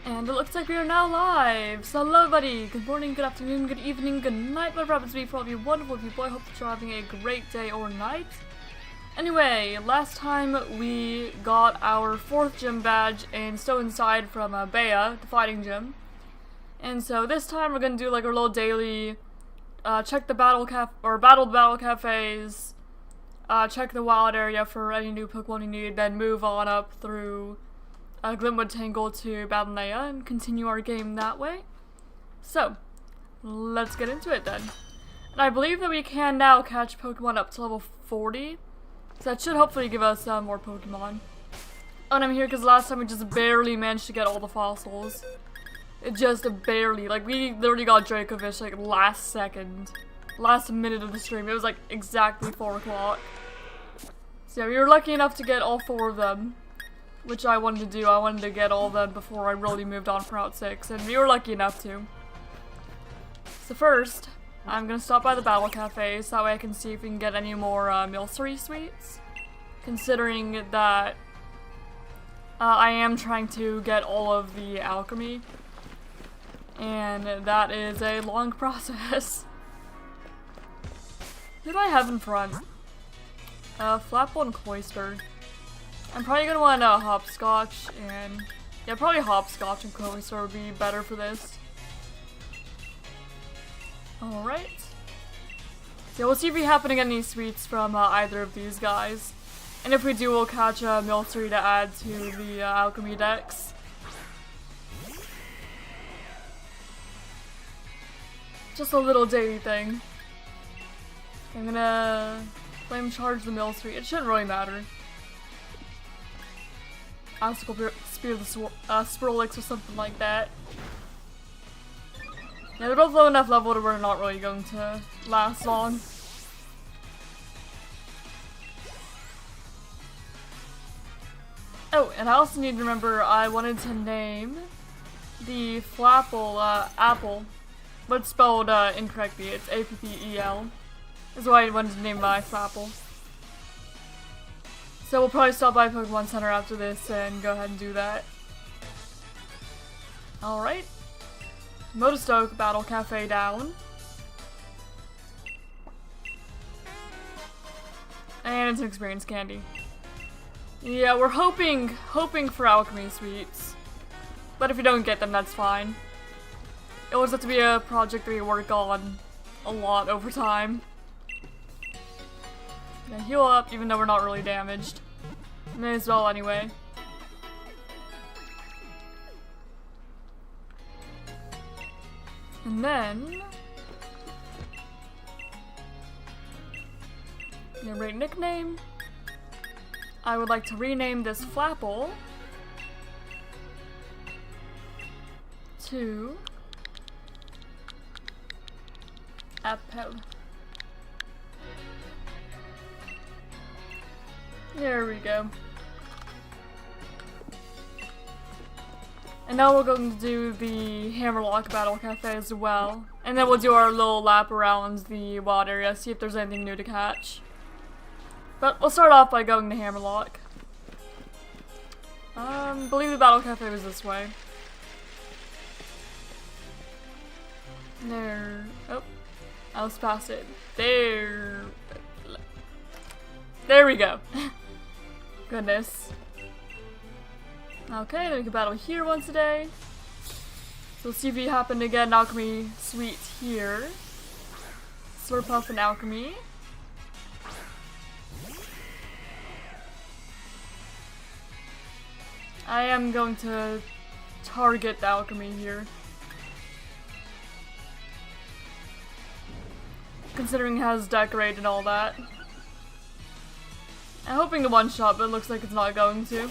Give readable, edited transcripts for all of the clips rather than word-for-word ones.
And it looks like we are now live. So hello everybody, good morning, good afternoon, good evening, good night, whatever happens to be for all of you wonderful people. I hope that you're having a great day or night. Anyway, last time we got our 4th gym badge in Stow-On-Side from Bea, the fighting gym. And so this time we're gonna do like our little daily, check the battle cafes, check the wild area for any new Pokemon you need, then move on up through Glimwood Tangle to Ballonlea and continue our game that way. So, let's get into it then. And I believe that we can now catch Pokemon up to level 40. So that should hopefully give us more Pokemon. And I'm here because last time we just barely managed to get all the fossils. It just barely. Like, we literally got Dracovish like last second. Last minute of the stream. It was like exactly 4 o'clock. So yeah, we were lucky enough to get all 4 of them. Which I wanted to do. I wanted to get all of them before I really moved on for Route 6. And we were lucky enough to. So first, I'm going to stop by the battle cafes. That way I can see if we can get any more Milcery sweets. Considering that I am trying to get all of the alchemy. And that is a long process. Who do I have in front? Flapple and Cloyster. I'm probably gonna want Hopscotch and yeah, probably Hopscotch and Cloyster would be better for this. Alright. So we'll see if we happen to get any sweets from either of these guys. And if we do, we'll catch a Milcery to add to the alchemy decks. Just a little daily thing. I'm gonna flame charge the Milcery. It shouldn't really matter. Obstacle Spear the Swirlix or something like that. Yeah, they're both low enough level to where we're not really going to last long. Oh, and I also need to remember I wanted to name the Flapple Apple, but it's spelled incorrectly. It's A-P-P-E-L. That's why I wanted to name my Flapple. So we'll probably stop by Pokemon Center after this and go ahead and do that. Alright. Motostoke Battle Cafe down. And it's an experience candy. Yeah, we're hoping for alchemy sweets. But if we don't get them, that's fine. It always have to be a project that we work on a lot over time. Yeah, heal up, even though we're not really damaged. May as well anyway. And then... Narrate nickname. I would like to rename this Flapple to... Apple. There we go. And now we're going to do the Hammerlock Battle Cafe as well. And then we'll do our little lap around the wild area, see if there's anything new to catch. But we'll start off by going to Hammerlock. I believe the Battle Cafe was this way. There. Oh. I was past it. There. There we go. Goodness. Okay, then we can battle here once a day. So we'll see if we happen to get an alchemy sweet here. Slurpuff and alchemy. I am going to target the alchemy here. Considering it has decorate and all that. I'm hoping to one-shot, but it looks like it's not going to.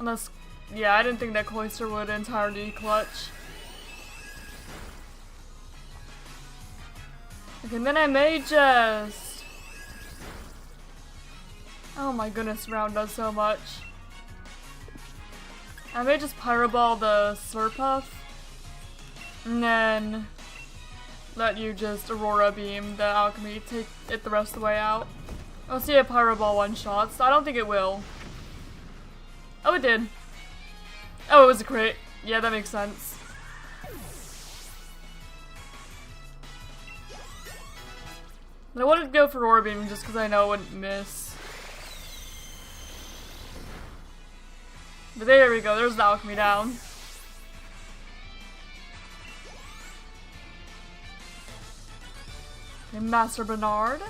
Unless, yeah, I didn't think that Cloyster would entirely clutch. Okay, and then I may just... Oh my goodness, Round does so much. I may just Pyro Ball the Slurpuff. And then... let you just Aurora Beam the alchemy, take it the rest of the way out. I'll see a Pyro Ball one-shots. I don't think it will. Oh, it did. Oh, it was a crit. Yeah, that makes sense. And I wanted to go for Orbeam just because I know I wouldn't miss. But there we go, there's the alchemy down. Okay, Master Bernard.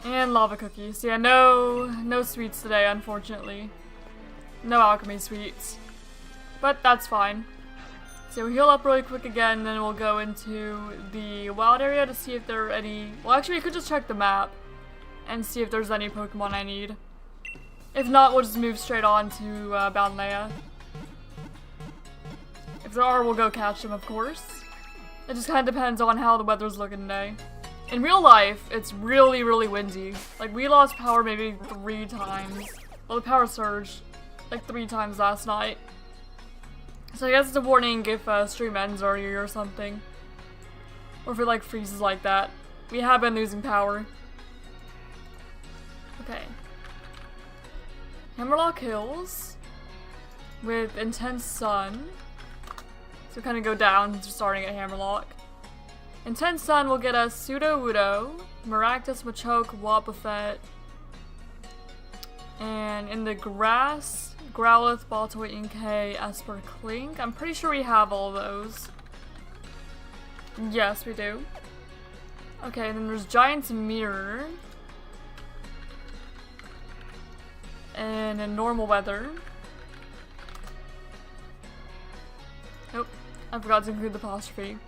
And lava cookies. Yeah, no sweets today, unfortunately. No alchemy sweets. But that's fine. So we'll heal up really quick again, then we'll go into the wild area to see if there are any... Well, actually, we could just check the map and see if there's any Pokemon I need. If not, we'll just move straight on to Ballonlea. If there are, we'll go catch them, of course. It just kind of depends on how the weather's looking today. In real life, it's really, really windy. Like, we lost power maybe 3 times. Well, the power surged like 3 times last night. So I guess it's a warning if stream ends early or something. Or if it like freezes like that. We have been losing power. Okay. Hammerlock Hills. With Intense Sun. So kind of go down, starting at Hammerlock. Intense Sun will get us Sudowoodo, Maractus, Machoke, Wobbuffet. And in the grass, Growlithe, Baltoy, Inkay, Esper, Clink. I'm pretty sure we have all those. Yes, we do. Okay, and then there's Giant's Mirror. And in normal weather. Nope, I forgot to include the apostrophe.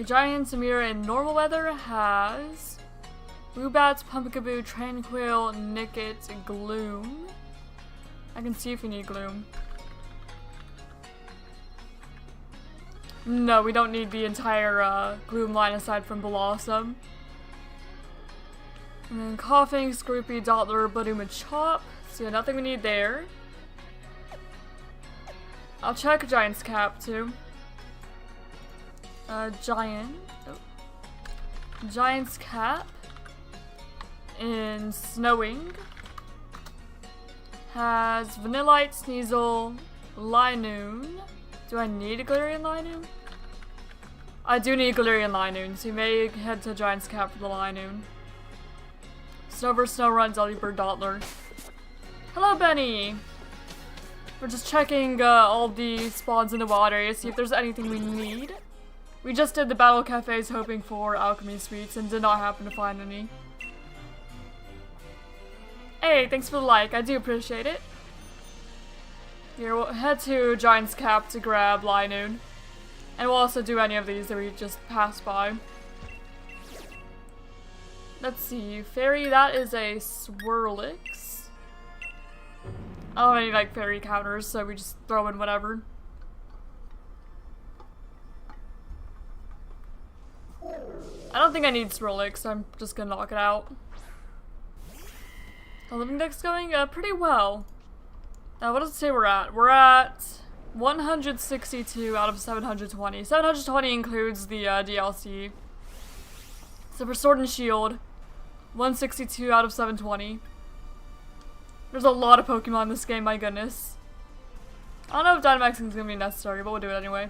Giant's Mirror in normal weather has Woobat, Pumpkaboo, Tranquil, Nickit, Gloom. I can see if we need Gloom. No, we don't need the entire Gloom line aside from Blossom. And then Coughing, Scroopy, Dottler, Budu, Machop. So yeah, nothing we need there. I'll check Giant's Cap too. Giant's Cap in Snowing has Vanillite, Sneasel, Linoon. Do I need a Galarian Linoon? I do need Galarian Linoon, so you may head to Giant's Cap for the Linoon. Snover, Snowrun, Delibird, Dottler. Hello, Benny! We're just checking all the spawns in the wild area to see if there's anything we need. We just did the battle cafes hoping for alchemy sweets and did not happen to find any. Hey, thanks for the like, I do appreciate it. Here, we'll head to Giant's Cap to grab Linoon. And we'll also do any of these that we just passed by. Let's see, Fairy, that is a Swirlix. I don't have any like fairy counters, so we just throw in whatever. I don't think I need Swirlix, I'm just gonna knock it out. The living deck's going pretty well. What does it say we're at? We're at 162 out of 720. 720 includes the DLC. So for Sword and Shield, 162 out of 720. There's a lot of Pokemon in this game, my goodness. I don't know if Dynamaxing is gonna be necessary, but we'll do it anyway.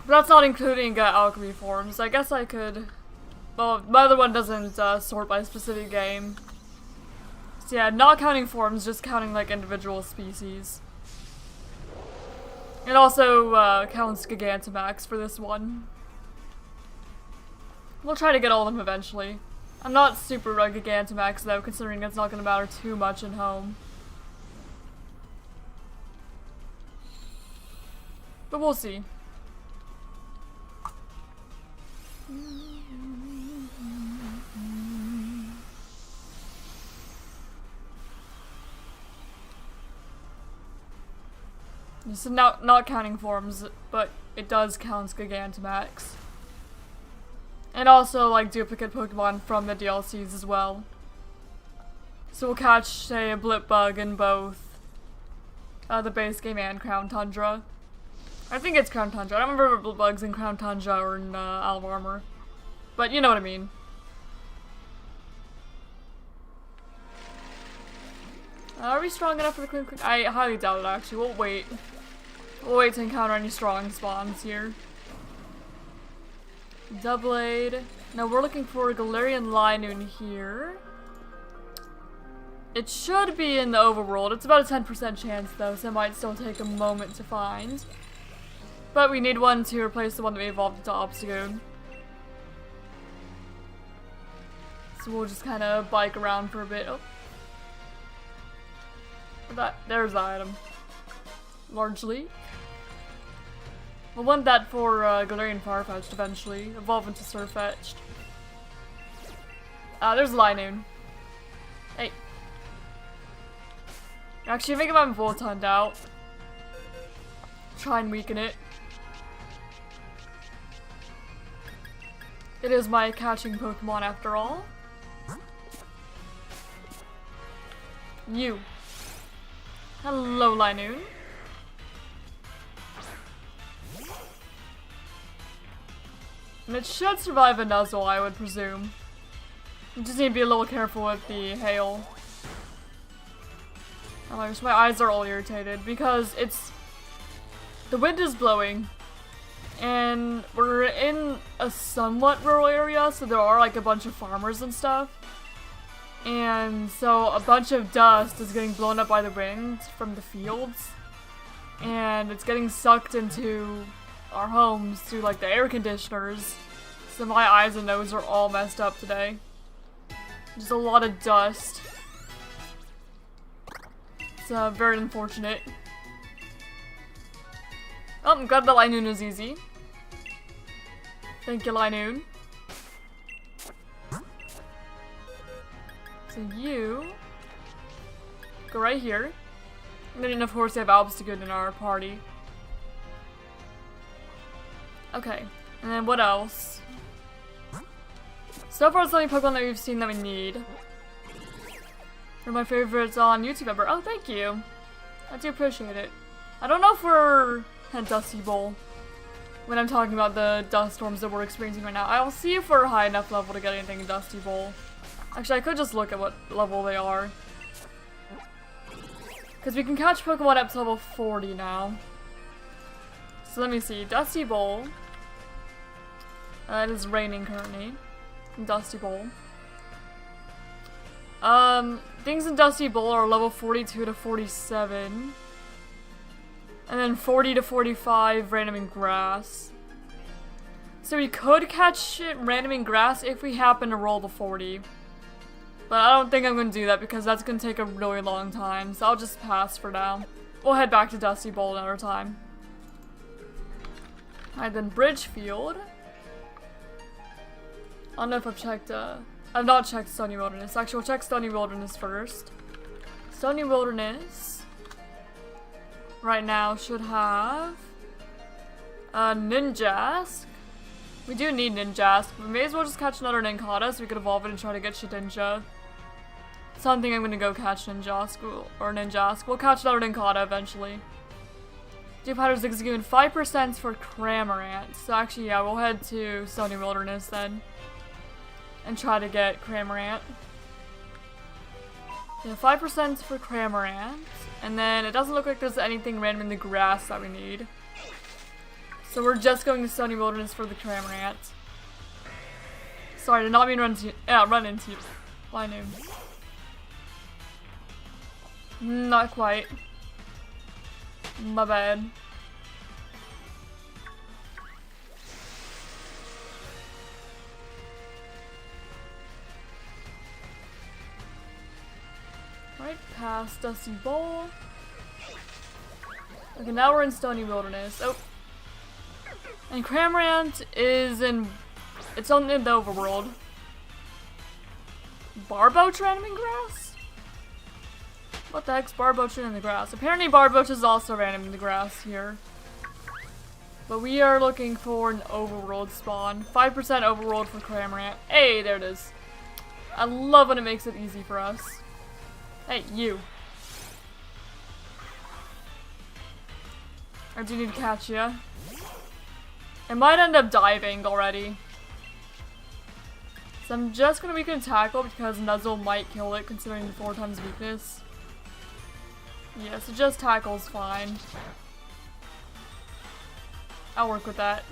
But that's not including alchemy forms. I guess I could... Well, my other one doesn't sort by specific game. So yeah, not counting forms, just counting like individual species. It also counts Gigantamax for this one. We'll try to get all of them eventually. I'm not super Gigantamax though, considering it's not going to matter too much in home. But we'll see. So not counting forms, but it does count Gigantamax. And also, like, duplicate Pokemon from the DLCs as well. So we'll catch, say, a Blipbug in both the base game and Crown Tundra. I think it's Crown Tundra. I don't remember if bugs in Crown Tundra or in Isle of Armor. But you know what I mean. Are we strong enough for the Queen? I highly doubt it, actually. We'll wait. We'll wait to encounter any strong spawns here. Doubleblade. No, we're looking for a Galarian Linoon here. It should be in the overworld. It's about a 10% chance, though, so it might still take a moment to find. But we need one to replace the one that we evolved into Obstagoon. So we'll just kind of bike around for a bit. Oh. There's the item. Largely. We'll want that for Galarian Farfetch'd eventually. Evolve into Surfetch'd. There's Linoon. Hey. Actually, I think if I'm Voltund out, try and weaken it. It is my catching Pokemon after all. You. Hello, Linoon. And it should survive a Nuzzle, I would presume. You just need to be a little careful with the hail. Oh my gosh, my eyes are all irritated because the wind is blowing. And we're in a somewhat rural area, so there are like a bunch of farmers and stuff. And so a bunch of dust is getting blown up by the wind from the fields. And it's getting sucked into our homes through like the air conditioners. So my eyes and nose are all messed up today. Just a lot of dust. It's very unfortunate. Oh, I'm glad the Linoon is easy. Thank you, Linoon. So you go right here. And then of course we have Obstagoon in our party. Okay, and then what else? So far it's the only Pokemon that we've seen that we need. They're my favorites on YouTube Ember. Oh, thank you. I do appreciate it. I don't know if we're at Dusty Bowl when I'm talking about the dust storms that we're experiencing right now. I'll see if we're high enough level to get anything in Dusty Bowl. Actually, I could just look at what level they are. Because we can catch Pokemon up to level 40 now. So let me see. Dusty Bowl. It is raining currently. In Dusty Bowl. Things in Dusty Bowl are level 42 to 47. And then 40 to 45 random in grass. So we could catch it random in grass if we happen to roll the 40. But I don't think I'm going to do that because that's going to take a really long time. So I'll just pass for now. We'll head back to Dusty Bowl another time. Alright, then Bridgefield. I don't know if I've checked, I've not checked Stony Wilderness. Actually, we'll check Stony Wilderness first. Stony Wilderness right now should have Ninjask. We do need Ninjask. We may as well just catch another Nincada so we could evolve it and try to get Shedinja. Something I'm gonna go catch Ninjask or Ninjask. We'll catch another Nincada eventually. Deep Powder Zigzagoon, 5% for Cramorant. So actually, yeah, we'll head to Stony Wilderness then. And try to get Cramorant. Yeah, 5% for Cramorant. And then it doesn't look like there's anything random in the grass that we need. So we're just going to Stony Wilderness for the Cramorant. Sorry, did not mean run into Linoon. Not quite. My bad. Right past Dusty Bowl. Okay, now we're in Stony Wilderness. Oh. And Cramorant is in... It's on in the overworld. Barboach random in grass? What the heck's Barboach in the grass? Apparently Barboach is also random in the grass here. But we are looking for an overworld spawn. 5% overworld for Cramorant. Hey, there it is. I love when it makes it easy for us. Hey, you. Or do you need to catch ya? It might end up diving already. So I'm just gonna weaken Tackle because Nuzzle might kill it considering the 4 times weakness. Yeah, so just Tackle's fine. I'll work with that.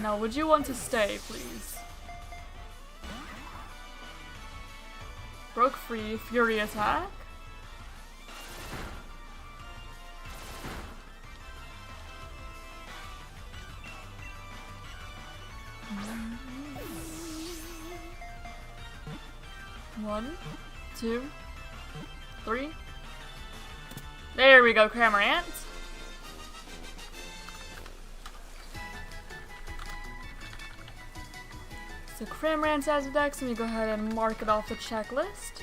Now, would you want to stay, please? Broke free, Fury attack. One, 2, 3. There we go, Cramorant. So Cramorant as a dex, let me go ahead and mark it off the checklist.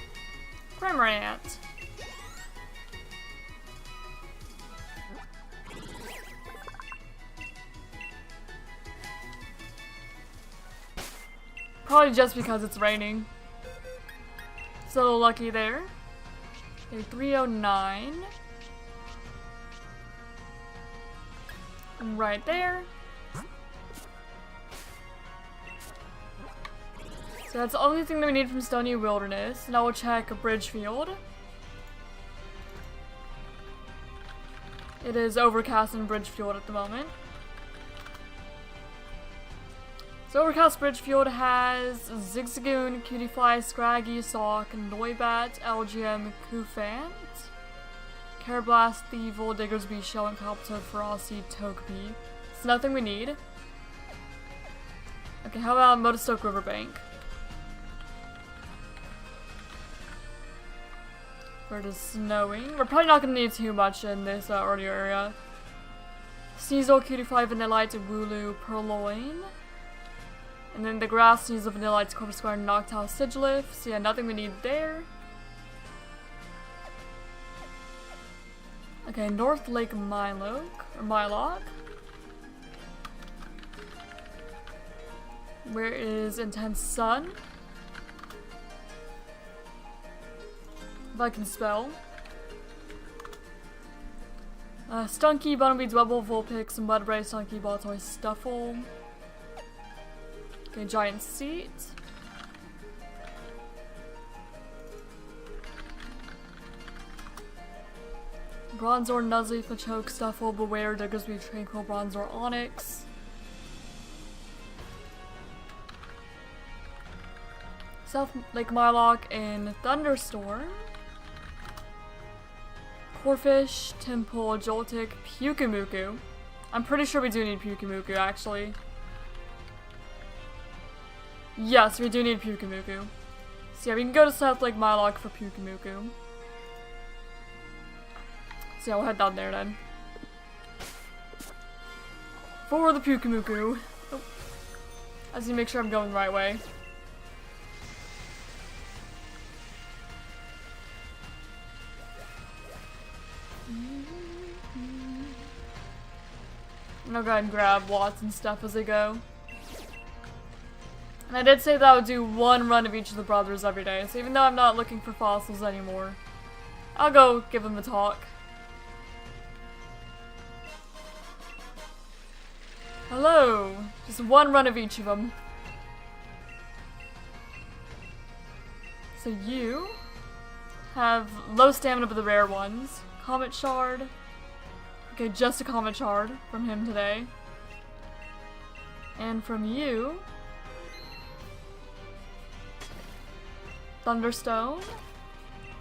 Cramorant. Probably just because it's raining. So lucky there. Okay, 309. Right there. So that's the only thing that we need from Stony Wilderness. Now we'll check Bridgefield. It is overcast in Bridgefield at the moment. So Overcast Bridgefield has Zigzagoon, Cutiefly, Scraggy, Sock, Noibat, LGM, Koufant, Carablast, Thievul, Diggersby, Shell, and Palpitoad, Frosty, Togepi. It's nothing we need. Okay, how about Motostoke Riverbank? Where it is snowing. We're probably not going to need too much in this earlier area. Sneasel, Cutiefly, Vanillite, Wooloo, Purloin. And then the grass Sneasel, Vanillite, Corpuscular, Noctowl, Sigilyph. So yeah, nothing we need there. Okay, North Lake Miloc. Where is Intense Sun? If I can spell. Stunky, Bunnelby, Dwebble, Vulpix, Mudbray, Stunky, Baltoy, Stuffle. Okay, Giant Seat. Bronzor, Nuzleaf, Machoke, Stuffle, Beware, Diggersby, Tranquil, Bronzor, Onyx. South Lake Miloc and Thunderstorm. Corphish, Temple, Joltik, Pyukumuku. I'm pretty sure we do need Pyukumuku, actually. Yes, we do need Pyukumuku. So yeah, we can go to South Lake Miloc for Pyukumuku. So yeah, we'll head down there then. For the Pyukumuku. Oh. I just need to make sure I'm going the right way. And I'll go ahead and grab Watts and stuff as I go. And I did say that I would do one run of each of the brothers every day, so even though I'm not looking for fossils anymore, I'll go give them a talk. Hello! Just one run of each of them. So you have low stamina but the rare ones. Comet Shard. Okay, just a Comet Shard from him today. And from you, Thunderstone,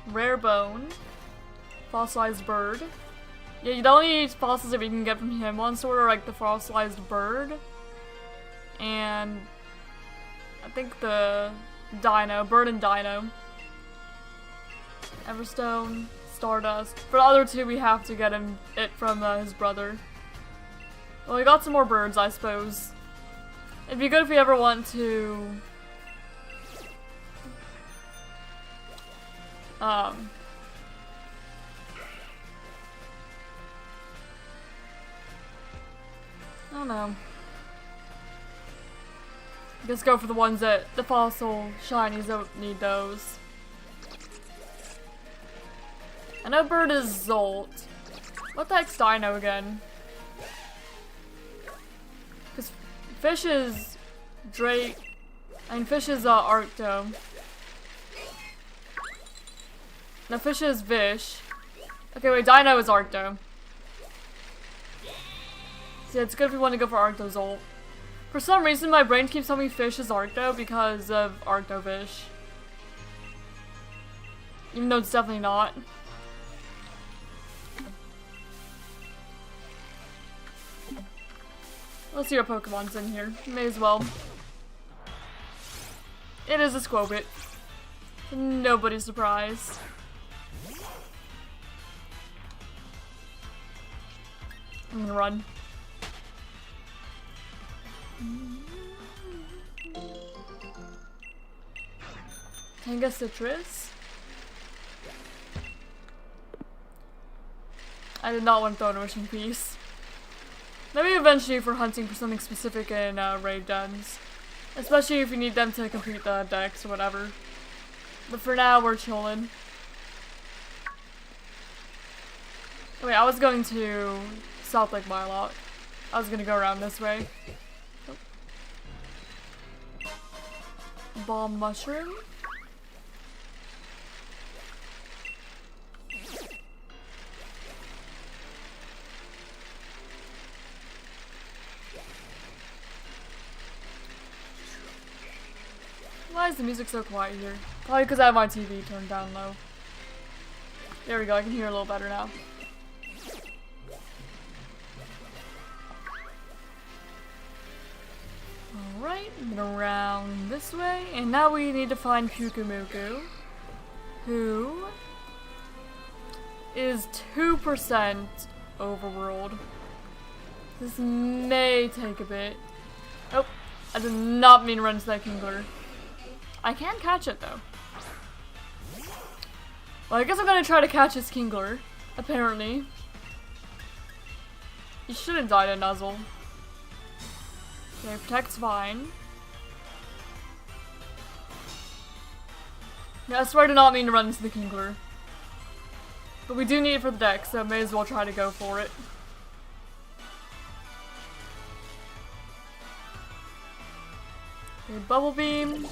Rare Bone, Fossilized Bird. Yeah, the only fossils that we can get from him, one sort are like the Fossilized Bird, and I think the Dino, Bird and Dino. Everstone, Stardust. For the other two, we have to get it from his brother. Well, we got some more birds, I suppose. It'd be good if we ever want to I don't know. Just go for the ones that the fossil shinies don't need those. I know Bird is Zolt. What the heck's Dino again? Because fish is Drake. I mean, fish is Arcto. No, fish is Vish. Okay, wait, Dino is Arcto. So yeah, it's good if we want to go for Arcto's ult. For some reason, my brain keeps telling me fish is Arcto because of Arcto-Vish. Even though it's definitely not. Let's see what Pokemon's in here. May as well. It is a Squobit. Nobody's surprised. I'm gonna run. Tanga Citrus. I did not want to throw in a wishing piece. Maybe eventually for hunting for something specific in raid dens. Especially if you need them to complete the dex or whatever. But for now, we're chilling. Wait, I was going to South Lake Mylok. I was gonna go around this way. Oh. Bomb Mushroom. Why is the music so quiet here? Probably because I have my TV turned down low. There we go, I can hear a little better now. Alright, around this way, and now we need to find Pukumuku, who is 2% overworld. This may take a bit. Oh, I did not mean to run into that Kingler. I can catch it though. Well, I guess I'm gonna try to catch this Kingler, apparently. You shouldn't die to Nuzzle. Okay, Protect's fine. Yeah, I swear I did not mean to run into the Kingler. But we do need it for the deck, so may as well try to go for it. Okay, Bubble Beam.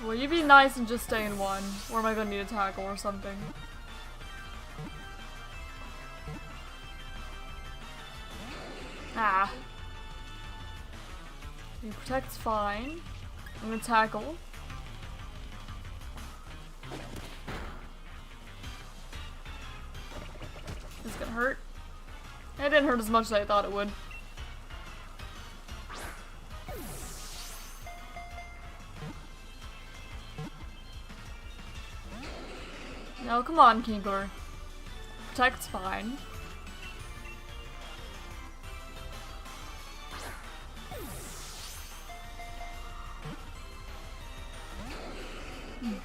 Will you be nice and just stay in one? Or am I gonna need a tackle or something? Ah. Okay, Protect's fine. I'm gonna tackle. This is gonna hurt. It didn't hurt as much as I thought it would. No, come on, Kingler. Protect's fine. I'm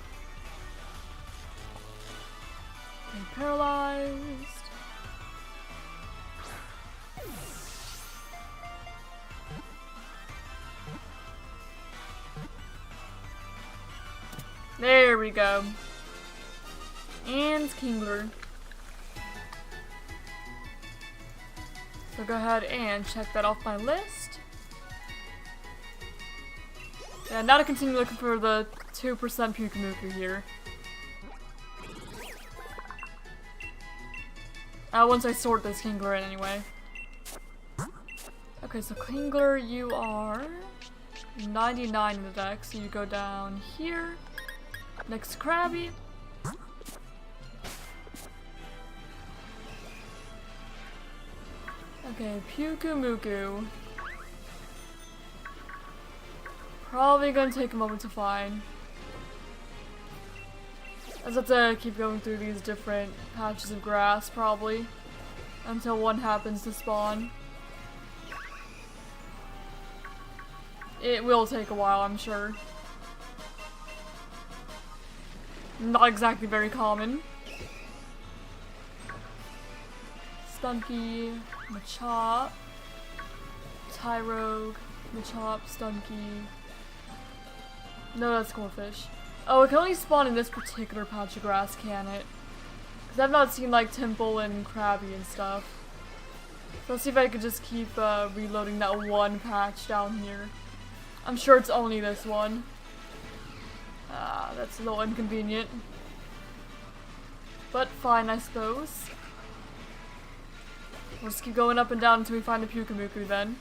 paralyzed. There we go. And Kingler. So go ahead and check that off my list. Yeah, now to continue looking for the 2% Pukumuku here. Once I sort this Kingler in anyway. Okay, so Kingler, you are 99 in the deck, so you go down here. Next to Krabby. Okay, Pukumuku. Probably gonna take a moment to find. I just have to keep going through these different patches of grass, probably, until one happens to spawn. It will take a while, I'm sure. Not exactly very common. Stunky, Machop, Tyrogue, Machop, Stunky. No, that's Goldfish. Oh, it can only spawn in this particular patch of grass, can it? Because I've not seen like Temple and Krabby and stuff. So let's see if I could just keep reloading that one patch down here. I'm sure it's only this one. Ah, that's a little inconvenient. But fine, I suppose. We'll just keep going up and down until we find a Pukamuku then.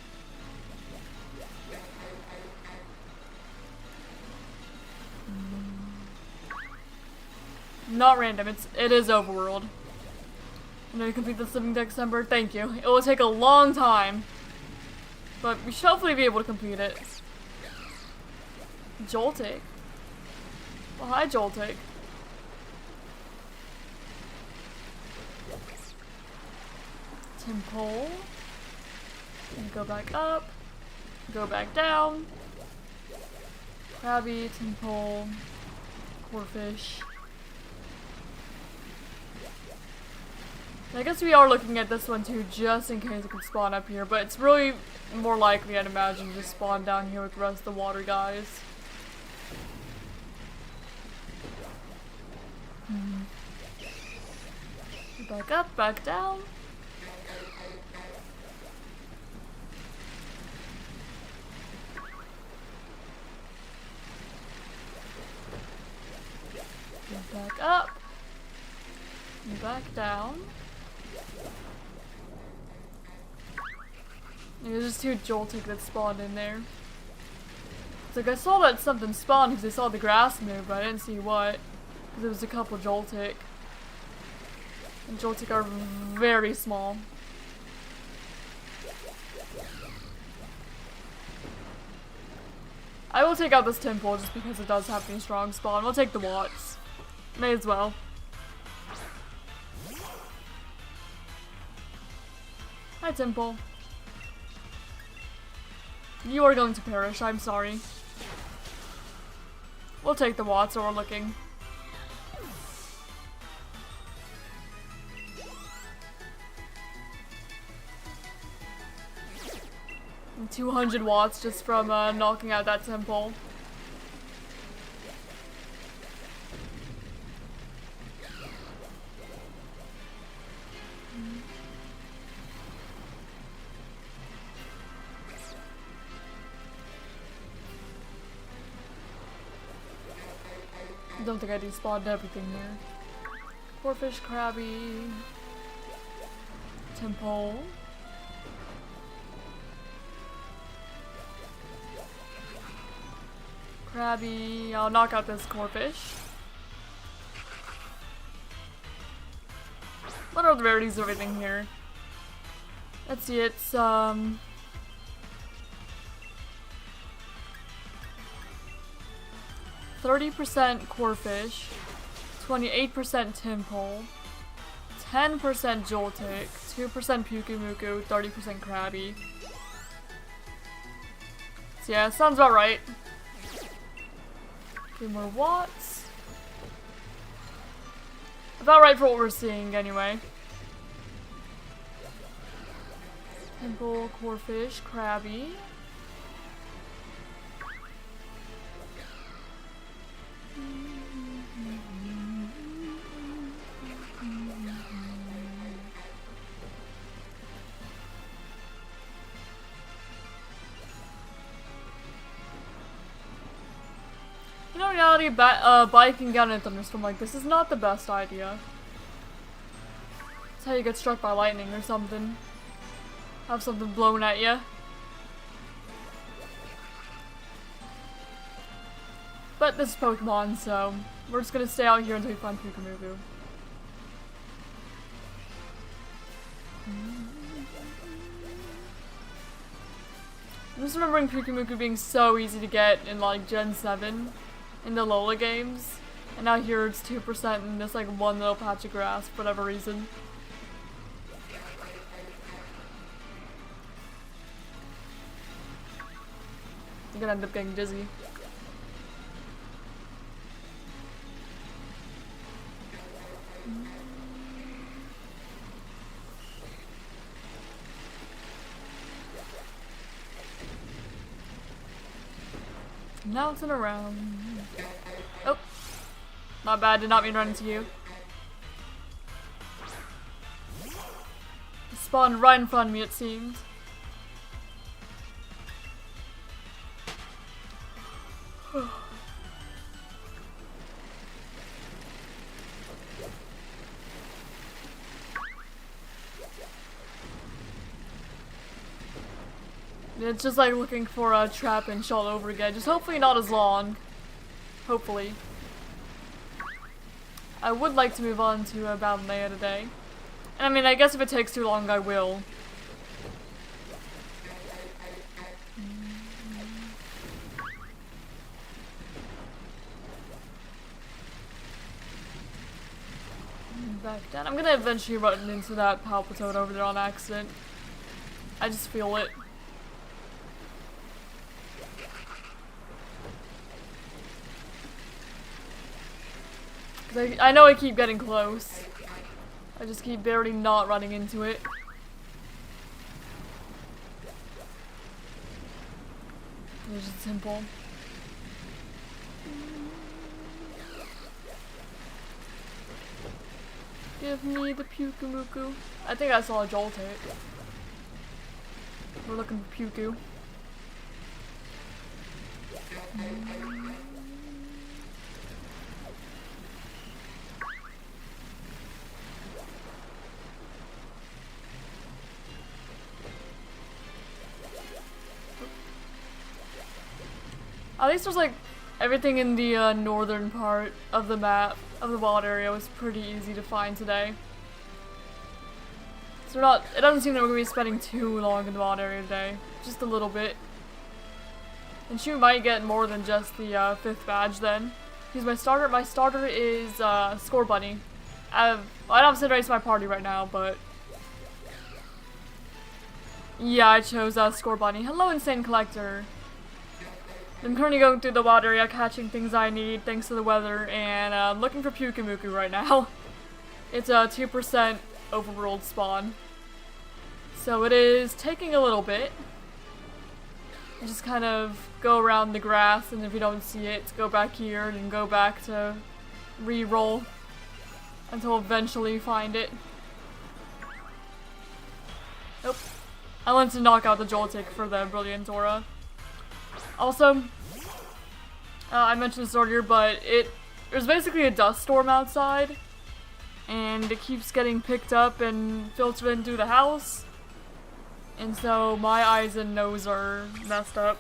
Not random, it is overworld. I'm gonna complete the Living Dex Ember. Thank you. It will take a long time. But we should hopefully be able to complete it. Joltik. Well, hi, Joltik. Temple. And go back up. Go back down. Krabby, Temple, Corfish. I guess we are looking at this one too, just in case it could spawn up here, but it's really more likely, I'd imagine, to spawn down here with the rest of the water guys. Back up, back down. Back up. And back down. There's just two Joltik that spawned in there. It's like I saw that something spawned because I saw the grass move, but I didn't see what. Because there was a couple Joltik. And Joltik are very small. I will take out this Temple just because it does have a strong spawn. We'll take the Watts. May as well. Hi, Temple. You are going to perish, I'm sorry. We'll take the Watts while we're looking. And 200 Watts just from knocking out that Temple. I don't think I despawned everything there. Corfish, Krabby, Temple. Krabby, I'll knock out this Corfish. What are the rarities of everything here? Let's see, it's 30% Corfish, 28% Temple, 10% Joltik, 2% Pukamuku, 30% Krabby. So yeah, sounds about right. 3 more Watts. About right for what we're seeing anyway. Temple, Corfish, Krabby. You know, in reality, biking down in a thunderstorm like this is not the best idea. It's how you get struck by lightning or something. Have something blown at you. But this is Pokemon, so we're just gonna stay out here until we find Pukamuku. I'm just remembering Pukamuku being so easy to get in like Gen 7 in the Lola games. And now here it's 2% in this like one little patch of grass for whatever reason. I'm gonna end up getting dizzy. Now it's in a round. Oh, Not bad, did not mean to run into you. It spawned right in front of me, it seemed. It's just like looking for a trap inch all over again. Just hopefully not as long. Hopefully. I would like to move on to Ballonlea Today. And I mean, I guess if it takes too long, I will. Back down. I'm gonna eventually run into that Palpitoad over there on accident. I just feel it. I know I keep getting close. I just keep barely not running into it. It's just simple. Give me the Puku-Muku. I think I saw a Joltik. We're looking for Puku. At least there's like everything in the northern part of the map, of the wild area, was pretty easy to find today. So it doesn't seem that we're going to be spending too long in the wild area today. Just a little bit. And she might get more than just the 5th badge then. Because my starter is Score Bunny. I don't have to race my party right now, but yeah, I chose Score Bunny. Hello, Insane Collector. I'm currently going through the wild area, catching things I need thanks to the weather, and looking for Puku-Muku right now. It's a 2% overworld spawn. So it is taking a little bit. You just kind of go around the grass, and if you don't see it, go back here and go back to re-roll until eventually you find it. Nope. I went to knock out the Joltik for the Brilliant Aura. Also, I mentioned this earlier, but there's basically a dust storm outside, and it keeps getting picked up and filtered into the house, and so my eyes and nose are messed up.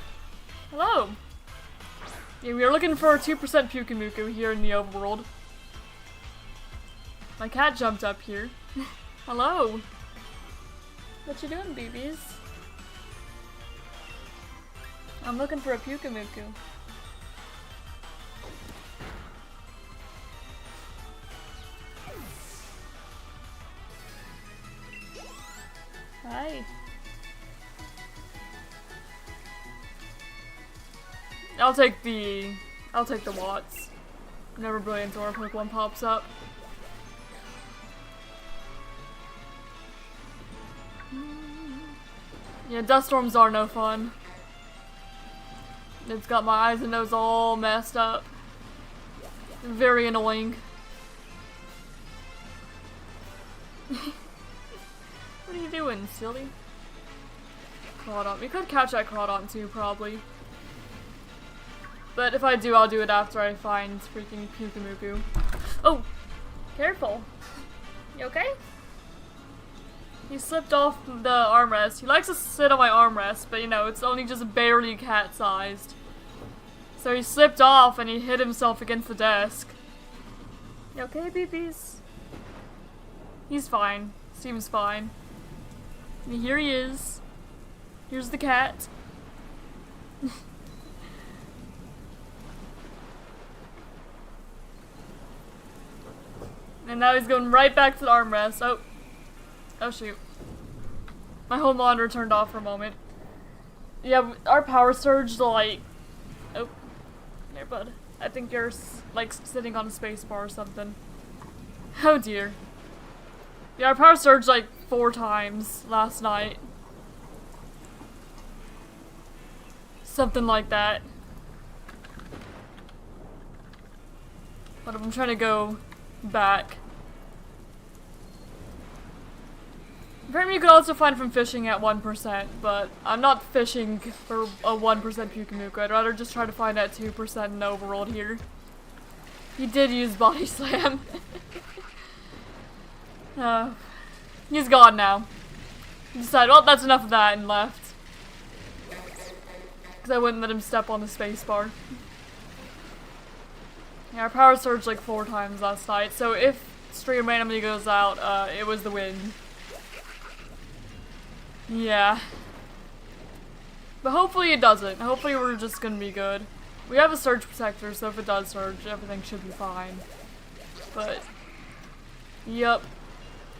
Hello! Yeah, we are looking for a 2% Puku-Muku here in the overworld. My cat jumped up here. Hello! What you doing, babies? I'm looking for a Puku-Muku. Hi. I'll take the Watts. Whenever Brilliant Aura Pokemon pops up. Yeah, dust storms are no fun. It's got my eyes and nose all messed up. Very annoying. What are you doing, silly? Crawdon. We could catch that Crawdon too, probably. But if I do, I'll do it after I find freaking Puku-Muku. Oh! Careful. You okay? He slipped off the armrest. He likes to sit on my armrest, but you know, it's only just barely cat-sized. So he slipped off and he hit himself against the desk. You okay, BBs? He's fine. Seems fine. And here he is. Here's the cat. And now he's going right back to the armrest. Oh. Oh shoot. My whole monitor turned off for a moment. Yeah, our power surge, like... Oh. There, bud. I think you're, like, sitting on a spacebar or something. Oh dear. Yeah, our power surged, like, 4 times last night. Something like that. But I'm trying to go back. Apparently you could also find from fishing at 1%, but I'm not fishing for a 1% Pukamuku. I'd rather just try to find that 2% in the overworld here. He did use Body Slam. He's gone now. He decided, well, that's enough of that, and left. Because I wouldn't let him step on the spacebar. Yeah, our power surged like 4 times last night, so if stream randomly goes out, it was the wind. Yeah. But hopefully it doesn't. Hopefully we're just gonna be good. We have a surge protector, so if it does surge, everything should be fine. But, yep.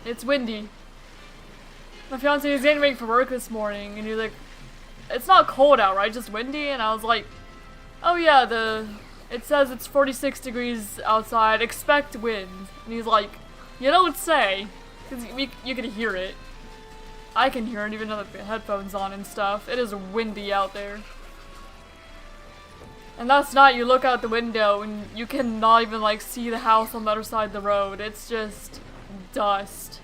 It's windy. My fiance was getting ready for work this morning, and he's like, it's not cold out, right? Just windy? And I was like, oh yeah, it says it's 46 degrees outside, expect wind. And he's like, you don't say. Because you can hear it. I can hear it even though the headphones on and stuff. It is windy out there. And last night you look out the window and you cannot even like see the house on the other side of the road. It's just dust.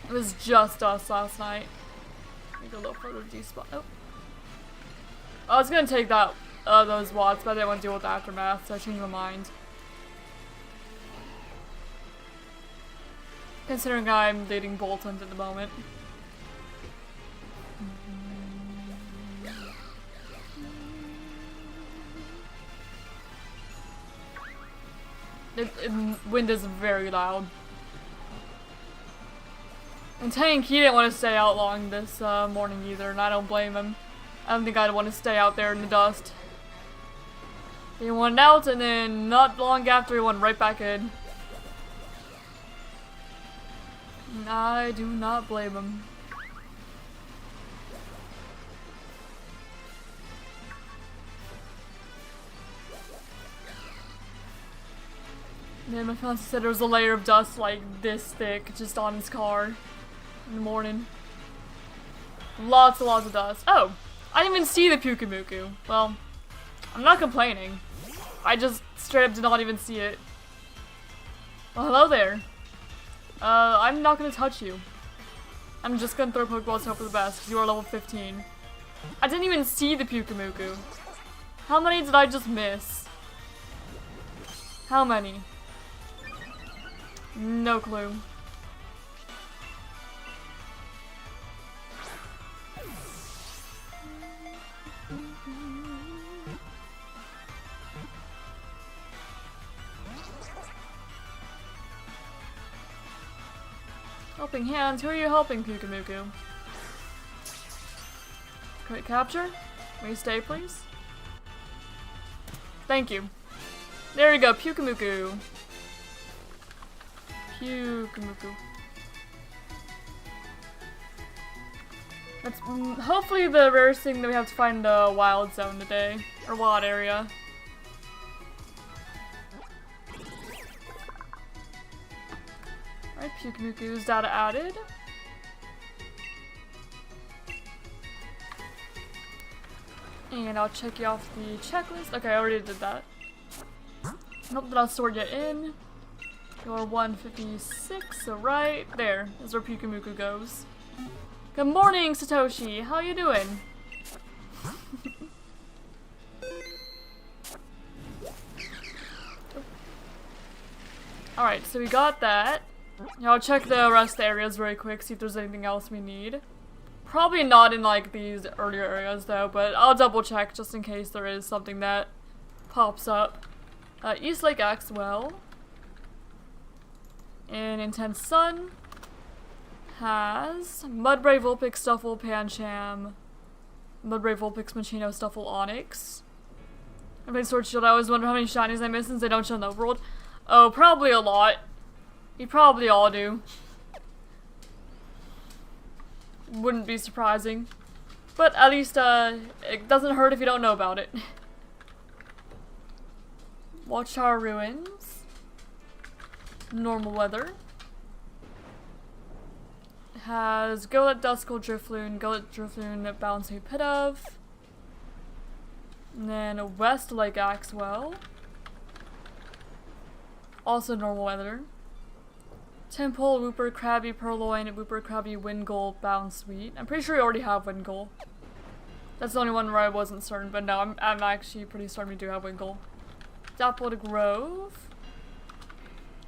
It was just dust last night. Let me go a little further to spot. Oh. I was gonna take that those watts, but I didn't want to deal with the aftermath, so I changed my mind. Considering I'm dating Bolton at the moment. Wind is very loud. And Tank, he didn't want to stay out long this morning either, and I don't blame him. I don't think I'd want to stay out there in the dust. He went out, and then not long after he went right back in. And I do not blame him. And then my fiance said there was a layer of dust like this thick just on his car in the morning. Lots and lots of dust. Oh! I didn't even see the Pukamuku. Well, I'm not complaining. I just straight up did not even see it. Well, hello there. I'm not gonna touch you. I'm just gonna throw Pokeballs to hope for the best, because you are level 15. I didn't even see the Pukamuku. How many did I just miss? How many? No clue. Helping hands, who are you helping, Pukamuku? Quick capture? Will you stay, please? Thank you. There you go, Pukamuku. Pukamuku. That's hopefully the rarest thing that we have to find in the wild zone today. Or wild area. Alright, Pukamuku's data added. And I'll check you off the checklist. Okay, I already did that. Nope, that I'll sort you in. You're 156, so right there is where Pukamuku goes. Good morning, Satoshi. How you doing? Alright, so we got that. Now I'll check the rest of the areas very quick, see if there's anything else we need. Probably not in like these earlier areas though, but I'll double check just in case there is something that pops up. East Lake Axwell in Intense Sun has Mudbray, Vulpix, Stuffle, Pancham, Mudbray, Vulpix, Machino, Stuffle, Onyx. I played Sword Shield. I always wonder how many shinies I miss since they don't show in the overworld. Oh, probably a lot. You probably all do. Wouldn't be surprising. But at least, it doesn't hurt if you don't know about it. Watchtower Ruins. Normal weather. It has Golett, Duskull, Drifloon, Golett, Drifloon, Ballonlea Pit of. And then West Lake Axwell. Also normal weather. Temple, Whooper, Krabby, Purloin, Whooper, Krabby, Wingull, Bound Sweet. I'm pretty sure we already have Wingull. That's the only one where I wasn't certain, but no, I'm actually pretty certain we do have Wingull. Dappled Grove.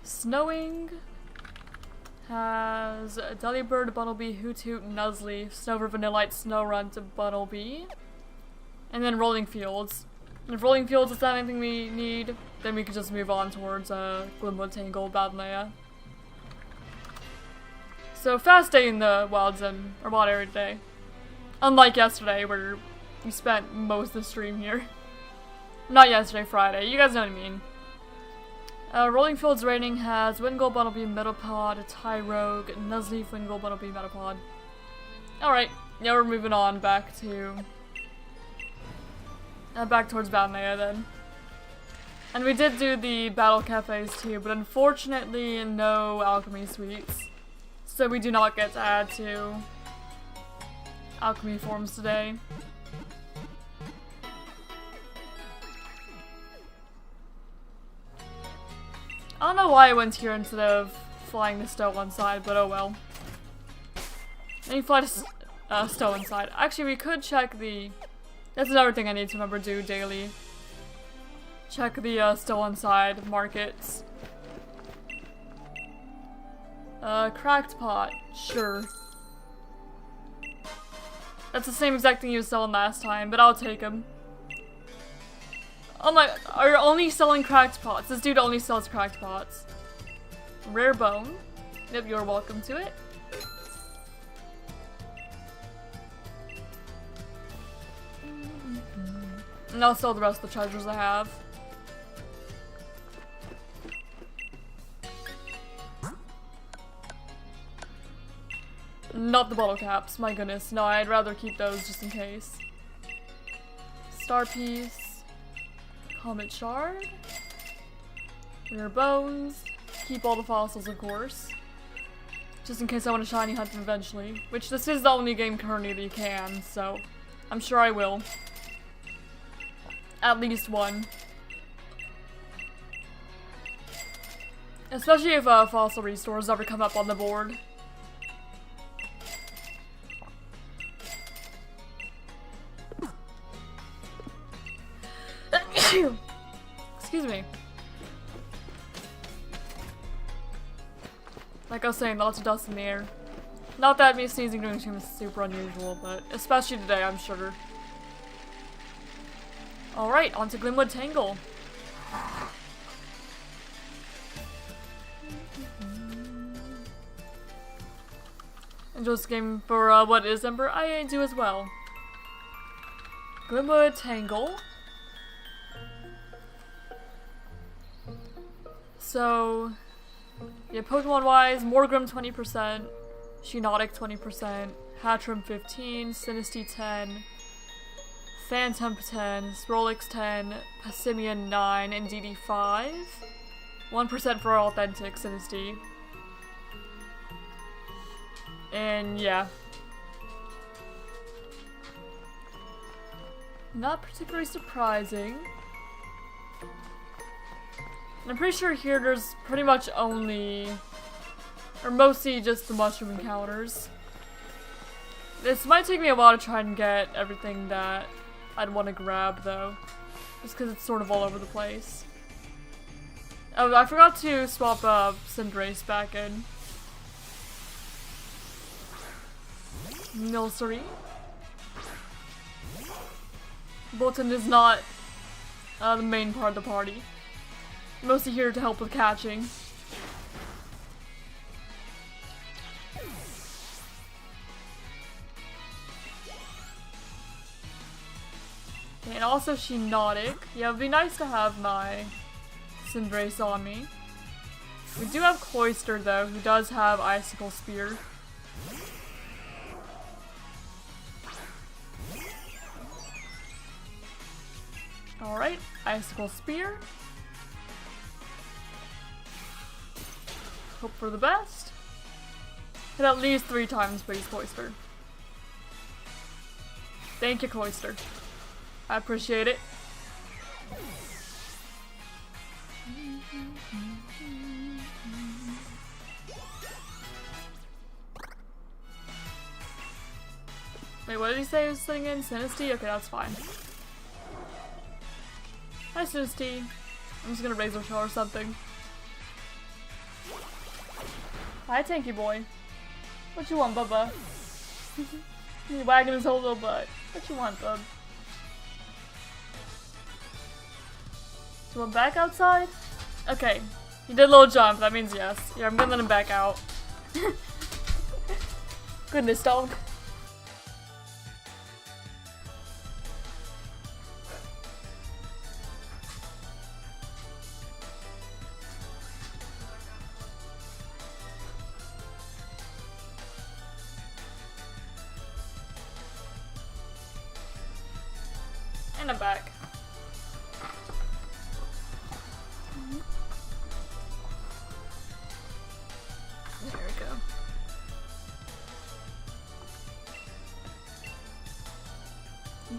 Snowing. Has Delibird, Bunnelby, Hoothoot, Nuzleaf, Snover, Vanillite, Snowrunt, Bunnelby. And then Rolling Fields. And if Rolling Fields is not anything we need, then we can just move on towards Glimwood, Tangle, Ballonlea. So fast day in the wild zone, or wild area today. Unlike yesterday, where we spent most of the stream here. Not yesterday, Friday. You guys know what I mean. Rolling Fields rating has Wingull, Bunnelby, Metapod, Tyrogue, Nuzleaf, Wingull, Bunnelby, Metapod. Alright, now we're moving on back to... back towards Ballonlea then. And we did do the battle cafes too, but unfortunately no alchemy suites. So we do not get to add to alchemy forms today. I don't know why I went here instead of flying to Stow-On-Side, but oh well. Then you fly to Stow-On-Side. Actually, we could check the... That's another thing I need to remember to do daily. Check the Stow-On-Side markets. Cracked pot. Sure. That's the same exact thing you were selling last time, but I'll take them. Oh my, are you only selling cracked pots? This dude only sells cracked pots. Rare bone. Yep, you're welcome to it. And I'll sell the rest of the treasures I have. Not the bottle caps, my goodness. No, I'd rather keep those just in case. Star piece. Comet shard. Rare bones. Keep all the fossils, of course. Just in case I want to shiny hunt them eventually. Which this is the only game currently that you can, so I'm sure I will. At least one. Especially if fossil restores ever come up on the board. Excuse me. Like I was saying, lots of dust in the air. Not that me sneezing during stream is super unusual, but especially today, I'm sure. Alright, on to Glimwood Tangle. Enjoy this game for what is Ember? I do as well. Glimwood Tangle. So, yeah, Pokemon-wise, Morgrim 20%, Shiinotic 20%, Hatchrim 15, Sinistea 10, Phantom 10, Sprolix 10, Passimian 9, and DD 5. 1% for authentic Sinistea. And yeah. Not particularly surprising. I'm pretty sure here there's pretty much only, or mostly just the mushroom encounters. This might take me a while to try and get everything that I'd want to grab though, just because it's sort of all over the place. Oh, I forgot to swap Cinderace back in. Nursery. Bolton is not the main part of the party. Mostly here to help with catching. And also Shiinotic. Yeah, it'd be nice to have my Cinderace on me. We do have Cloyster though, who does have Icicle Spear. Alright, Icicle Spear. Hope for the best. Hit at least 3 times, please, Cloyster. Thank you, Cloyster. I appreciate it. Wait, what did he say he was sitting in? Sinisty? Okay, that's fine. Hi, Sinisty. I'm just gonna razor shell or something. Hi, Tanky Boy. What you want, Bubba? He's wagging his whole little butt. What you want, bub? Do you want back outside? Okay. He did a little jump. That means yes. Yeah, I'm gonna let him back out. Goodness, dog. And I'm back. There we go.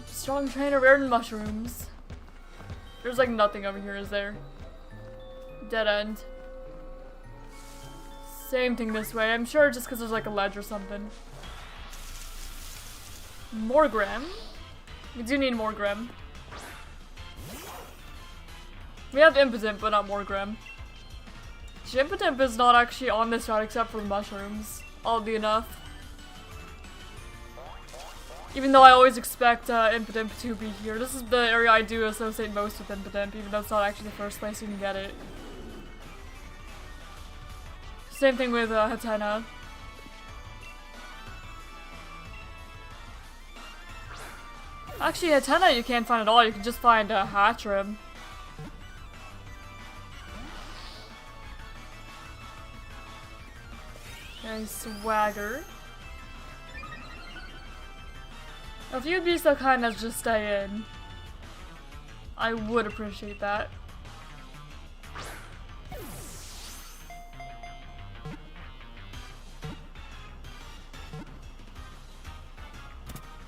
Strong trainer, rare than mushrooms. There's like nothing over here, is there? Dead end. Same thing this way. I'm sure just because there's like a ledge or something. More Grim. We do need more Grim. We have Impotent, but not more Grim. Impotent is not actually on this route except for the mushrooms, oddly enough. Even though I always expect Impotent to be here. This is the area I do associate most with Impotent, even though it's not actually the first place you can get it. Same thing with Hatena. Actually, Hatena you can't find at all, you can just find Hatrim. Okay, Swagger. If you'd be so kind as just stay in, I would appreciate that.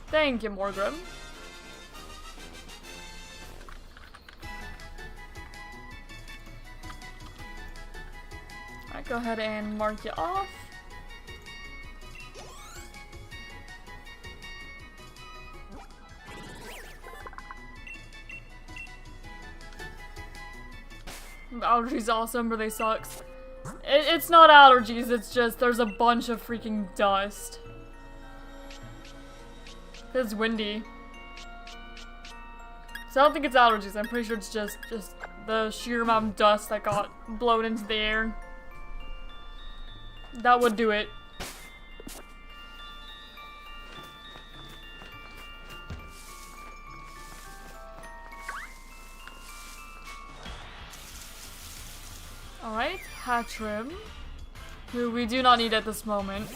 Thank you, Morgrim. Alright, go ahead and mark you off. Allergies awesome, but they sucks. It's not allergies, it's just there's a bunch of freaking dust. It's windy. So I don't think it's allergies, I'm pretty sure it's just the sheer amount of dust that got blown into the air. That would do it. Alright, Hatrim, who we do not need at this moment.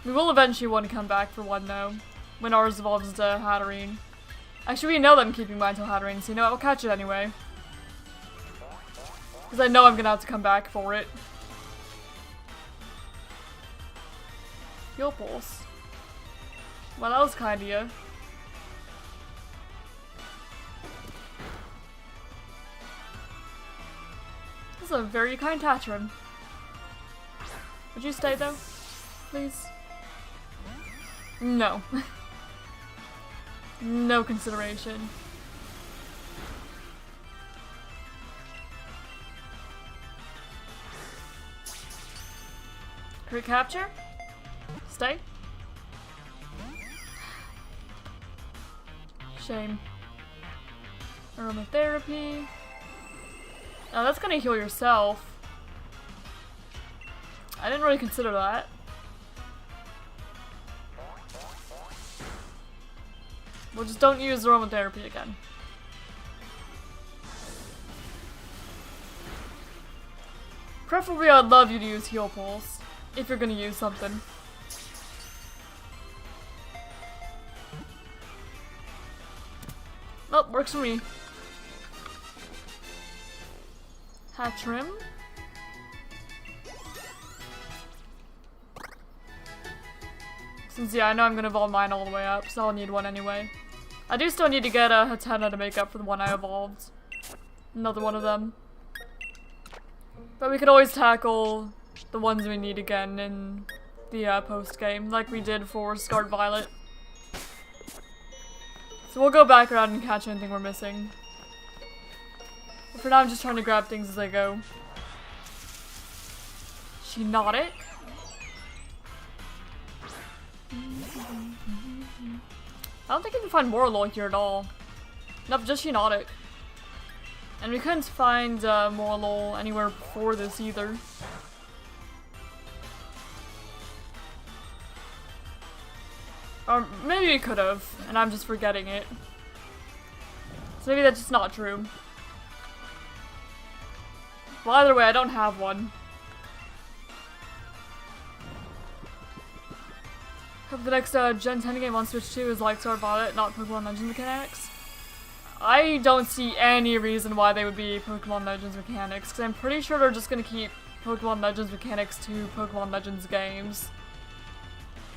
We will eventually want to come back for one though, when ours evolves into Hatterene. Actually, we know that I'm keeping mine till Hatterene, so you know what, we'll catch it anyway. Because I know I'm gonna have to come back for it. Heal Pulse. Well, that was kind of you. This is a very kind Hatrim. Would you stay though? Please? No. No consideration. Crit capture? Stay? Shame. Aromatherapy. Oh, that's gonna heal yourself. I didn't really consider that. Well, just don't use aromatherapy again. Preferably, I'd love you to use Heal Pulse, if you're gonna use something. Oh, works for me. Hatrim. Since, yeah, I know I'm gonna evolve mine all the way up, so I'll need one anyway. I do still need to get a Hatena to make up for the one I evolved. Another one of them. But we could always tackle the ones we need again in the post-game, like we did for Scarred Violet. So we'll go back around and catch anything we're missing. But for now, I'm just trying to grab things as I go. Shinotic? I don't think you can find Morlul here at all. Nope, just Shinotic. And we couldn't find Morlul anywhere before this either. Or maybe we could have, and I'm just forgetting it. So maybe that's just not true. Well, either way, I don't have one. Hope the next Gen 10 game on Switch 2 is like Scarred Violet, not Pokemon Legends mechanics. I don't see any reason why they would be Pokemon Legends mechanics, because I'm pretty sure they're just going to keep Pokemon Legends mechanics to Pokemon Legends games.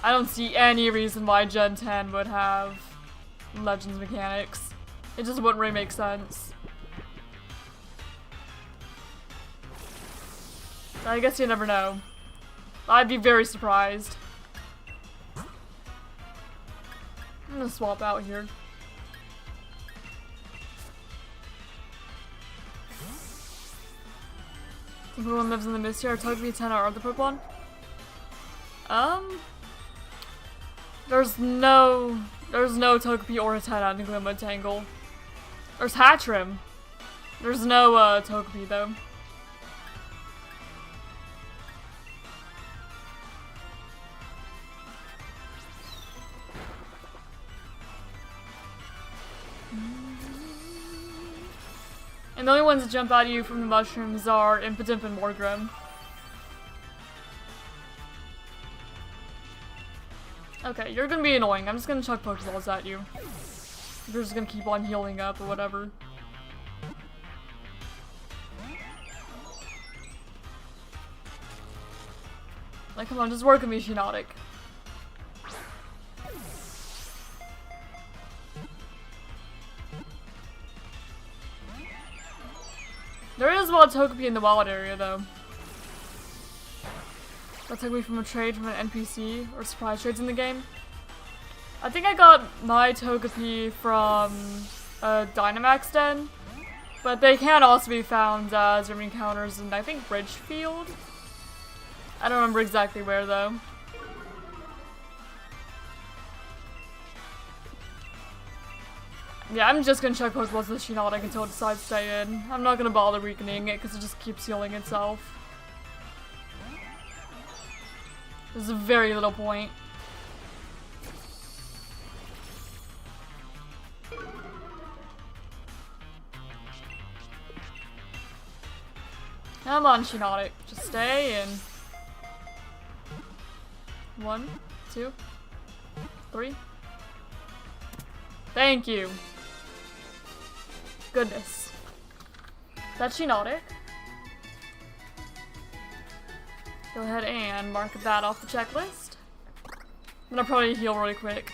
I don't see any reason why Gen 10 would have Legends mechanics. It just wouldn't really make sense. I guess you never know. I'd be very surprised. I'm gonna swap out here. Everyone lives in the mist here. Togepi, 10 or other Pokemon? There's no Togepi or Hatena in Glimmer Tangle. There's Hatchrim. There's no Togepi though. And the only ones that jump out at you from the mushrooms are Impidimp and Morgrem. Okay, you're gonna be annoying. I'm just gonna chuck Pokeballs at you. You're just gonna keep on healing up or whatever. Like, come on, just work with me, Shinotic. There is one Togepi in the wild area, though. That took me from a trade from an NPC, or surprise trades in the game. I think I got my Togepi from Dynamax Den, but they can also be found as room encounters in, I think, Bridgefield? I don't remember exactly where, though. Yeah, I'm just gonna check Pokeballs with Shinotic until it decides to stay in. I'm not gonna bother weakening it because it just keeps healing itself. There's a very little point. Come on, Shinotic. Just stay in. 1, 2, 3. Thank you. Goodness. That's Shinotic. Go ahead and mark that off the checklist. I'm gonna probably heal really quick.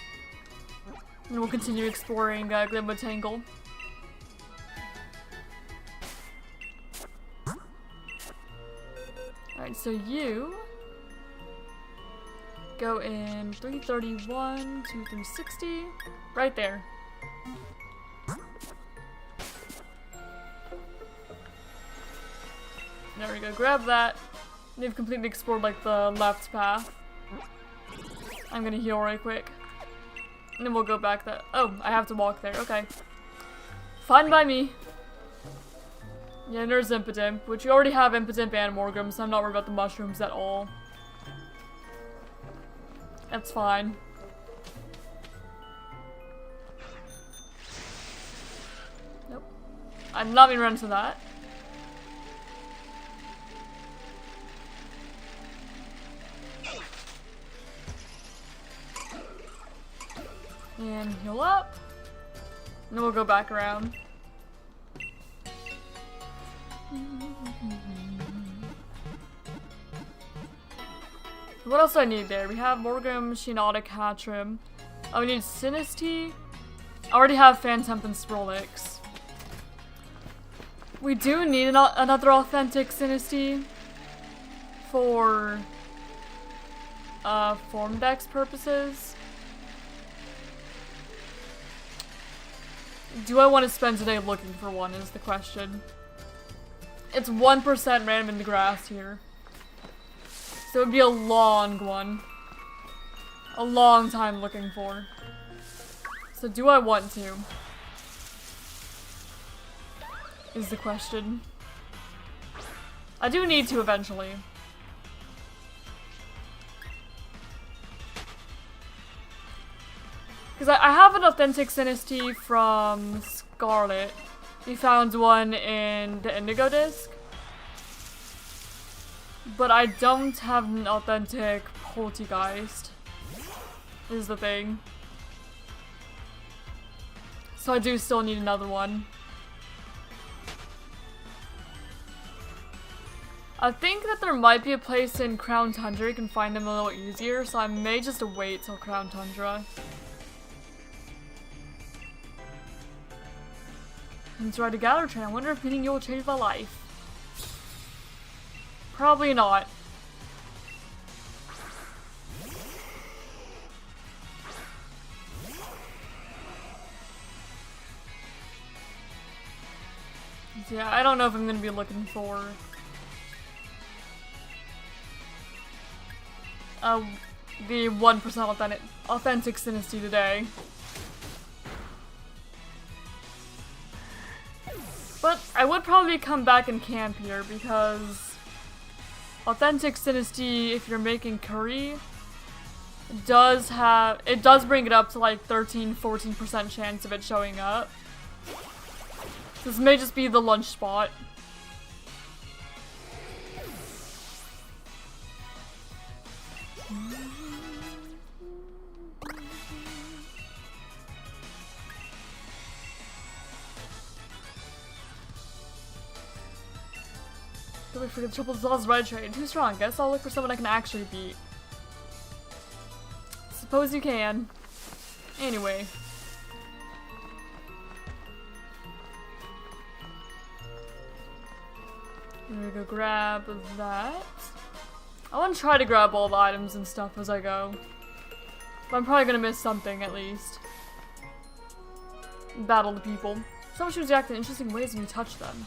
And we'll continue exploring Glimmer Tangle. Alright, so you go in 331 to 360. Right there. There we go, grab that. You've completely explored like the left path. I'm gonna heal right quick. And then we'll go back that. Oh, I have to walk there, okay. Fine by me. Yeah, and there's Impidimp, which you already have Impidimp and Morgrem, so I'm not worried about the mushrooms at all. That's fine. Nope. I'm not gonna run into that. And heal up. And then we'll go back around. What else do I need there? We have Morgrem, Shinotic, Hatchrim. Oh, we need Sinistea. I already have Phantemp and Swirlix. We do need another authentic Sinisty for form dex purposes. Do I want to spend today looking for one is the question. It's 1% random in the grass here. So it would be a long one. A long time looking for. So do I want to? Is the question. I do need to eventually. Because I have an authentic Sinisty from Scarlet. We found one in the Indigo disc. But I don't have an authentic Poltergeist. Is the thing. So I do still need another one. I think that there might be a place in Crown Tundra you can find them a little easier, so I may just wait till Crown Tundra. And to ride a Galar train. I wonder if meeting you will change my life. Probably not. So yeah, I don't know if I'm gonna be looking for the 1% authentic Sinisty today. But I would probably come back and camp here because authentic Sinisty, if you're making curry, it does bring it up to like 13-14% chance of it showing up. This may just be the lunch spot. Don't wait for the triple Zal's red trade. Too strong. Guess I'll look for someone I can actually beat. Suppose you can. Anyway. I'm gonna go grab that. I want to try to grab all the items and stuff as I go. But I'm probably gonna miss something at least. Battle the people. Some mushrooms react in interesting ways when you touch them.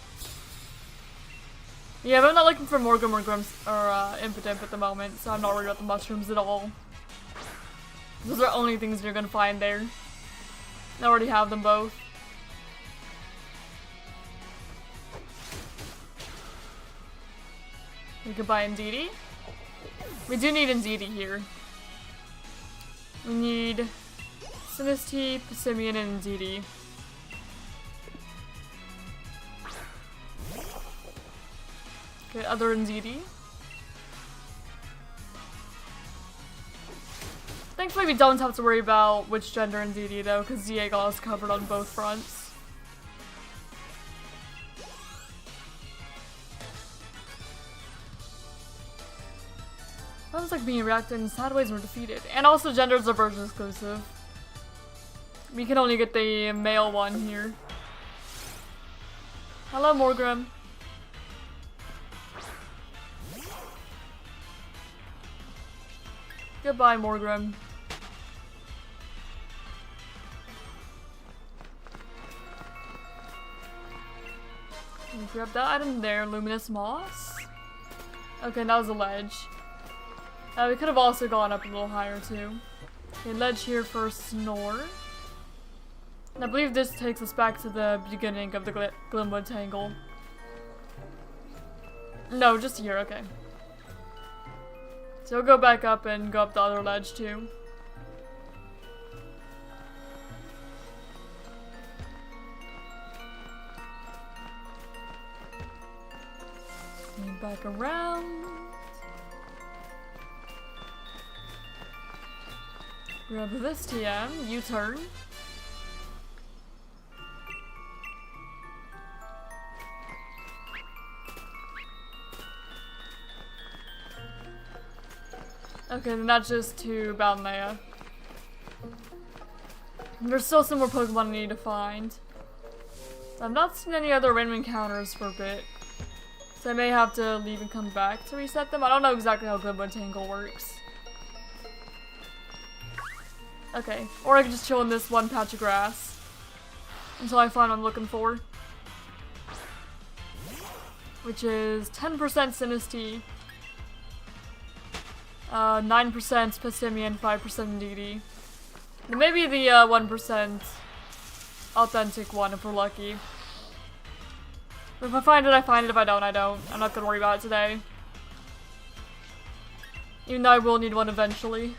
Yeah, but I'm not looking for Morgrim or Impotent at the moment, so I'm not worried about the mushrooms at all. Those are the only things you're gonna find there. I already have them both. We could buy Ndidi. We do need Ndidi here. We need Sinisty, Passimian, and Ndidi. Okay, other Ndidi. Thankfully we don't have to worry about which gender Ndidi though, because Galar is covered on both fronts. Sounds like being reacted in sad ways were defeated. And also genders are version exclusive. We can only get the male one here. Hello, Morgrim. Goodbye, Morgrim. Grab that item there, Luminous Moss. Okay, that was a ledge. We could have also gone up a little higher too. Okay, ledge here for Snore. And I believe this takes us back to the beginning of the Glimwood Tangle. No, just here, okay. So we'll go back up and go up the other ledge too. And back around. Grab this TM, U-turn. Okay, then that's just to Ballonlea. There's still some more Pokemon I need to find. I've not seen any other random encounters for a bit. So I may have to leave and come back to reset them. I don't know exactly how Glibbo Tangle works. Okay, or I can just chill in this one patch of grass until I find what I'm looking for. Which is 10% Sinistea, 9% Passimian, 5% DD. And maybe the 1% authentic one if we're lucky. If I find it, I find it. If I don't, I don't. I'm not gonna worry about it today. Even though I will need one eventually.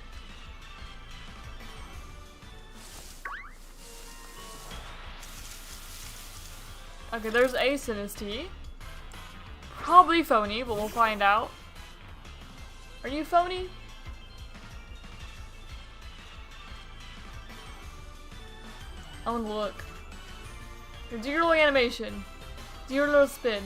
Okay, there's a Sinistea. Probably phony, but we'll find out. Are you phony? I wanna look. Do your little animation. Do your little spin.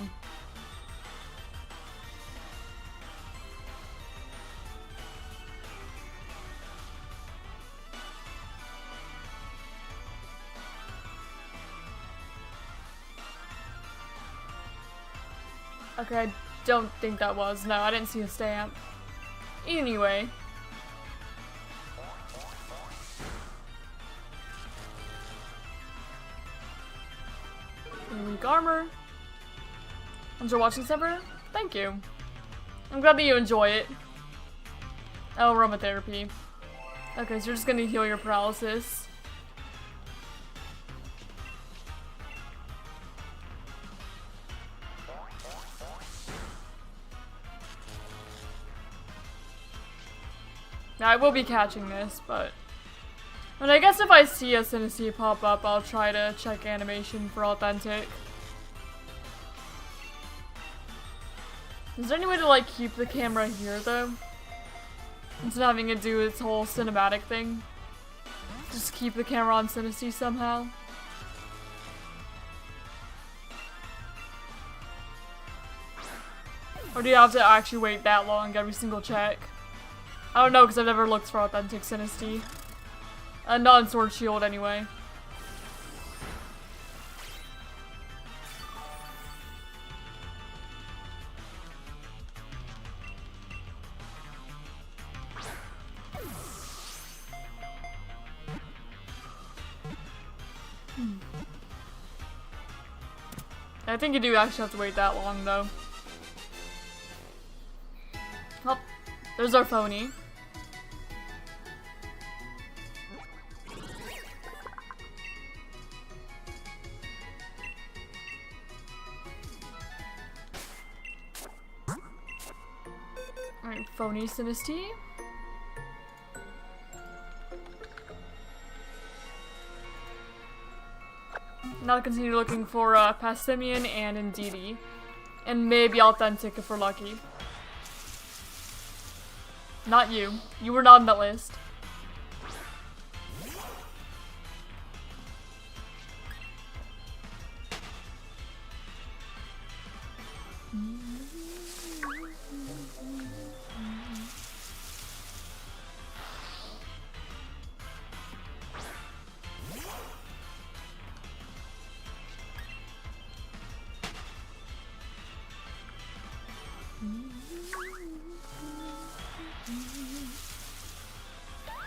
Okay, I don't think that was. No, I didn't see a stamp. Anyway. Unique armor. Thanks for watching, Ember. Thank you. I'm glad that you enjoy it. Oh, aromatherapy. Okay, so you're just gonna heal your paralysis. Now, I will be catching this, but... And I guess if I see a Sinistea pop up, I'll try to check animation for authentic. Is there any way to, like, keep the camera here, though? Instead of having it do its whole cinematic thing? Just keep the camera on Sinistea somehow? Or do you have to actually wait that long every single check? I don't know, because I've never looked for authentic Sinistea. Not in Sword Shield, anyway. I think you do actually have to wait that long, though. Oh, there's our phony. Alright, phony Sinistea. Now continue looking for Passimian and Indeedee. And maybe authentic if we're lucky. Not you. You were not on that list.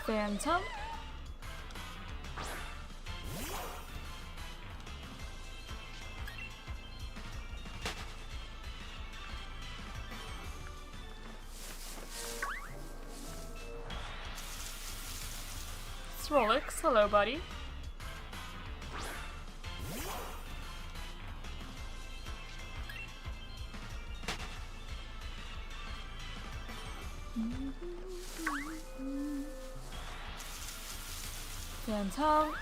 Phantom. Swirlix, hello buddy. Phantom.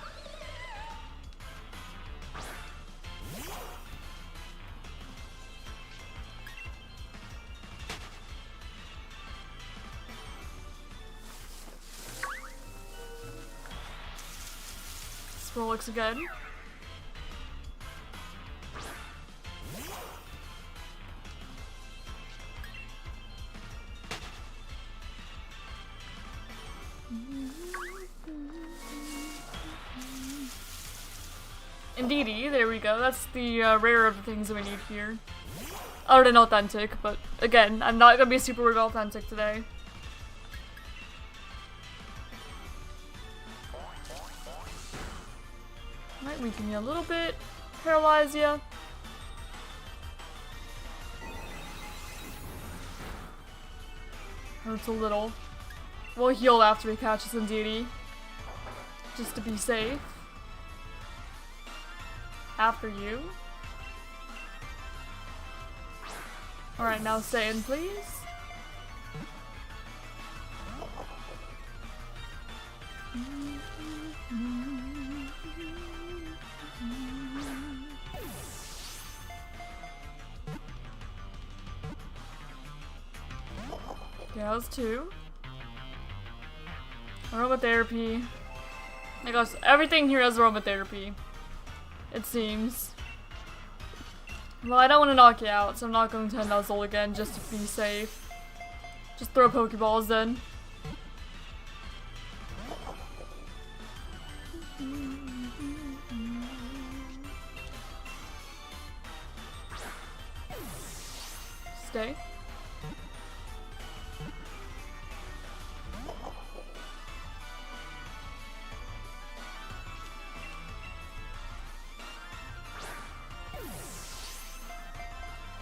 Scroll looks good. Indeedy, there we go. That's the rare of the things that we need here. Other than authentic, but again, I'm not gonna be super worried about authentic today. Might weaken you a little bit, paralyze you. Hurts a little. We'll heal after he catches Indeedy, just to be safe. After you. Alright, now stay in, please. Yeah, that was 2. Aromatherapy. My gosh, everything here has aromatherapy. It seems. Well, I don't want to knock you out, so I'm not going to nuzzle again just to be safe. Just throw Pokeballs then. Stay.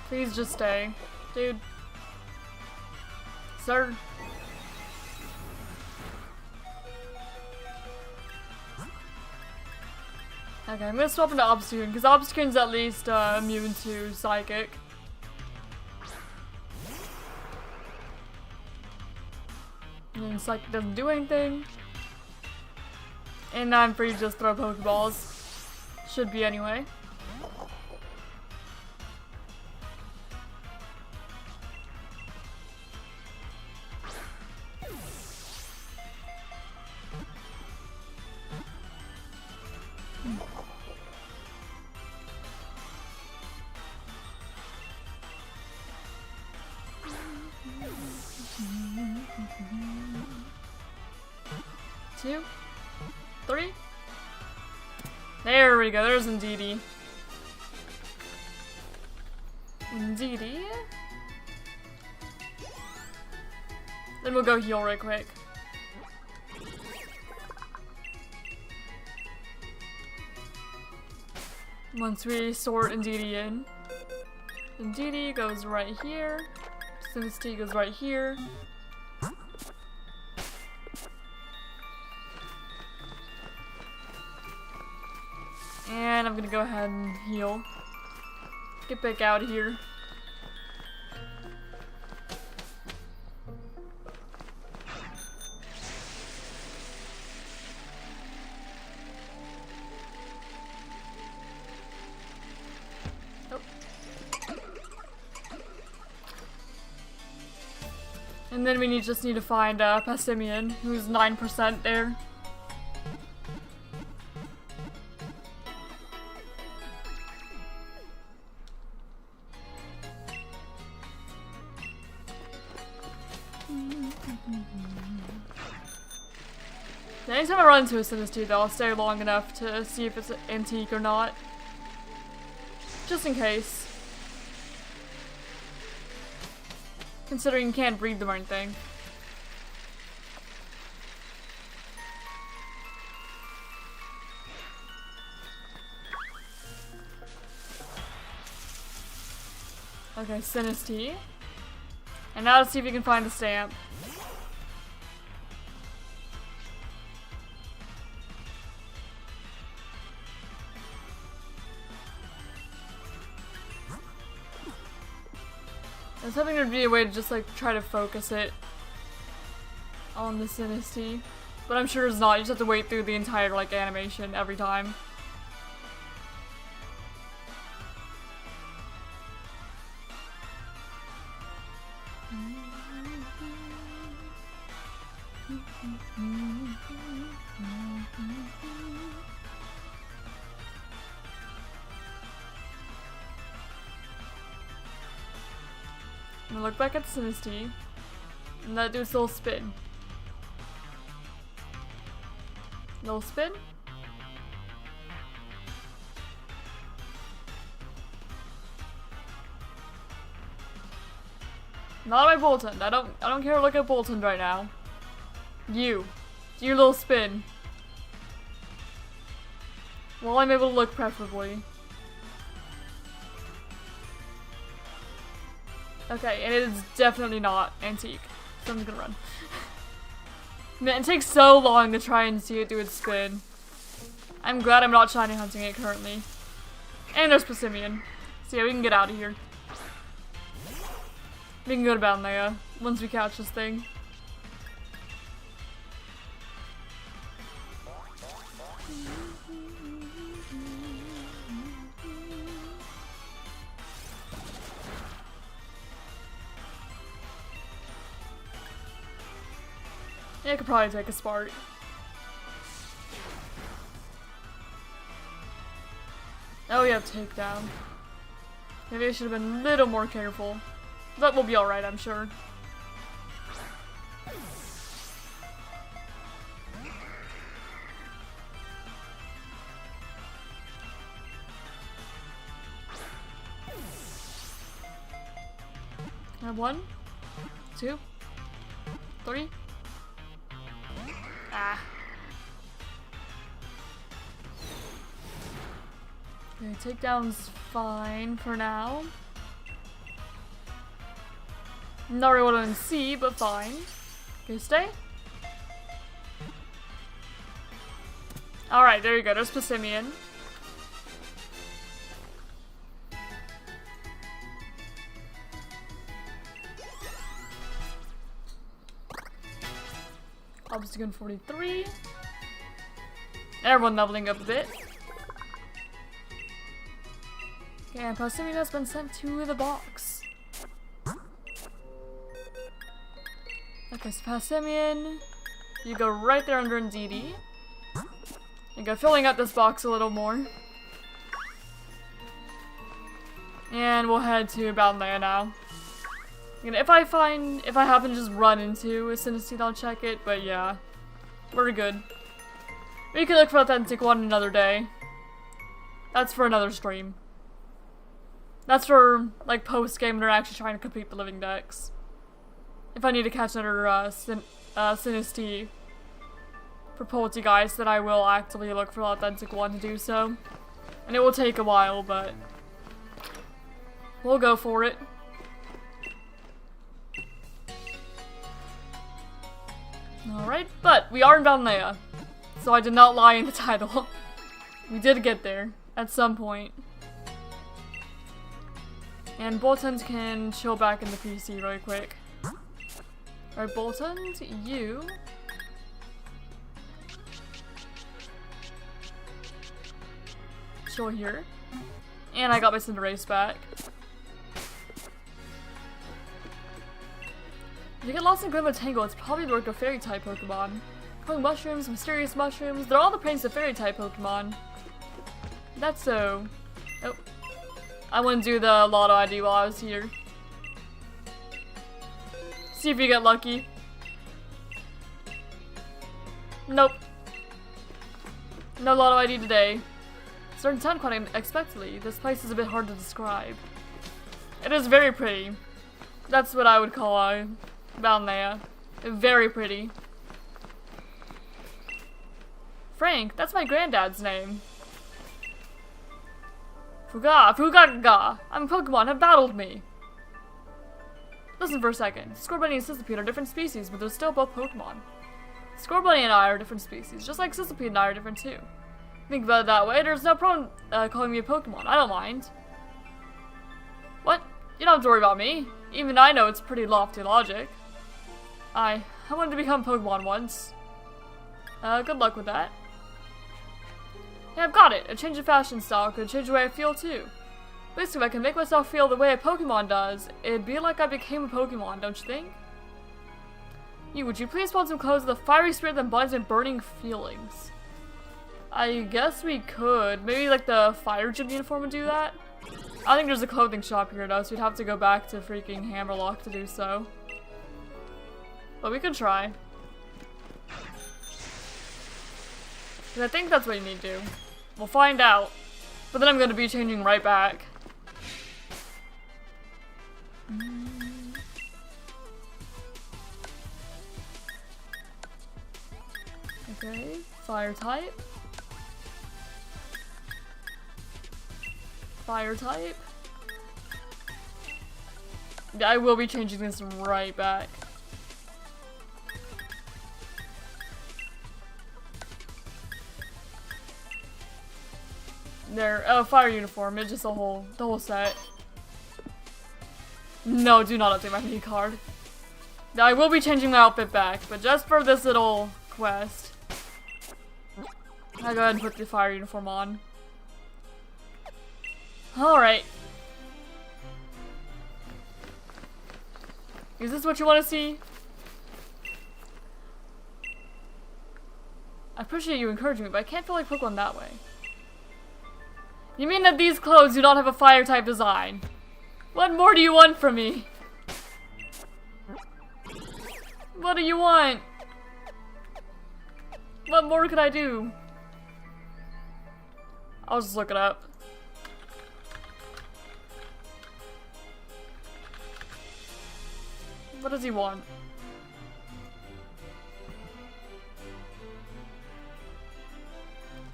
Please just stay. Dude. Sir. Okay, I'm gonna swap into Obstagoon, because Obstagoon's at least immune to Psychic. And then Psychic doesn't do anything. And I'm free to just throw Pokeballs. Should be anyway. Two, 3. There we go, there's Indeedy. Indeedy. Then we'll go heal right quick. Once we sort Indeedy in. Indeedy goes right here. Sinistea goes right here. And I'm gonna go ahead and heal. Get back out of here. Oh. And then we just need to find Passimian, who's 9% there. Anytime I run into a Sinistea though, I'll stay long enough to see if it's antique or not. Just in case. Considering you can't breed them or anything. Okay, Sinistea. And now let's see if we can find a stamp. I was hoping there'd be a way to just like try to focus it on the Sinistea, but I'm sure it's not. You just have to wait through the entire like animation every time. I'm gonna look back at Sinistea and let it do its little spin. Little spin. Not my Bolton. I don't care to look at Bolton right now. You. Do your little spin. Well, I'm able to look preferably. Okay, and it is definitely not antique. So I'm just gonna run. Man, it takes so long to try and see it do its spin. I'm glad I'm not shiny hunting it currently. And there's Persimmon. So yeah, we can get out of here. We can go to Ballonlea once we catch this thing. Yeah, I could probably take a spark. Oh, we have takedown. Maybe I should have been a little more careful. But we'll be alright, I'm sure. I have 1, 2, 3. Ah. Okay, takedown's fine for now. Not really what I want to see, but fine. Okay, stay. Alright, there you go. There's Persimmon. Obstacle 43. Everyone leveling up a bit. Okay, and Persimmon has been sent to the box. Okay, so Persimmon, you go right there under Ndidi. You go filling up this box a little more. And we'll head to Ballonlea now. And if I happen to just run into a Sinistine, I'll check it, but yeah. We're good. We can look for authentic one another day. That's for another stream. That's for, like, post-game when they're actually trying to complete the living decks. If I need to catch another, Sinistine for Poltergeist, then I will actively look for the authentic one to do so. And it will take a while, but we'll go for it. Alright, but we are in Ballonlea, so I did not lie in the title. We did get there at some point. And Bolton can chill back in the PC really quick. Alright, Bolton, you... chill here. And I got my Cinderace back. If you get lost in Glimmer Tangle, it's probably the work of Fairy-type Pokemon. Glowing mushrooms, mysterious mushrooms, they're all the pranks of Fairy-type Pokemon. That's so... Oh. I wouldn't do the Lotto ID while I was here. See if you get lucky. Nope. No Lotto ID today. Starting town quite unexpectedly. This place is a bit hard to describe. It is very pretty. That's what I would call Ballonlea. Very pretty. Frank, that's my granddad's name. Fugaga, I'm Pokemon have battled me. Listen for a second. Scorbunny and Sizzlipede are different species, but they're still both Pokemon. Scorbunny and I are different species, just like Sizzlipede and I are different too. Think about it that way, there's no problem calling me a Pokemon. I don't mind. What? You don't have to worry about me. Even I know it's pretty lofty logic. I wanted to become Pokemon once. Good luck with that. Yeah, I've got it. A change of fashion style could change the way I feel too. Basically, if I can make myself feel the way a Pokemon does, it'd be like I became a Pokemon, don't you think? Would you please want some clothes with a fiery spirit that binds my burning feelings? I guess we could. Maybe like the fire gym uniform would do that? I think there's a clothing shop here though, so we'd have to go back to freaking Hammerlock to do so. But we could try. I think that's what you need to do. We'll find out. But then I'm going to be changing right back. Okay, fire type. Fire type. Yeah, I will be changing this right back. There. Oh, fire uniform. It's just the whole set. No, do not update my mini card. I will be changing my outfit back, but just for this little quest. I'll go ahead and put the fire uniform on. Alright. Is this what you want to see? I appreciate you encouraging me, but I can't feel like Pokemon that way. You mean that these clothes do not have a fire type design? What more do you want from me? What do you want? What more could I do? I'll just look it up. What does he want?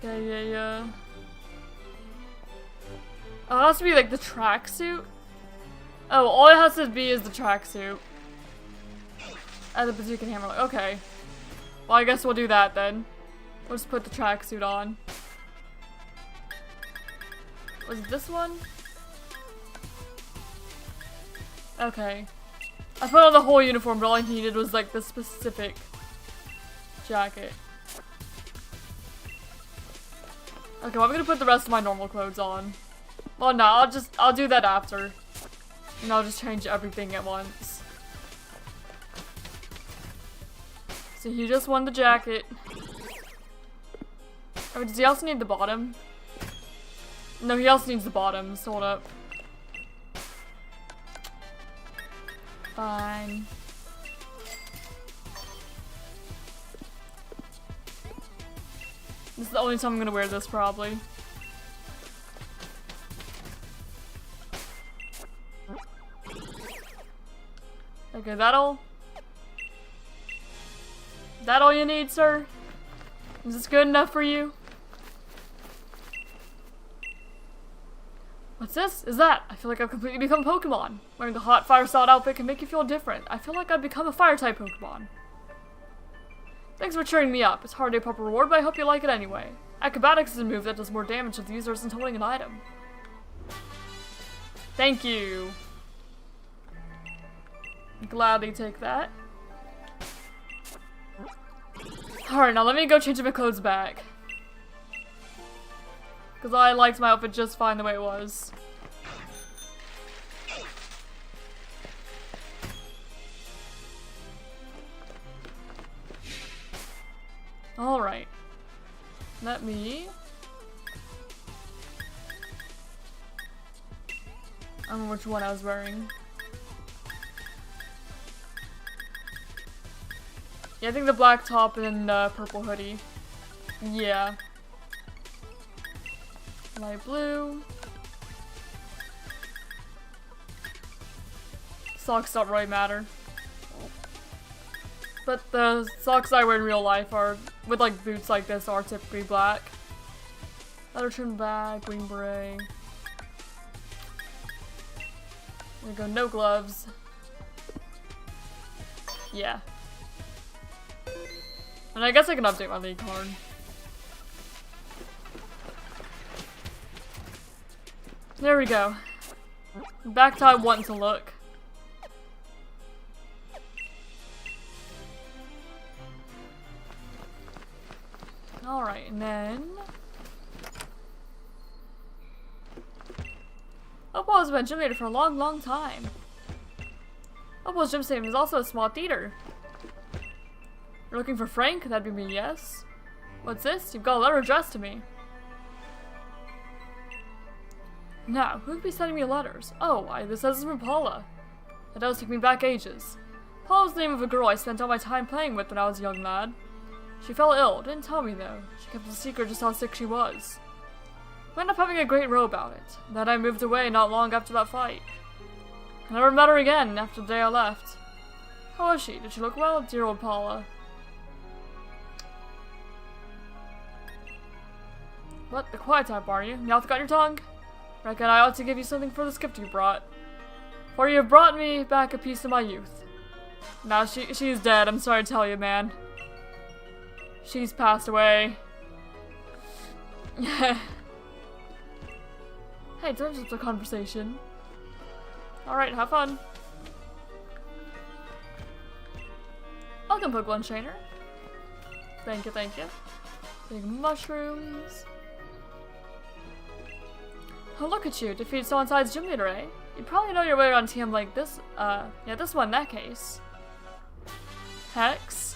Yeah. Oh, it has to be like the tracksuit? Oh, all it has to be is the tracksuit. And the bazooka hammer. Okay. Well, I guess we'll do that then. We'll just put the tracksuit on. Was it this one? Okay. I put on the whole uniform, but all I needed was like the specific jacket. Okay, well I'm gonna put the rest of my normal clothes on. Well, no, I'll do that after. And I'll just change everything at once. So he just won the jacket. Oh, does he also need the bottom? No, he also needs the bottoms. Hold up. Fine. This is the only time I'm gonna wear this, probably. Okay, that all you need, sir? Is this good enough for you? What's this? Is that? I feel like I've completely become Pokemon. Wearing the hot fire-style outfit can make you feel different. I feel like I've become a fire-type Pokemon. Thanks for cheering me up. It's hardly a proper reward, but I hope you like it anyway. Acrobatics is a move that does more damage to the user than holding an item. Thank you. Gladly take that. Alright, now let me go change my clothes back. Because I liked my outfit just fine the way it was. Alright. Let me... I don't know which one I was wearing. Yeah, I think the black top and purple hoodie. Yeah. Light blue. Socks don't really matter. But the socks I wear in real life are, with like boots like this, are typically black. Leather trimmed bag, green beret. There we go, no gloves. Yeah. And I guess I can update my league card. There we go. Back to how I want to look. Alright, and then... Opal has been a gym leader for a long time. Opal's gym station is also a small theater. You're looking for Frank? That'd be me, yes. What's this? You've got a letter addressed to me. Now, who could be sending me letters? Oh, this says it's from Paula. That does take me back ages. Paula was the name of a girl I spent all my time playing with when I was a young lad. She fell ill, didn't tell me though. She kept a secret just how sick she was. We ended up having a great row about it. Then I moved away not long after that fight. I never met her again after the day I left. How was she? Did she look well? Dear old Paula. What? The quiet type, are you? Mouth got your tongue? Reckon I ought to give you something for this gift you brought. For you have brought me back a piece of my youth. Now she's dead, I'm sorry to tell you, man. She's passed away. Hey, don't just a conversation. Alright, have fun. Welcome, Pokemon Trainer. Thank you, thank you. Big mushrooms. Oh, look at you. Defeat Stow-On-Side's gym leader, eh? You probably know your way around TM like this. Yeah, this one in that case. Hex.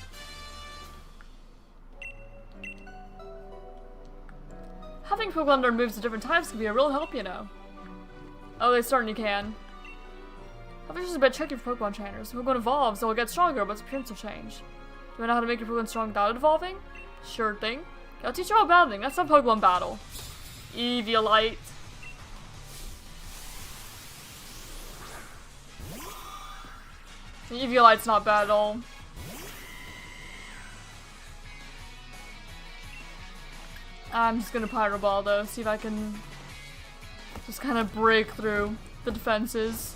Having Pokemon learn moves of different types can be a real help, you know. Oh, they certainly can. I think this is a bit tricky for Pokemon trainers. Pokemon evolves, so it'll get stronger, but its appearance will change. Do I know how to make your Pokemon strong without evolving? Sure thing. Okay, I'll teach you all battling. That's not Pokemon battle. Eviolite. Eviolite's not bad at all. I'm just gonna Pyro Ball though, see if I can just kind of break through the defenses.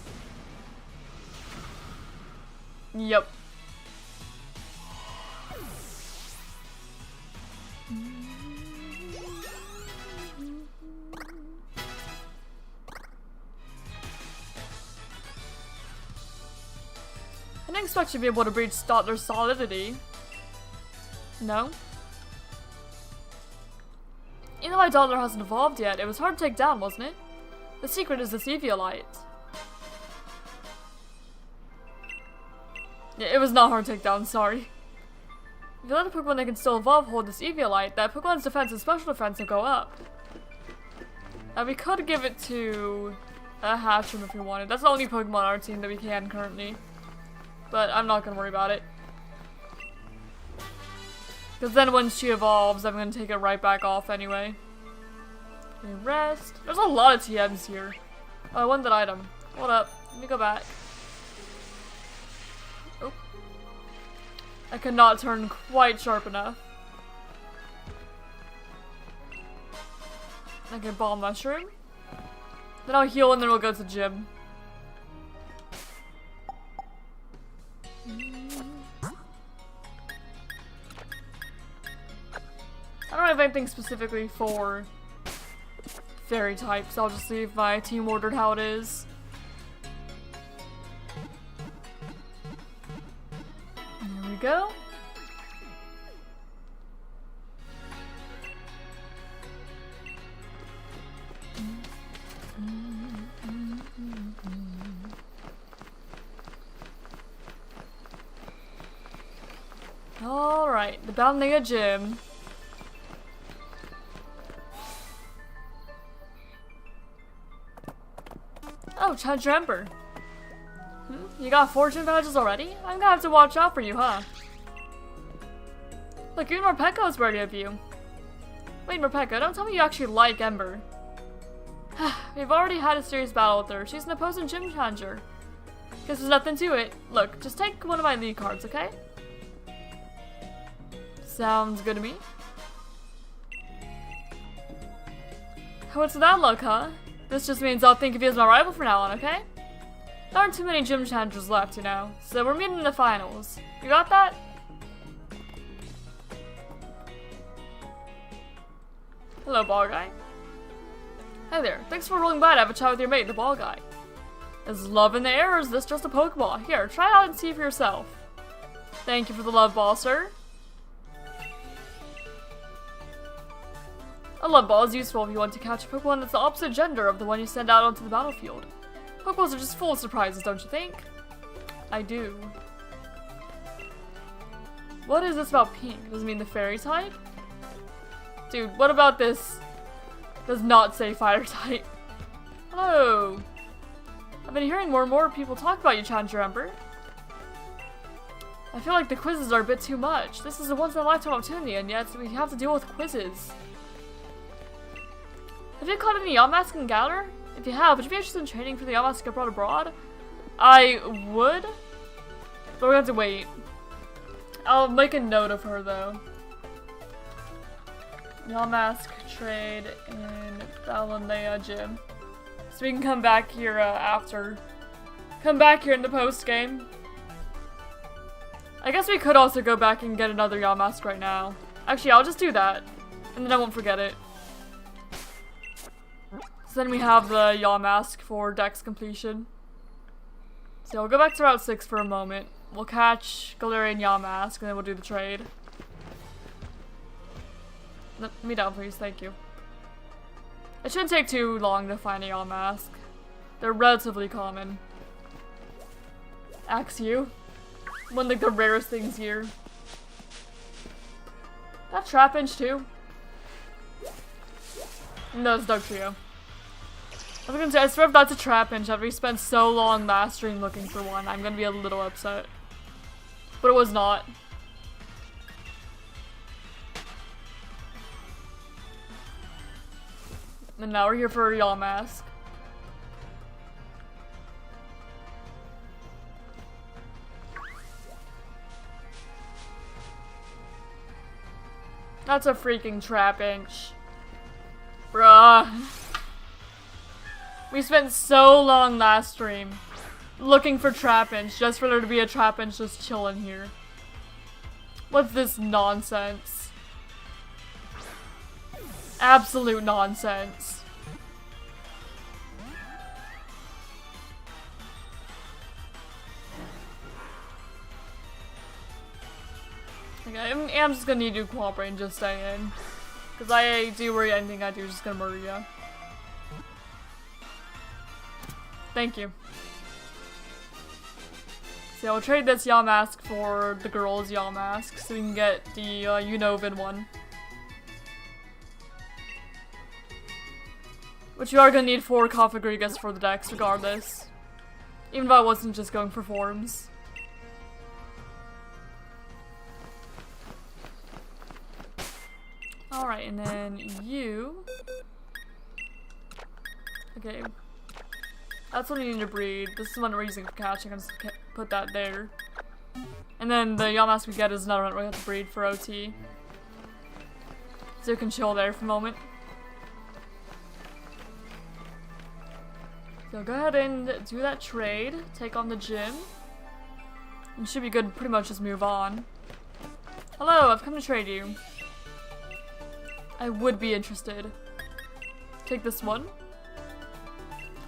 Yep. I didn't expect you to be able to breach their solidity. No? Even though my Dollar hasn't evolved yet, it was hard to take down, wasn't it? The secret is this Eviolite. Yeah, it was not hard to take down, sorry. If you let a Pokemon that can still evolve hold this Eviolite, that Pokemon's defense and special defense will go up. Now we could give it to a Hatchrim if we wanted. That's the only Pokemon on our team that we can currently. But I'm not gonna worry about it. Because then once she evolves, I'm gonna take it right back off anyway. Okay, rest. There's a lot of TMs here. Oh, I won that item. Hold up. Let me go back. Oh. I could not turn quite sharp enough. Okay, Ball Mushroom. Then I'll heal and then we'll go to the gym. I don't have anything specifically for fairy types. I'll just leave my team ordered how it is. There we go. Alright, the Ballonlea Gym. Oh, Challenger Ember. You got fortune badges already? I'm gonna have to watch out for you, huh? Look, even Morpeko's worthy of you. Wait, Morpeko, don't tell me you actually like Ember. We've already had a serious battle with her. She's an opposing gym challenger. Guess there's nothing to it. Look, just take one of my lead cards, okay? Sounds good to me. What's that look, huh? This just means I'll think of you as my rival from now on, okay? There aren't too many gym challengers left, you know, so we're meeting in the finals. You got that? Hello, ball guy. Hey there, thanks for rolling by to have a chat with your mate, the ball guy. Is love in the air or is this just a Pokeball? Here, try it out and see for yourself. Thank you for the love ball, sir. A love ball is useful if you want to catch a Pokemon that's the opposite gender of the one you send out onto the battlefield. Pokeballs are just full of surprises, don't you think? I do. What is this about pink? Does it mean the fairy type? Dude, what about this? Does not say fire type. Hello. I've been hearing more and more people talk about you, Challenger Ember. I feel like the quizzes are a bit too much. This is a once-in-a-lifetime opportunity, and yet we have to deal with quizzes. Have you caught any Yamask in Galar? If you have, would you be interested in training for the Yamask get brought abroad? I would, but we're gonna have to wait. I'll make a note of her though. Yamask trade in Ballonlea Gym. So we can come back here after. Come back here in the post game. I guess we could also go back and get another Yamask right now. Actually, I'll just do that. And then I won't forget it. So then we have the Yamask for Dex completion. So I'll go back to Route 6 for a moment. We'll catch Galar and Yamask, and then we'll do the trade. Let me down, please. Thank you. It shouldn't take too long to find a Yamask. They're relatively common. Axew. One of like, the rarest things here. That Trapinch too? No, it's Dugtrio. I was gonna say, I swear if that's a Trapinch after we spent so long last stream looking for one, I'm gonna be a little upset. But it was not. And now we're here for a Yamask. That's a freaking Trapinch. Bruh. We spent so long last stream looking for Trapinch just for there to be a Trapinch just chilling here. What's this nonsense? Absolute nonsense. Okay, I'm just gonna need you to cooperate and just stay in. Because I do worry anything I do is just gonna murder you. Thank you. So I'll trade this Yamask for the girl's Yamask so we can get the Unova one. Which you are gonna need 4 Cofagrigus for the Dex regardless. Even though I wasn't just going for forms. Alright, and then you... Okay. That's what you need to breed. This is one we're using for catching. I'm just gonna put that there. And then the Yamask we get is another one we have to breed for OT. So you can chill there for a moment. So go ahead and do that trade. Take on the gym. You should be good to pretty much just move on. Hello, I've come to trade you. I would be interested. Take this one.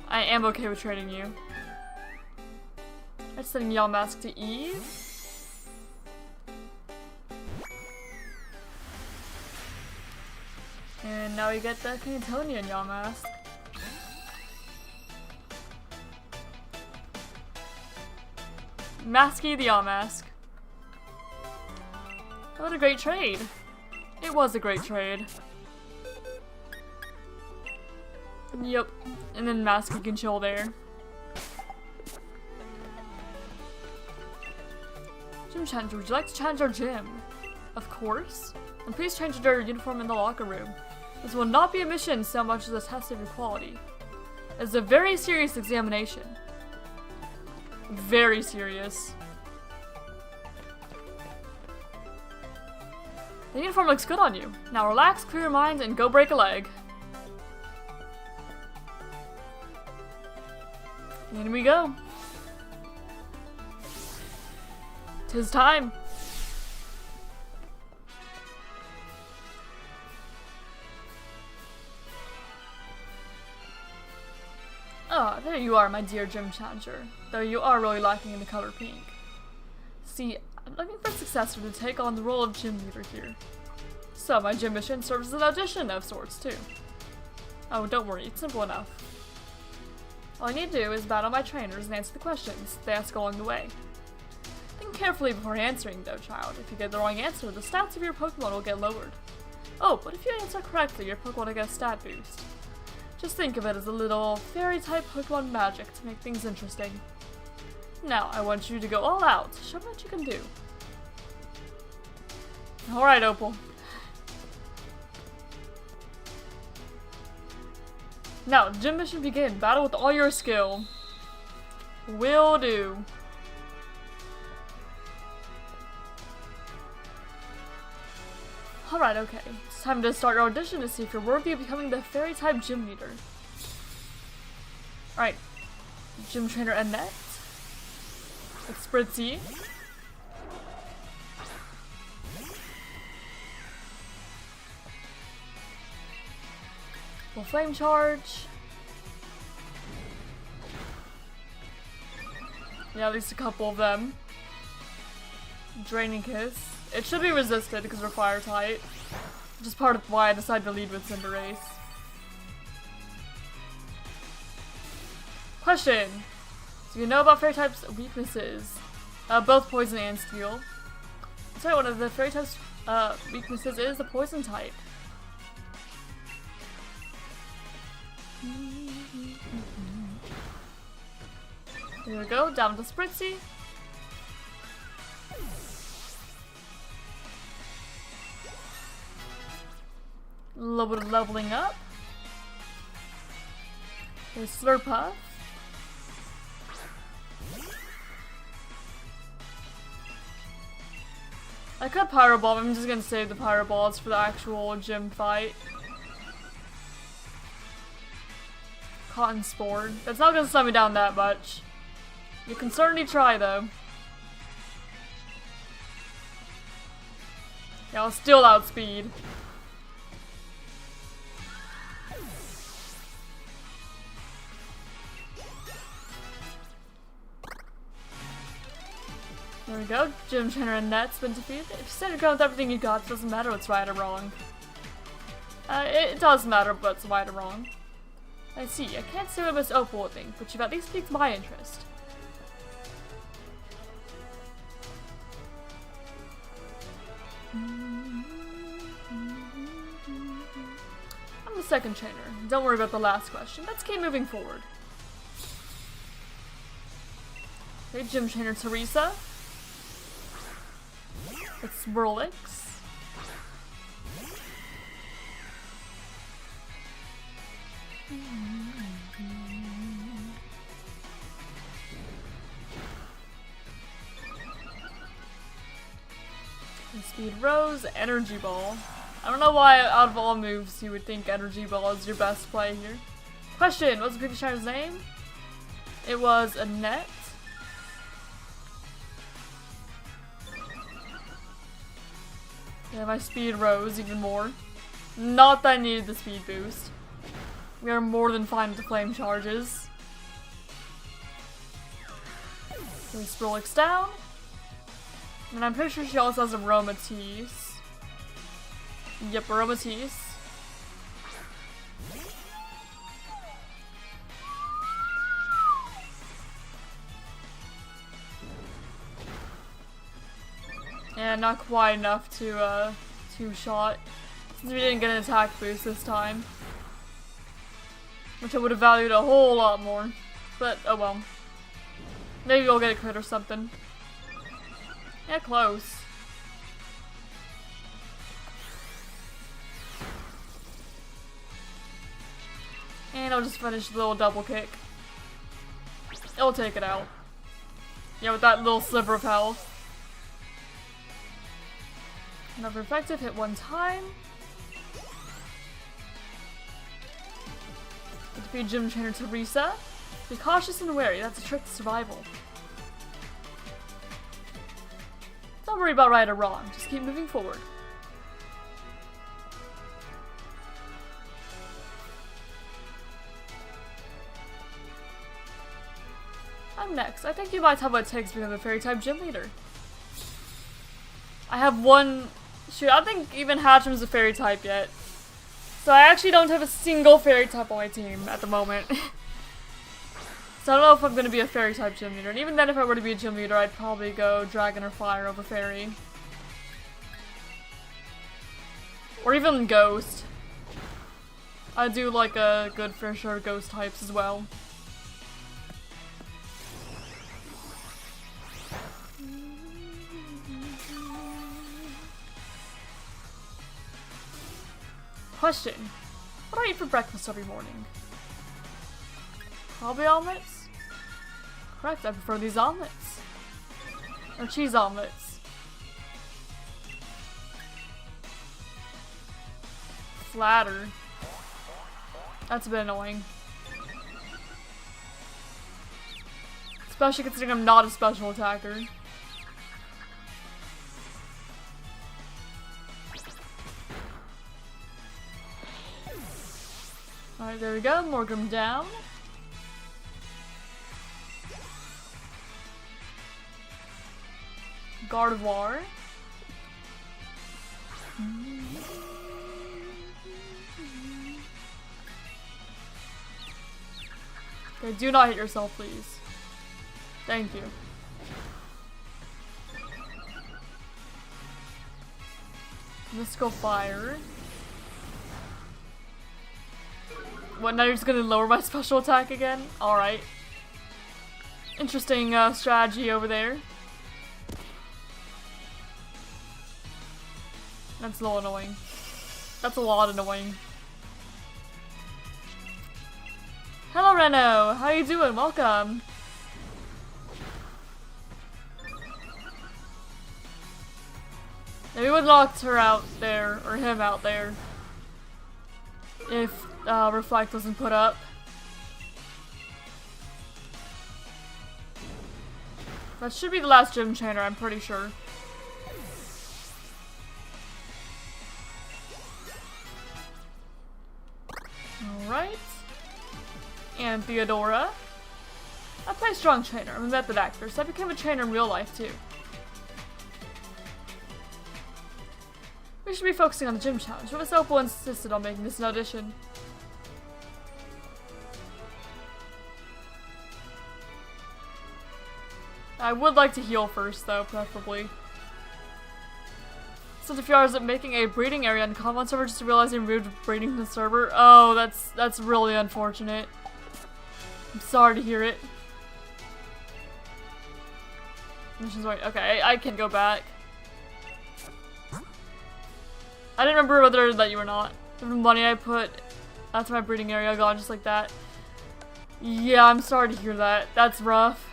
I am okay with trading you. I'm sending Yamask to Eve. And now we get the Cantonian Yamask. Masky the Yamask. What a great trade. It was a great trade. Yep. And then Masky can chill there. Gym Challenger, would you like to challenge our gym? Of course. And please change your uniform in the locker room. This will not be a mission so much as a test of your quality. It's a very serious examination. Very serious. The uniform looks good on you. Now relax, clear your mind, and go break a leg. In we go. 'Tis time. Ah, there you are, my dear gym challenger. Though you are really lacking in the color pink. See, I'm looking for a successor to take on the role of gym leader here. So my gym mission serves as an audition of sorts too. Oh, don't worry, it's simple enough. All I need to do is battle my trainers and answer the questions they ask along the way. Think carefully before answering though, child. If you get the wrong answer, the stats of your Pokemon will get lowered. Oh, but if you answer correctly, your Pokemon will get a stat boost. Just think of it as a little fairy-type Pokemon magic to make things interesting. Now, I want you to go all out. Show me what you can do. Alright, Opal. Now, gym mission begin. Battle with all your skill. Will do. Alright, okay. It's time to start your audition to see if you're worthy of becoming the fairy-type gym leader. Alright. Gym trainer Annette. It's Spritzy. Full flame charge. Yeah, at least a couple of them. Draining Kiss. It should be resisted because we're fire type. Which is part of why I decided to lead with Cinderace. Question. Do you know about fairy types' weaknesses? Both poison and steel. Sorry, one of the fairy types' weaknesses is the poison type. Here we go, down to Spritzy. A little bit of leveling up. Here's Slurpuff. I could Pyro Ball, but I'm just gonna save the Pyro Balls for the actual gym fight. Cotton Spore. That's not gonna slow me down that much. You can certainly try though. Yeah, I'll still outspeed. There we go. Gym trainer Annette's been defeated. If you stand your ground with everything you got, it doesn't matter what's right or wrong. It does matter what's right or wrong. I see. I can't say what Miss Opal would think, but you've at least piqued my interest. I'm the second trainer. Don't worry about the last question. Let's keep moving forward. Okay, gym trainer Teresa. It's Swirlix. Speed Rose, Energy Ball. I don't know why out of all moves you would think Energy Ball is your best play here. Question, what's the previous trainer's name? It was Annette. Yeah, my speed rose even more. Not that I needed the speed boost. We are more than fine with the flame charges. There's Swirlix down. And I'm pretty sure she also has Aromatisse. Yep, Aromatisse. And not quite enough to two-shot, since we didn't get an attack boost this time. Which I would have valued a whole lot more. But, oh well. Maybe we'll get a crit or something. Yeah, close. And I'll just finish the little double kick. It'll take it out. Yeah, with that little sliver of health. Another effective, hit one time. Defeat Gym Trainer Teresa. Be cautious and wary, that's a trick to survival. Don't worry about right or wrong, just keep moving forward. I'm next. I think you might have what it takes to become a fairy-type gym leader. I have one... Shoot, I don't think even Hatchim's a fairy type yet. So I actually don't have a single fairy type on my team at the moment. So I don't know if I'm going to be a fairy type gym leader. And even then, if I were to be a gym leader, I'd probably go dragon or fire over fairy. Or even ghost. I do like a good for sure ghost types as well. Question. What do I eat for breakfast every morning? Probably omelets? Correct, I prefer these omelets. Or cheese omelets. flatter. That's a bit annoying. Especially considering I'm not a special attacker. Alright, there we go. Morgan down. Gardevoir. Okay, do not hit yourself, please. Thank you. Mystical Fire. What, now you're just gonna lower my special attack again? Alright. Interesting strategy over there. That's a little annoying. That's a lot annoying. Hello Reno! How you doing? Welcome! Maybe we locked her out there, or him out there. If Reflect doesn't put up. That should be the last gym trainer, I'm pretty sure. Alright. And Theodora. I play strong trainer. I'm a method actor, so I became a trainer in real life too. We should be focusing on the gym challenge, but Miss Opal insisted on making this an audition. I would like to heal first though, preferably. Since a few hours of making a breeding area on Common server just to realize they removed breeding from the server. Oh, that's really unfortunate. I'm sorry to hear it. Mission's right. Okay, I can go back. I didn't remember whether that you or not. The money I put that's my breeding area gone just like that. Yeah, I'm sorry to hear that. That's rough.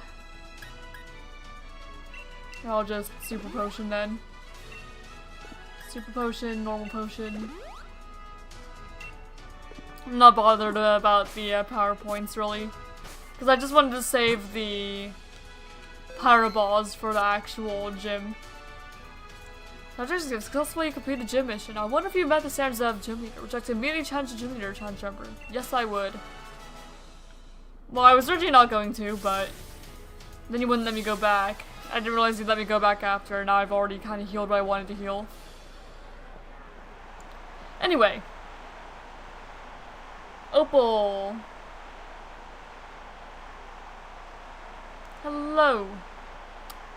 I'll just super potion then. Super potion, normal potion. I'm not bothered about the power points really. Because I just wanted to save the Pyro Balls for the actual gym. Objectives have successfully completed the gym mission. I wonder if you met the standards of gym leader. Would you like to immediately challenge the gym leader to challenge Ember? Yes, I would. Well, I was originally not going to, but then you wouldn't let me go back. I didn't realize you'd let me go back after, and now I've already kind of healed what I wanted to heal. Anyway. Opal. Hello.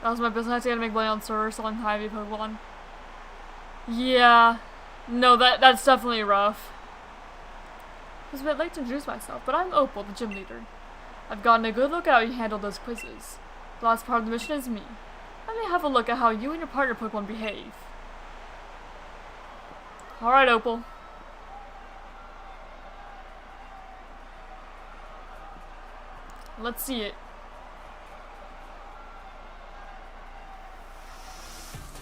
That was my business. I had to make money on server selling high-V Pokemon. Yeah. No, that's definitely rough. I was a bit late to introduce myself, but I'm Opal, the gym leader. I've gotten a good look at how you handled those quizzes. The last part of the mission is me. Let me have a look at how you and your partner Pokemon behave. Alright, Opal. Let's see it.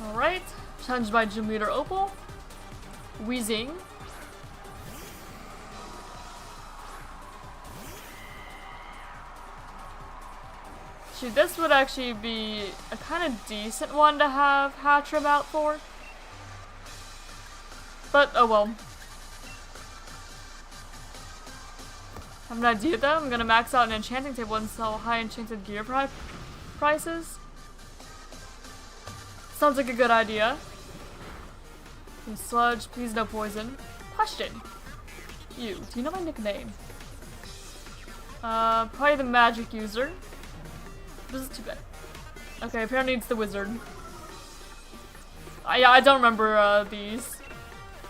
Alright. Challenged by Gym Leader Opal. Wheezing. Shoot, this would actually be a kind of decent one to have Hatchrim out for. But, oh well. I have an idea though. I'm gonna max out an enchanting table and sell high enchanted gear prices. Sounds like a good idea. Sludge, please no poison. Question. Do you know my nickname? Probably the magic user. This is too bad. Okay, apparently it's the wizard. Yeah, I don't remember these.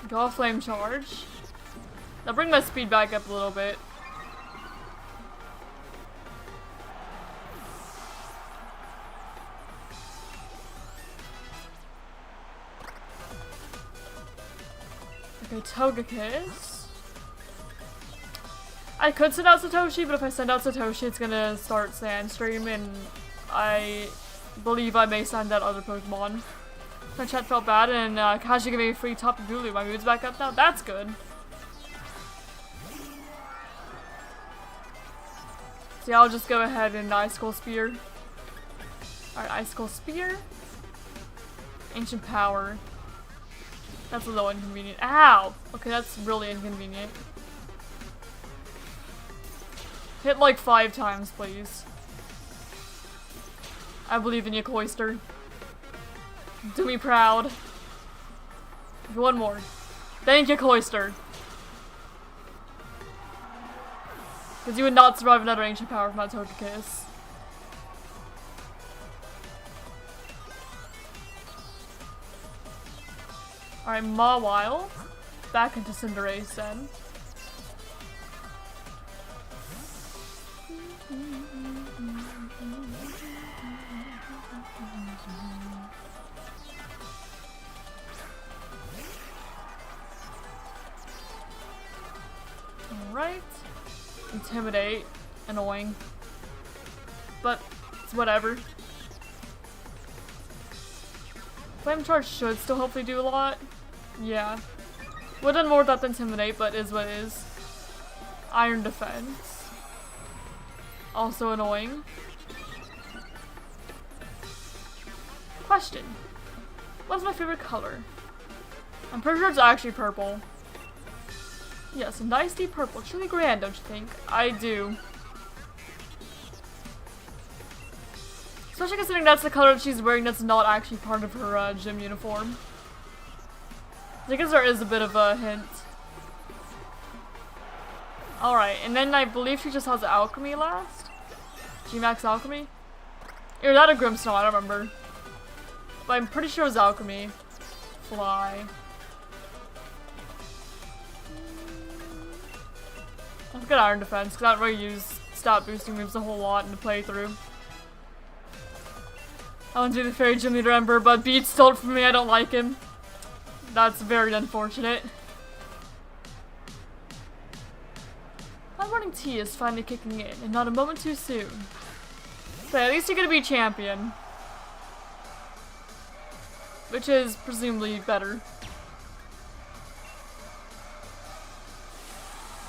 Go off flame charge. I'll bring my speed back up a little bit. Okay, Togekiss. I could send out Satoshi, but if I send out Satoshi, it's gonna start Sandstream, and I believe I may send out other Pokemon. My chat felt bad, and Kaji gave me a free Tapu Bulu. My mood's back up now. That's good. See, I'll just go ahead and Icicle Spear. Alright, Icicle Spear. Ancient Power. That's a little inconvenient. Ow! Okay, that's really inconvenient. Hit like 5 times, please. I believe in you, Cloister. Do me proud. One more. Thank you, Cloister. Because you would not survive another Ancient Power from that Togekiss. Alright, Mawile. Back into Cinderace then. Alright. Intimidate. Annoying. But it's whatever. Flame Charge should still hopefully do a lot. Yeah. Would have done more with that than Intimidate, but is what it is. Iron Defense. Also annoying. Question. What's my favorite color? I'm pretty sure it's actually purple. Yes, a nice deep purple. It's really grand, don't you think? I do. Especially considering that's the color that she's wearing that's not actually part of her gym uniform. I guess there is a bit of a hint. Alright, and then I believe she just has Alchemy last? G-Max Alchemy? Or that a Grimmsnarl, I don't remember. But I'm pretty sure it was Alchemy. Fly. I'll get Iron Defense, because I don't really use stat boosting moves a whole lot in the playthrough. I want to do the Fairy Gym Leader Ember, but Beat stole it from me, I don't like him. That's very unfortunate. My morning tea is finally kicking in, and not a moment too soon. So at least you're gonna be champion. Which is presumably better.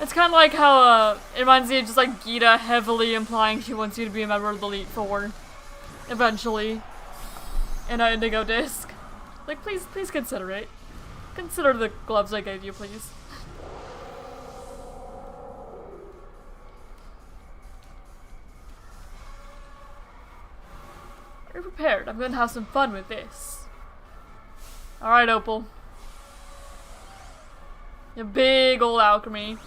It's kind of like how, it reminds me of just like Geeta heavily implying she wants you to be a member of the Elite Four. Eventually. In an Indigo Disc. Like, please consider it. Consider the gloves I gave you, please. Are you prepared? I'm gonna have some fun with this. Alright, Opal. Your big old alchemy.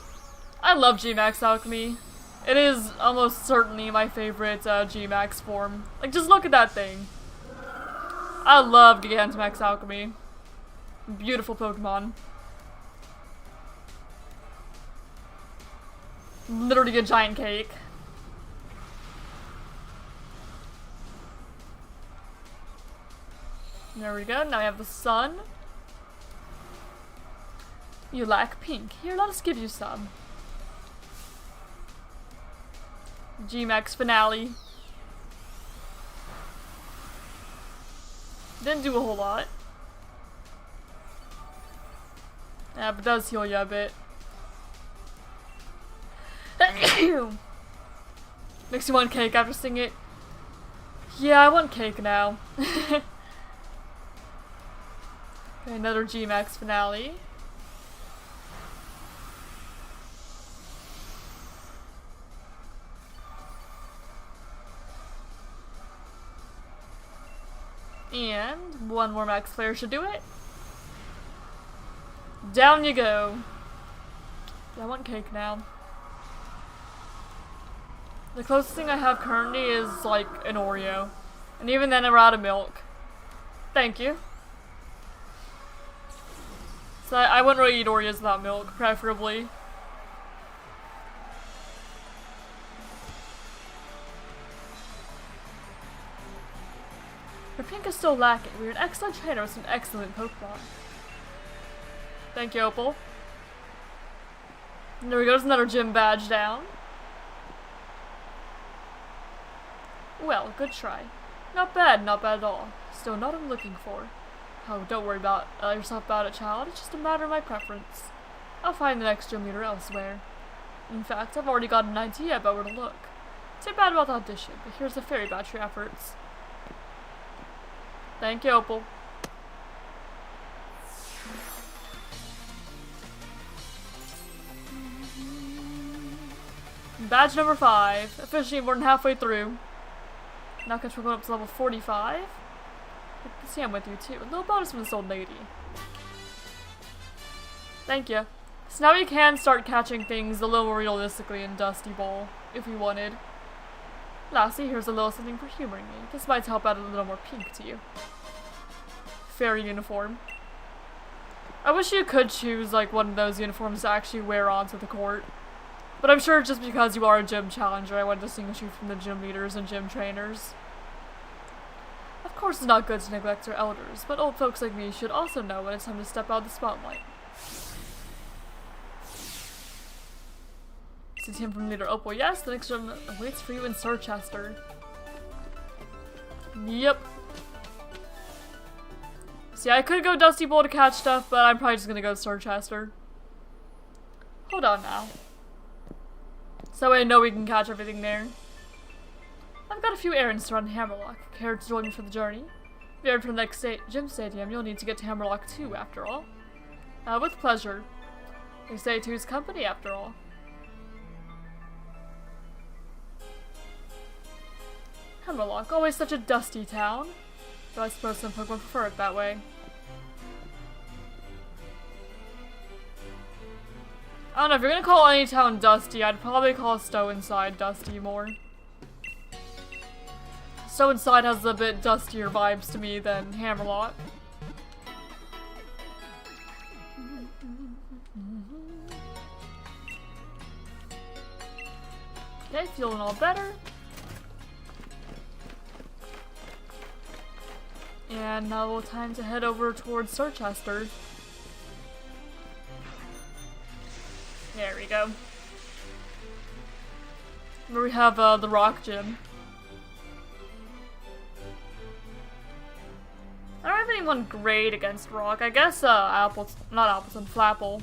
I love G-Max Alchemy. It is almost certainly my favorite G-Max form. Like, just look at that thing. I love Gigantamax Alchemy. Beautiful Pokemon. Literally a giant cake. There we go, now we have the sun. You lack pink. Here, let us give you some. G-Max Finale. Didn't do a whole lot. Yeah, but does heal you a bit. Makes you want cake after seeing it. Yeah, I want cake now. Okay, another G-Max Finale. And one more Max Flare should do it. Down you go. I want cake now. The closest thing I have currently is like an Oreo. And even then I'm out of milk. Thank you. So I wouldn't really eat Oreos without milk, preferably. Your pink is still lacking. We're an excellent trainer with some excellent Pokemon. Thank you, Opal. And there we go, there's another gym badge down. Well, good try. Not bad at all. Still not what I'm looking for. Oh, don't worry about yourself about it, child. It's just a matter of my preference. I'll find the next gym leader elsewhere. In fact, I've already got an idea about where to look. Too bad about the audition, but here's the fairy battery efforts. Thank you, Opal. Badge number 5. Officially more than halfway through. Now we're going up to level 45. See, I'm with you too. A little bonus from this old lady. Thank you. So now we can start catching things a little more realistically in Dusty Ball, if we wanted. Lastly, here's a little something for humoring me. This might help out a little more pink to you. Fairy uniform. I wish you could choose like one of those uniforms to actually wear onto the court. But I'm sure just because you are a gym challenger, I want to distinguish you from the gym leaders and gym trainers. Of course it's not good to neglect our elders, but old folks like me should also know when it's time to step out of the spotlight. Since him from Leader Opal, yes, the next room awaits for you in Sirchester. Yep. See, I could go Dusty Bowl to catch stuff, but I'm probably just gonna go Sirchester. Hold on now. So I know we can catch everything there. I've got a few errands to run to Hammerlock. Care to join me for the journey? If you're for the next gym stadium, you'll need to get to Hammerlock too, after all. With pleasure. They say two's company, after all. Hammerlock, always such a dusty town. Though I suppose some folk would prefer it that way. I don't know, if you're gonna call any town dusty, I'd probably call Stow-On-Side dusty more. Stow-On-Side has a bit dustier vibes to me than Hammerlock. Okay, feeling all better. And now time to head over towards Sirchester. There we go. Where we have the rock gym. I don't have anyone great against rock. I guess not Appleton, Flapple.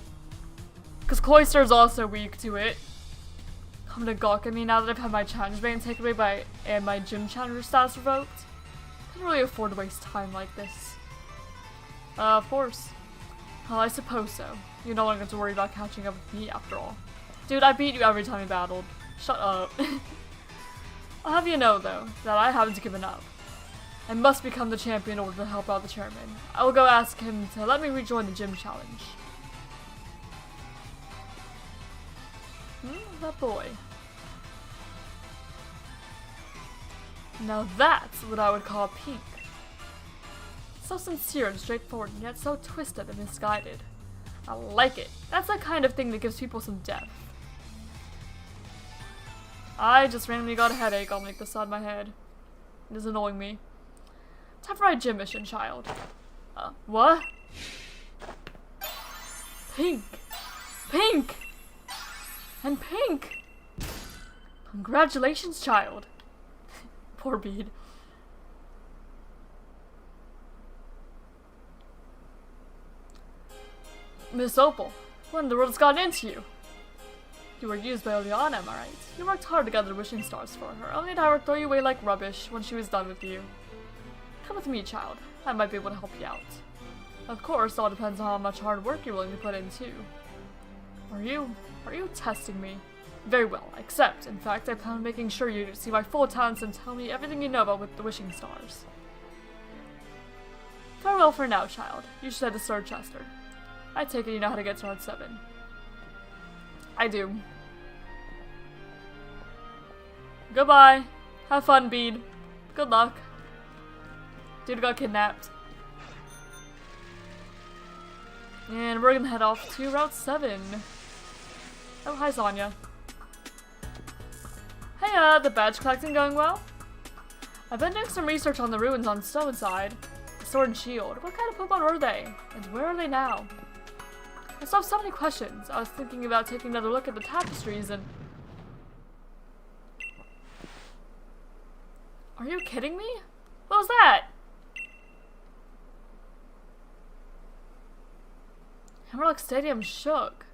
Because Cloyster's also weak to it. Come to gawk at me now that I've had my challenge bane taken away and my gym challenger status revoked. I can't really afford to waste time like this. Of course. Well, I suppose so. You no longer have to worry about catching up with me after all. Dude, I beat you every time we battled. Shut up. I'll have you know, though, that I haven't given up. I must become the champion in order to help out the chairman. I will go ask him to let me rejoin the gym challenge. That boy. Now that's what I would call pink. So sincere and straightforward, and yet so twisted and misguided. I like it. That's the kind of thing that gives people some depth. I just randomly got a headache on like the side of my head. It is annoying me. Time for my gym mission, child. What? Pink! Pink! And pink! Congratulations, child. Poor Bede. Miss Opal, what in the world has gotten into you? You were used by Oleana, am I right? You worked hard to gather wishing stars for her, only to have her throw you away like rubbish when she was done with you. Come with me, child. I might be able to help you out. Of course, all depends on how much hard work you're willing to put in, too. Are you testing me? Very well, except, in fact, I plan on making sure you see my full talents and tell me everything you know about with the wishing stars. Farewell for now, child. You should head to Sirchester. I take it you know how to get to Route 7. I do. Goodbye. Have fun, Bede. Good luck. Dude got kidnapped. And we're gonna head off to Route 7. Oh, hi, Sonia. Hey, the badge collecting going well? I've been doing some research on the ruins on Stow-On-Side. The sword and shield. What kind of Pokemon were they? And where are they now? I still have so many questions. I was thinking about taking another look at the tapestries and... Are you kidding me? What was that? Hammerlock Stadium shook.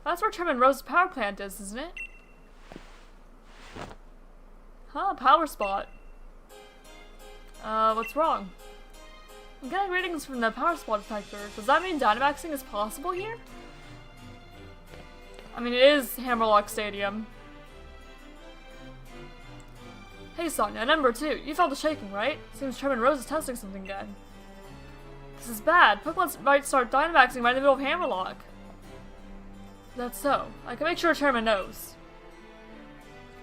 That's where Chairman Rose's power plant is, isn't it? Huh, power spot. What's wrong? I'm getting readings from the power spot detector. Does that mean Dynamaxing is possible here? I mean, it is Hammerlock Stadium. Hey Sonya, and Ember too. You felt the shaking, right? Seems Chairman Rose is testing something again. This is bad. Pokemon might start Dynamaxing right in the middle of Hammerlock. That's so. I can make sure Chairman knows.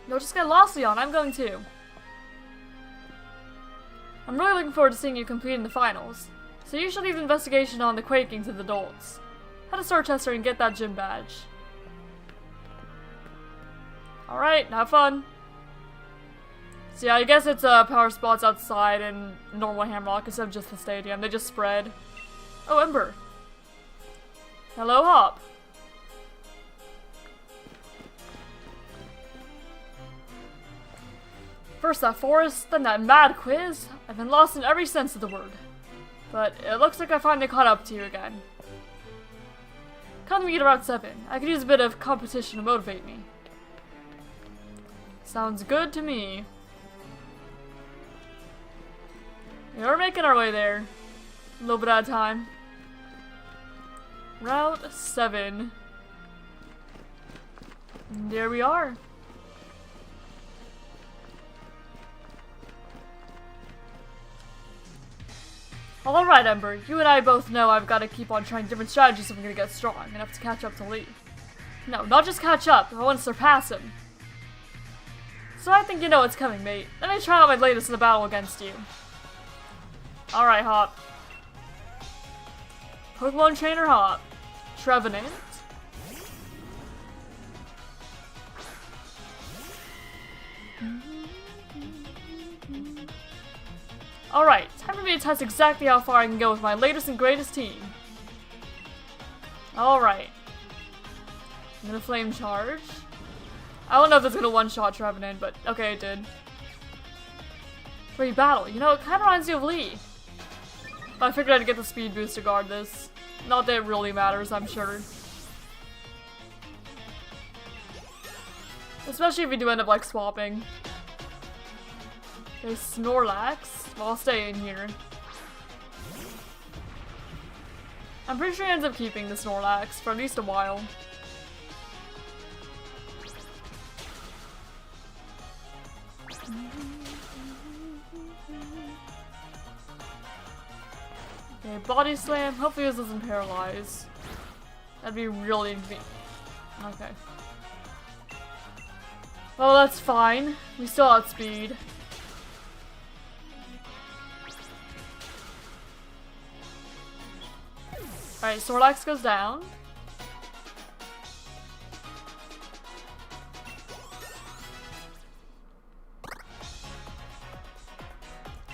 No, just get lost, Leon. I'm going too. I'm really looking forward to seeing you compete in the finals. So you should leave the investigation on the quaking to the adults. Head to Star Chester and get that gym badge. Alright, have fun. So yeah, I guess it's power spots outside and normal Hammerlock instead of just the stadium. They just spread. Oh, Ember. Hello, Hop. First that forest, then that mad quiz. I've been lost in every sense of the word. But it looks like I finally caught up to you again. Come to meet around 7. I could use a bit of competition to motivate me. Sounds good to me. Yeah, we're making our way there. A little bit at a time. Route 7. And there we are. Alright, Ember. You and I both know I've got to keep on trying different strategies if I'm gonna get strong enough to catch up to Lee. No, not just catch up. I want to surpass him. So I think you know what's coming, mate. Let me try out my latest in the battle against you. Alright, Hop. Pokemon Trainer Hop. Trevenant. Alright, time for me to test exactly how far I can go with my latest and greatest team. Alright. I'm gonna Flame Charge. I don't know if it's gonna one-shot Trevenant, but okay, it did. Free battle. You know, it kinda reminds you of Lee. But I figured I'd get the speed boost to guard this. Not that it really matters, I'm sure. Especially if we do end up, like, swapping. Okay, Snorlax. Well, I'll stay in here. I'm pretty sure he ends up keeping the Snorlax for at least a while. Okay, Body Slam. Hopefully this doesn't paralyze. That'd be really convenient. Okay. Well, that's fine. We still outspeed. Alright, Snorlax goes down.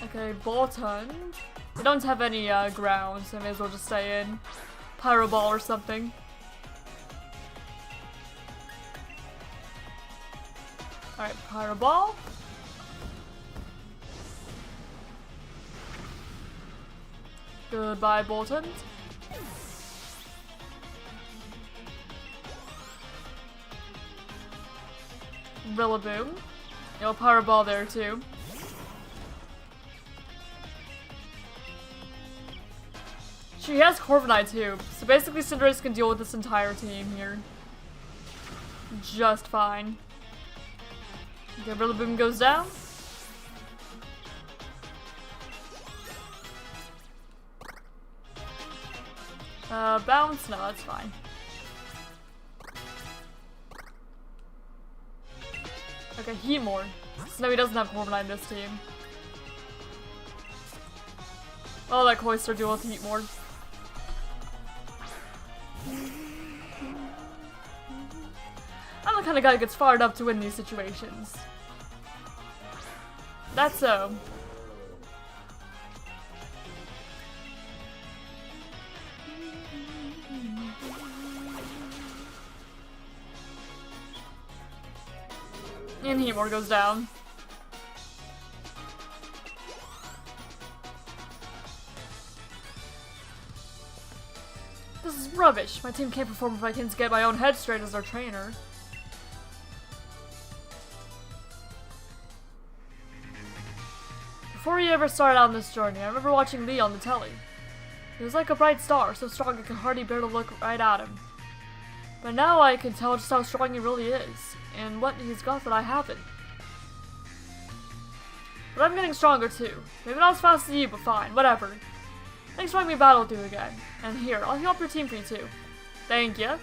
Okay, Bolton. We don't have any ground, so I may as well just stay in. Pyro Ball or something. Alright, Pyro Ball. Goodbye, Bolton. Rillaboom. You'll Power Ball there too. She has Corviknight too, so basically Cinderace can deal with this entire team here. Just fine. Okay, Rillaboom goes down. Bounce? No, that's fine. Okay, Heatmore. So now he doesn't have Corviknight in this team. Oh, that Cloyster duel with Heatmore. I'm the kind of guy who gets fired up to win these situations. That's so. And Heatmore goes down. This is rubbish. My team can't perform if I can't get my own head straight as their trainer. ever started out on this journey, I remember watching Lee on the telly. He was like a bright star, so strong I could hardly bear to look right at him. But now I can tell just how strong he really is, and what he's got that I haven't. But I'm getting stronger too. Maybe not as fast as you, but fine, whatever. Thanks for letting me battle through again. And here, I'll heal up your team for you too. Thank you.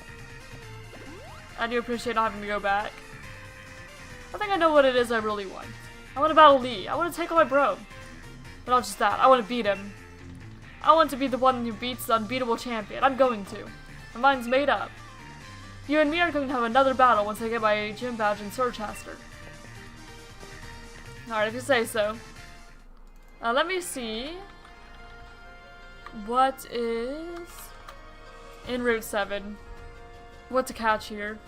I do appreciate not having to go back. I think I know what it is I really want. I want to battle Lee. I want to take on my bro. But not just that, I want to beat him. I want to be the one who beats the unbeatable champion. I'm going to. My mind's made up. You and me are going to have another battle once I get my gym badge in Surchaster. Alright, if you say so. Let me see. What is in Route 7? What to catch here?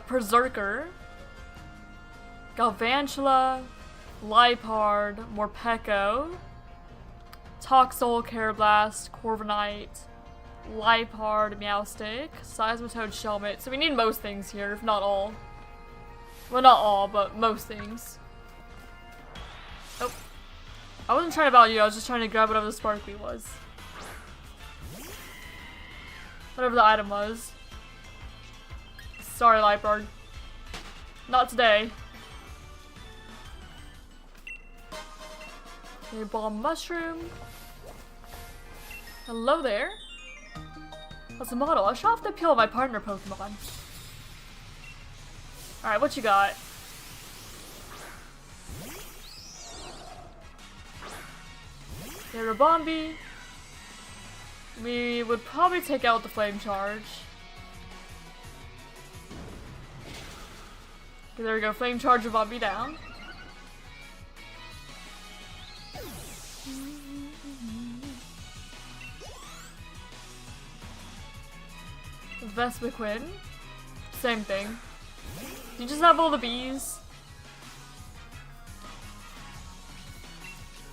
Berserker, Galvantula, Lipard, Morpeko, Toxel, Carablast, Corviknight, Lipard, Meowstic, Seismitoad, Shelmet. So we need most things here, if not all. Well, not all, but most things. Oh. I wasn't trying to battle you, I was just trying to grab whatever the sparkly was. Whatever the item was. Sorry, Lipard. Not today. Okay, Bomb Mushroom. Hello there. That's a model. I show off the appeal of my partner Pokemon. Alright, what you got? Okay, Rabombi. We would probably take out the Flame Charge. Okay, there we go. Flame Charge Rabombi down. Vespiquen. Same thing. You just have all the bees.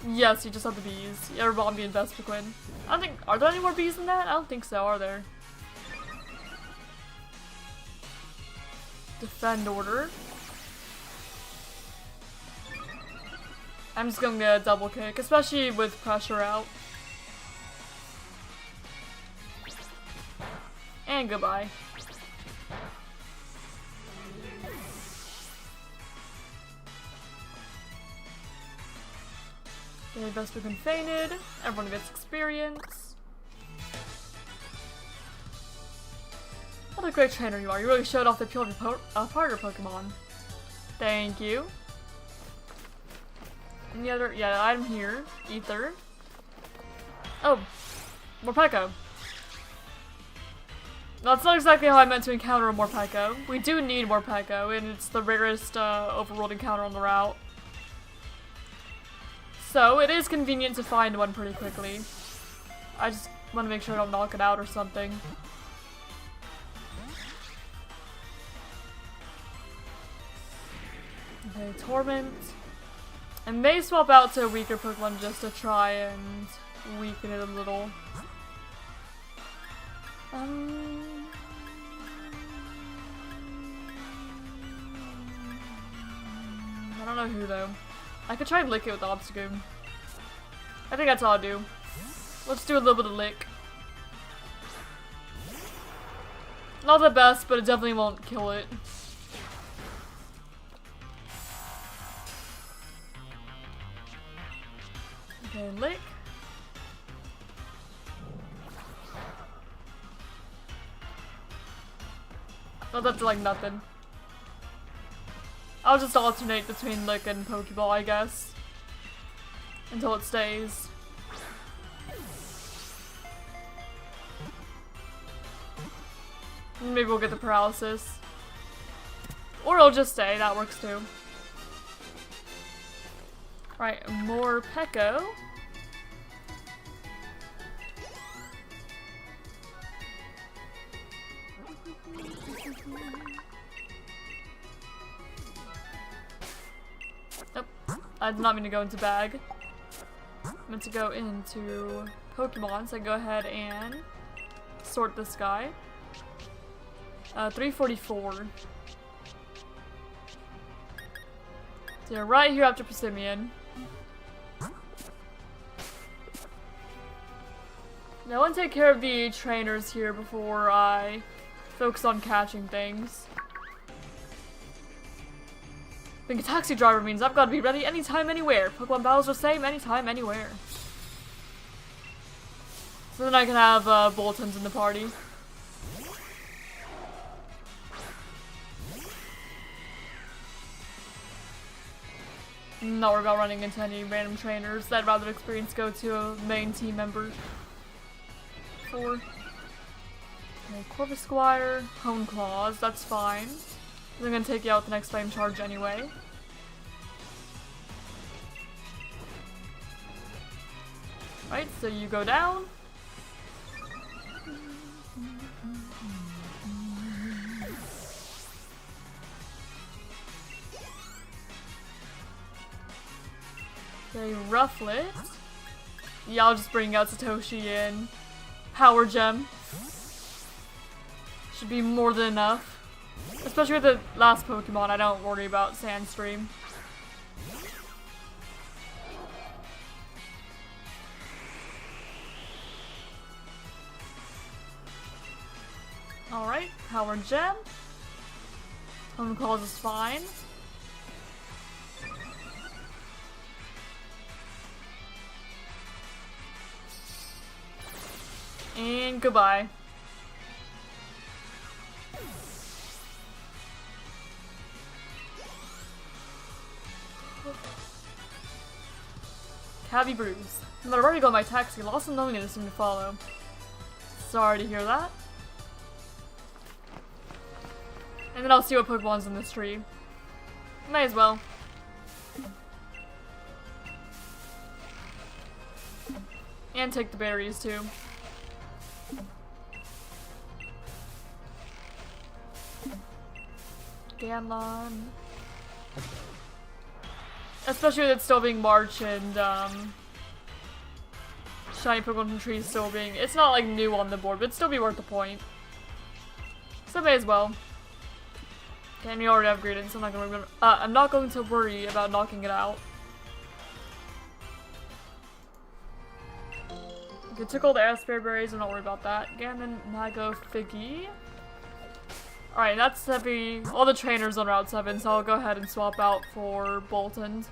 Yes, you just have the bees. Yeah, Rabombi and Vespiquen. I don't think. Are there any more bees than that? I don't think so, are there? Defend order. I'm just gonna get a double kick, especially with pressure out. And goodbye. Okay, Vespiquen fainted. Everyone gets experience. What a great trainer you are. You really showed off the appeal of your partner Pokemon. Thank you. Any other? Yeah, item here. Ether. Oh, Morpeko. That's not exactly how I meant to encounter a Morpeko. We do need Morpeko, and it's the rarest overworld encounter on the route. So, it is convenient to find one pretty quickly. I just want to make sure I don't knock it out or something. Okay, Torment. I may swap out to a weaker Pokemon just to try and weaken it a little. I don't know who though. I could try and lick it with Obstagoon. I think that's all I'll do. Let's do a little bit of lick. Not the best, but it definitely won't kill it. Okay, lick. Oh, that's like nothing. I'll just alternate between lick and Pokeball, I guess. Until it stays. Maybe we'll get the paralysis. Or it'll just stay, that works too. Right, Morpeko. Nope, I did not mean to go into bag. I meant to go into Pokemon, so I can go ahead and sort this guy. 344. So you're right here after Persimmon. Now I want to take care of the trainers here before I focus on catching things. Being a taxi driver means I've got to be ready anytime, anywhere. Pokemon battles are the same anytime, anywhere. So then I can have Boltons in the party. Not worried about running into any random trainers. I'd rather experience go to a main team member. 4. Corvus Squire, Hone Claws, that's fine. I'm gonna take you out with the next flame charge anyway. Right, so you go down. Okay, Rufflet. Yeah, I'll just bring out Satoshi in. Power Gem. Should be more than enough. Especially with the last Pokemon, I don't worry about Sandstream. Alright, Power Gem. Home Calls is fine. And goodbye. Cabby Bruise. But I've already got my taxi. Lost and knowing it is soon to follow. Sorry to hear that. And then I'll see what Pokemon's in this tree. May as well. And take the berries too. Galar. Especially with it still being March and shiny Pokemon from trees still being, it's not like new on the board, but it'd still be worth the point. So may as well. And we already upgraded, so I'm not going to worry about knocking it out. Okay, took all the Aspberry berries, I'm not worried about that. Ganon, Nago, Figgy. Alright, that's heavy. All the trainers on Route 7, so I'll go ahead and swap out for Boltons.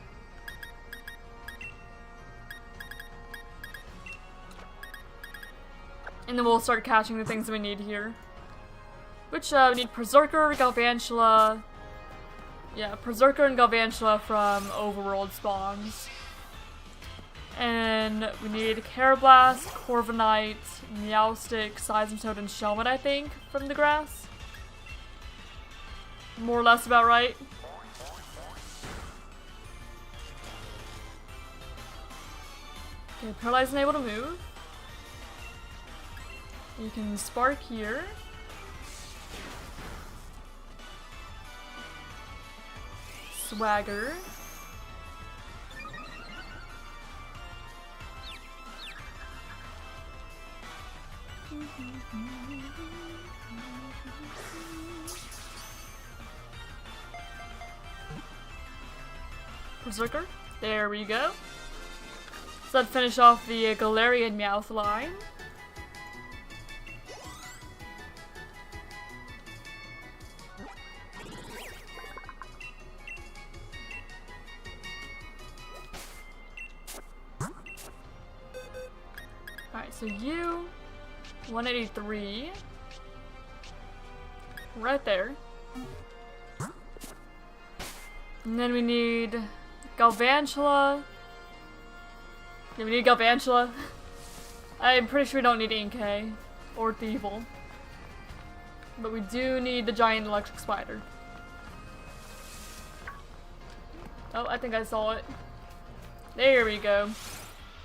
And then we'll start catching the things that we need here. Which, we need Berserker, Galvantula. Yeah, Berserker and Galvantula from Overworld spawns. And we need Carablast, Corviknight, Meowstic, Seismitoad, and Shelmet, I think, from the grass. More or less about right. Okay, Paralyze and able to move. You can Spark here. Swagger. Berserker. There we go. So let's finish off the Galarian Meowth line. Alright, so you, 183, right there. And then we need Galvantula. Yeah, we need Galvantula. I'm pretty sure we don't need Inkay or Thievul. But we do need the giant electric spider. Oh, I think I saw it. There we go.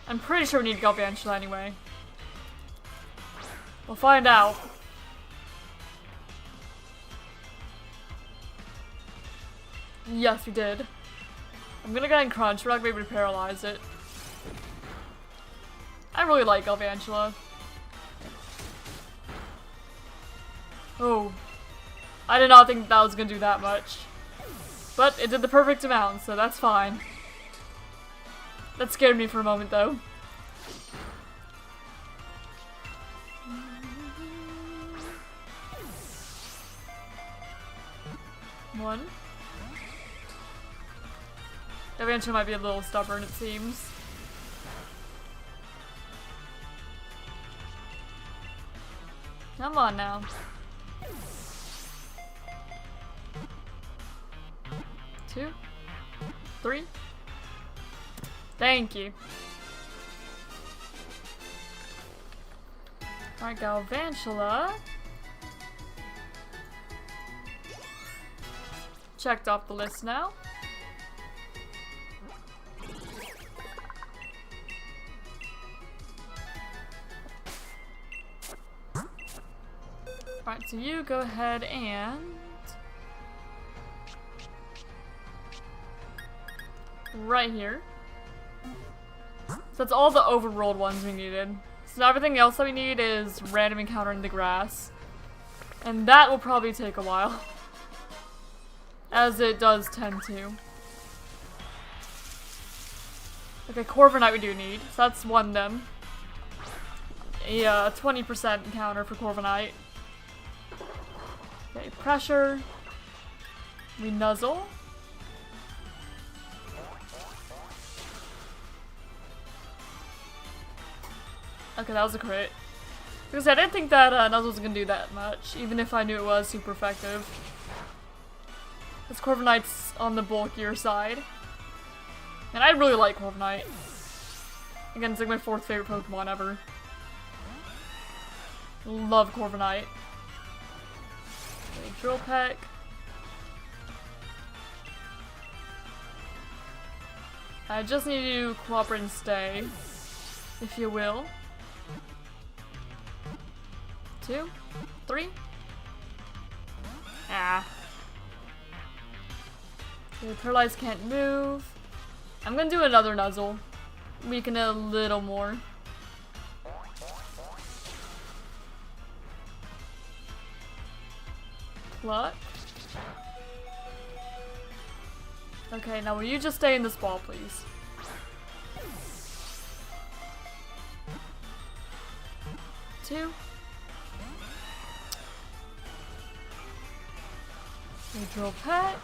I'm pretty sure we need Galvantula anyway. We'll find out. Yes, we did. I'm gonna go and crunch. We're not gonna be able to paralyze it. I really like Galvantula. Oh. I did not think that was gonna do that much. But it did the perfect amount, so that's fine. That scared me for a moment, though. One. Eventually might be a little stubborn, it seems. Come on now. 2, 3. Thank you. Alright, Galvantula. Checked off the list now. Alright, so you go ahead and... right here. So that's all the overworld ones we needed. So now everything else that we need is random encounter in the grass. And that will probably take a while. As it does tend to. Okay, Corviknight we do need. So that's one of them. Yeah, 20% encounter for Corviknight. Okay, pressure. We nuzzle. Okay, that was a crit. Because I didn't think that Nuzzle was gonna do that much, even if I knew it was super effective. This Corviknight's on the bulkier side. And I really like Corviknight. Again, it's like my 4th favorite Pokemon ever. Love Corviknight. Okay, Drill Peck. I just need you to cooperate and stay, if you will. 2, 3. Ah. Okay, Paralyzed can't move. I'm gonna do another Nuzzle. Weaken it a little more. Pluck. Okay, now will you just stay in this ball, please? Two. Drill Peck.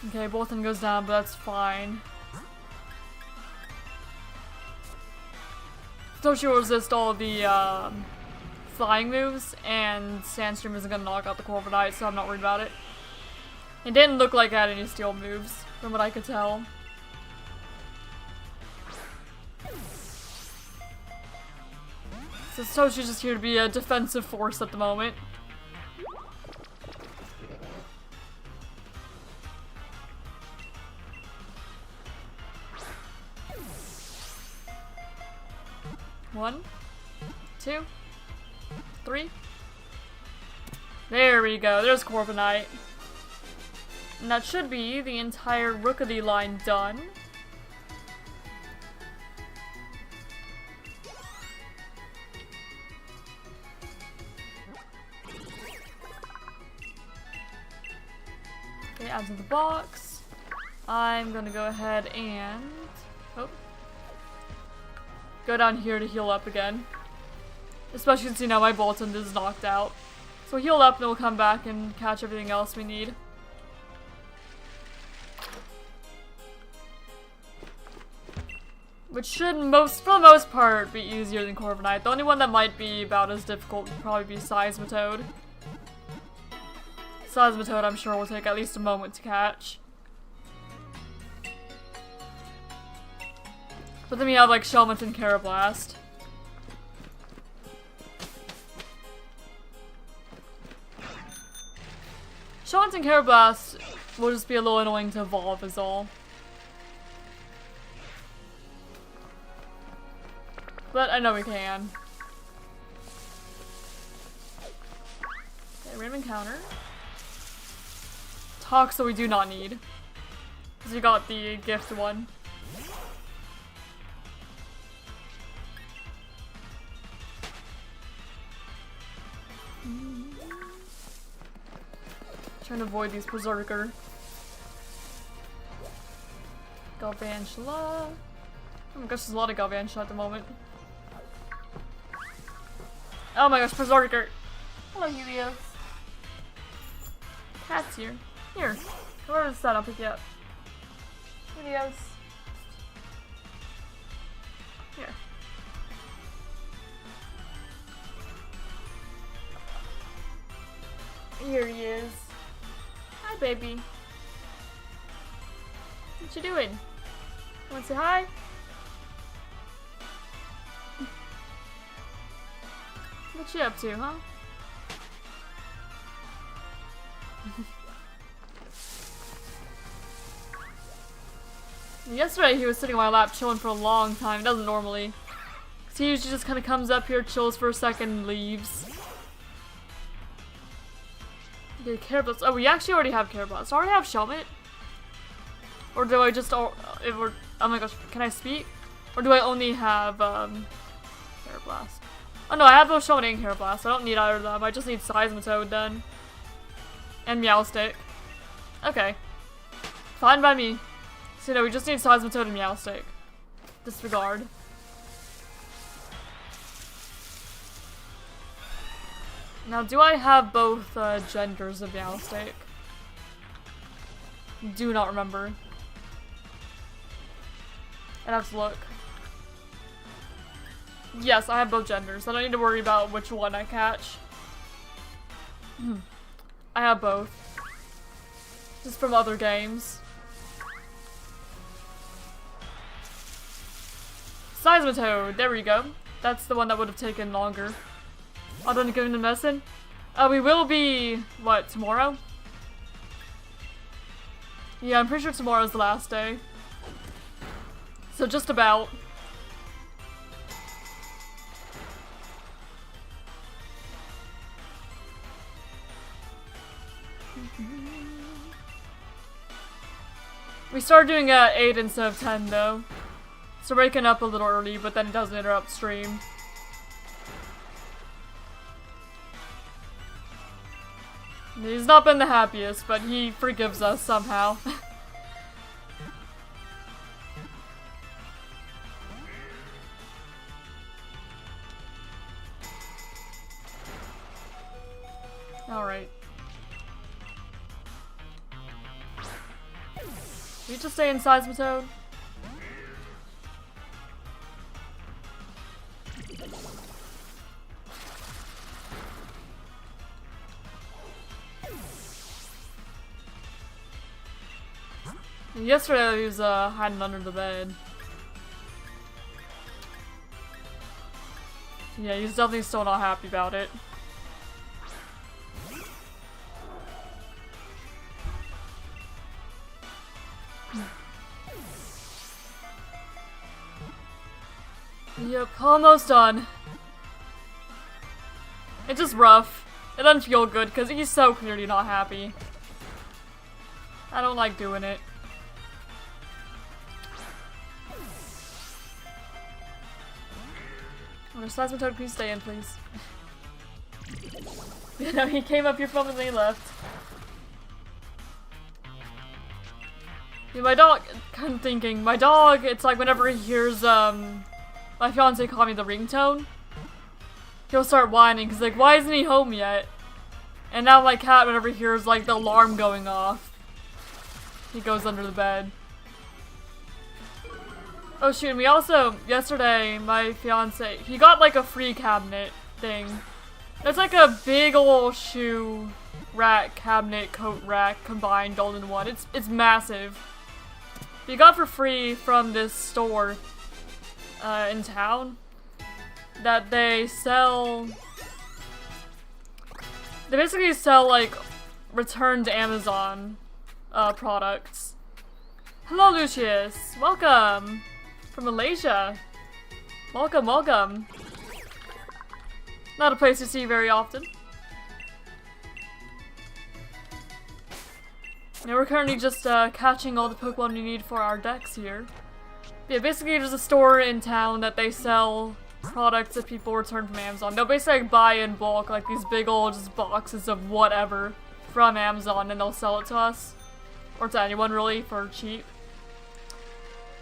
Okay, both of them goes down, but that's fine. Stoshi will resist all of the flying moves, and Sandstream isn't gonna knock out the Corviknight, so I'm not worried about it. It didn't look like it had any steel moves, from what I could tell. So Stoshi's just here to be a defensive force at the moment. One, 2, 3. There we go, there's Corviknight. And that should be the entire Rookity line done. Okay, add to the box. I'm gonna go ahead and... oh. Go down here to heal up again. Especially since, you know, my Bolton is knocked out. So heal up and then we'll come back and catch everything else we need. Which should, for the most part, be easier than Corviknight. The only one that might be about as difficult would probably be Seismitoad. Seismitoad, I'm sure, will take at least a moment to catch. But then we have, like, Shelmet and Carablast. Shelmet and Carablast will just be a little annoying to evolve is all. But I know we can. Okay, random encounter. Toxa we do not need. Because we got the gift one. Trying to avoid these Berserker. Galvantula. Oh my gosh, there's a lot of Galvantula at the moment. Oh my gosh, Berserker. Hello, Helios. Cat's here. Here. Where is that? I'll pick you up. Helios. Here. Here he is. Hi, baby. What you doing? You wanna say hi? What you up to, huh? Yesterday he was sitting on my lap chilling for a long time. He doesn't normally. Cause he usually just kind of comes up here, chills for a second, and leaves. Yeah, Care Blast. Oh, we actually already have Care Blast. I already have Shelmet. Or do I just, oh my gosh, can I speak? Or do I only have, Care Blast? Oh no, I have both Shelmet and Care Blast. I don't need either of them. I just need Seismitoad then. And Meowstick. Okay. Fine by me. So no, we just need Seismitoad and Meowstick. Disregard. Now, do I have both genders of Meowstick? Do not remember. I'd have to look. Yes, I have both genders. I don't need to worry about which one I catch. I have both. Just from other games. Seismitoad, there we go. That's the one that would have taken longer. I don't give him the medicine. We will be, what, tomorrow? Yeah, I'm pretty sure tomorrow's the last day. So just about. We started doing 8 instead of 10 though. So waking up a little early, but then it doesn't interrupt stream. He's not been the happiest, but he forgives us somehow. Alright. We just stay in Seismitoad? Yesterday he was hiding under the bed. Yeah, he's definitely still not happy about it. Yep, almost done. It's just rough. It doesn't feel good because he's so clearly not happy. I don't like doing it. Seismitoad, please stay in, please. You know, he came up here from and then he left. Yeah, my dog, I'm thinking, my dog, it's like whenever he hears, my fiance call me the ringtone, he'll start whining, cause like, why isn't he home yet? And now my cat, whenever he hears like the alarm going off, he goes under the bed. Oh shoot, and we also, yesterday, my fiance, he got like a free cabinet thing. It's like a big ol' shoe rack, cabinet, coat rack combined all in one. It's massive. He got for free from this store in town that they sell. They basically sell like returned Amazon products. Hello, Lucius. Welcome. From Malaysia. Welcome, welcome. Not a place to see very often. Now we're currently just catching all the Pokemon we need for our decks here. Yeah, basically there's a store in town that they sell products that people return from Amazon. They'll basically like, buy in bulk, like these big old just boxes of whatever. from Amazon and they'll sell it to us. Or to anyone really, for cheap.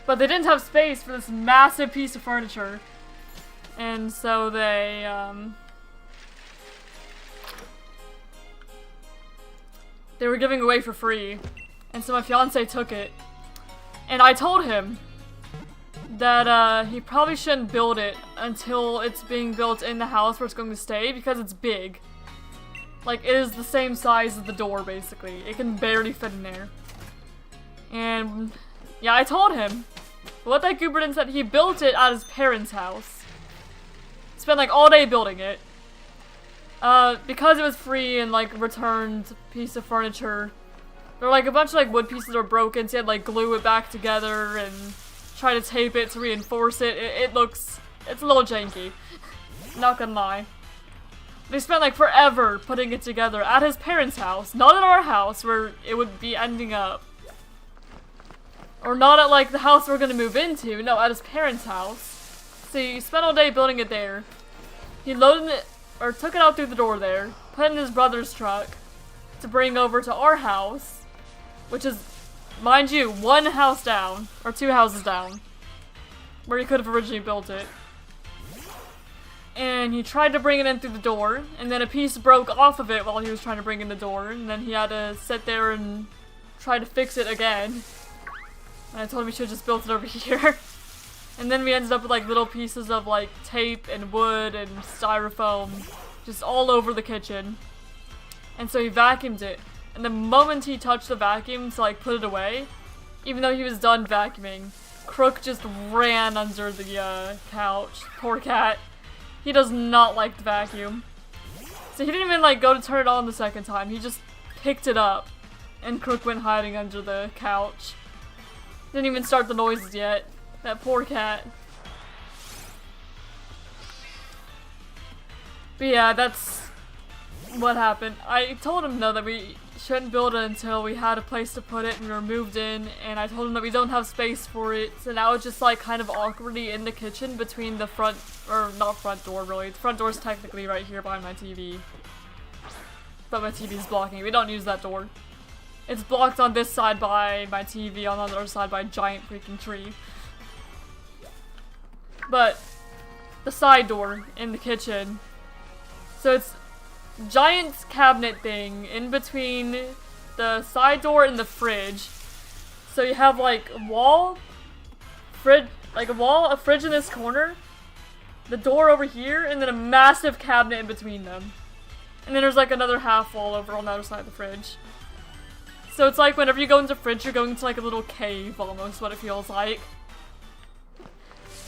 But they didn't have space for this massive piece of furniture. And so they were giving away for free. And so my fiance took it. And I told him that he probably shouldn't build it until it's being built in the house where it's going to stay, because it's big. Like, it is the same size as the door, basically. It can barely fit in there. And yeah, I told him. What that goober didn't said, he built it at his parents' house. Spent like all day building it. Because it was free and like returned piece of furniture. There were like a bunch of like wood pieces that were broken, so he had like glue it back together and try to tape it to reinforce it. It's a little janky. Not gonna lie. They spent like forever putting it together at his parents' house, not at our house where it would be ending up. Or not at like the house we're gonna move into, no, at his parents' house. So he spent all day building it there. He loaded it, or took it out through the door there, put it in his brother's truck to bring over to our house, which is, mind you, one house down, or two houses down, where he could have originally built it. And he tried to bring it in through the door, and then a piece broke off of it while he was trying to bring in the door, and then he had to sit there and try to fix it again. And I told him he should have just built it over here. And then we ended up with like little pieces of like tape and wood and styrofoam just all over the kitchen. And so he vacuumed it. And the moment he touched the vacuum to like put it away, even though he was done vacuuming, Crook just ran under the couch. Poor cat. He does not like the vacuum. So he didn't even like go to turn it on the second time. He just picked it up. And Crook went hiding under the couch. Didn't even start the noises yet. That poor cat. But yeah, that's what happened. I told him though that we shouldn't build it until we had a place to put it and we were moved in, and I told him that we don't have space for it, so now it's just like kind of awkwardly in the kitchen between the front, or not front door really, the front door is technically right here behind my TV. But my TV is blocking it. We don't use that door. It's blocked on this side by my TV, on the other side by a giant freaking tree. But the side door in the kitchen, so it's giant cabinet thing in between the side door and the fridge. So you have like a wall, a fridge in this corner, the door over here, and then a massive cabinet in between them. And then there's like another half wall over on the other side of the fridge. So it's like whenever you go into the fridge, you're going to like a little cave almost, what it feels like.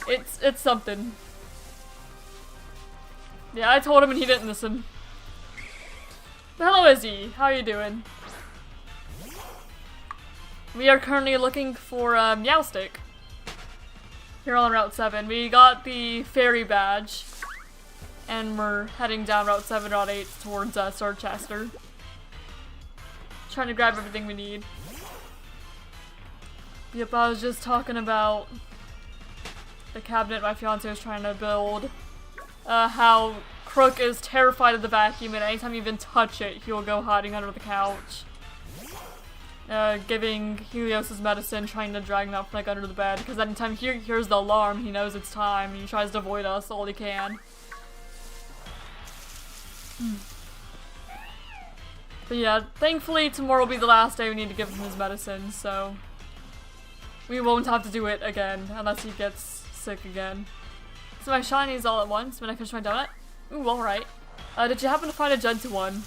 It's something. Yeah, I told him and he didn't listen. But hello Izzy, how are you doing? We are currently looking for a Meowstick. Here on Route 7. We got the ferry badge. And we're heading down Route 7, Route 8 towards Sirchester. Trying to grab everything we need. Yep, I was just talking about the cabinet my fiance was trying to build. How Crook is terrified of the vacuum, and anytime you even touch it, he will go hiding under the couch. Giving Helios' medicine, trying to drag him out from like under the bed, because anytime he hears the alarm, he knows it's time, and he tries to avoid us all he can. But yeah, thankfully tomorrow will be the last day we need to give him his medicine, so we won't have to do it again, unless he gets sick again. So my shinies all at once when I finish my donut. Ooh, alright. Did you happen to find a Gentle one?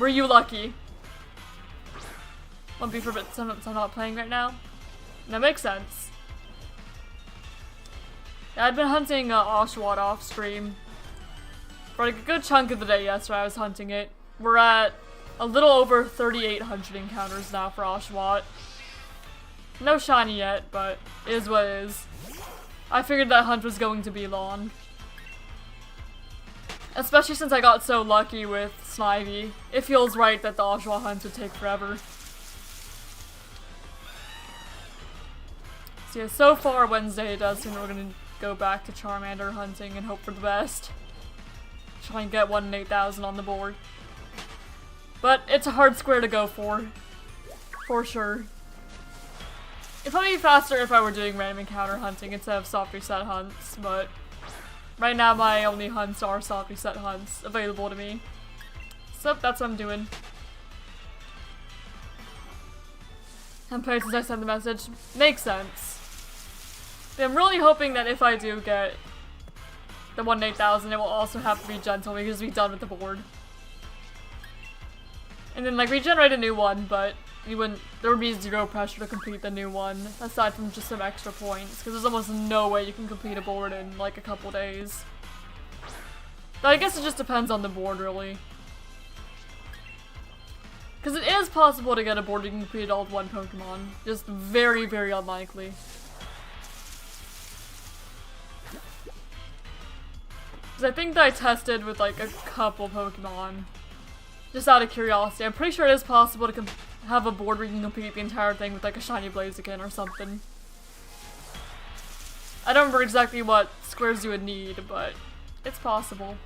Were you lucky? Won't be for a bit since I'm not playing right now. That makes sense. Yeah, I'd been hunting Oshawott off stream for like a good chunk of the day yesterday. I was hunting it. We're at a little over 3,800 encounters now for Oshawott. No shiny yet, but it is what it is. I figured that hunt was going to be long. Especially since I got so lucky with Snivy. It feels right that the Oshawott hunt would take forever. So yeah, so far Wednesday it does seem we're gonna go back to Charmander hunting and hope for the best. Try and get 1 in 8,000 on the board. But it's a hard square to go for. For sure. It'd probably be faster if I were doing random encounter hunting instead of soft reset hunts, but right now my only hunts are soft reset hunts available to me. So that's what I'm doing. And played since I sent the message. Makes sense. But I'm really hoping that if I do get the 1-8,000, it will also have to be gentle because we're done with the board. And then like regenerate a new one, but there would be zero pressure to complete the new one, aside from just some extra points, because there's almost no way you can complete a board in like a couple days. But I guess it just depends on the board, really. Because it is possible to get a board you can complete it all with one Pokemon. Just very, very unlikely. Because I think that I tested with like a couple Pokemon. Just out of curiosity. I'm pretty sure it is possible to have a board where you can complete the entire thing with like a shiny Blaziken or something. I don't remember exactly what squares you would need, but it's possible.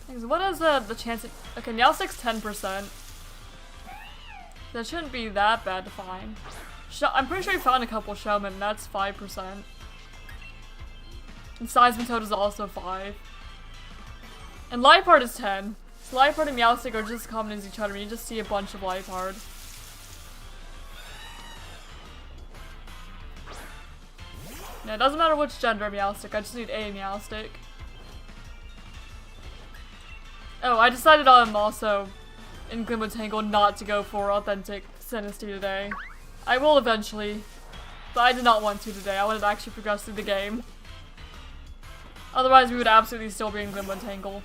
What is the chance? Okay, Meowstic's 10%. That shouldn't be that bad to find. I'm pretty sure we found a couple Showmen, that's 5%. And Seismitoad is also 5. And Liepard is 10. So Liepard and Meowstic are just as common as each other, you just see a bunch of Liepard. Yeah, it doesn't matter which gender Meowstic, I just need a Meowstic. Oh, I decided also in Glimwood Tangle not to go for authentic Sinistee today. I will eventually, but I did not want to today. I wanted to actually progress through the game. Otherwise, we would absolutely still be in Glimwood Tangle.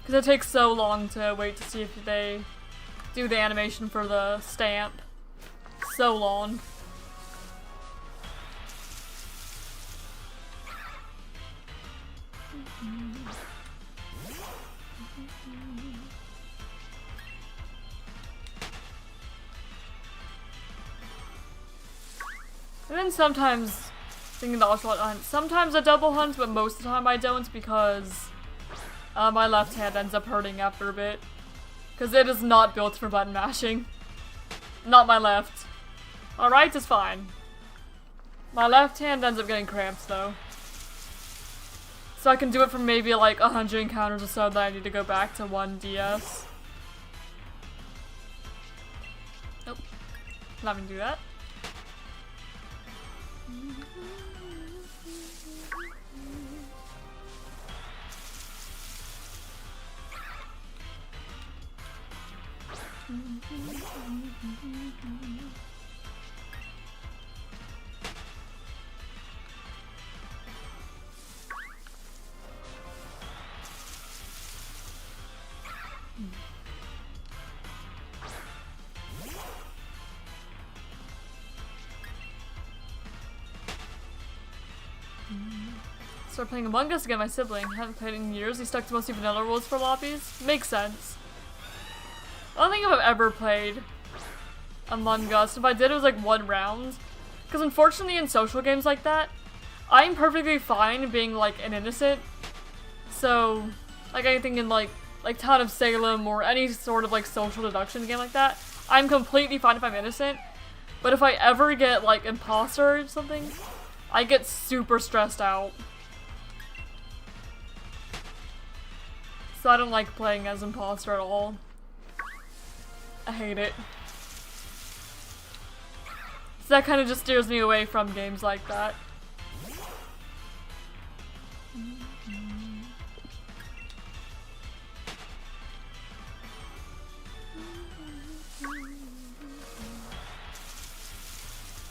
Because it takes so long to wait to see if they do the animation for the stamp. So long. And then sometimes, thinking the Ocelot hunt, sometimes I double hunt, but most of the time I don't because my left hand ends up hurting after a bit. Because it is not built for button mashing. Not my left. My right is fine. My left hand ends up getting cramps though. So I can do it for maybe like 100 encounters or so, then I need to go back to 1DS. Nope. Not gonna do that. Start playing Among Us again, my sibling. Haven't played in years. He stuck to mostly vanilla rules for lobbies. Makes sense. I don't think I've ever played Among Us. If I did, it was like 1 round. Because unfortunately in social games like that, I'm perfectly fine being like an innocent. So, like anything in like Town of Salem or any sort of like social deduction game like that, I'm completely fine if I'm innocent. But if I ever get like imposter or something, I get super stressed out. So I don't like playing as imposter at all. I hate it. So that kind of just steers me away from games like that.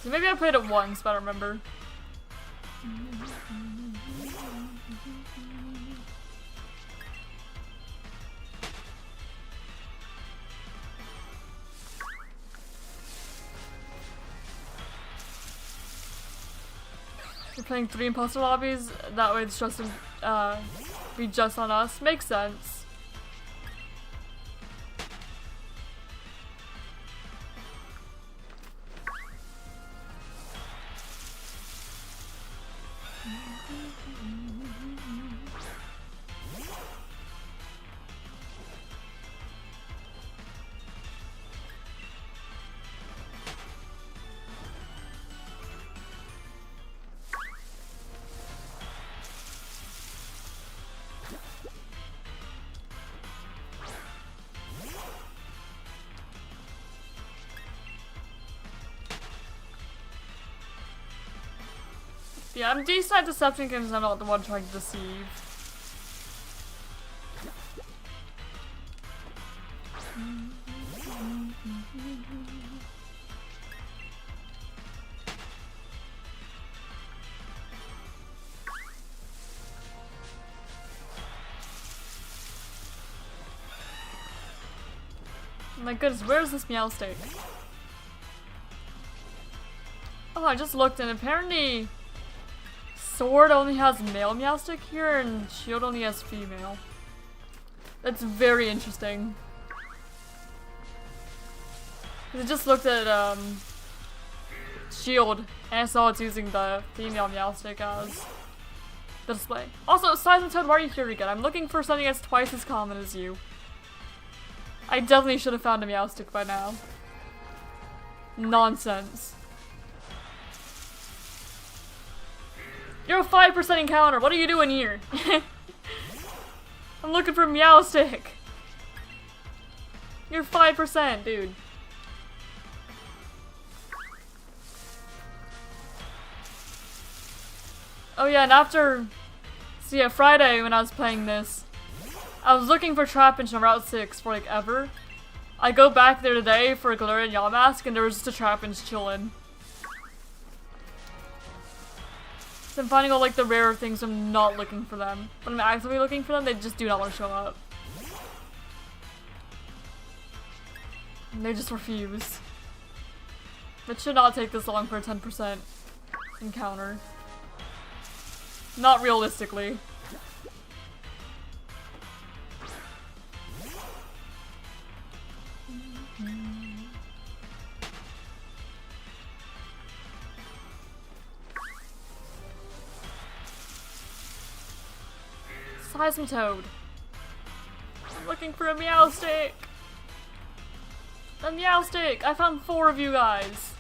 So maybe I played it once, but I don't remember. We're playing 3 imposter lobbies, that way it's just be just on us. Makes sense. Yeah, I'm decent at deception because I'm not the one trying to deceive. My goodness, where's this Meowstick? Oh, I just looked and apparently Sword only has male Meowstick here and Shield only has female. That's very interesting. I just looked at Shield and I saw it's using the female Meowstick as the display. Also, Toad, why are you here again? I'm looking for something that's twice as common as you. I definitely should have found a Meowstick by now. Nonsense. You're a 5% encounter. What are you doing here? I'm looking for Meowstick. You're 5%, dude. Oh yeah, and after... So yeah, Friday when I was playing this, I was looking for Trapinch on Route 6 for like ever. I go back there today for a Galar and Yamask and there was just a Trapinch chillin'. So I'm finding all like the rarer things, I'm not looking for them. When I'm actively looking for them, they just do not want to show up. And they just refuse. It should not take this long for a 10% encounter. Not realistically. Toad. I'm looking for a Meowstick. A Meowstick! I found 4 of you guys.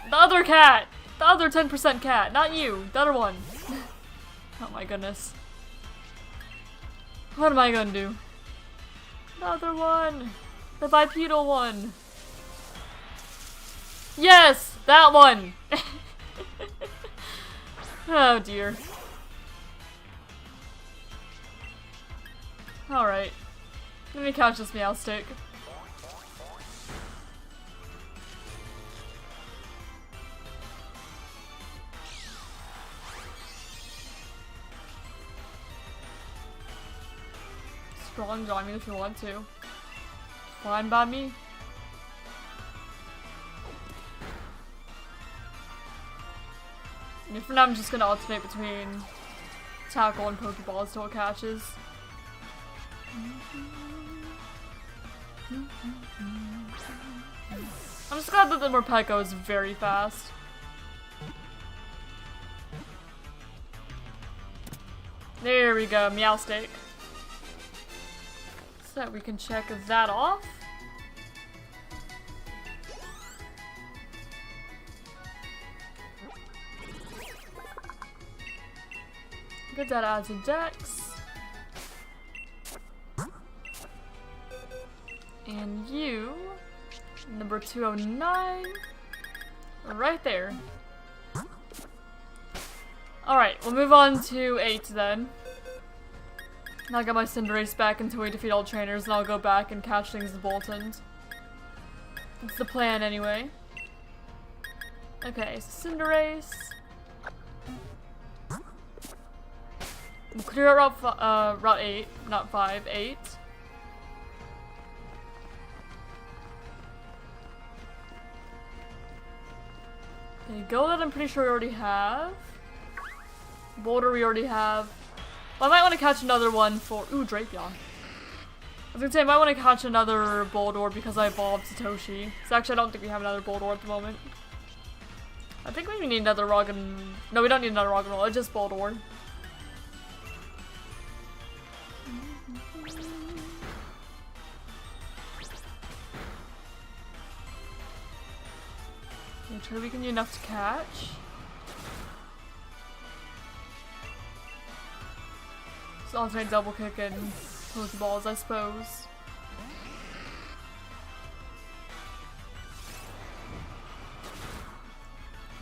The other cat! The other 10% cat, not you. The other one. Oh my goodness. What am I gonna do? The other one! The bipedal one! Yes! That one! Oh dear. Alright. Let me catch this Meowstick. Strong join me if you want to. Fine by me. For now, I'm just gonna alternate between Tackle and Pokeballs till it catches. I'm just glad that the Morpeko is very fast. There we go, Meowstick. So we can check that off. Get that adds a dex. And you, number 209, right there. Alright, we'll move on to 8 then. Now I got my Cinderace back until we defeat all trainers, and I'll go back and catch things with Boltons. That's the plan anyway. Okay, so Cinderace. We'll clear out Route 8, not 5, 8. Okay, Golden I'm pretty sure we already have. Boulder we already have. Well, I might want to catch another one for... Ooh, Drapion. was gonna say I might want to catch another Boldore because I evolved Satoshi. So actually I don't think we have another Boldore at the moment. I think we need another no, we don't need another rock and roll, it's just Boldore. Make sure we can do enough to catch. So alternate double kick and Pokeballs, I suppose.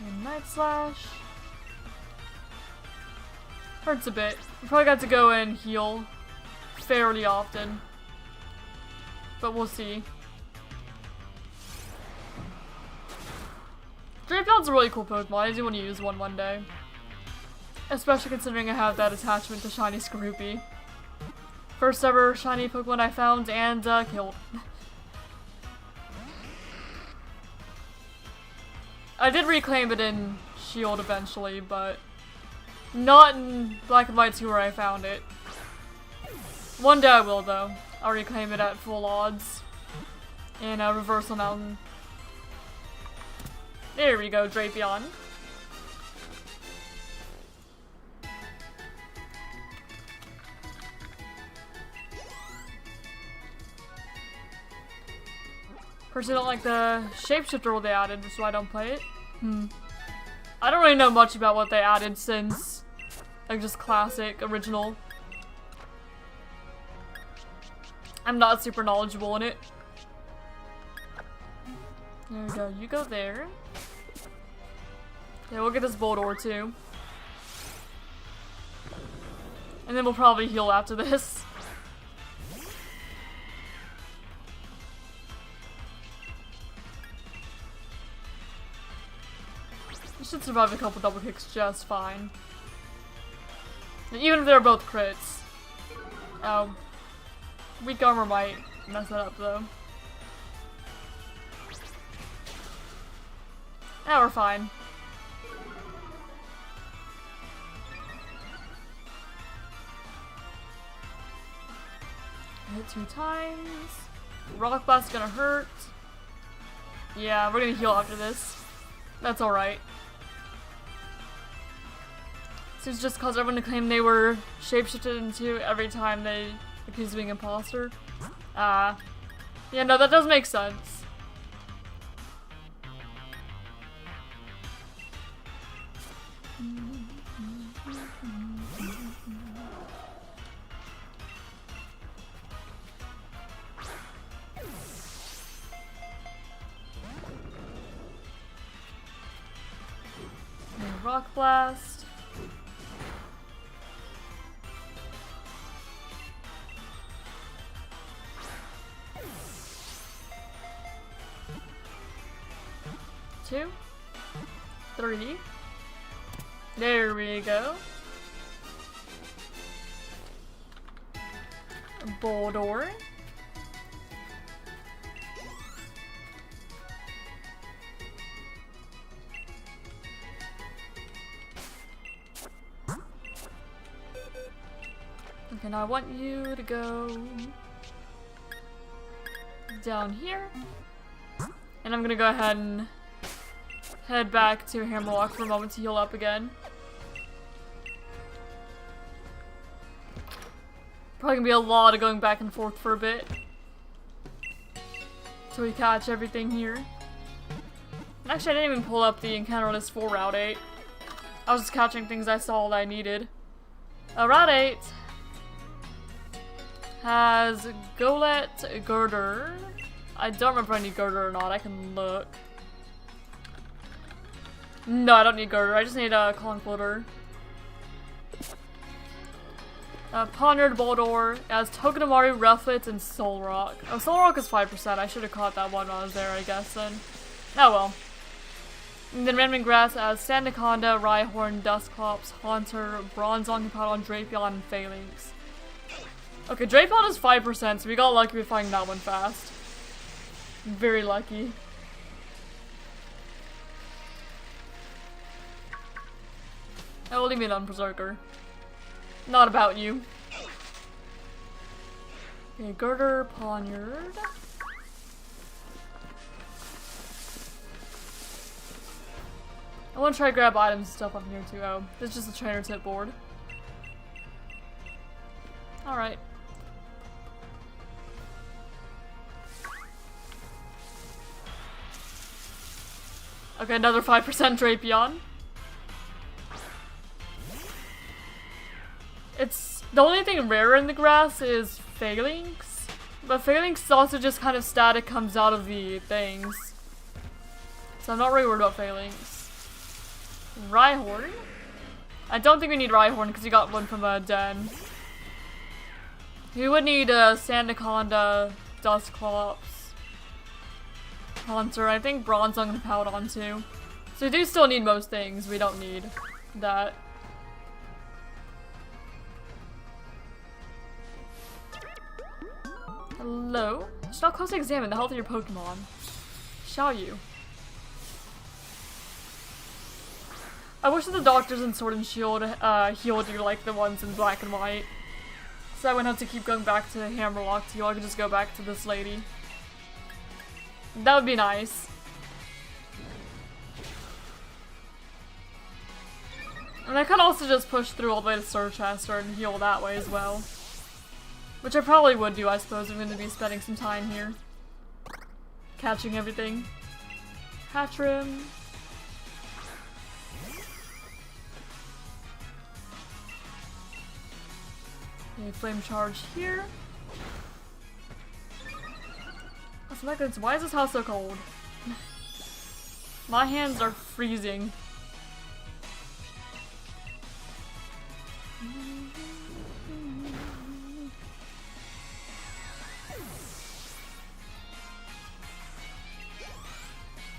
And Night Slash. Hurts a bit. We probably got to go and heal fairly often. But we'll see. Drapial's a really cool Pokemon. I do want to use one day. Especially considering I have that attachment to Shiny Skorupi. First ever shiny Pokemon I found and killed. I did reclaim it in Shield eventually, but not in Black and White 2 where I found it. One day I will though. I'll reclaim it at full odds in Reversal Mountain. There we go, Drapion. Personally, I don't like the shapeshifter rule they added, which is why I don't play it. I don't really know much about what they added since, like, just classic, original. I'm not super knowledgeable in it. There we go, you go there. Okay, we'll get this Boldore too. And then we'll probably heal after this. You should survive a couple double kicks just fine. And even if they're both crits. Oh. Weak armor might mess that up though. Now we're fine. Hit 2 times. Rock Blast's gonna hurt. Yeah, we're gonna heal after this. That's alright. So it's just cause everyone claimed they were shapeshifted into every time they accused of being imposter. Yeah, no, that does make sense. Rock Blast. Two. 3. There we go. Boldore. Okay, now I want you to go down here. And I'm gonna go ahead and head back to Hammerlock for a moment to heal up again. Probably gonna be a lot of going back and forth for a bit. Till we catch everything here. And actually, I didn't even pull up the encounter list for Route 8. I was just catching things I saw that I needed. Route 8 has Golett, Girder. I don't remember if I need Girder or not. I can look. No, I don't need Girder. I just need a Convoluter. Pondered Boldore as Togedemaru, Rufflet, and Solrock. Oh, Solrock is 5%. I should have caught that one while I was there, I guess, then. Oh well. And then Random Grass as Sandaconda, Rhyhorn, Dusclops, Haunter, Bronzong, Hippowdon, Drapion, and Phalanx. Okay, Drapion is 5%, so we got lucky with finding that one fast. Very lucky. Oh, leave me alone, Berserker. Not about you. Okay, girder, poniard. I want to try to grab items and stuff up here too. Oh, this is just a trainer tip board. Alright. Okay, another 5% Drapion. It's the only thing rarer in the grass is Phalanx, but Phalanx is also just kind of static, comes out of the things. So I'm not really worried about Phalanx. Rhyhorn? I don't think we need Rhyhorn because you got one from a den. We would need Sandaconda, Dusclops, Haunter. I think Bronze I'm gonna pout on too. So we do still need most things. We don't need that. Hello? Shall closely examine the health of your Pokemon. Shall you? I wish that the doctors in Sword and Shield healed you like the ones in Black and White. So I wouldn't have to keep going back to Hammerlock to heal. I could just go back to this lady. That would be nice. And I could also just push through all the way to Sorchester and heal that way as well. Which I probably would do, I suppose. I'm going to be spending some time here. Catching everything. Hatchrim. Okay, flame charge here. That's not good. Why is this house so cold? My hands are freezing.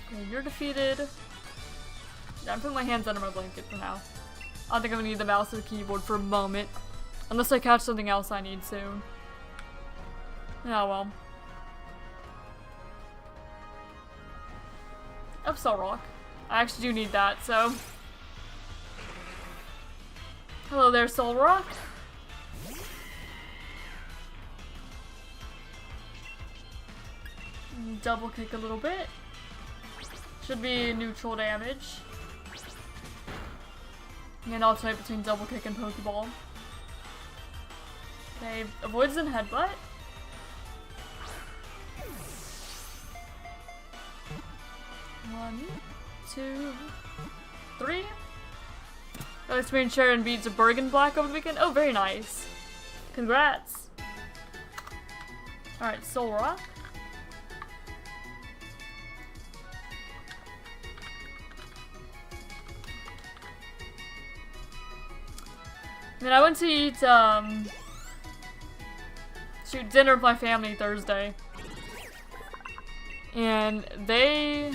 Okay, you're defeated. Yeah, I'm putting my hands under my blanket for now. I don't think I'm gonna need the mouse or the keyboard for a moment. Unless I catch something else I need soon. Yeah, well. Upsell Rock. I actually do need that, so. Hello there, Soul Rock. Double kick a little bit. Should be neutral damage. And alternate between double kick and Pokeball. Okay, avoids and headbutt. One, two, three. Got experience share and beats a Bergen Black over the weekend. Oh, very nice. Congrats. Alright, Soul Rock. Then I went to eat, shoot, dinner with my family Thursday. And they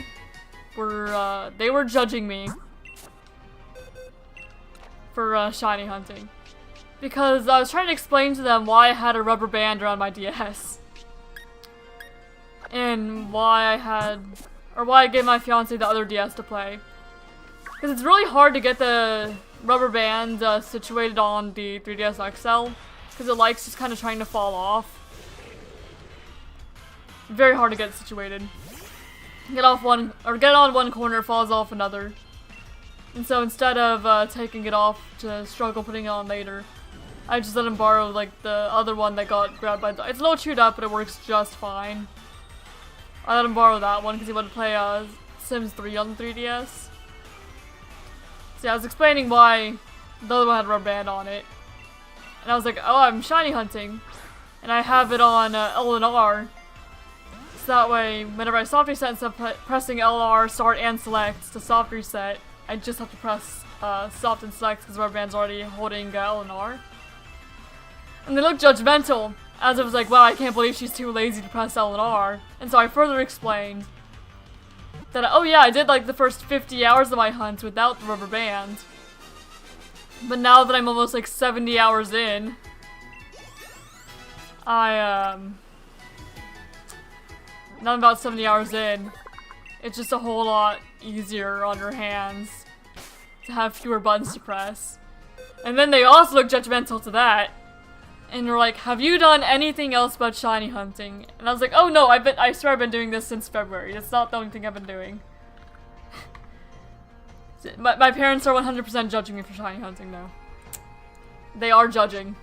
were judging me for, shiny hunting. Because I was trying to explain to them why I had a rubber band around my DS. And why I gave my fiance the other DS to play. Because it's really hard to get the rubber band situated on the 3DS XL. Because it likes just kind of trying to fall off. Very hard to get it situated. Get on one corner, falls off another. And so instead of taking it off to struggle putting it on later, I just let him borrow like the other one that got grabbed by the— it's a little chewed up, but it works just fine. I let him borrow that one because he wanted to play Sims 3 on the 3DS. So yeah, I was explaining why the other one had a rubber band on it. And I was like, oh, I'm shiny hunting. And I have it on L and R. So that way, whenever I soft reset instead of pressing LR, start, and select to soft reset, I just have to press soft and select because rubber band's already holding L and R. And they looked judgmental, as it was like, wow, I can't believe she's too lazy to press L and R. And so I further explained that, oh yeah, I did like the first 50 hours of my hunt without the rubber band. But now that I'm almost like 70 hours in, now I'm about 70 hours in, it's just a whole lot easier on your hands to have fewer buttons to press. And then they also look judgmental to that. And you're like, have you done anything else but shiny hunting? And I was like, oh no, I swear I've been doing this since February. It's not the only thing I've been doing. My parents are 100% judging me for shiny hunting now. They are judging.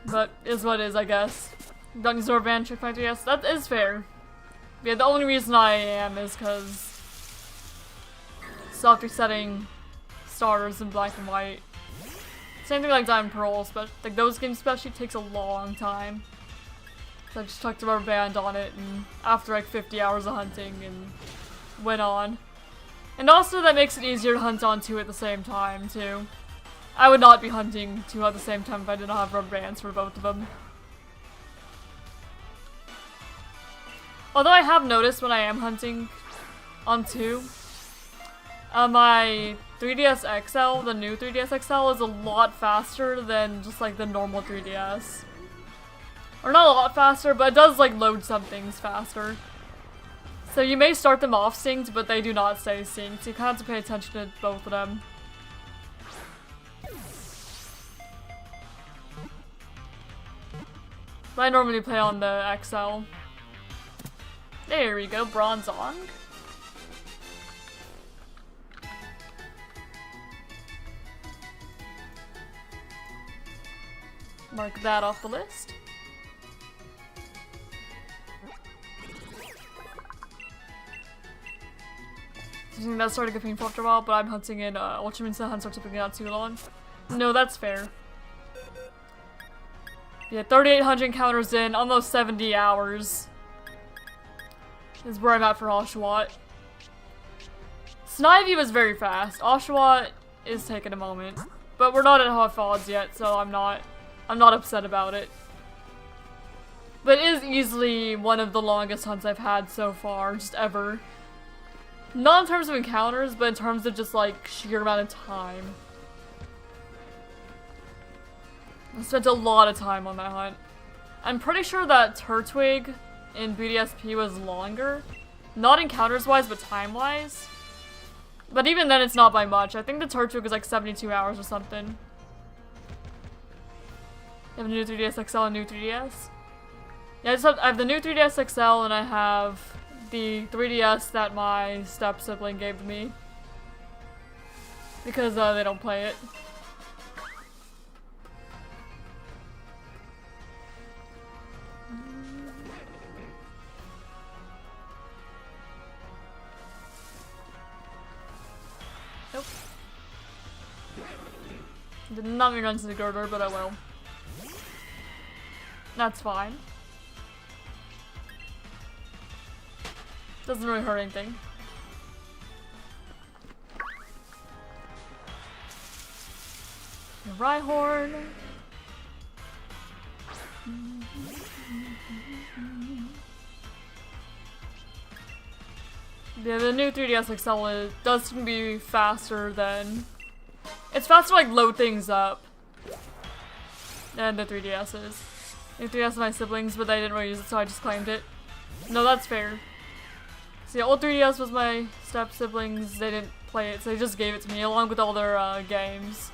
But is what is, I guess. Don't use our van trick factor, yes, that is fair. Yeah, the only reason I am is because soft resetting starters in black and white. Same thing like Diamond Pearls, but like those games especially takes a long time. So I just chucked a rubber band on it, and after like 50 hours of hunting, and went on. And also that makes it easier to hunt on two at the same time too. I would not be hunting two at the same time if I did not have rubber bands for both of them. Although I have noticed when I am hunting on two, my 3DS XL, the new 3DS XL, is a lot faster than just like the normal 3DS. Or not a lot faster, but it does like load some things faster. So you may start them off synced, but they do not stay synced. So you kind of have to pay attention to both of them. But I normally play on the XL. There we go, Bronzong. Mark that off the list. I think that started getting painful after a while, but I'm hunting in Ultraman, so hunts are typically not too long. No, that's fair. Yeah, 3,800 encounters in, almost 70 hours. Is where I'm at for Oshawott. Snivy was very fast. Oshawott is taking a moment. But we're not at hot VODs yet, so I'm not upset about it. But it is easily one of the longest hunts I've had so far, just ever. Not in terms of encounters, but in terms of just like sheer amount of time. I spent a lot of time on that hunt. I'm pretty sure that Turtwig in BDSP was longer. Not encounters wise, but time wise. But even then it's not by much. I think the Turtwig was like 72 hours or something. You have a new 3DS XL and new 3DS? Yeah, I have the new 3DS XL and I have the 3DS that my step-sibling gave to me. Because they don't play it. Nope. Did not mean to run into the girder, but I will. That's fine. Doesn't really hurt anything. Rhyhorn. Yeah, the new 3DS XL does seem to be faster than... It's faster to like load things up than the 3DS is. The 3DS is my siblings, but they didn't really use it, so I just claimed it. No, that's fair. See, old 3DS was my step-siblings, they didn't play it, so they just gave it to me, along with all their games.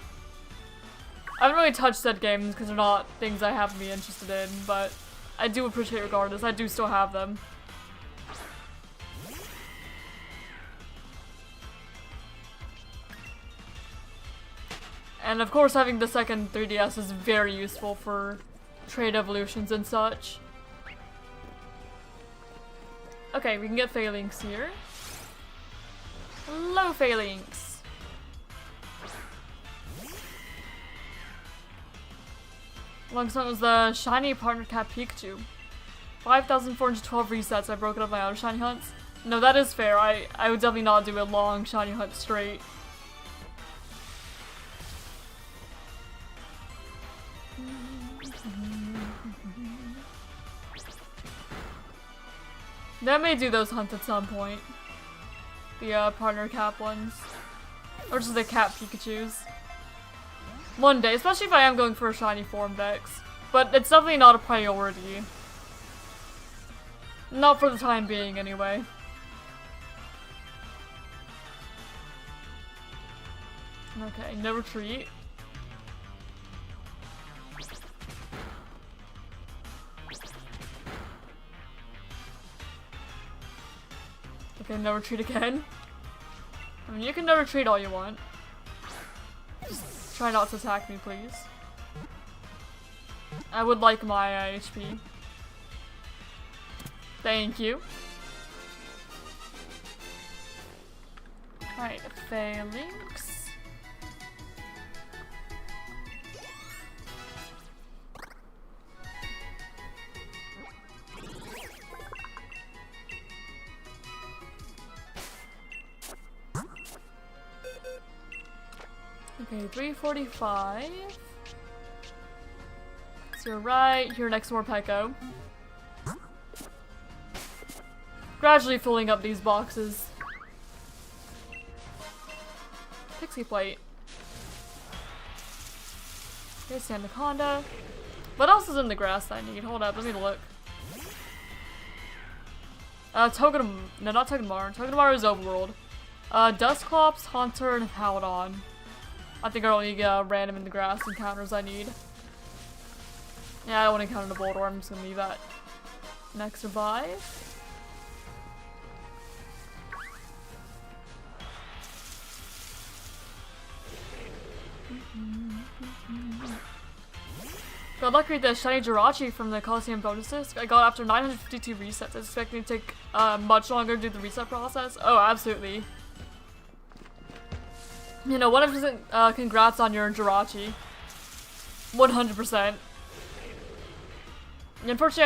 I haven't really touched said games, because they're not things I happen to be interested in, but I do appreciate regardless, I do still have them. And of course, having the second 3DS is very useful for trade evolutions and such. Okay, we can get Phalanx here. Hello, Phalanx. Longest one was the shiny partner cat Pikachu. 5,412 resets. I broke it up my other shiny hunts. No, that is fair. I would definitely not do a long shiny hunt straight. I may do those hunts at some point. The partner cap ones. Or just the cat Pikachus. One day, especially if I am going for a shiny form dex. But it's definitely not a priority. Not for the time being, anyway. Okay, no retreat. Okay, no retreat again. I mean, you can no retreat all you want. Just try not to attack me, please. I would like my HP. Thank you. Alright, phalanx. Okay, 345. So you're right, here next to more Peko. Gradually filling up these boxes. Pixie plate. Okay, Sandaconda. What else is in the grass that I need? Hold up, let me look. No, not Togedemaru. Togedemaru is Overworld. Dustclops, Haunter, and Howdon. I think are only random in the grass encounters I need. Yeah, I don't want to encounter the Boldor. I'm just gonna leave that. Next survive. Got lucky with the shiny Jirachi from the Coliseum bonuses. I got after 952 resets. I was expecting to take much longer to do the reset process. Oh, absolutely. You know, 100% congrats on your Jirachi. 100%. Unfortunately,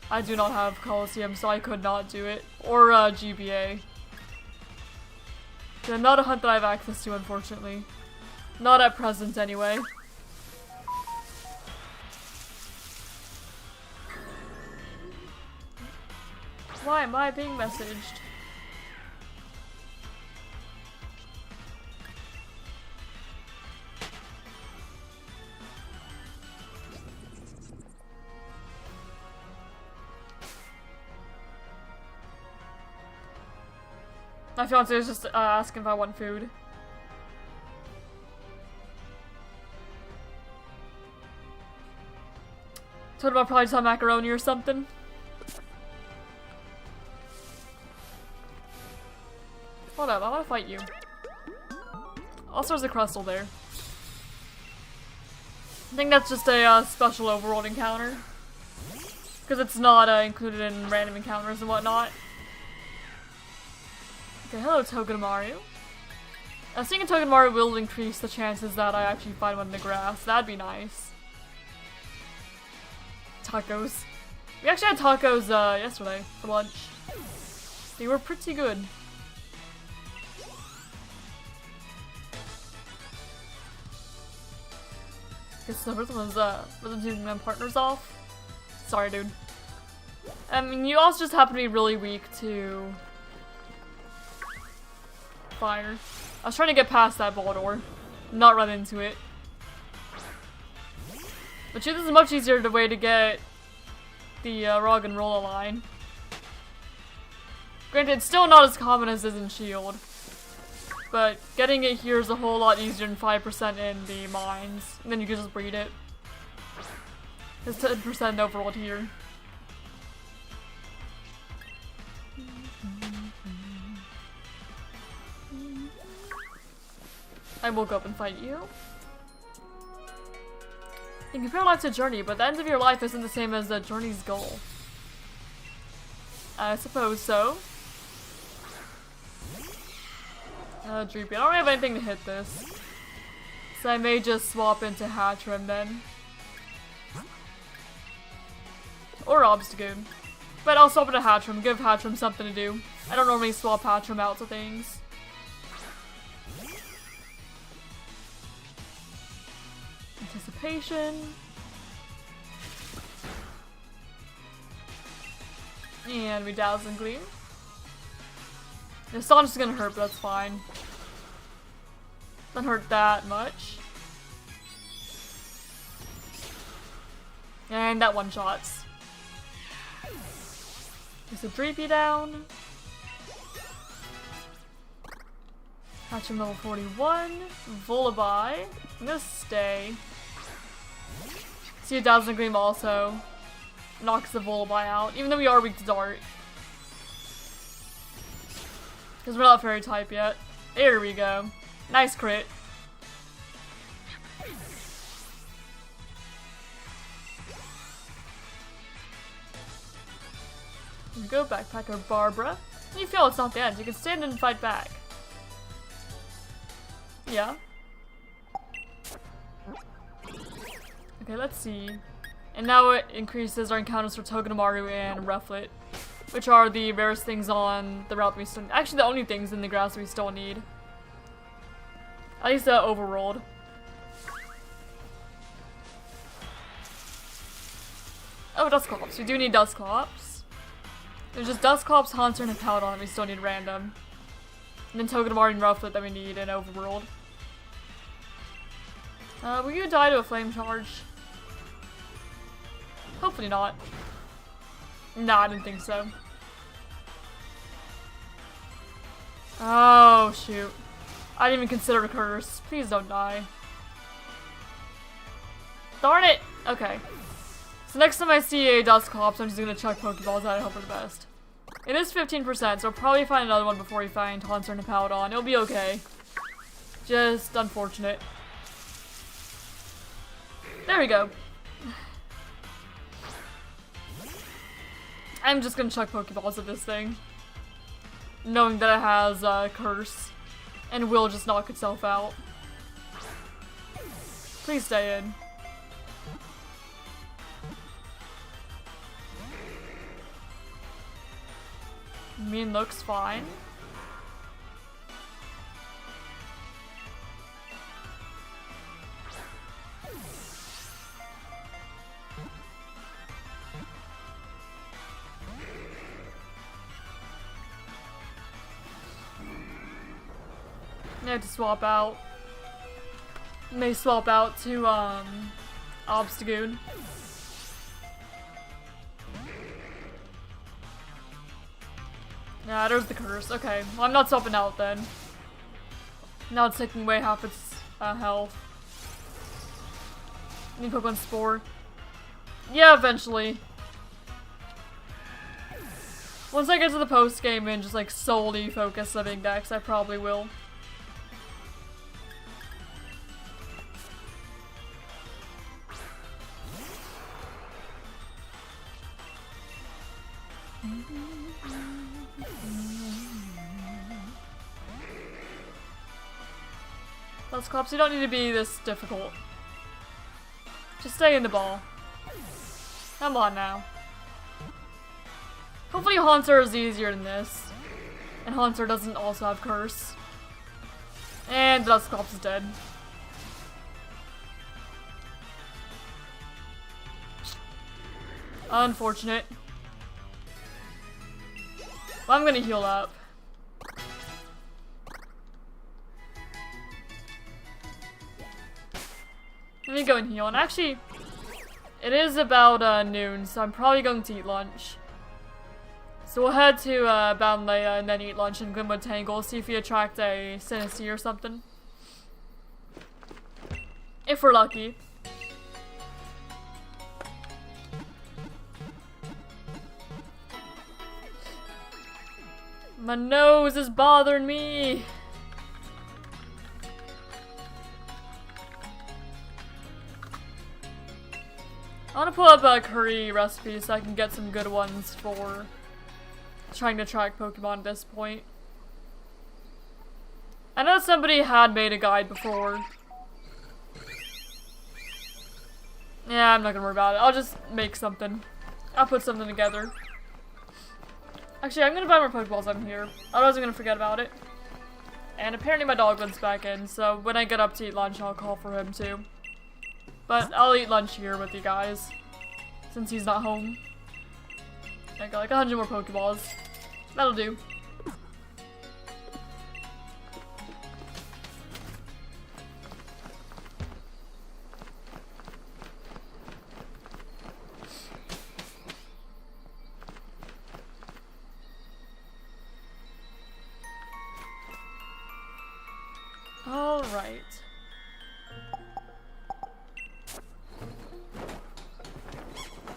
I do not have Coliseum, so I could not do it. Or GBA. Yeah, not a hunt that I have access to, unfortunately. Not at present, anyway. Why am I being messaged? My fiance was just asking if I want food. Told him I'll probably just have macaroni or something. Hold up, I want to fight you. Also, there's a crystal there. I think that's just a special overworld encounter. Because it's not included in random encounters and whatnot. Okay, hello Togedemaru. Seeing a Togedemaru will increase the chances that I actually find one in the grass. That'd be nice. Tacos. We actually had tacos yesterday for lunch. They were pretty good. Guess the first one was taking my partners off. Sorry, dude. I mean, you also just happen to be really weak to fire. I was trying to get past that Boldor, not run into it. But this is a much easier way to get the Rog and Rolla line. Granted, it's still not as common as is in Shield. But getting it here is a whole lot easier than 5% in the mines. And then you can just breed it. It's 10% overworld here. I will go up and fight you. You compare life to a journey, but the end of your life isn't the same as the journey's goal. I suppose so. Droopy. I don't really have anything to hit this. So I may just swap into Hatchrim then. Or Obstagoon. But I'll swap into Hatchrim, give Hatchrim something to do. I don't normally swap Hatchrim out to things. Anticipation. And we Dazzling Gleam. The Astonish's is gonna hurt, but that's fine. Doesn't hurt that much. And that one-shots. There's a Dreepy down. Hatchrim level 41. Vullaby. I'm gonna stay. See a Dazzling Gleam also knocks the Vullaby out, even though we are weak to Dart. Because we're not fairy type yet. There we go. Nice crit. Here we go, Backpacker Barbara. And you feel it's not the end. You can stand and fight back. Yeah. Okay, let's see. And now it increases our encounters for Togedemaru and Rufflet, which are the rarest things on the route we still need. Actually, the only things in the grass we still need. At least overrolled. Oh, Dusclops. We do need Dusclops. There's just Dusclops, Haunter, and Hippowdon that we still need random. And then Togedemaru and Rufflet that we need in overworld. Will you die to a flame charge? Hopefully not. Nah, I didn't think so. Oh, shoot. I didn't even consider a curse. Please don't die. Darn it! Okay. So next time I see a Dusclops, I'm just gonna chuck Pokeballs at it, hope for the best. It is 15%, so I'll probably find another one before we find Haunter and Hippowdon. It'll be okay. Just unfortunate. There we go. I'm just gonna chuck Pokeballs at this thing, knowing that it has a curse and will just knock itself out. Please stay in. Mean looks fine. I have to swap out. May swap out to Obstagoon. Yeah, there's the curse. Okay, well, I'm not swapping out then. Now it's taking away half its health. Need Pokemon Spore. Yeah, eventually. Once I get to the post game and just like solely focus on big decks, I probably will. Dusclops, you don't need to be this difficult. Just stay in the ball. Come on now. Hopefully Haunter is easier than this. And Haunter doesn't also have curse. And Dusclops is dead. Unfortunate. Well, I'm gonna heal up. Let me go and heal. And actually, it is about noon, so I'm probably going to eat lunch. So we'll head to Ballonlea and then eat lunch in Glimwood Tangle, see if we attract a Sinistee or something. If we're lucky. My nose is bothering me! I want to pull up a curry recipe so I can get some good ones for trying to track Pokemon at this point. I know somebody had made a guide before. Yeah, I'm not gonna worry about it. I'll just make something. I'll put something together. Actually, I'm gonna buy more Pokeballs I'm here. Otherwise I'm gonna forget about it. And apparently my dog went back in, so when I get up to eat lunch, I'll call for him too. But I'll eat lunch here with you guys, since he's not home. I got like 100 more Pokeballs. That'll do. Alright.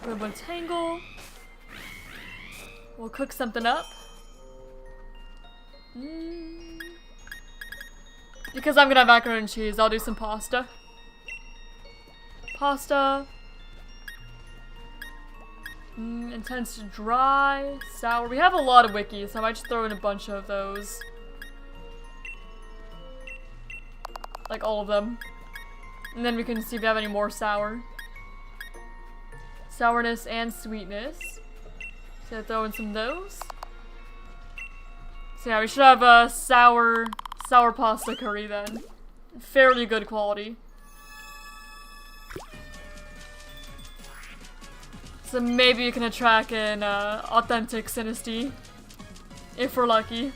Glimwood Tangle. We'll cook something up. Because I'm gonna have macaroni and cheese, I'll do some pasta. Pasta. Intense to dry, sour. We have a lot of wikis, so I might just throw in a bunch of those. Like all of them. And then we can see if we have any more sour. Sourness and sweetness. So throw in some of those. So yeah, we should have a sour pasta curry then. Fairly good quality. So maybe you can attract an authentic Synesty. If we're lucky.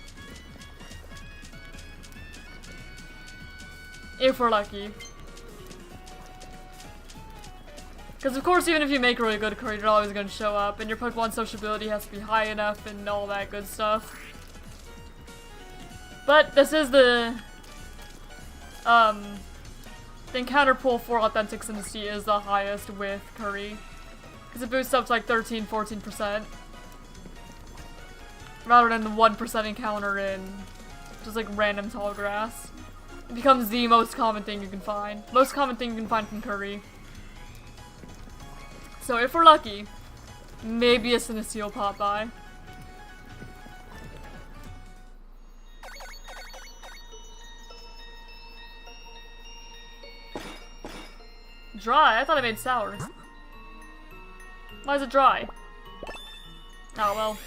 If we're lucky. Because of course, even if you make a really good curry, you're always going to show up, and your Pokemon sociability has to be high enough and all that good stuff. But this is the encounter pool for authentic Synesty is the highest with curry. Because it boosts up to like 13-14%. Rather than the 1% encounter in just like random tall grass. It becomes the most common thing you can find. Most common thing you can find from curry. So if we're lucky, maybe a Synesty will pop by. Dry? I thought I made sour. Why is it dry? Oh well.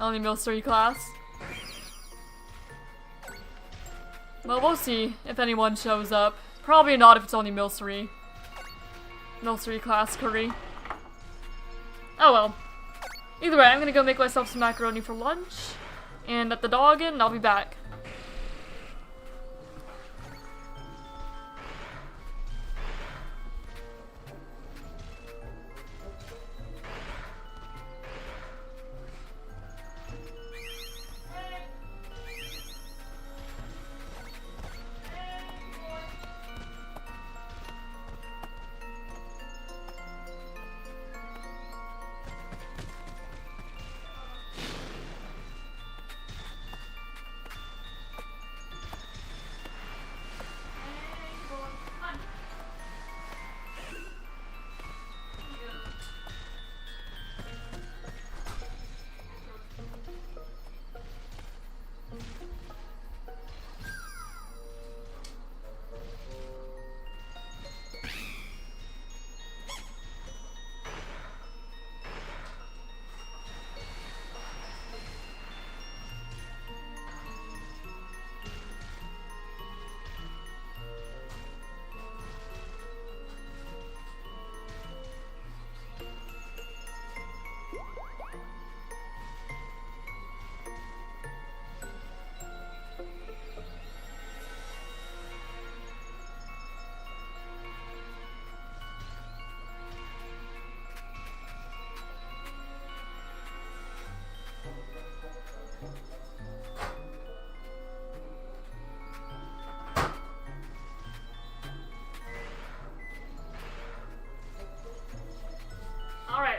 Only Milcery class. Well, we'll see if anyone shows up. Probably not if it's only Milcery. Milcery class curry. Oh well. Either way, I'm gonna go make myself some macaroni for lunch. And let the dog in, and I'll be back.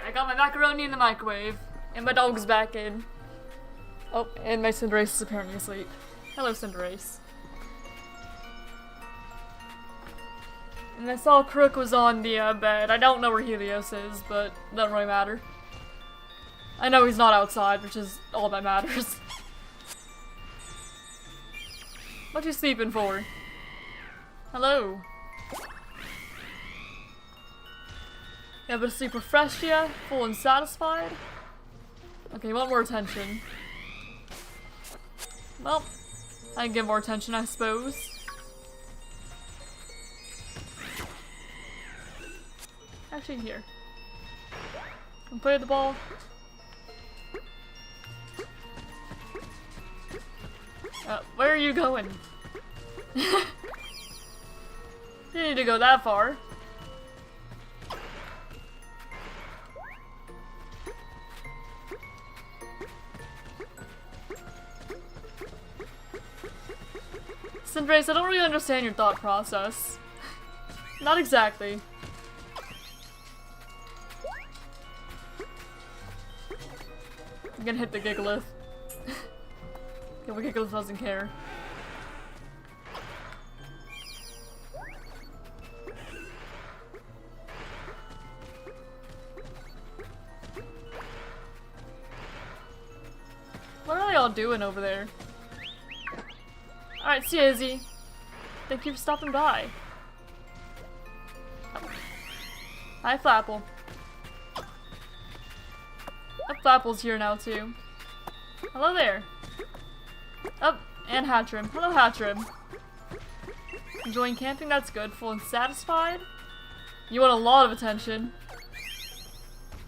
I got my macaroni in the microwave, and my dog's back in. Oh, and my Cinderace is apparently asleep. Hello, Cinderace. And I saw Crook was on the bed. I don't know where Helios is, but it doesn't really matter. I know he's not outside, which is all that matters. What you sleeping for? Hello. Yeah, but sleep refreshed yet? Full and satisfied? Okay, you want more attention. Well, I can get more attention, I suppose. Actually, here. Can play the ball. Where are you going? You didn't need to go that far. Cinderace, I don't really understand your thought process. Not exactly. I'm gonna hit the Gigalith. Okay, well, Gigalith doesn't care. What are they all doing over there? Alright, see you, Izzy. Thank you for stopping by. Hi, Flapple. Flapple's here now, too. Hello there. Oh, and Hatchrim. Hello, Hatchrim. Enjoying camping? That's good. Full and satisfied? You want a lot of attention.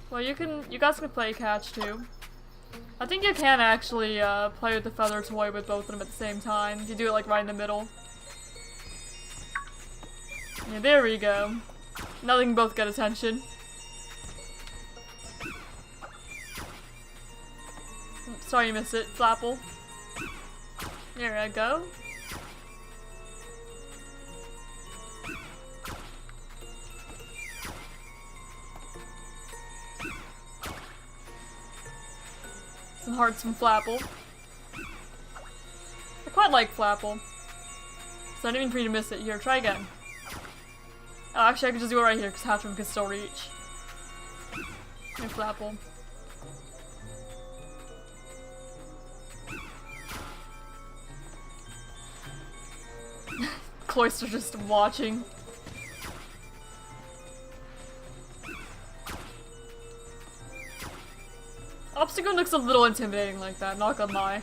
Well, you guys can play catch, too. I think you can actually play with the feather toy with both of them at the same time. You do it like right in the middle. Yeah, there we go. Now they can both get attention. Sorry you missed it, Flapple. There I go. Some hearts from Flapple. I quite like Flapple. So I didn't mean for you to miss it. Here, try again. Oh, actually I can just do it right here because Hatchrim can still reach. Here, Flapple. Cloyster just watching. Obstacle looks a little intimidating like that, not gonna lie.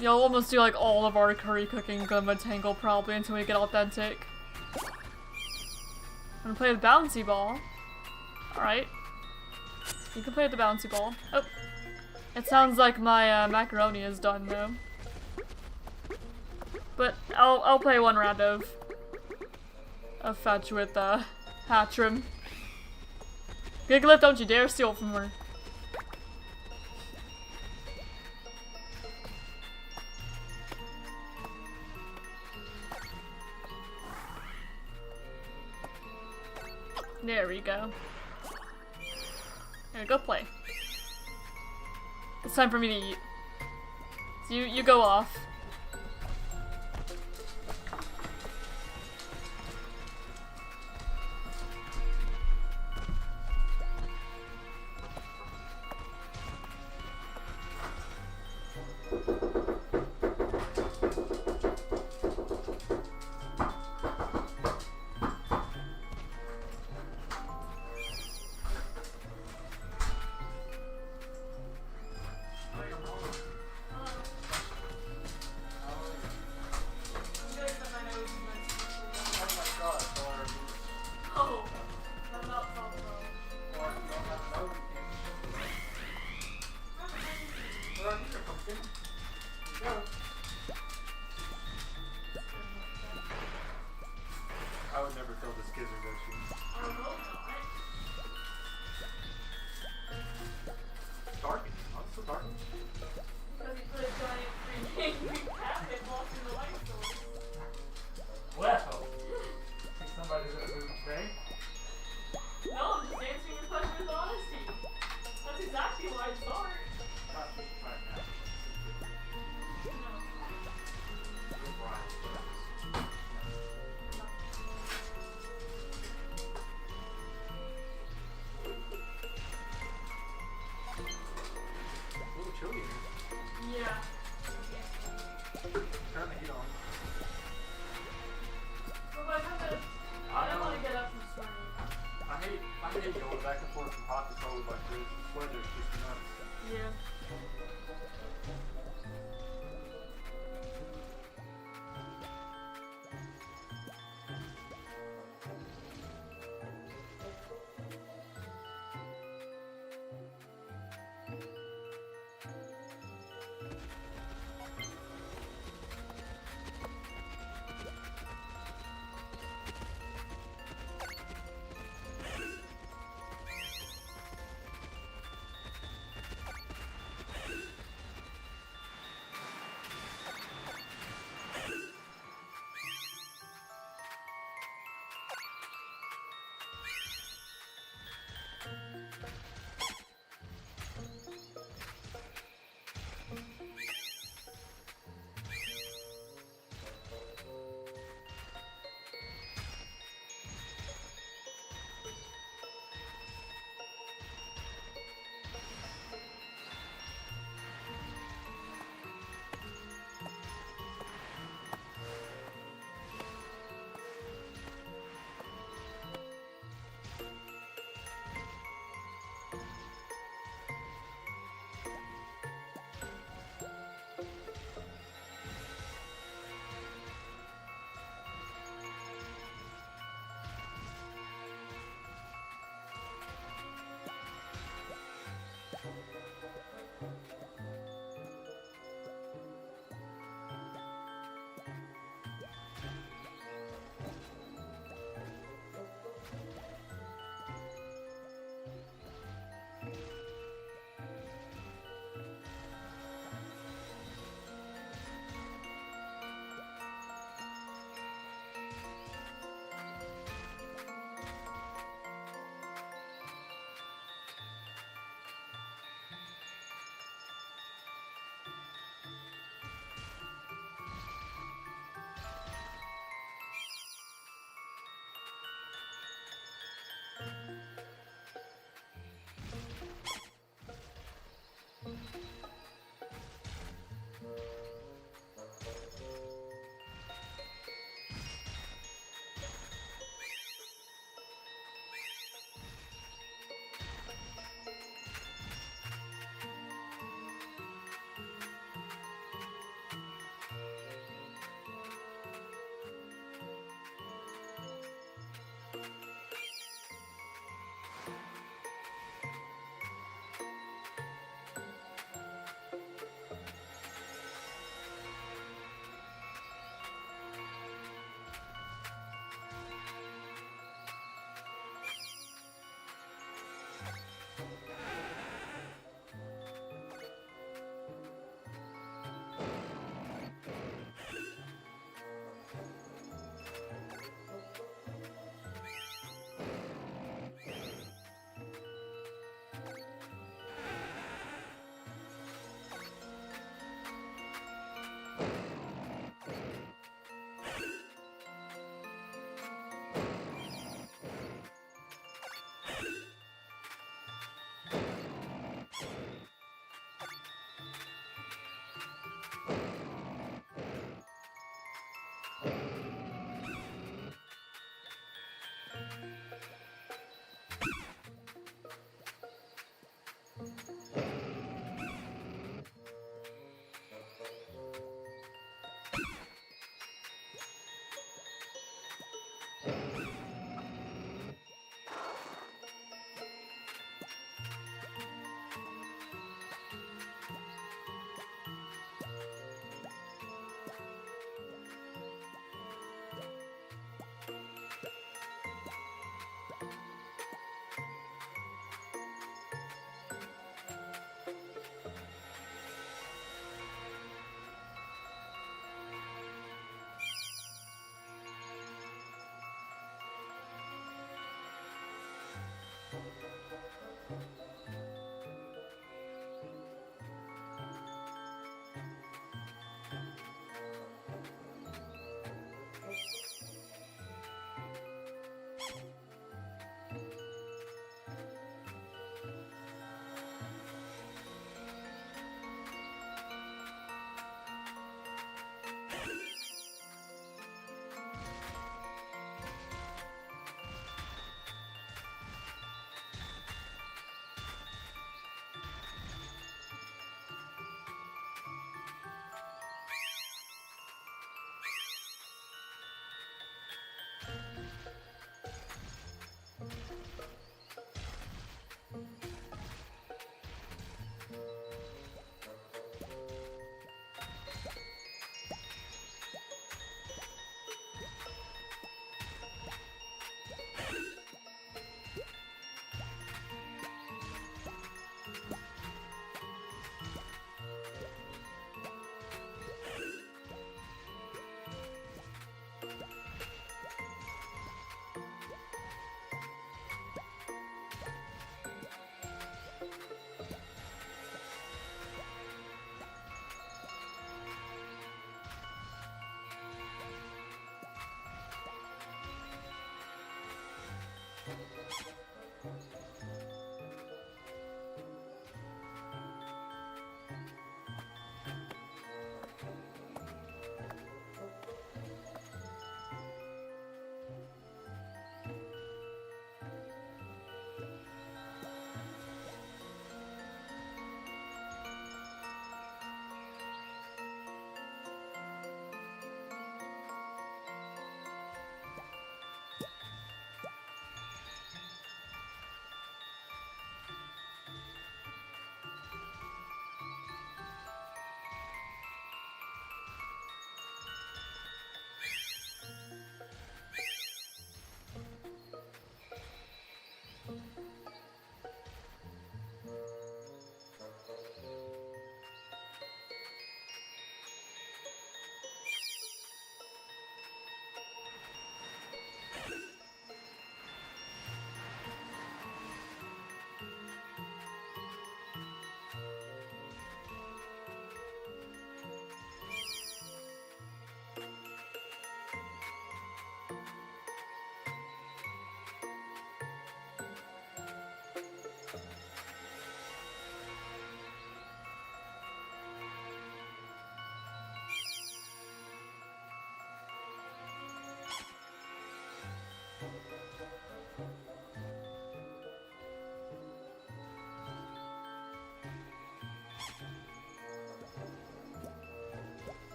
You'll almost do like all of our curry cooking Glimmer Tangle probably until we get authentic. I'm gonna play the bouncy ball. Alright. You can play with the bouncy ball. Oh. It sounds like my macaroni is done though. But I'll play one round of fetch with Hatchrim. Gigalith, don't you dare steal from her. There we go. There, go play. It's time for me to eat. So you go off.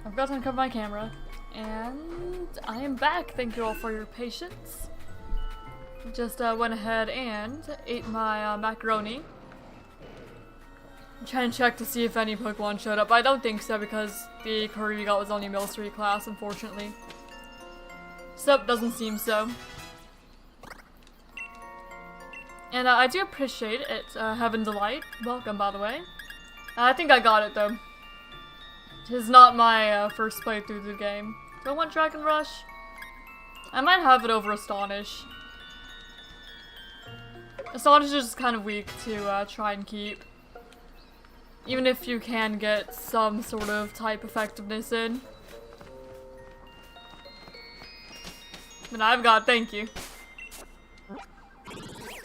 I forgot to uncover my camera, and I am back. Thank you all for your patience. Just went ahead and ate my macaroni. I'm trying to check to see if any Pokemon showed up, but I don't think so because the curry we got was only Mill 3 class, unfortunately. So, doesn't seem so. And I do appreciate it, Heaven Delight. Welcome, by the way. I think I got it, though. Tis not my first playthrough of the game. Do I want Dragon Rush? I might have it over Astonish. Astonish is just kind of weak to try and keep. Even if you can get some sort of type effectiveness in. But I've got, thank you.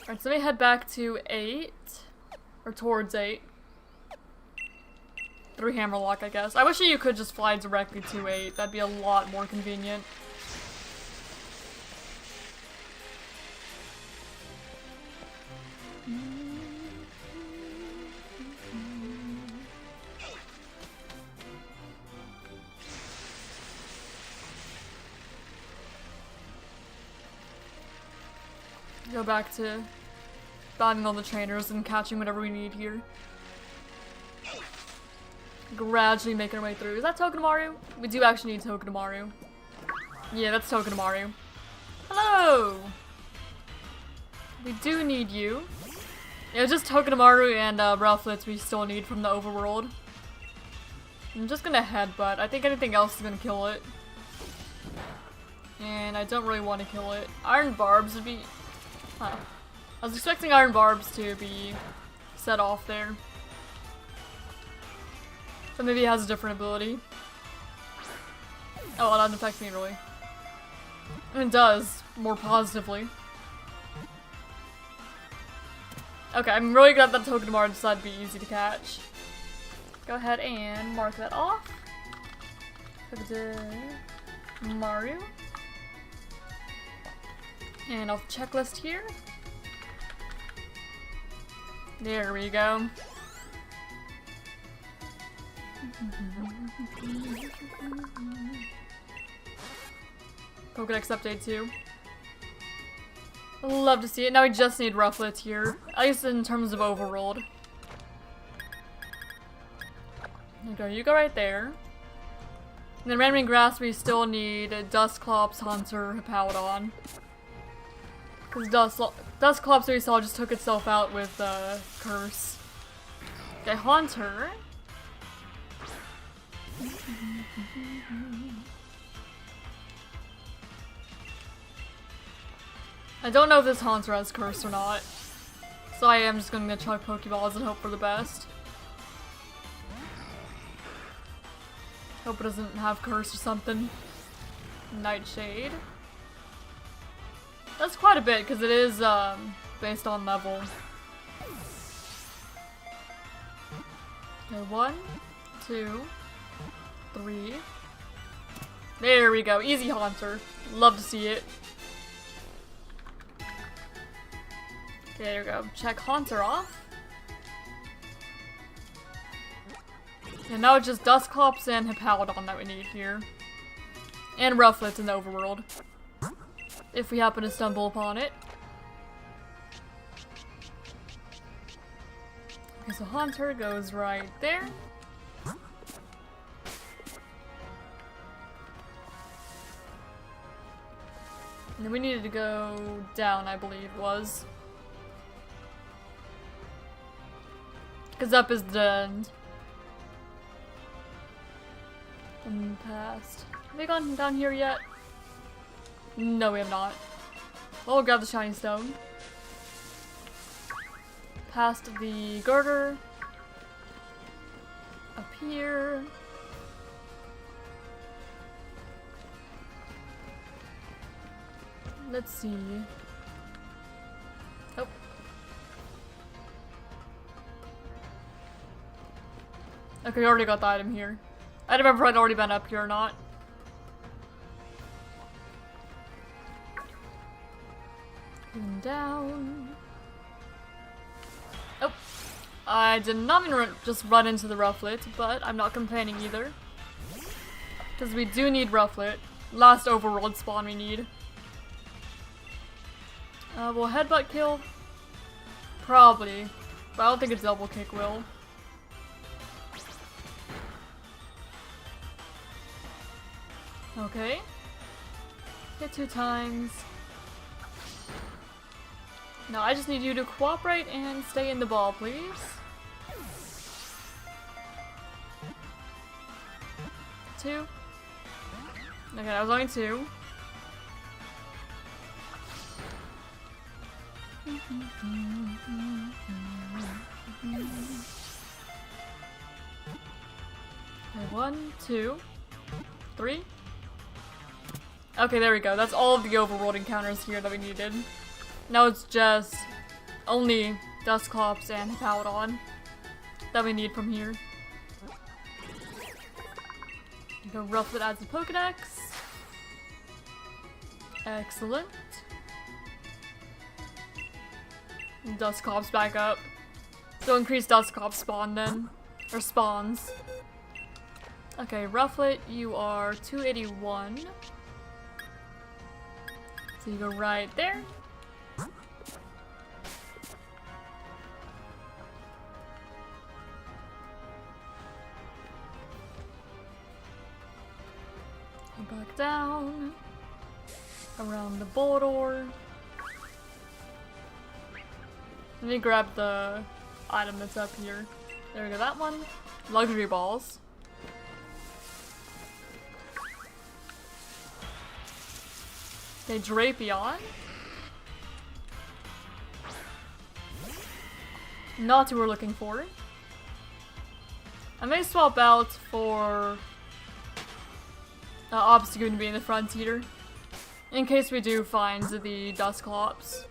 Alright, so let me head back to 8. Or towards 8. 3 Hammerlock, I guess. I wish you could just fly directly to 8. That'd be a lot more convenient. Go back to battling all the trainers and catching whatever we need here. Gradually making our way through. Is that Tokenomaru? We do actually need Tokenomaru. Yeah, that's Tokenomaru. Hello! We do need you. Yeah, just Tokenomaru and Rufflets we still need from the overworld. I'm just gonna headbutt. I think anything else is gonna kill it. And I don't really want to kill it. Iron Barbs would be... Huh. I was expecting Iron Barbs to be set off there. So maybe it has a different ability. Oh, well, that doesn't affect me really. It does, more positively. Okay, I'm really glad that Tokenomaru decided to be easy to catch. Go ahead and mark that off. Go to Maru. And off the checklist here. There we go. Pokedex update too. Love to see it. Now we just need Rufflets here. At least in terms of overworld. You go right there. And then Ramming Grass we still need Dusclops, Hunter, Hippowdon. Because Dusclops we saw just took itself out with Curse. Okay, Haunter. I don't know if this Haunter has Curse or not. So I am just gonna chuck Pokeballs and hope for the best. Hope it doesn't have Curse or something. Nightshade. That's quite a bit, because it is based on level. Okay, 1, 2, 3. There we go. Easy Haunter. Love to see it. Okay, there we go. Check Haunter off. And now it's just Dusclops and Hippowdon that we need here. And Rufflets in the overworld. If we happen to stumble upon it. Okay, so Haunter goes right there. And then we needed to go down, I believe it was. Because up is the end. And past. Have we gone down here yet? No, we have not. Well, we'll grab the shiny stone. Past the girder. Up here. Let's see. Oh. Okay, we already got the item here. I don't remember if I'd already been up here or not. And down. Oh. I did not mean to just run into the Rufflet, but I'm not complaining either. Because we do need Rufflet. Last overworld spawn we need. Will headbutt kill? Probably. But I don't think a double kick will. Okay. Hit 2 times. Now I just need you to cooperate and stay in the ball, please. Two. Okay, that was only 2. Okay, 1, 2, 3. Okay, there we go. That's all of the overworld encounters here that we needed. Now it's just only Dusclops and Hippowdon that we need from here. The Rufflet adds the Pokedex. Excellent. Dusclops back up. So increase Dusclops spawn then. Or spawns. Okay, Rufflet, you are 281. So you go right there. Back down. Around the border. Let me grab the item that's up here. There we go, that one. Luxury balls. Okay, Drapion. Not who we're looking for. I may swap out for Obstagoon to be in the front here, in case we do find the Dusclops.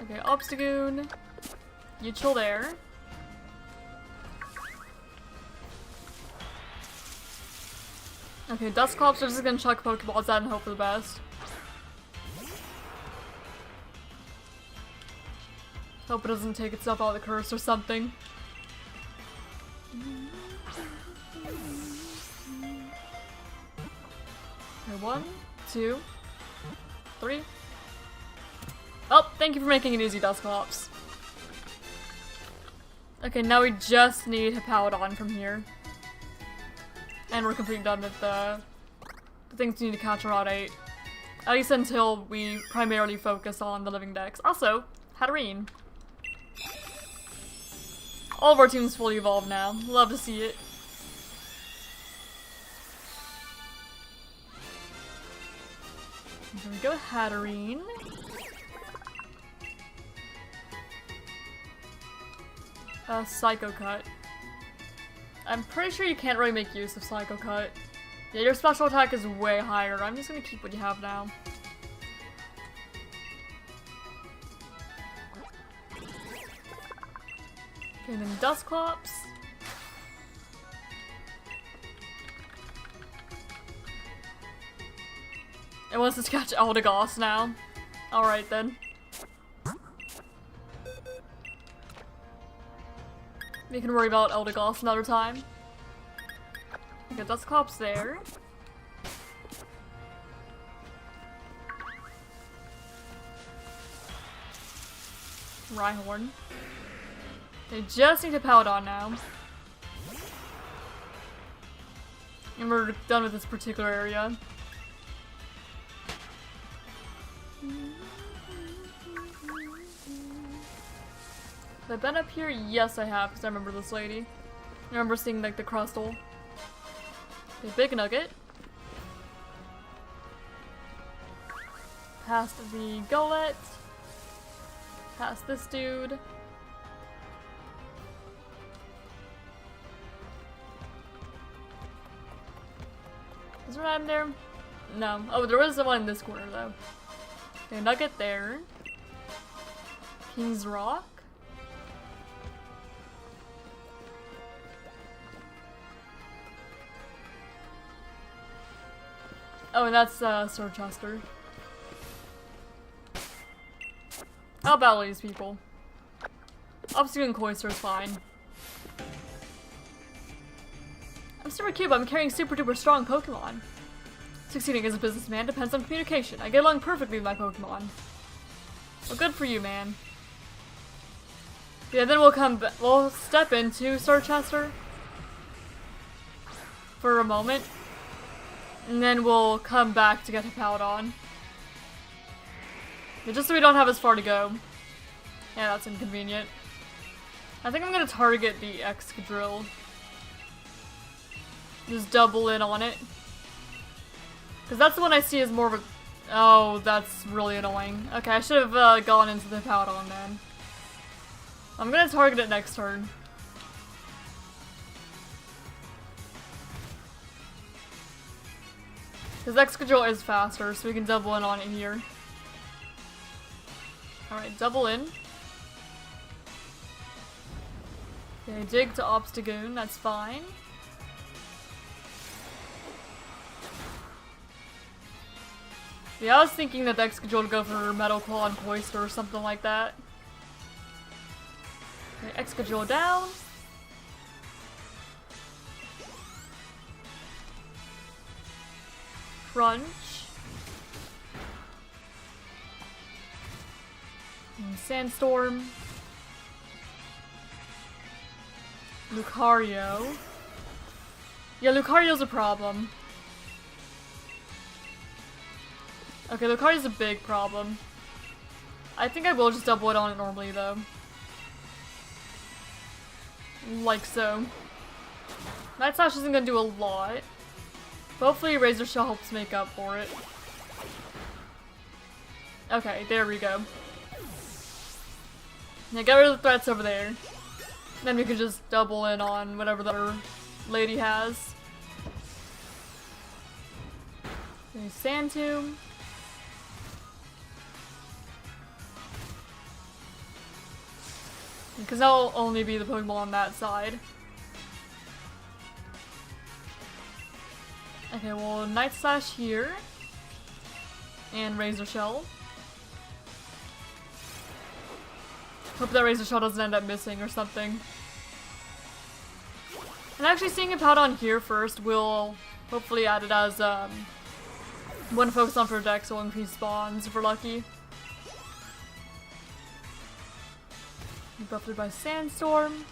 Okay, Obstagoon, you chill there. Okay, Dusclops are just gonna chuck Pokeballs out and hope for the best. Hope it doesn't take itself out of the curse or something. Okay, 1, 2, 3. Oh, thank you for making it easy, Dusclops. Okay, now we just need Hippowdon from here. And we're completely done with the things we need to catch on Route 8. At least until we primarily focus on the living decks. Also, Hatterene. All of our teams fully evolved now. Love to see it. Here we go, Hatterene. Psycho Cut. I'm pretty sure you can't really make use of Psycho Cut. Yeah, your special attack is way higher. I'm just gonna keep what you have now. Okay, then Dusclops. It wants to catch Eldegoss now. Alright then. We can worry about Eldegoss another time. Okay, Dusclops there. Rhyhorn. They just need Hippowdon now. And we're done with this particular area. Have I been up here? Yes, I have, because I remember this lady. I remember seeing, like, the crustal. Okay, Big Nugget. Past the Gullet. Past this dude. Is there an item there? No. Oh, there was one in this corner, though. Okay, Nugget there. King's Rock. Oh, and that's Sir Chester. I'll battle these people. Obstagoon and Cloyster is fine. I'm super cute, but I'm carrying super duper strong Pokemon. Succeeding as a businessman depends on communication. I get along perfectly with my Pokemon. Well, good for you, man. Yeah, then we'll step into Sir Chester for a moment. And then we'll come back to get Hippowdon. But just so we don't have as far to go. Yeah, that's inconvenient. I think I'm gonna target the Excadrill. Just double in on it. Because that's the one I see as more of a... Oh, that's really annoying. Okay, I should have gone into the Hippowdon then. I'm gonna target it next turn. Because Excadrill is faster, so we can double in on it here. Alright, double in. Okay, dig to Obstagoon, that's fine. Yeah, I was thinking that the Excadrill would go for Metal Claw and Cloyster or something like that. Okay, Excadrill down. Crunch. And Sandstorm. Lucario. Yeah, Lucario's a problem. Okay, Lucario's a big problem. I think I will just double it on it normally, though. Like so. Night Slash isn't gonna do a lot. But hopefully Razor Shell helps make up for it. Okay, there we go. Now get rid of the threats over there. Then we can just double in on whatever the other lady has. Okay, Sand Tomb. Because that'll only be the Pokemon on that side. Okay, well, Night Slash here. And Razor Shell. Hope that Razor Shell doesn't end up missing or something. And actually seeing a Powdon here first will hopefully add it as one to focus on for deck, so increase spawns if we're lucky. Buffeted by Sandstorm.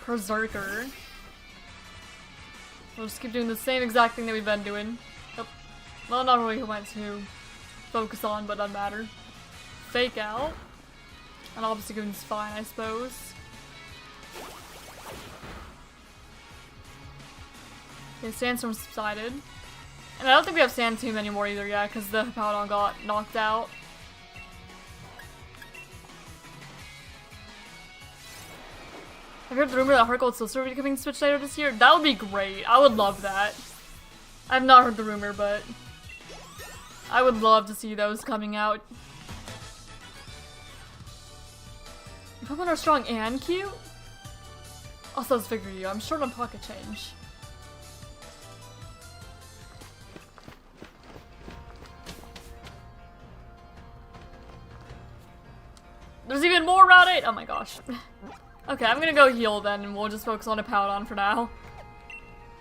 Berserker. We'll just keep doing the same exact thing that we've been doing. Oh, well, not really who went to focus on, but doesn't matter. Fake Out. And obviously Goon's fine, I suppose. Okay, Sandstorm subsided. And I don't think we have Sand Tomb anymore either, yeah, because the Powdon got knocked out. I've heard the rumor that Heart Gold Soul Silver will be coming to Switch later this year. That would be great. I would love that. I've not heard the rumor, but I would love to see those coming out. Your Pokemon are strong and cute? Also, let's figure you. I'm short on pocket change. There's even more Route 8! Oh my gosh. Okay, I'm gonna go heal then, and we'll just focus on a Powdon for now.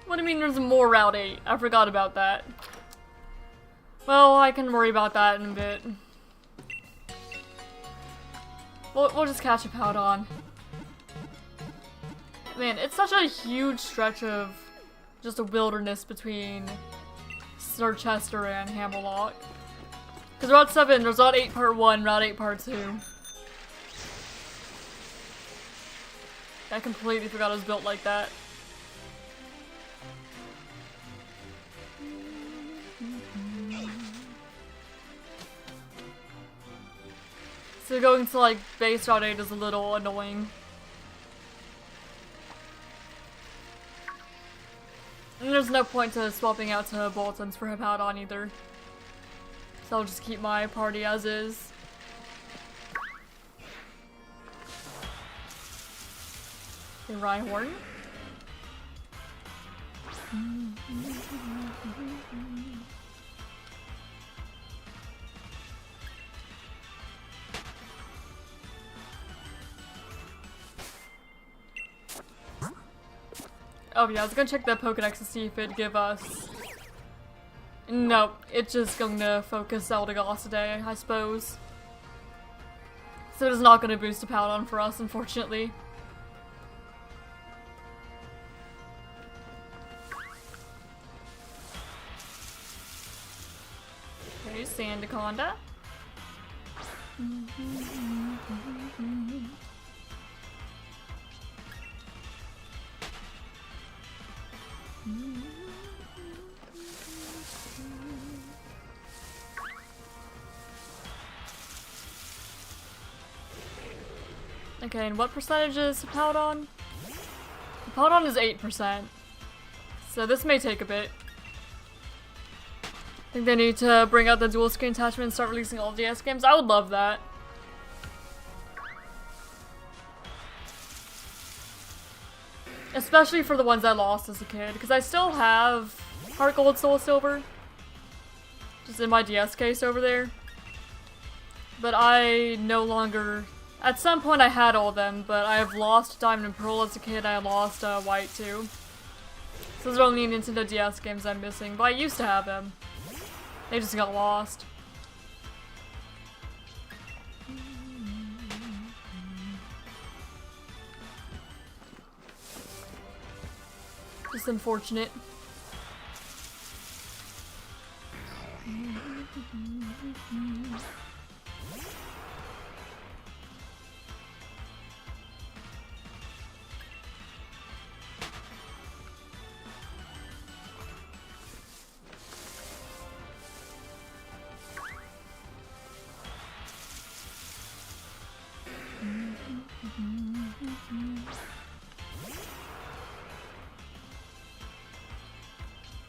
What do you mean there's more Route 8? I forgot about that. Well, I can worry about that in a bit. We'll just catch a Powdon. Man, it's such a huge stretch of just a wilderness between Dorchester and Hammerlock. Because Route 7, there's Route 8 Part 1, Route 8 Part 2. I completely forgot it was built like that. So going to like base Route 8 is a little annoying. And there's no point to swapping out to Boltons for Hippowdon either. So I'll just keep my party as is. Okay, Rhyhorn. Oh yeah, I was gonna check the Pokedex to see if it'd give us... Nope, it's just going to focus Eldegoss today, I suppose. So it is not gonna boost a Powdon for us, unfortunately. Okay, Sandaconda. Okay, and what percentage is Hippowdon? Hippowdon is 8%. So this may take a bit. I think they need to bring out the dual screen attachment and start releasing all of the DS games. I would love that. Especially for the ones I lost as a kid, because I still have Heart Gold, Soul Silver. Just in my DS case over there. But I no longer... At some point I had all of them, but I have lost Diamond and Pearl as a kid, I lost White too. So those are only Nintendo DS games I'm missing, but I used to have them. They just got lost. Just unfortunate.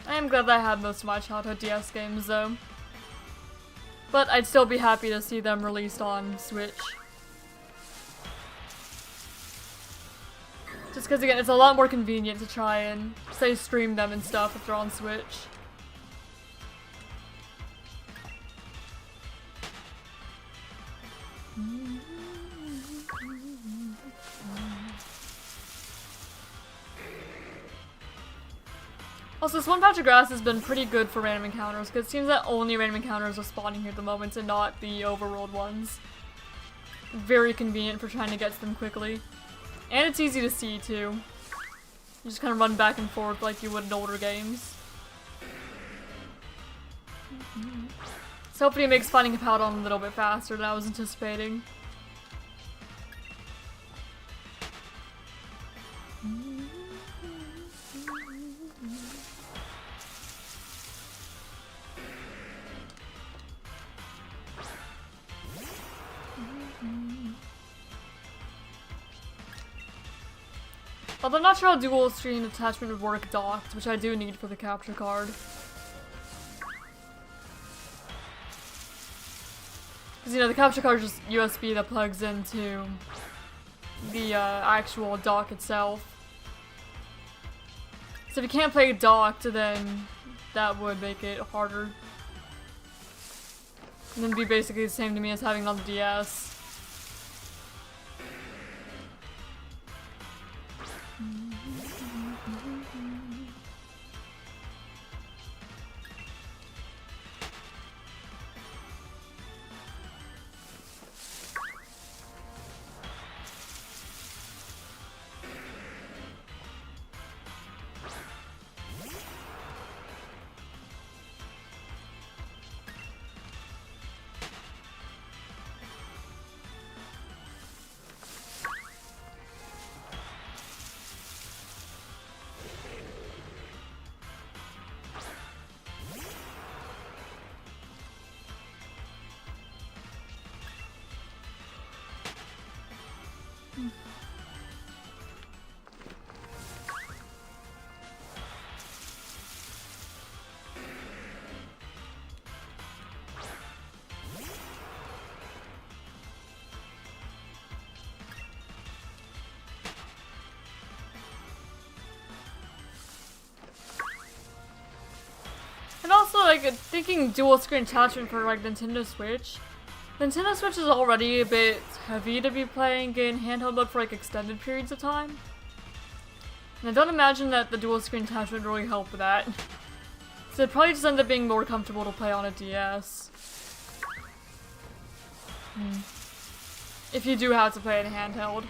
I am glad that I had most of my childhood DS games though. But I'd still be happy to see them released on Switch. Just because again, it's a lot more convenient to try and, say, stream them and stuff if they're on Switch. Also, this one patch of grass has been pretty good for random encounters, because it seems that only random encounters are spawning here at the moment and not the overworld ones. Very convenient for trying to get to them quickly. And it's easy to see, too. You just kind of run back and forth like you would in older games. So hopefully it makes finding a Paladin a little bit faster than I was anticipating. Although I'm not sure how dual screen attachment would work docked, which I do need for the capture card. Because, you know, the capture card is just USB that plugs into the actual dock itself. So if you can't play docked, then that would make it harder. And then it'd be basically the same to me as having it on the DS. And also, like, thinking dual screen attachment for, like, Nintendo Switch. Nintendo Switch is already a bit heavy to be playing in handheld mode for, like, extended periods of time. And I don't imagine that the dual screen attachment would really help with that. So it'd probably just end up being more comfortable to play on a DS. If you do have to play it in handheld.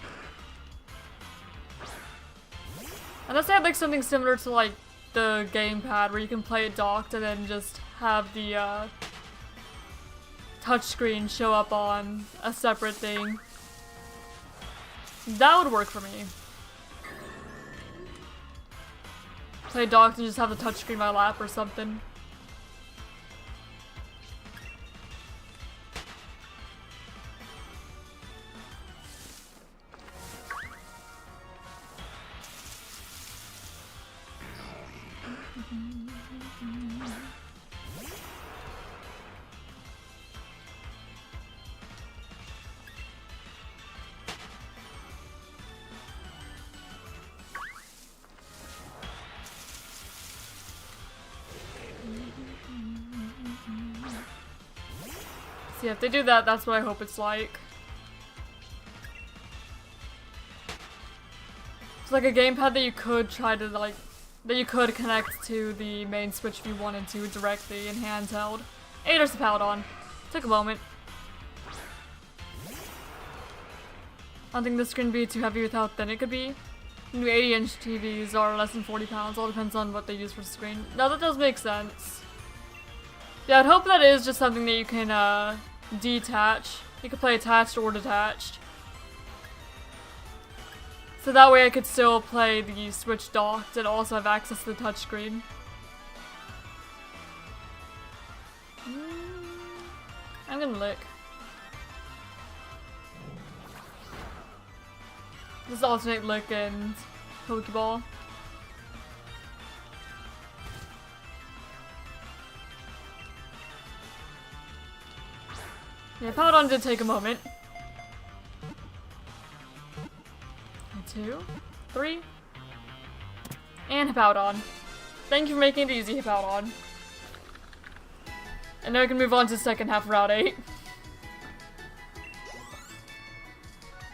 Unless they had, like, something similar to, like, the gamepad where you can play it docked and then just have the touchscreen show up on a separate thing. That would work for me. Play docked and just have the touchscreen in my lap or something. So yeah, if they do that, that's what I hope it's like. It's like a gamepad that you could try to, like, that you could connect to the main Switch if you wanted to directly in handheld. Hey, there's the Paladin. Took a moment. I don't think this screen would be too heavy with how thin it could be. New 80-inch TVs are less than 40 pounds. All depends on what they use for screen. No, that does make sense. Yeah, I'd hope that is just something that you can detach. You could play attached or detached. So that way I could still play the Switch docked and also have access to the touchscreen. I'm gonna lick. Just alternate lick and Pokeball. Yeah, Powdon did take a moment. 2, 3, and Hippowdon. Thank you for making it easy, Hippowdon. And now we can move on to the second half of Route 8.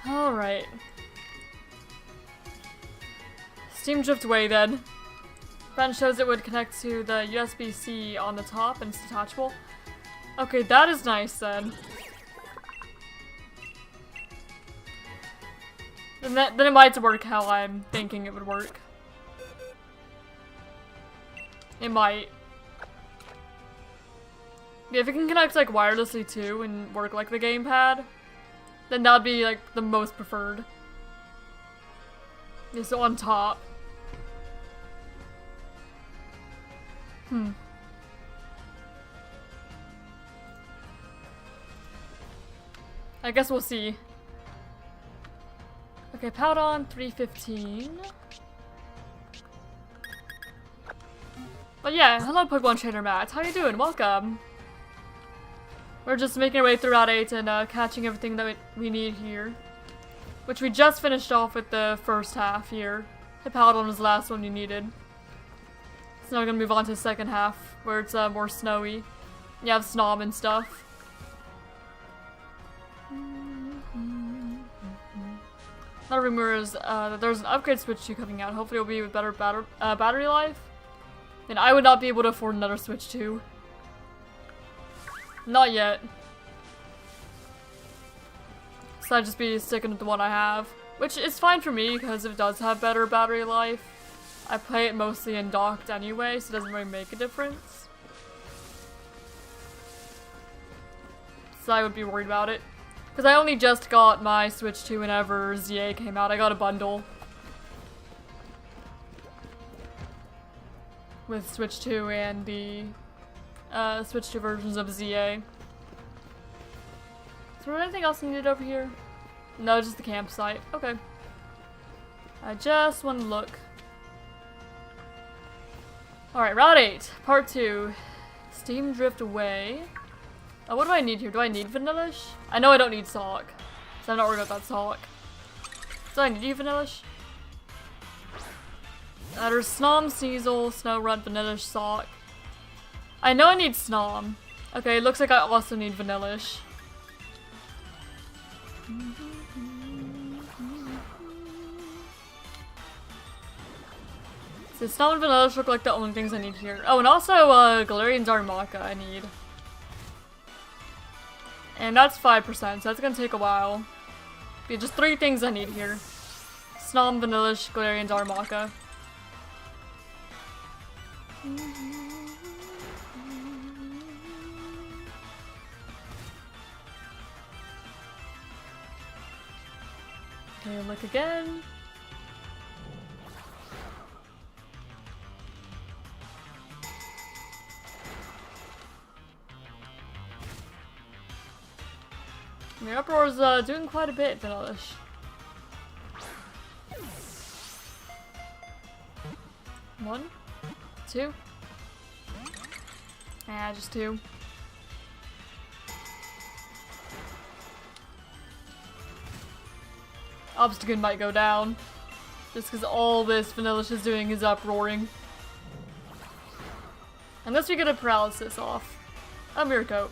Alright. Steam Drift Way then. Ben shows it would connect to the USB-C on the top and it's detachable. Okay, that is nice then. Then it might work how I'm thinking it would work. It might. Yeah, if it can connect like wirelessly too and work like the gamepad, then that'd be like the most preferred. Yeah, so on top. I guess we'll see. Okay, Powdon 315. But yeah, hello Pokemon Trainer Matt. How you doing? Welcome. We're just making our way through Route 8 and catching everything that we need here. Which we just finished off with the first half here. Hippowdon was the last one you needed. So now we're gonna move on to the second half, where it's more snowy. You have Snom and stuff. Another rumor is that there's an upgrade Switch 2 coming out. Hopefully it'll be with better battery life. And I would not be able to afford another Switch 2. Not yet. So I'd just be sticking with the one I have. Which is fine for me, because it does have better battery life. I play it mostly in docked anyway, so it doesn't really make a difference. So I would be worried about it. Because I only just got my Switch 2 whenever ZA came out. I got a bundle. With Switch 2 and the Switch 2 versions of ZA. Is there anything else needed over here? No, just the campsite. Okay. I just want to look. Alright, Route 8, Part 2. Steam Drift Away. What do I need here? Do I need Vanillish? I know I don't need Sock, so I'm not worried about that Sock. So I need Vanillish? There's Snom, Sneasel, Snorunt, Vanillish, Sock. I know I need Snom. Okay, it looks like I also need Vanillish. So Snom and Vanillish look like the only things I need here. Oh, and also Galarian Darumaka I need. And that's 5%, so that's gonna take a while. But just 3 things I need here. Snom, Vanillish, Galarian Darumaka. Okay, look again. Your uproar's doing quite a bit, Vanillish. One, 2. Yeah, just 2. Obstagoon might go down. Just because all this Vanillish is doing is uproaring. Unless we get a paralysis off. A Mirror Coat.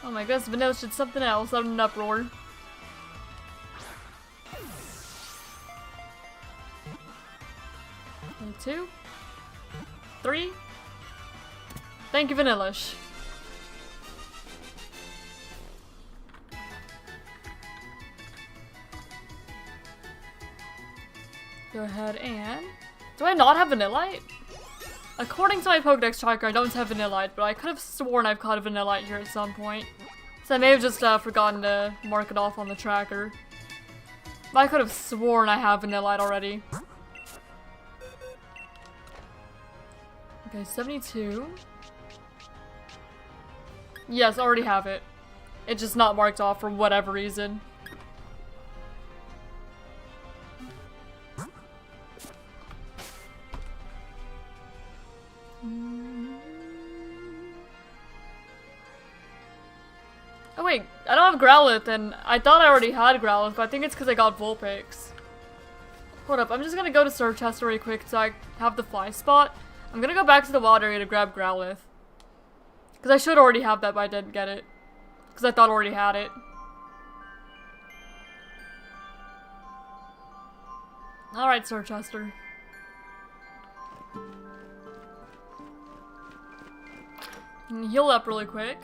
Oh my goodness, Vanillish did something else other than an uproar. And 2, 3. Thank you, Vanillish. Go ahead and... Do I not have Vanillite? According to my Pokedex tracker, I don't have Vanillite, but I could have sworn I've caught a Vanillite here at some point. So I may have just forgotten to mark it off on the tracker. But I could have sworn I have Vanillite already. Okay, 72. Yes, already have it. It's just not marked off for whatever reason. Oh wait, I don't have Growlithe, and I thought I already had Growlithe, but I think it's because I got Vulpix. Hold up, I'm just gonna go to Search Chest really quick so I have the fly spot. I'm gonna go back to the water area to grab Growlithe. Because I should already have that, but I didn't get it. Because I thought I already had it. Alright, Sir Chester. Heal up really quick.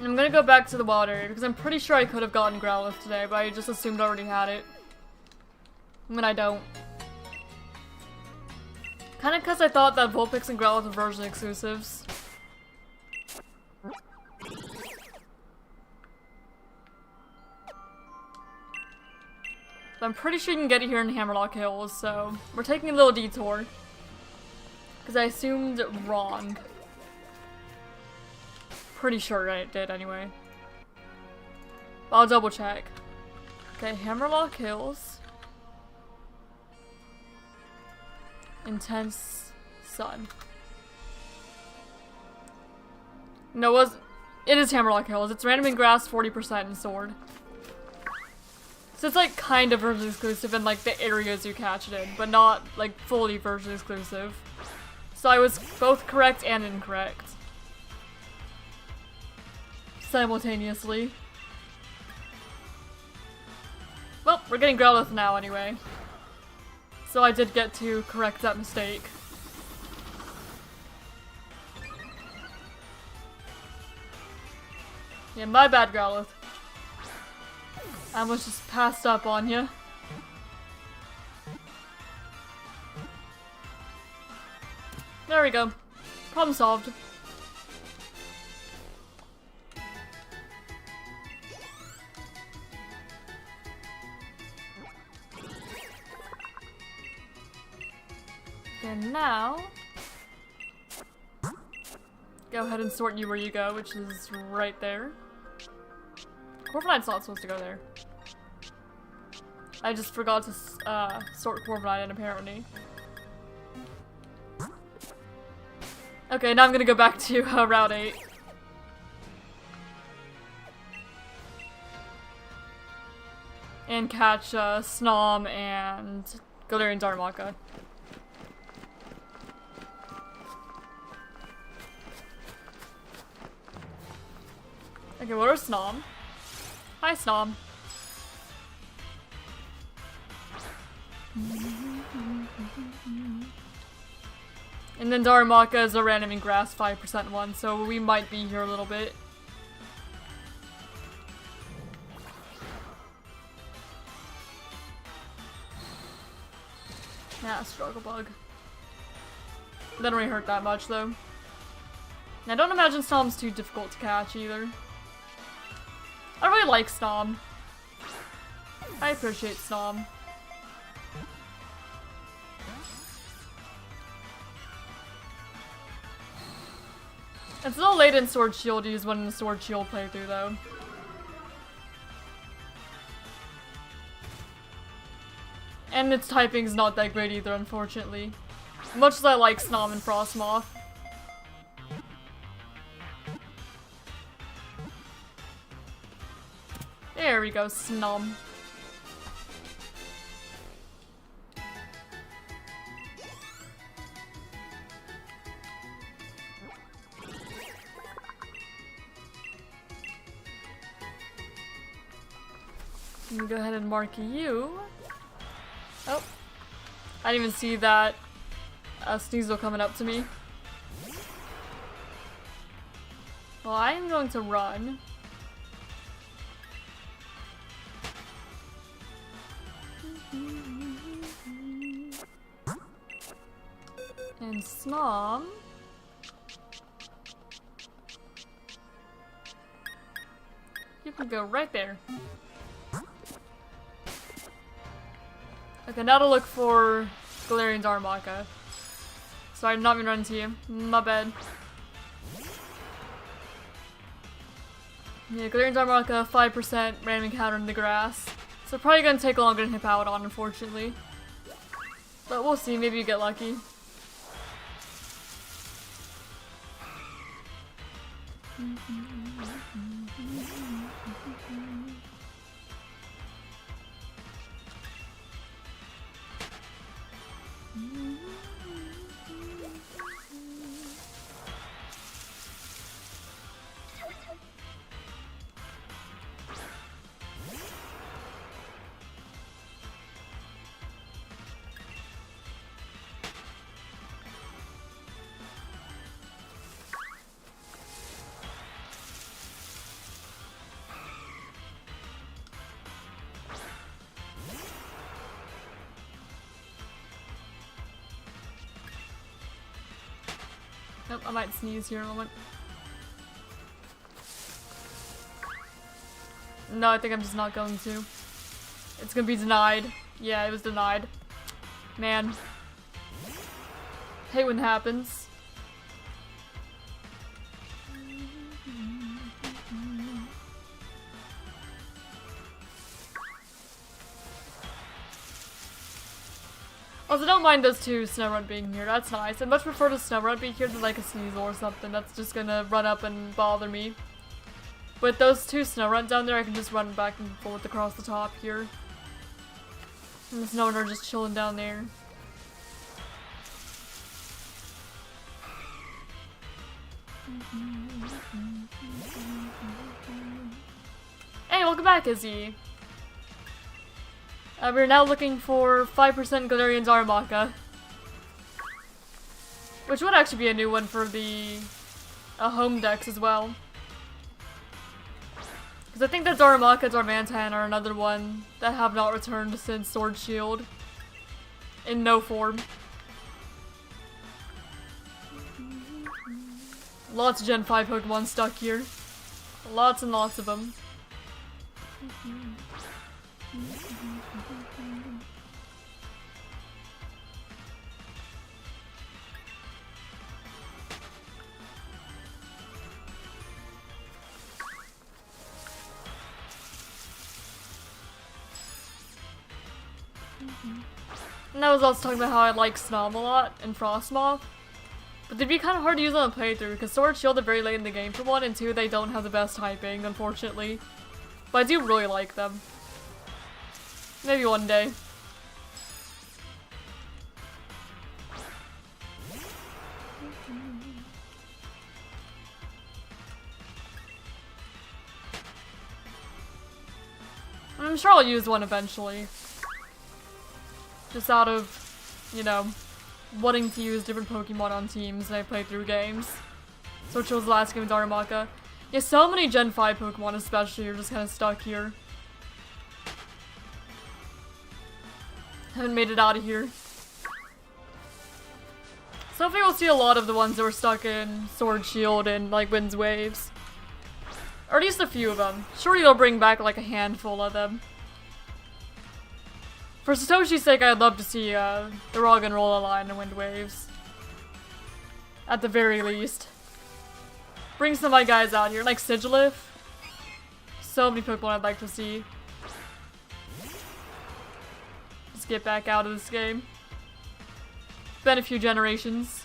I'm gonna go back to the water because I'm pretty sure I could have gotten Growlithe today, but I just assumed I already had it. I mean, I don't. Kinda because I thought that Vulpix and Growlithe were version exclusives. But I'm pretty sure you can get it here in Hammerlock Hills, so we're taking a little detour. Because I assumed wrong. Pretty sure I did anyway. But I'll double check. Okay, Hammerlock Hills. Intense sun. No, it is Hammerlock Hills. It's random in grass, 40% in sword. So it's like kind of version exclusive in like the areas you catch it in, but not like fully version exclusive. So I was both correct and incorrect. Simultaneously. Well, we're getting Growlithe now anyway. So I did get to correct that mistake. Yeah, my bad, Growlithe. I almost just passed up on you. There we go. Problem solved. And now, go ahead and sort you where you go, which is right there. Corviknight's not supposed to go there. I just forgot to sort Corviknight in, apparently. Okay, now I'm gonna go back to Route 8. And catch Snom and Galarian Darmaka. Okay, what are Snom? Hi, Snom. And then Darmaka is a random in grass 5% one, so we might be here a little bit. Yeah, Struggle Bug. Doesn't really hurt that much though. I don't imagine Snom's too difficult to catch either. I really like Snom. I appreciate Snom. It's a little late in Sword Shield to use one in the Sword Shield playthrough though. And its typing's not that great either, unfortunately. Much as I like Snom and Frostmoth. There we go, Snom. I'm gonna go ahead and mark you. Oh. I didn't even see that Sneasel coming up to me. Well, I am going to run. And Snom. You can go right there. Okay, now to look for Galarian's Armaka. Sorry, I'm not even running to you. My bad. Yeah, Galarian's Armaka, 5% random encounter in the grass. So probably gonna take longer than Hippowdon, unfortunately. But we'll see, maybe you get lucky. Nope, I might sneeze here in a moment. No, I think I'm just not going to. It's gonna be denied. Yeah, it was denied. Man. Hate when it happens. Also, don't mind those two Snorunt being here, that's nice. I'd much prefer the Snorunt being here than like a Sneasel or something that's just gonna run up and bother me. With those two Snorunt down there, I can just run back and forth across the top here. And the Snorunt are just chilling down there. Hey, welcome back, Izzy! We're now looking for 5% Galarian's Armaka. Which would actually be a new one for the home decks as well. Because I think that Darumaka, Darmanitan are another one that have not returned since Sword Shield. In no form. Lots of Gen 5 Pokemon stuck here. Lots and lots of them. And I was also talking about how I like Snom a lot and Frostmoth. But they'd be kind of hard to use on a playthrough because Sword Shield are very late in the game for one, and two, they don't have the best typing, unfortunately. But I do really like them. Maybe one day. I'm sure I'll use one eventually. Just out of, you know, wanting to use different Pokemon on teams when I play through games. So chose the last game with Darumaka. Yeah, so many Gen 5 Pokemon especially are just kind of stuck here. Haven't made it out of here. So hopefully we'll see a lot of the ones that were stuck in Sword Shield and like Wind's Waves. Or at least a few of them. Surely they'll bring back like a handful of them. For Satoshi's sake, I'd love to see the Roggenrola line in Wind Waves. At the very least. Bring some of my guys out here, like Sigilyph. So many Pokemon I'd like to see. Just get back out of this game. Been a few generations.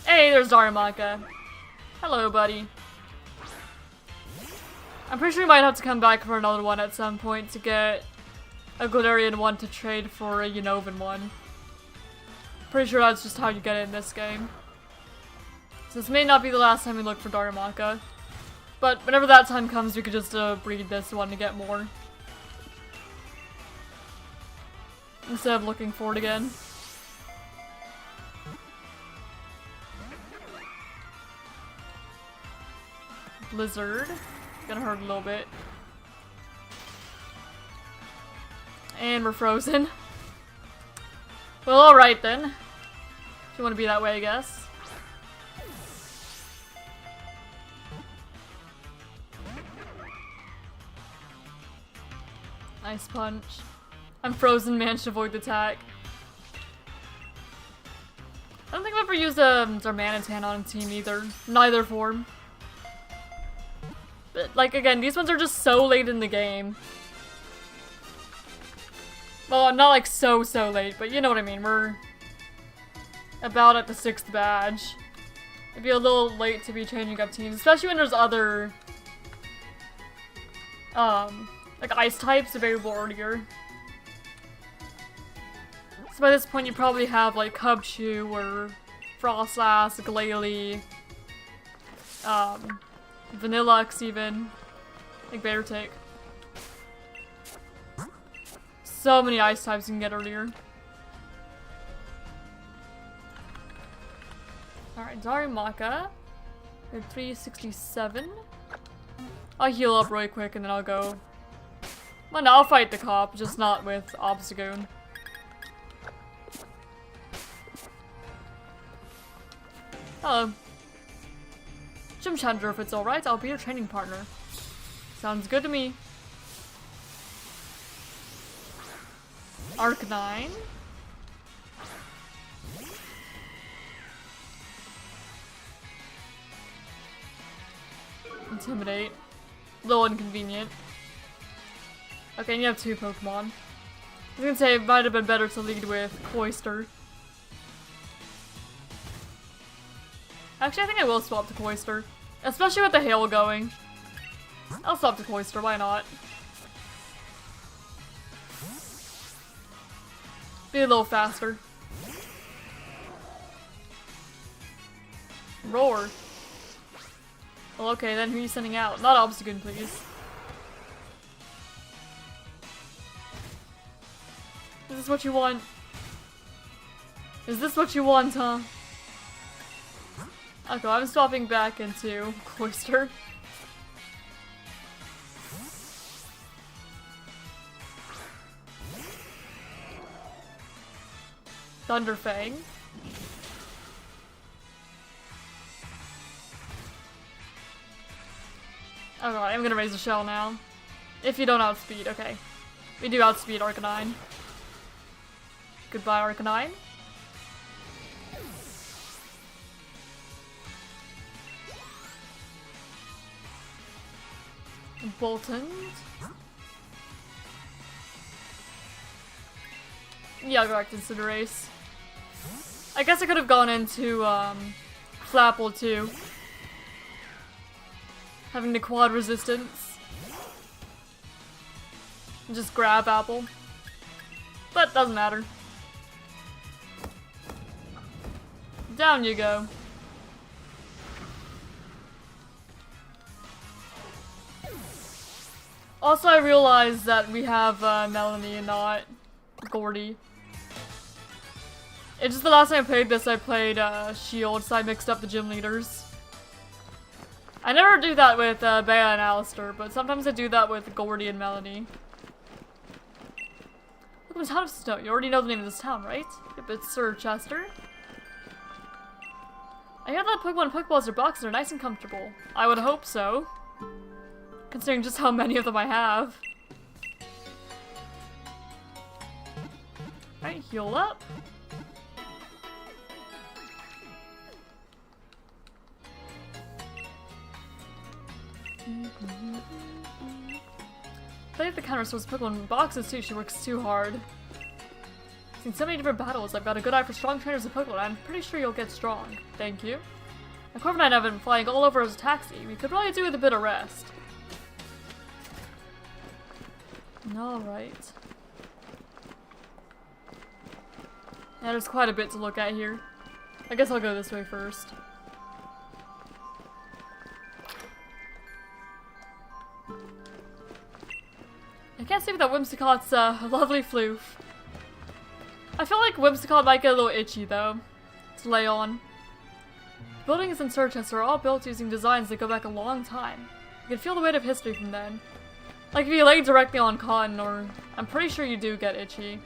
Hey, there's Darumaka. Hello, buddy. I'm pretty sure we might have to come back for another one at some point to get a Galarian one to trade for a Unnovan one. Pretty sure that's just how you get it in this game. So this may not be the last time we look for Darumaka. But whenever that time comes, we could just breed this one to get more. Instead of looking for it again. Blizzard. Gonna hurt a little bit. And we're frozen. Well, alright then. If you want to be that way, I guess. Ice punch. I'm frozen, managed to avoid the attack. I don't think I've ever used a Darmanitan on a team either. Neither form. But, like, again, these ones are just so late in the game. Well, not like so late, but you know what I mean. We're about at the 6th badge. It'd be a little late to be changing up teams, especially when there's other, like ice types available earlier. So by this point you probably have like Cubchoo or Frostlass, Glalie, Vanillux even, like Beartic. So many ice types you can get earlier. Alright, Darumaka. We're 367. I'll heal up really quick and then I'll go. Well, no, I'll fight the cop, just not with Obstagoon. Hello. Jim Chandra, if it's alright, I'll be your training partner. Sounds good to me. Arcanine. Intimidate. A little inconvenient. Okay, and you have 2 Pokemon. I was gonna say it might have been better to lead with Cloyster. Actually, I think I will swap to Cloyster. Especially with the hail going. I'll swap to Cloyster, why not? Be a little faster. Roar. Well, okay, then who are you sending out? Not Obstagoon, please. Is this what you want? Is this what you want, huh? Okay, I'm swapping back into Cloyster. Thunderfang. Oh god, I'm gonna raise the shell now. If you don't outspeed, okay. We do outspeed Arcanine. Goodbye, Arcanine. Bolton. Yeah, I'll go back to Cinderace. I guess I could have gone into, Flapple too. Having the quad resistance. And just grab Apple. But doesn't matter. Down you go. Also, I realized that we have Melanie and not Gordy. It's just the last time I played this, I played Shield, so I mixed up the gym leaders. I never do that with Bea and Alistair, but sometimes I do that with Gordy and Melanie. Welcome to town of Snow. You already know the name of this town, right? Yep, it's Sir Chester. I hear that Pokemon Pokeballs or boxes are nice and comfortable. I would hope so. Considering just how many of them I have. Alright, heal up. I think the counter stores Pokemon boxes too, she works too hard. Seen so many different battles, I've got a good eye for strong trainers of Pokemon, I'm pretty sure you'll get strong. Thank you. My Corviknight and I have been flying all over as a taxi, we could probably do with a bit of rest. Alright. Yeah, there's quite a bit to look at here. I guess I'll go this way first. I can't say that Whimsicott's a lovely floof. I feel like Whimsicott might get a little itchy though, to lay on. Buildings in Sir Chester are all built using designs that go back a long time. You can feel the weight of history from then. Like if you lay directly on cotton, or I'm pretty sure you do get itchy.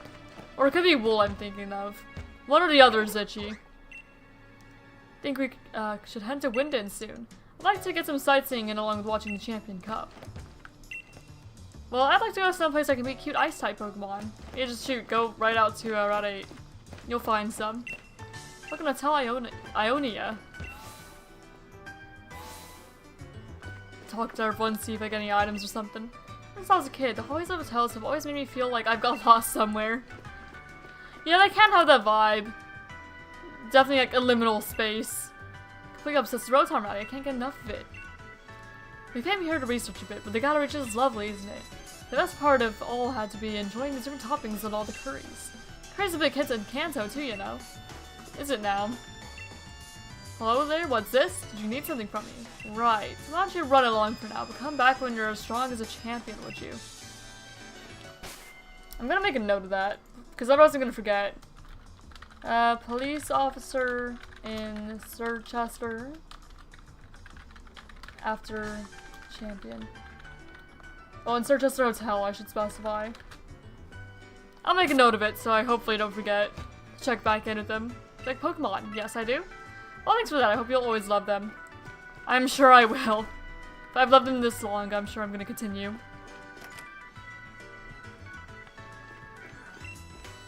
Or it could be wool I'm thinking of. One or the other is itchy. Think we should head to Winden soon. I'd like to get some sightseeing in along with watching the Champion Cup. Well, I'd like to go someplace I can meet cute ice-type Pokemon. You just go right out to Route 8. You'll find some. Look at Hotel Ionia. Talk to everyone, see if I get any items or something. Since I was a kid, the hallways of hotels have always made me feel like I've got lost somewhere. Yeah, they can have that vibe. Definitely like a liminal space. Completely obsessed with Rotom Rally, I can't get enough of it. We came here to research a bit, but the Galar Ridge is lovely, isn't it? The best part of all had to be enjoying the different toppings on all the curries. Curry's a big hit in Kanto too, you know. Is it now? Hello there, what's this? Did you need something from me? Right, so why don't you run along for now, but come back when you're as strong as a champion, would you? I'm gonna make a note of that, because otherwise I'm gonna forget. Police officer in Sirchester after champion. Oh, in Sirchester Hotel, I should specify. I'll make a note of it, so I hopefully don't forget. Check back in with them. Like Pokemon, yes I do. Well, thanks for that, I hope you'll always love them. I'm sure I will. If I've loved them this long, I'm sure I'm gonna continue.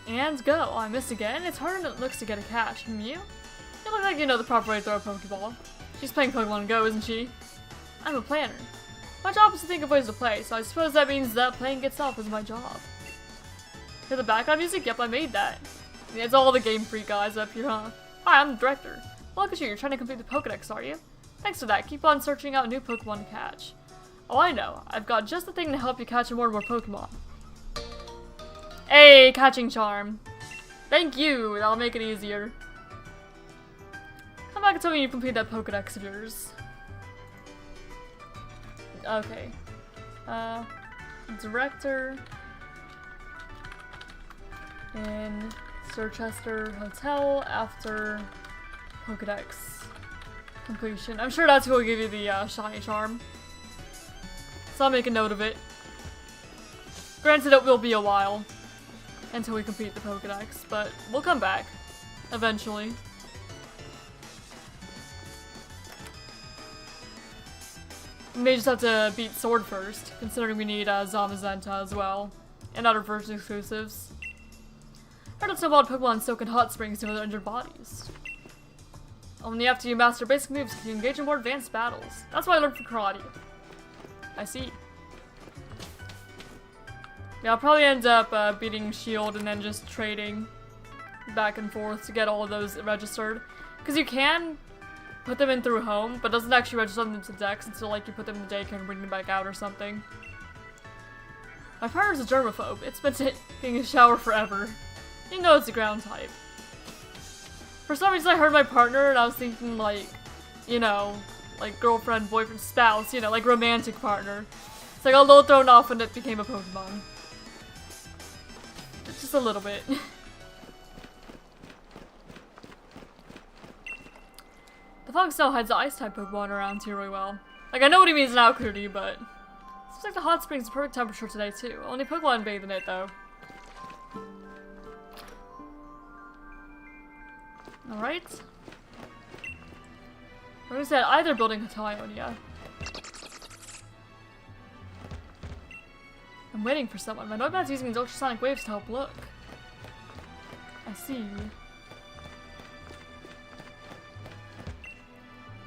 And go. Oh, I missed again? It's harder than it looks to get a catch. From you? You look like you know the proper way to throw a Pokeball. She's playing Pokemon Go, isn't she? I'm a planner. My job is to think of ways to play, so I suppose that means that playing itself is my job. Hear the background music? Yep, I made that. Yeah, it's all the Game Freak guys up here, huh? Hi, I'm the director. Well, look at you, you're trying to complete the Pokedex, are you? Thanks for that, keep on searching out new Pokemon to catch. Oh, I know. I've got just the thing to help you catch more and more Pokemon. Hey, catching charm. Thank you, that'll make it easier. Come back and tell me you complete that Pokedex of yours. Okay. Director in Sirchester Hotel after Pokedex completion. I'm sure that's who will give you the shiny charm. So I'll make a note of it. Granted, it will be a while until we complete the Pokedex, but we'll come back eventually. We may just have to beat Sword first, considering we need Zamazenta as well, and other version exclusives. I heard it's about Pokemon soak in hot springs to their injured bodies. Only after you master basic moves can you engage in more advanced battles. That's why I learned from karate. I see. Yeah, I'll probably end up beating Shield and then just trading back and forth to get all of those registered. Because you can put them in through home, but doesn't actually register them to Dex until like you put them in the daycare and bring them back out or something. My partner's a germaphobe. It's been taking a shower forever. You know it's a ground type. For some reason I heard my partner and I was thinking like, you know, like girlfriend, boyfriend, spouse, you know, like romantic partner. It's like a little thrown off when it became a Pokemon. Just a little bit. The Fog Snow hides the ice-type Pokemon around here really well. Like, I know what he means now, Cootie, but it seems like the hot spring's the perfect temperature today, too. Only Pokemon bathe in it, though. Alright. We're gonna say either building Hotel Ionia. I'm waiting for someone. My Notepad's using his ultrasonic waves to help look. I see.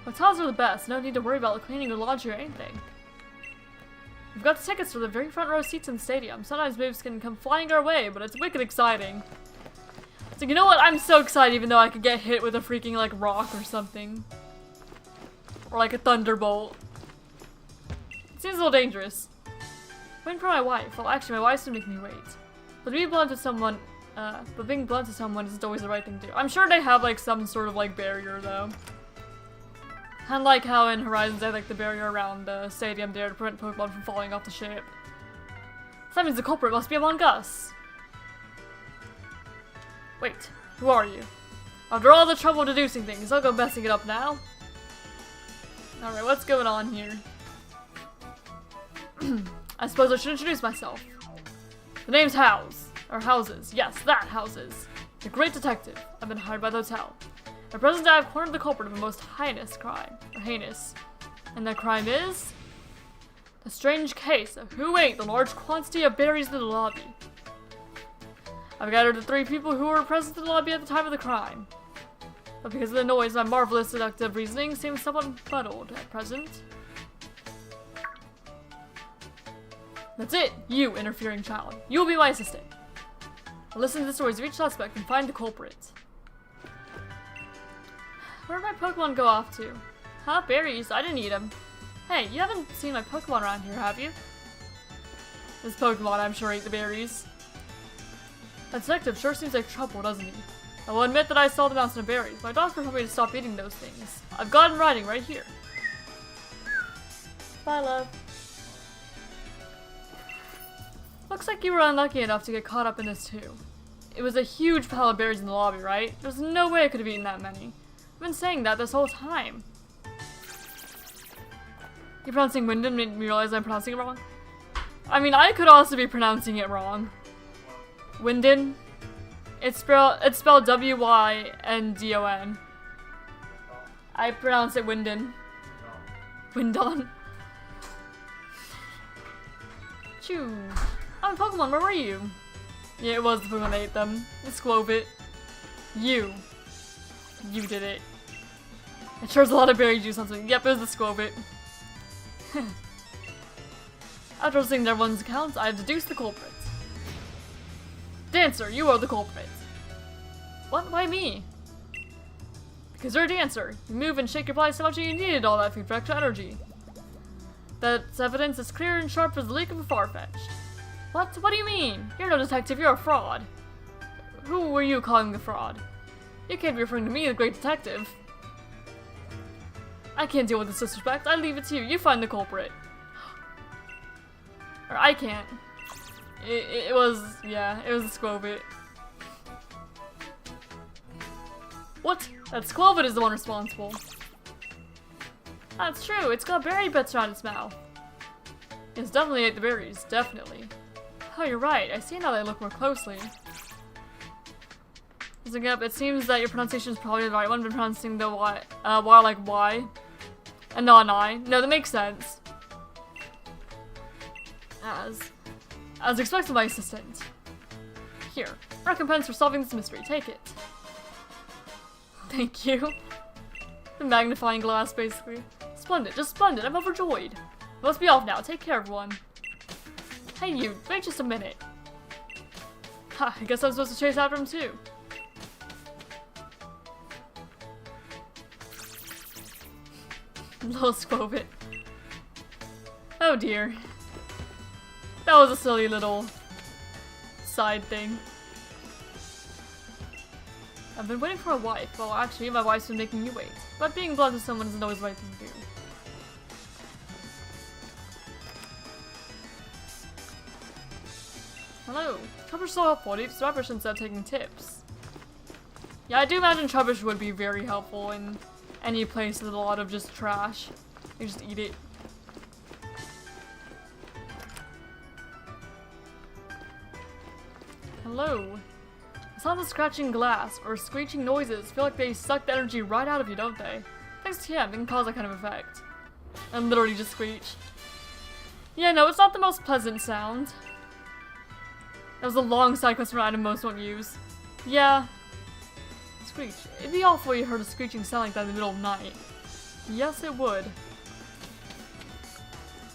Hotels are the best. No need to worry about cleaning or laundry or anything. We've got the tickets for the very front row seats in the stadium. Sometimes moves can come flying our way, but it's wicked exciting. So you know what? I'm so excited even though I could get hit with a freaking like rock or something. Or like a thunderbolt. It seems a little dangerous. Waiting for my wife. Well, actually, my wife's gonna make me wait. But being blunt with someone isn't always the right thing to do. I'm sure they have like some sort of like barrier though. Kinda like how in Horizons they have like the barrier around the stadium there to prevent Pokemon from falling off the ship. So that means the culprit must be among us. Wait, who are you? After all the trouble deducing things, I'll go messing it up now. Alright, what's going on here? I suppose I should introduce myself. The name's House. Or Houses. Yes, that Houses. The great detective. I've been hired by the hotel. At present, I have cornered the culprit of a most heinous crime. Or heinous. And that crime is... the strange case of who ate the large quantity of berries in the lobby. I've gathered the 3 people who were present in the lobby at the time of the crime. But because of the noise, my marvelous deductive reasoning seems somewhat muddled at present. That's it! You, interfering child. You will be my assistant. I'll listen to the stories of each suspect and find the culprit. Where did my Pokemon go off to? Huh? Berries? I didn't eat them. Hey, you haven't seen my Pokemon around here, have you? This Pokemon, I'm sure, ate the berries. That detective sure seems like trouble, doesn't he? I will admit that I saw the mountain of berries. My doctor told me to stop eating those things. I've got him writing right here. Bye, love. Looks like you were unlucky enough to get caught up in this too. It was a huge pile of berries in the lobby, right? There's no way I could have eaten that many. I've been saying that this whole time. You're pronouncing Wyndham made me realize I'm pronouncing it wrong. I mean, I could also be pronouncing it wrong. Wyndon? It's spelled W-Y-N-D-O-N. I pronounce it Wyndon. Wyndon. Choo. I'm a Pokemon, where were you? Yeah, it was the Pokemon that ate them. It's Squovit. You did it. It sure has a lot of berry juice on something. Yep, it was the Squovit. After listening to everyone's accounts, I have deduced the culprit. Dancer, you are the culprit. What? Why me? Because you're a dancer. You move and shake your body so much that you needed all that food for extra energy. That's evidence as clear and sharp as the leak of a Farfetch'd. What? What do you mean? You're no detective, you're a fraud. Who were you calling the fraud? You can't be referring to me, the great detective. I can't deal with this disrespect. I leave it to you. You find the culprit. Or I can't. It was the Squovit. What? That Squovit is the one responsible. That's true. It's got berry bits around its mouth. It's definitely ate the berries. Definitely. Oh, you're right. I see now that I look more closely. It seems that your pronunciation is probably the right one. I've been pronouncing the Y, Y like Y, and not an I. No, that makes sense. As expected, my assistant. Here, recompense for solving this mystery. Take it. Thank you. The magnifying glass, basically. Splendid, just splendid. I'm overjoyed. I must be off now. Take care, everyone. Hey, you. Wait just a minute. Ha, I guess I'm supposed to chase after him, too. Little Squovit. Oh dear. That was a silly little side thing. I've been waiting for a wife. Well, actually, my wife's been making you wait. But being blunt with someone isn't always the right thing to do. Hello. Trubbish so helpful. It's rubbish instead of taking tips. Yeah, I do imagine Trubbish would be very helpful in any place with a lot of just trash. You just eat it. Hello. The sound of scratching glass or screeching noises feel like they suck the energy right out of you, don't they? Thanks to him, they can cause that kind of effect. And literally just screech. Yeah, no, it's not the most pleasant sound. That was a long side customer item most won't use. Yeah. Screech. It'd be awful if you heard a screeching sound like that in the middle of the night. Yes, it would.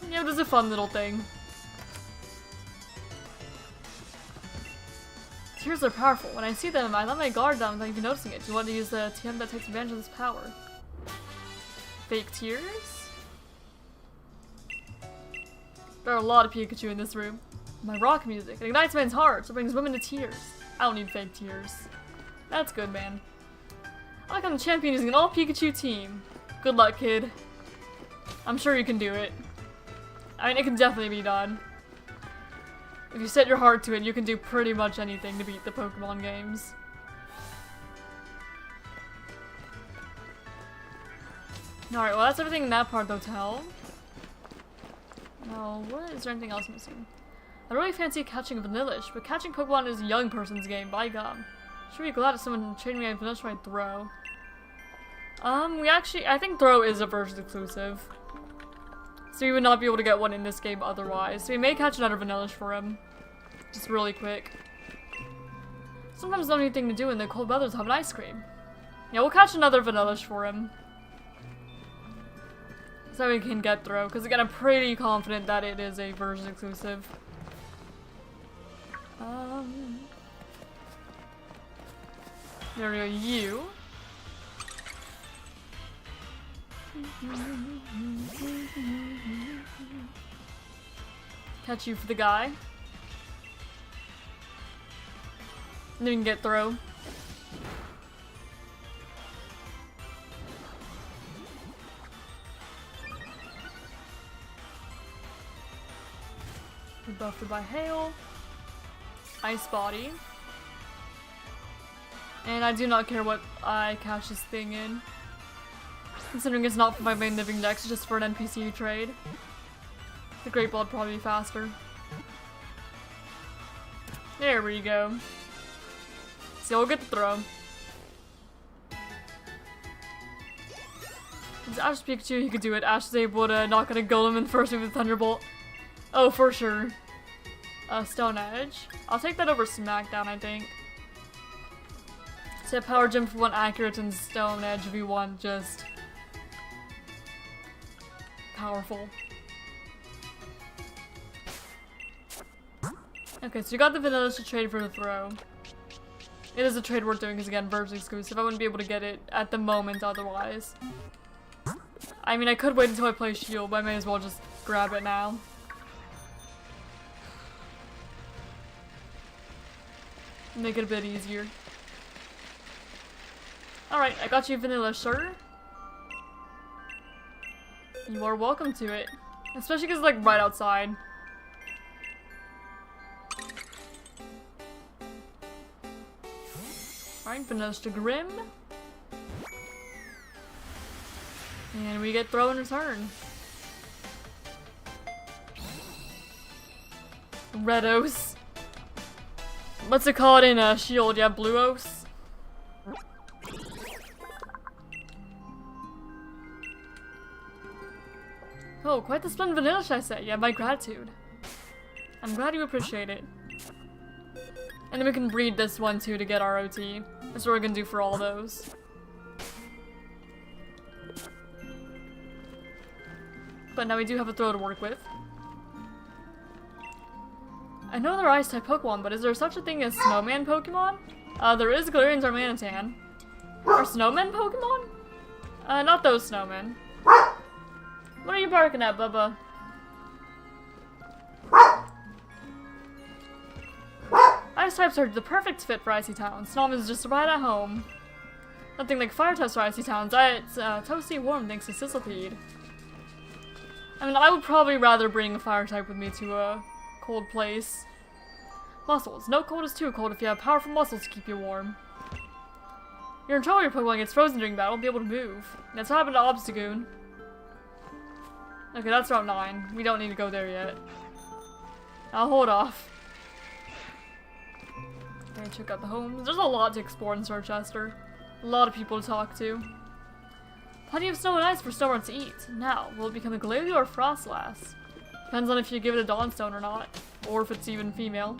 Yeah, it was a fun little thing. Tears are powerful. When I see them, I let my guard down without even noticing it. Do you want to use the TM that takes advantage of this power? Fake tears? There are a lot of Pikachu in this room. My rock music. It ignites men's hearts. It brings women to tears. I don't need fake tears. That's good, man. I like I'm the champion using an all Pikachu team. Good luck, kid. I'm sure you can do it. I mean, it can definitely be done. If you set your heart to it, you can do pretty much anything to beat the Pokemon games. Alright, well that's everything in that part of the hotel. No, what is there anything else missing? I really fancy catching Vanillish, but catching Pokemon is a young person's game, by gum. Should be glad if someone trained me on Vanillish might Throw. I think Throw is a version exclusive. So we would not be able to get one in this game otherwise. So we may catch another Vanillish for him. Just really quick. Sometimes the only thing to do in the cold weather is have an ice cream. Yeah, we'll catch another Vanillish for him. So we can get Throw, because again, I'm pretty confident that it is a version exclusive. There we go, you. Catch you for the guy. And then we can get Throw. We're buffed by Hail. Ice Body. And I do not care what I catch this thing in. Considering it's not for my main living dex, it's just for an NPC trade. The Great Ball would probably be faster. There we go. So we'll get the Throw. It's Ash Pikachu, he could do it. Ash is able to knock out a Golem in the first move with Thunderbolt. Oh, for sure. Stone Edge. I'll take that over Smackdown, I think. So Power Gem for one accurate and Stone Edge if you want just powerful. Okay, so you got the Vanillish to trade for the Throw. It is a trade worth doing because again, version exclusive. I wouldn't be able to get it at the moment otherwise. I mean, I could wait until I play Shield, but I may as well just grab it now. Make it a bit easier. Alright, I got you Vanilla, sir. You are welcome to it. Especially because it's like right outside. Alright, Vanilla to Grim. And we get Throw in return. Redos. What's it called in Shield? Yeah, Bluos. Oh, quite the splendid Vanillish, I say. Yeah, my gratitude. I'm glad you appreciate it. And then we can breed this one too to get ROT. That's what we're gonna do for all those. But now we do have a Throw to work with. I know there are Ice-type Pokemon, but is there such a thing as Snowman Pokemon? There is Galarian's Armanitan. Are Snowmen Pokemon? Not those Snowmen. What are you barking at, Bubba? Ice types are the perfect fit for Icy Towns. Snowman is just right at home. Nothing like Fire types for Icy Towns. It's toasty warm thanks to Sizzlepede. I mean, I would probably rather bring a Fire type with me to a cold place. Muscles. No cold is too cold if you have powerful muscles to keep you warm. You're in trouble, your Pokemon gets frozen during battle, won't be able to move. That's what happened to Obstagoon. Okay, that's Route 9. We don't need to go there yet. I'll hold off. Okay, check out the homes. There's a lot to explore in Sorchester. A lot of people to talk to. Plenty of snow and ice for Snowbird to eat. Now, will it become a Glalie or a Frostlass? Depends on if you give it a Dawnstone or not. Or if it's even female.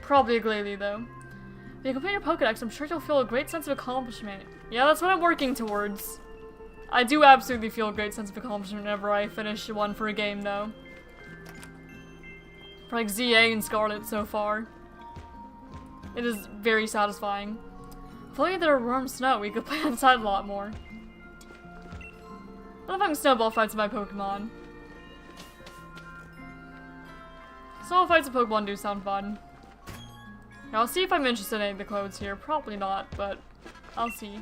Probably a Glalie, though. If you complete your Pokedex, I'm sure you'll feel a great sense of accomplishment. Yeah, that's what I'm working towards. I do absolutely feel a great sense of accomplishment whenever I finish one for a game, though. For like ZA and Scarlet so far. It is very satisfying. If only there were warm snow, we could play outside a lot more. I love having snowball fights with my Pokemon. Snowball fights with Pokemon do sound fun. Now, I'll see if I'm interested in any of the clothes here. Probably not, but I'll see.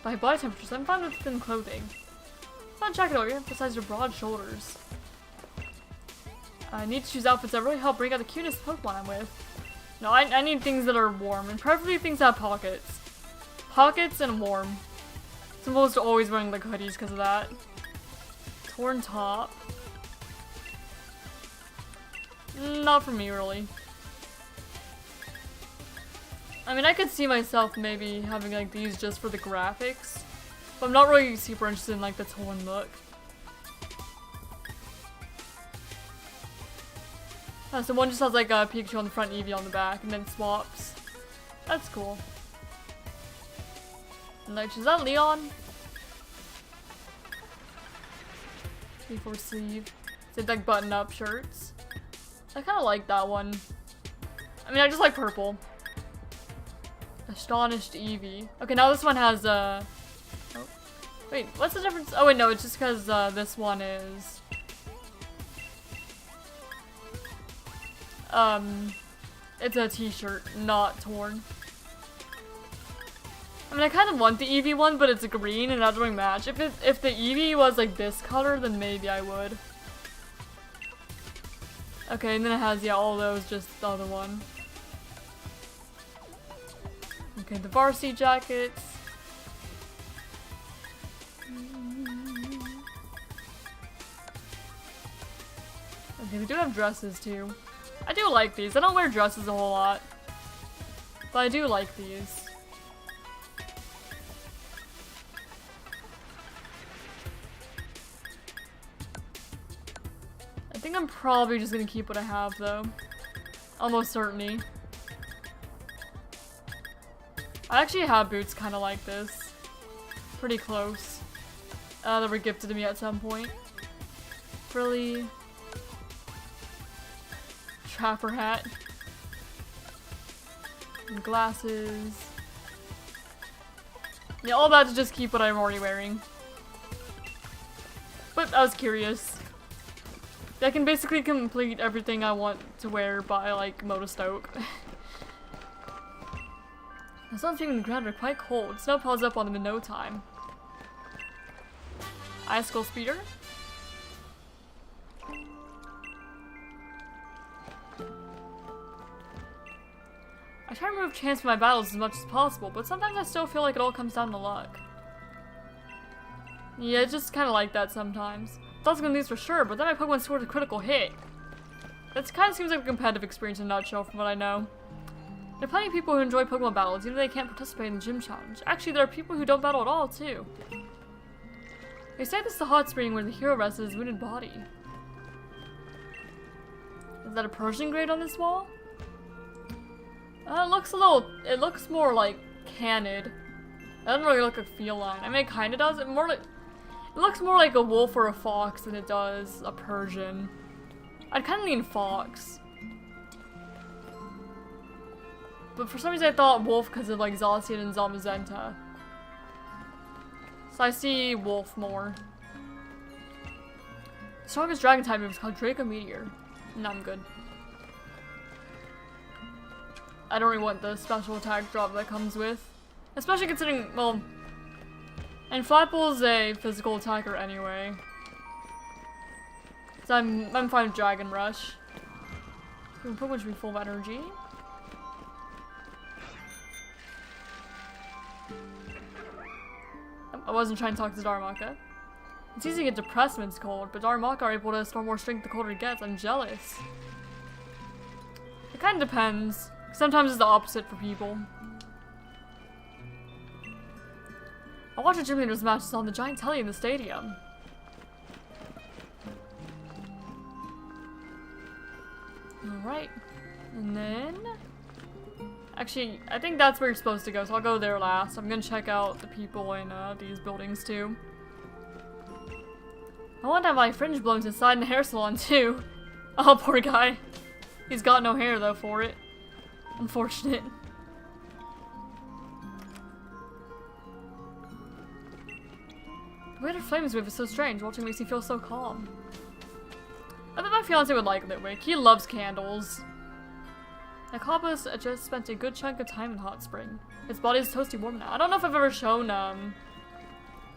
By body temperatures, I'm fine with thin clothing. It's not jacket over, besides your broad shoulders. I need to choose outfits that really help bring out the cutest Pokemon I'm with. No, I need things that are warm, and preferably things that have pockets. Pockets and warm. I'm almost always wearing like hoodies because of that. Torn top. Not for me, really. I mean, I could see myself maybe having like these just for the graphics, but I'm not really super interested in like the torn look. So one just has like a Pikachu on the front, Eevee on the back, and then swaps. That's cool. And like, is that Leon? 3/4 sleeve. It's like button-up shirts. I kind of like that one. I mean, I just like purple. Astonished Eevee. Okay, now this one has oh. Wait, what's the difference? Oh wait, no, it's just because this one is it's a t-shirt, not torn. I mean, I kind of want the Eevee one, but it's green and that doesn't match. If the Eevee was like this color, then maybe I would. Okay, and then it has, yeah, all those, just the other one. Okay, the varsity jackets. Okay, we do have dresses too. I do like these. I don't wear dresses a whole lot, but I do like these. I think I'm probably just gonna keep what I have though. Almost certainly. I actually have boots kind of like this. Pretty close. That were gifted to me at some point. Frilly. Trapper hat. And glasses. Yeah, all that to just keep what I'm already wearing. But I was curious. I can basically complete everything I want to wear by, like, Motostoke. The sun's feeling the ground are quite cold. Snow piles up on them in no time. Icicle speeder. I try to remove chance from my battles as much as possible, but sometimes I still feel like it all comes down to luck. Yeah, it's just kind of like that sometimes. I thought I was gonna lose for sure, but then my Pokemon scored a critical hit. That kind of seems like a competitive experience in a nutshell from what I know. There are plenty of people who enjoy Pokemon battles, even though they can't participate in the gym challenge. Actually, there are people who don't battle at all, too. They say this is the hot spring where the hero rests his wounded body. Is that a Persian grade on this wall? It looks more like canid. It doesn't really look like a feline. I mean, it kinda does. It looks more like a wolf or a fox than it does a Persian. I'd kinda lean fox. But for some reason I thought wolf because of like Zacian and Zamazenta. So I see wolf more. The strongest dragon type move is called Draco Meteor. No, I'm good. I don't really want the special attack drop that comes with. Especially considering, well, and Flapple a physical attacker anyway. So I'm fine with Dragon Rush. Pokemon should be full of energy. I wasn't trying to talk to Darmaka. It's easy to get depressed when it's cold, but Darmaka are able to store more strength the colder it gets. I'm jealous. It kind of depends. Sometimes it's the opposite for people. I watched a gym leaders matches on the giant telly in the stadium. Alright. And then... Actually, I think that's where you're supposed to go, so I'll go there last. I'm gonna check out the people in these buildings too. I want to have my fringe blown inside in the hair salon too. Oh, poor guy. He's got no hair though for it. Unfortunate. The way the flames move is so strange. Watching makes me feel so calm. I bet my fiance would like Litwick. He loves candles. Nakabas just spent a good chunk of time in Hot Spring. His body is toasty warm now. I don't know if I've ever shown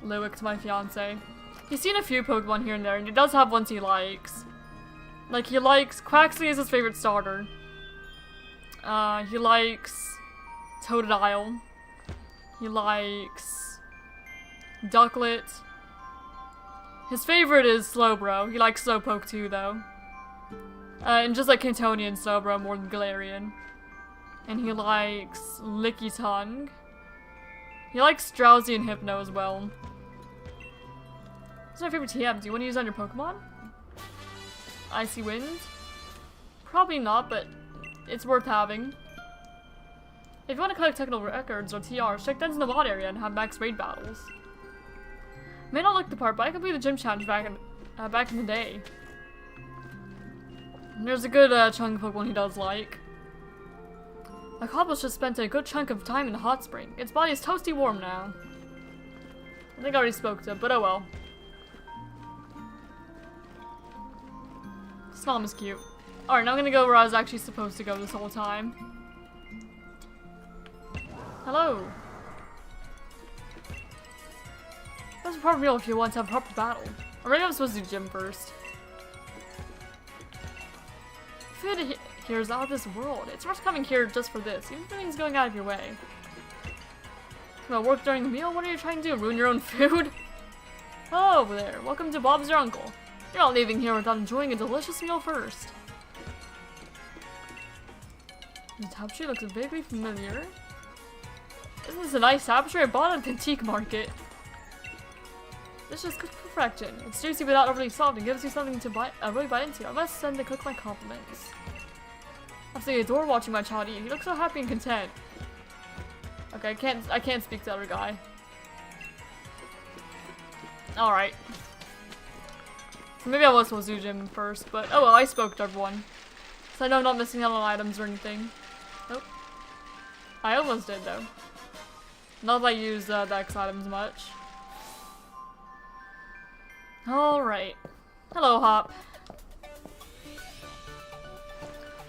Litwick to my fiance. He's seen a few Pokemon here and there, and he does have ones he likes. Like, he likes... Quaxley is his favorite starter. He likes Totodile. He likes Ducklet. His favorite is Slowbro. He likes Slowpoke too, though. And just like Cantonian Slowbro more than Galarian. And he likes Licky Tongue. He likes Drowsy and Hypno as well. What's my favorite TM? Do you want to use on your Pokemon? Icy Wind? Probably not, but it's worth having. If you want to collect technical records or TRs, check Dens in the VOD area and have max raid battles. May not look the part, but I could be the gym challenge back in the day. And there's a good chunk of Pokemon he does like. My Cobble's just spent a good chunk of time in the hot spring. Its body is toasty warm now. I think I already spoke to it, but oh well. Snom is cute. Alright, now I'm gonna go where I was actually supposed to go this whole time. Hello. That's a proper meal if you want to have a proper battle. Or maybe I'm supposed to do gym first. Food here is out of this world. It's worth coming here just for this, even if everything's going out of your way. Well, work during the meal? What are you trying to do? Ruin your own food? Hello over there. Welcome to Bob's your uncle. You're not leaving here without enjoying a delicious meal first. The tapestry looks vaguely familiar. Isn't this a nice tapestry I bought at the antique market? This is good perfection. It's juicy without overly soft and gives you something to really bite into. I must send the cook my compliments. I absolutely adore watching my child eat. He looks so happy and content. Okay, I can't speak to the other guy. Alright. So maybe I was supposed to do gym first, but oh well, I spoke to everyone. So I know I'm not missing out on items or anything. Nope. I almost did though. Not that I use the X items much. Alright. Hello, Hop.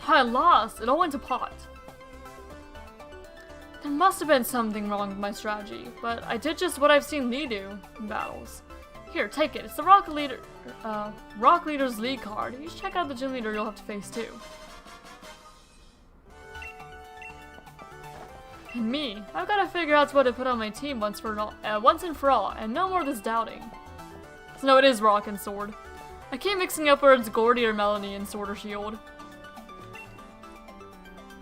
I lost. It all went to pot. There must have been something wrong with my strategy, but I did just what I've seen Lee do in battles. Here, take it. It's the Rock Leader's League card. You should check out the gym leader you'll have to face too. And me. I've got to figure out what to put on my team once and for all, and no more of this doubting. So no, it is Rock and Sword. I keep mixing up whether it's Gordy or Melanie in Sword or Shield.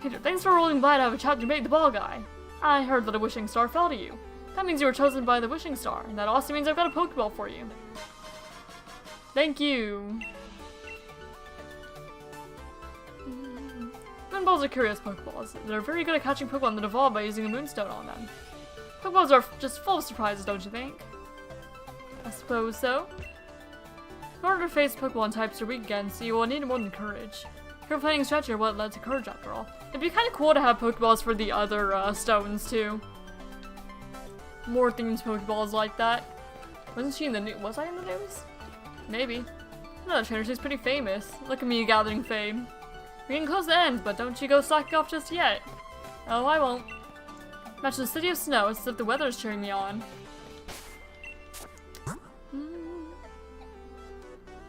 Peter, thanks for rolling by to have a chat to make the ball guy. I heard that a wishing star fell to you. That means you were chosen by the wishing star, and that also means I've got a Pokeball for you. Thank you. Moonballs are curious Pokeballs. They're very good at catching Pokemon that evolve by using a Moonstone on them. Pokeballs are just full of surprises, don't you think? I suppose so. In order to face Pokemon types you're weak against, you will need more than Courage. Your planning strategy are what led to Courage after all. It'd be kind of cool to have Pokeballs for the other stones too. More themed Pokeballs like that. Wasn't she in the news? Was I in the news? Maybe. No, the trainer, she's pretty famous. Look at me gathering fame. We're getting close to the end, but don't you go slacking off just yet. Oh, I won't. Match the City of Snow, it's as if the weather is cheering me on.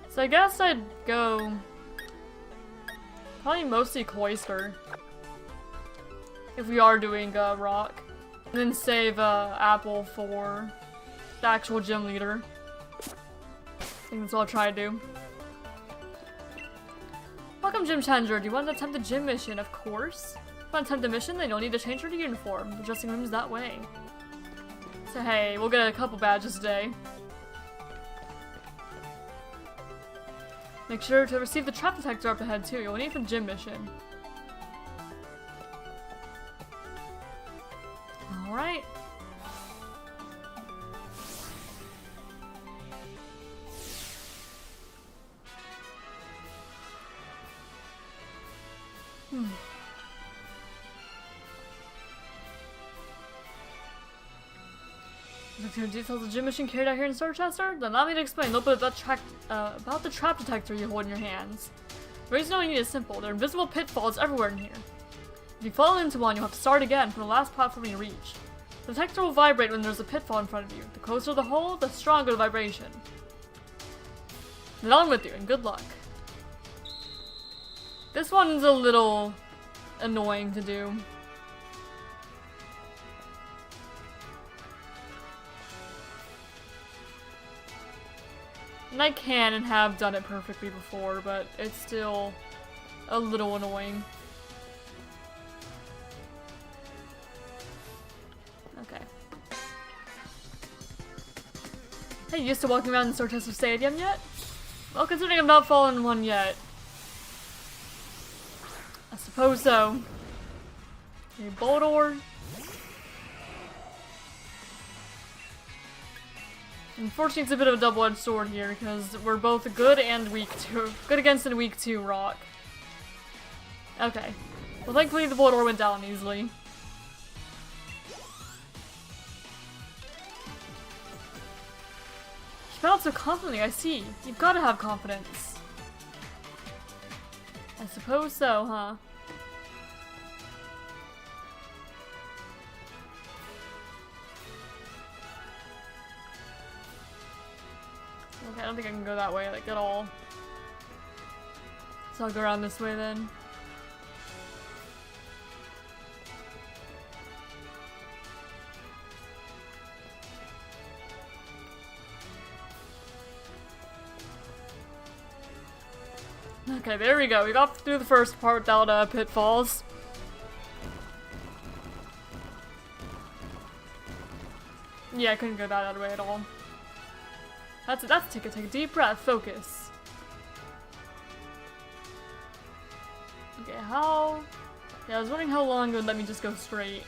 So I guess I'd go... probably mostly Cloyster. If we are doing Rock. And then save Apple for the actual gym leader. I think that's what I'll try to do. Welcome, Gym Challenger. Do you want to attempt a gym mission? Of course. If you want to attempt a mission, then you'll need to change your uniform. The dressing room is that way. So hey, we'll get a couple badges today. Make sure to receive the trap detector up ahead too. You'll need it for the gym mission. Alright. If your details of the gym mission carried out here in Starchester, then allow me to explain a little bit about the trap detector you hold in your hands. The reason you need is simple. There are invisible pitfalls everywhere in here. If you fall into one, you'll have to start again from the last platform you reach. The detector will vibrate when there's a pitfall in front of you. The closer the hole, the stronger the vibration. Then on with you, and good luck. This one's a little annoying to do. And I can and have done it perfectly before, but it's still a little annoying. Okay. Hey, you used to walking around the Sortessa Stadium yet? Well, considering I've not fallen in one yet. I suppose so. Okay, Boldor. Unfortunately, it's a bit of a double-edged sword here because we're both good and weak to good against and weak to rock. Okay. Well, thankfully the Boldor went down easily. You felt so confidently, I see. You've got to have confidence. I suppose so, huh? Okay, I don't think I can go that way, like, at all. So I'll go around this way then. Okay, there we go. We got through the first part without pitfalls. Yeah, I couldn't go that other way at all. That's take a deep breath, focus. Okay, how? Yeah, I was wondering how long it would let me just go straight.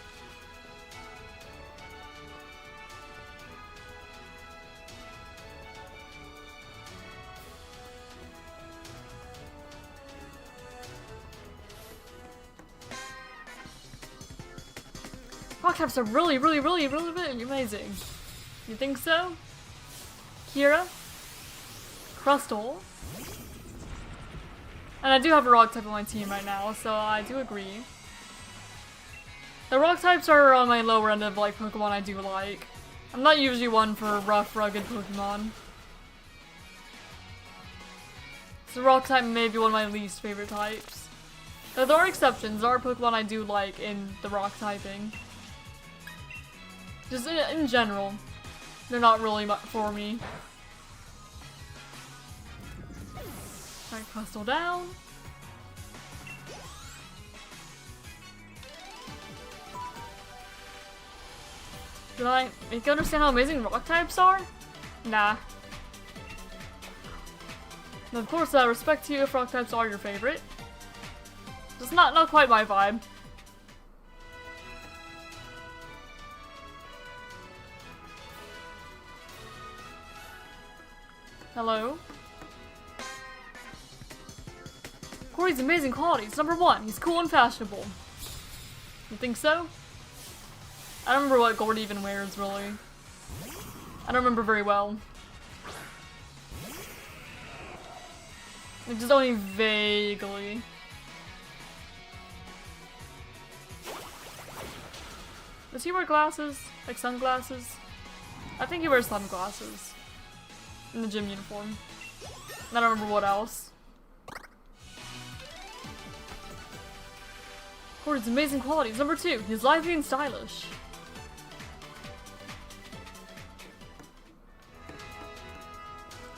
Rock types are really amazing. You think so? Kira, Crustle, and I do have a rock type on my team right now, so I do agree. The rock types are on my lower end of like Pokemon I do like. I'm not usually one for rough, rugged Pokemon. So rock type may be one of my least favorite types. Though there are exceptions, there are Pokemon I do like in the rock typing. Just in general, they're not really for me. Alright, Crustle down. Do I make you understand how amazing rock types are? Nah. And of course, respect to you if rock types are your favorite. Just not quite my vibe. Hello? Corey's amazing qualities. Number 1, he's cool and fashionable. You think so? I don't remember what Gord even wears, really. I don't remember very well. Like, just only vaguely. Does he wear glasses? Like sunglasses? I think he wears sunglasses. In the gym uniform. I don't remember what else. Gordon's amazing qualities. Number 2, he's lively and stylish.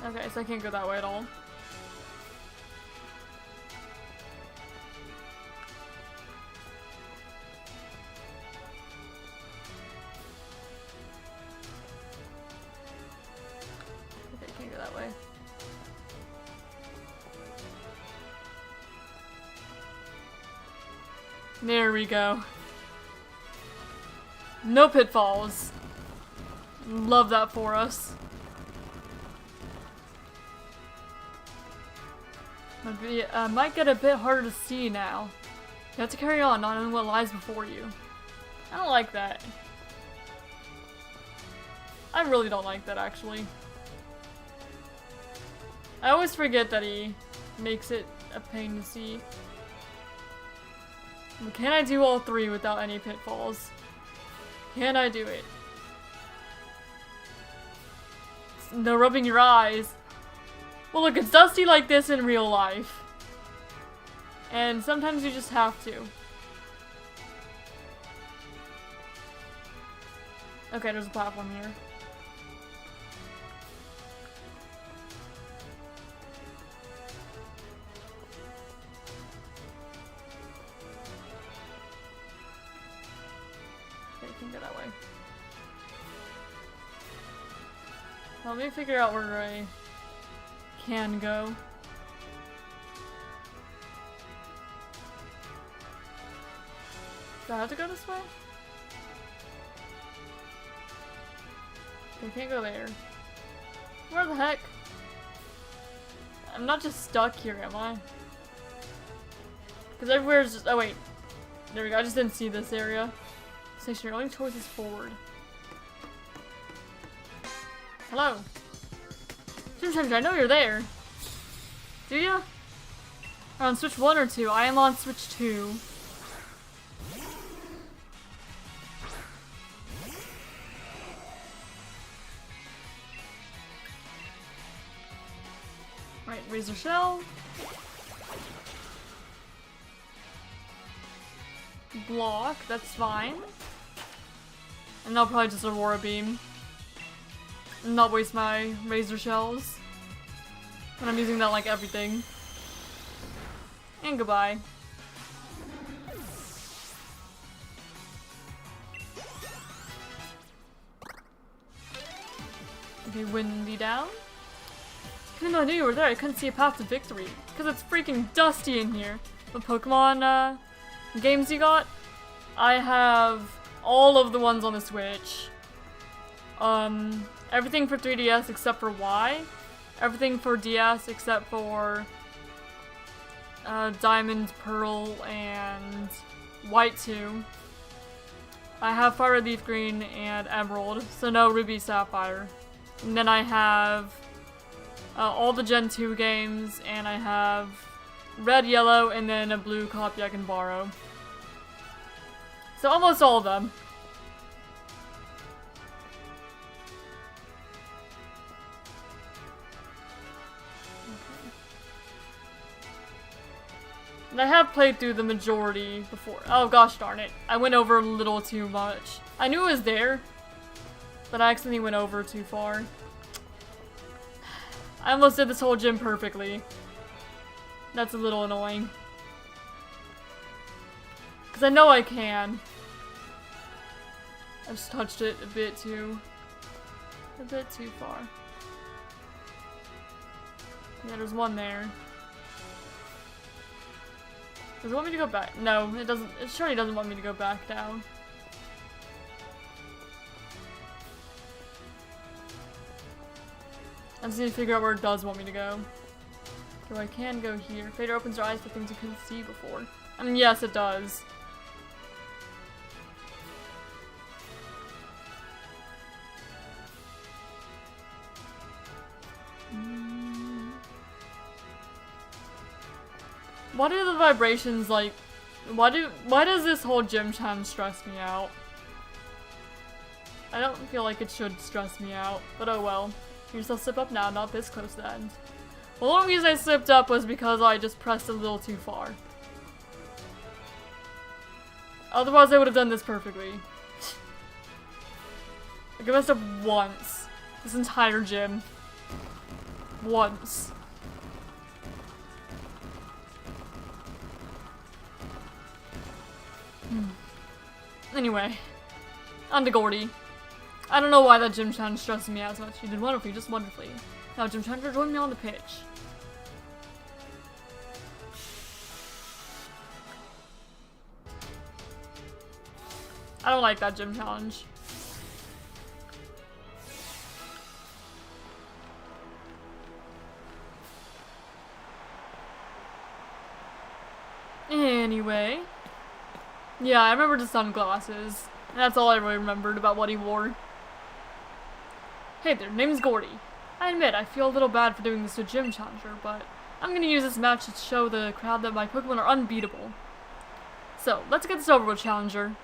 Okay, so I can't go that way at all. Okay, can't go that way. There we go. No pitfalls. Love that for us. Might get a bit harder to see now. You have to carry on, not knowing what lies before you. I don't like that. I really don't like that, actually. I always forget that he makes it a pain to see. Can I do all 3 without any pitfalls? Can I do it? No rubbing your eyes. Well, look, it's dusty like this in real life. And sometimes you just have to. Okay, there's a platform here. Let me figure out where I can go. Do I have to go this way? I can't go there. Where the heck? I'm not just stuck here, am I? Because everywhere's just- oh wait. There we go, I just didn't see this area. Station, your only choice is forward. Hello. Gym Challenger, I know you're there. Do ya? Or on Switch 1 or 2? I am on Switch 2. Right, Razor Shell. Block, that's fine. And I'll probably just Aurora Beam. And not waste my Razor Shells. When I'm using that like everything. And goodbye. Okay, Windy down. Even though I knew you were there, I couldn't see a path to victory. Because it's freaking dusty in here. The Pokemon games you got, I have all of the ones on the Switch. Everything for 3DS except for Y. Everything for DS except for Diamond, Pearl, and White 2. I have Fire, Leaf Green, and Emerald, so no Ruby, Sapphire. And then I have all the Gen 2 games, and I have Red, Yellow, and then a blue copy I can borrow. So almost all of them. Okay. And I have played through the majority before. Oh gosh darn it. I went over a little too much. I knew it was there, but I accidentally went over too far. I almost did this whole gym perfectly. That's a little annoying. Because I know I can. I just touched it a bit too far. Yeah, there's one there. Does it want me to go back? No, it doesn't. It surely doesn't want me to go back down. I just need to figure out where it does want me to go. So I can go here. Fader opens your eyes for things you couldn't see before. I mean, yes, it does. Why do the vibrations, like, why does this whole gym challenge stress me out? I don't feel like it should stress me out, but oh well. You still slip up now, not this close to the end. Well, the only reason I slipped up was because I just pressed a little too far. Otherwise, I would have done this perfectly. Like, I messed up once. This entire gym. Once. Anyway. On to Gordy. I don't know why that gym challenge stressed me out so much. You did wonderfully, just wonderfully. Now, gym challenger, join me on the pitch. I don't like that gym challenge. Anyway. Yeah, I remember the sunglasses. And that's all I really remembered about what he wore. Hey there, name's Gordy. I admit, I feel a little bad for doing this to Gym Challenger, but I'm gonna use this match to show the crowd that my Pokemon are unbeatable. So, let's get this over with, Challenger.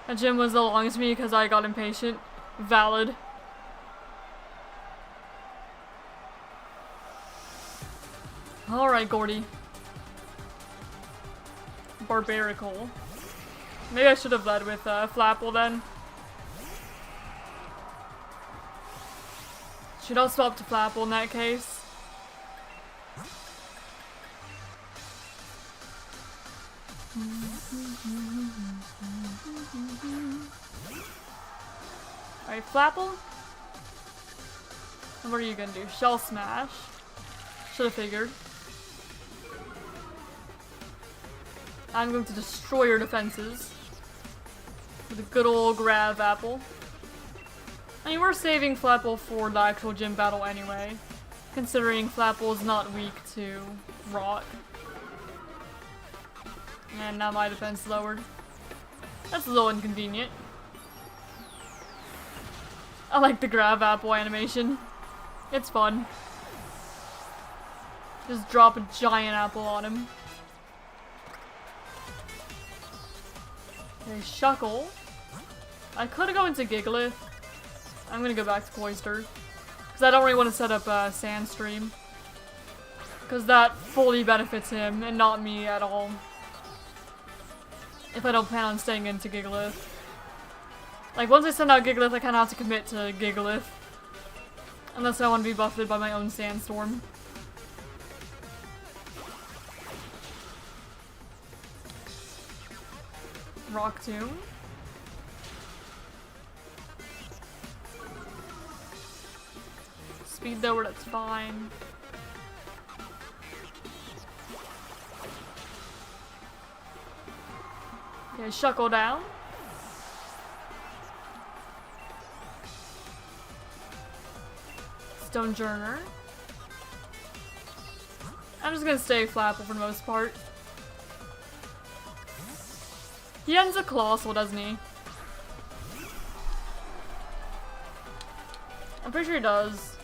That gym was the longest to me because I got impatient. Valid. Alright, Gordy. Barbarical. Maybe I should have led with Flapple then. Should I swap to Flapple in that case? Alright, Flapple. What are you gonna do? Shell Smash? Should have figured. I'm going to destroy your defenses. With a good old Grav Apple. I mean, we're saving Flapple for the actual gym battle anyway. Considering Flapple is not weak to Rock. And now my defense is lowered. That's a little inconvenient. I like the Grav Apple animation. It's fun. Just drop a giant apple on him. Okay, Shuckle. I could go into Gigalith. I'm gonna go back to Cloyster. Because I don't really want to set up Sandstream. Because that fully benefits him and not me at all. If I don't plan on staying into Gigalith. Like, once I send out Gigalith, I kind of have to commit to Gigalith. Unless I want to be buffeted by my own Sandstorm. Rock Tomb. Speed though, that's fine. Okay, Shuckle down. Stonejourner. I'm just gonna stay Flapple for the most part. He ends a Colossal, doesn't he? I'm pretty sure he does.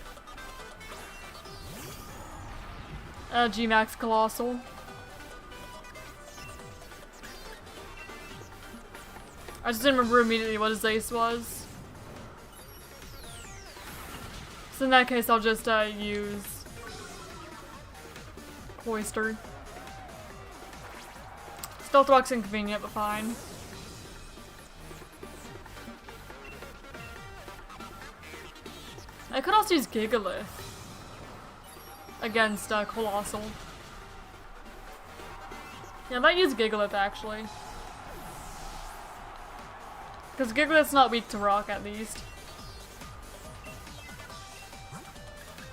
G-Max Colossal. I just didn't remember immediately what his ace was. So in that case, I'll just use Cloyster. Stealth Rock's inconvenient, but fine. I could also use Gigalith against Colossal. Yeah, I might use Gigalith actually. Because Gigalith's not weak to Rock at least.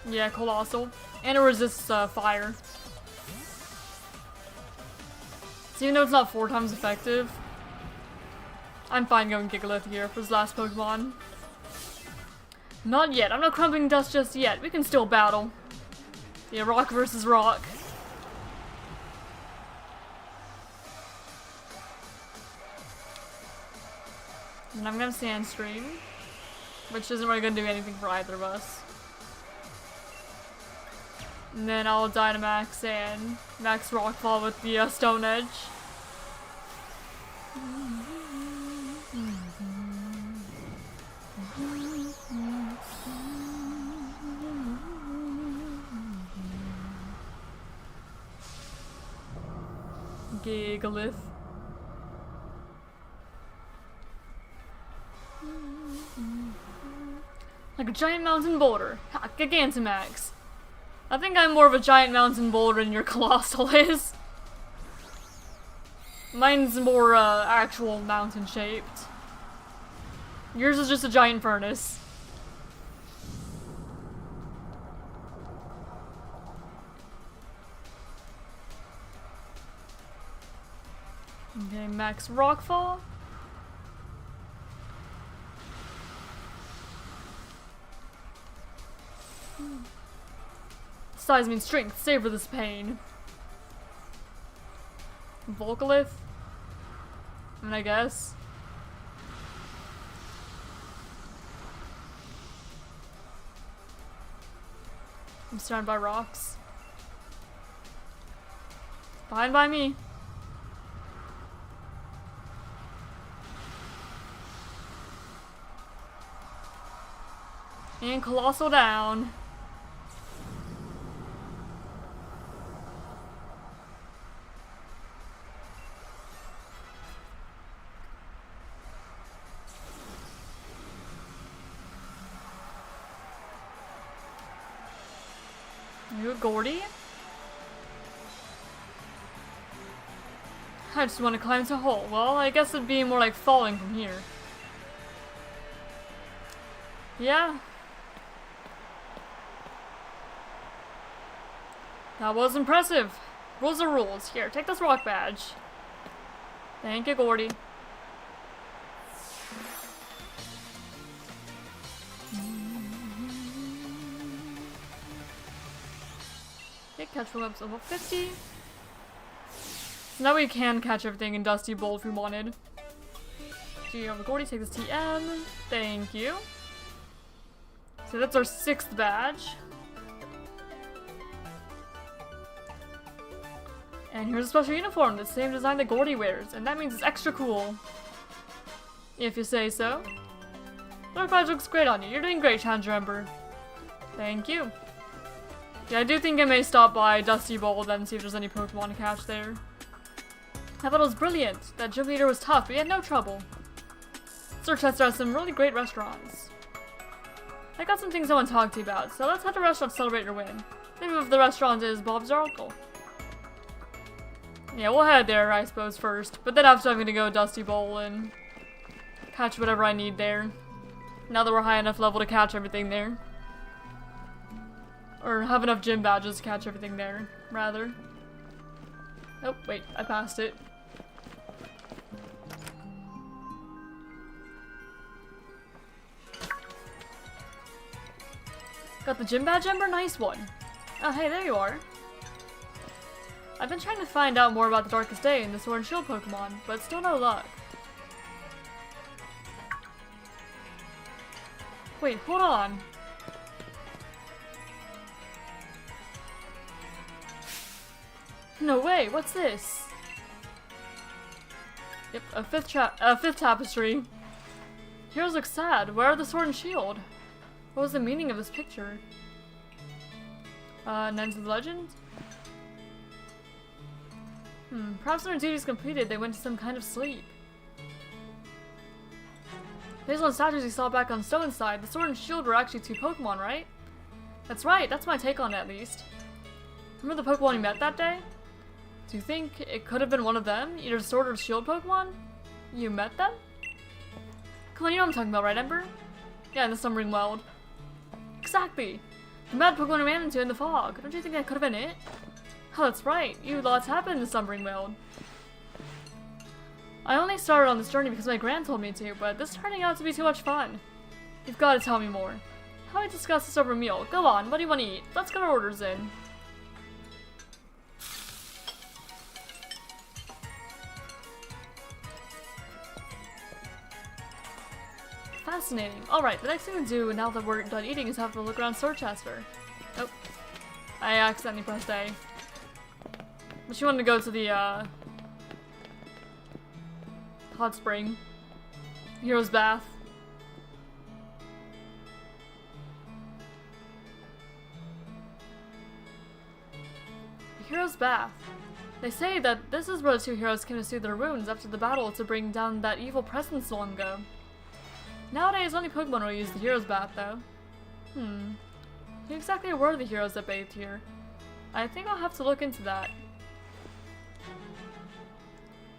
Yeah, Colossal. And it resists fire. So even though it's not 4 times effective, I'm fine going Gigalith here for his last Pokemon. Not yet. I'm not crumpling dust just yet. We can still battle. Yeah, Rock versus Rock. And I'm gonna Sandstream, which isn't really gonna do anything for either of us. And then I'll Dynamax and Max Rockfall with the Stone Edge. Gigalith. Like a giant mountain boulder. Ha, Gigantamax. I think I'm more of a giant mountain boulder than your Colossal is. Mine's more actual mountain shaped. Yours is just a giant furnace. Okay, Max Rockfall. Size means strength. Savor this pain. Volcalith? I mean, I guess. I'm surrounded by rocks. Fine by me. And Colossal down. You a Gordy? I just want to climb to a hole. Well, I guess it'd be more like falling from here. Yeah. That was impressive. Rules are rules. Here, take this rock badge. Thank you, Gordy. Okay, catch from up level 50. So now we can catch everything in Dusty Bowl if we wanted. Gee, over Gordy, take this TM. Thank you. So that's our 6th badge. And here's a special uniform, the same design that Gordy wears, and that means it's extra cool. If you say so. Dark badge looks great on you. You're doing great, Challenger Ember. Thank you. Yeah, I do think I may stop by Dusty Bowl then see if there's any Pokemon to catch there. I thought it was brilliant. That gym leader was tough, but he had no trouble. Dorchester has some really great restaurants. I got some things I want to talk to you about, so let's head to a restaurant to celebrate your win. The name of the restaurant is Bob's Oracle. Yeah, we'll head there, I suppose, first. But then after I'm gonna go Dusty Bowl and catch whatever I need there. Now that we're high enough level to catch everything there. Or have enough gym badges to catch everything there, rather. Oh, wait, I passed it. Got the gym badge, Ember? Nice one. Oh, hey, there you are. I've been trying to find out more about the Darkest Day and the Sword and Shield Pokemon, but still no luck. Wait, hold on. No way, what's this? Yep, a fifth tapestry. Heroes look sad. Where are the Sword and Shield? What was the meaning of this picture? Knights of the Legend? Perhaps when their duties completed, they went to some kind of sleep. Based on statues we saw back on Stow-On-Side, the Sword and Shield were actually 2 Pokemon, right? That's right, that's my take on it at least. Remember the Pokemon you met that day? Do you think it could have been one of them? Either Sword or Shield Pokemon? You met them? Come on, you know what I'm talking about, right, Ember? Yeah, in the Summering Wild. Exactly! The mad Pokemon ran into in the fog. Don't you think that could have been it? Oh, that's right. Lots happened in the Summering Wild. I only started on this journey because my grand told me to, but this is turning out to be too much fun. You've got to tell me more. How do we discuss this over a meal? Go on, what do you want to eat? Let's get our orders in. Fascinating. Alright, the next thing to do now that we're done eating is have a look around Dorchester. Oh. I accidentally pressed A. But she wanted to go to the, hot spring. Hero's Bath. Hero's Bath. They say that this is where the 2 heroes came to soothe their wounds after the battle to bring down that evil presence long ago. Nowadays, only Pokemon will use the Hero's Bath, though. Who exactly were the heroes that bathed here? I think I'll have to look into that.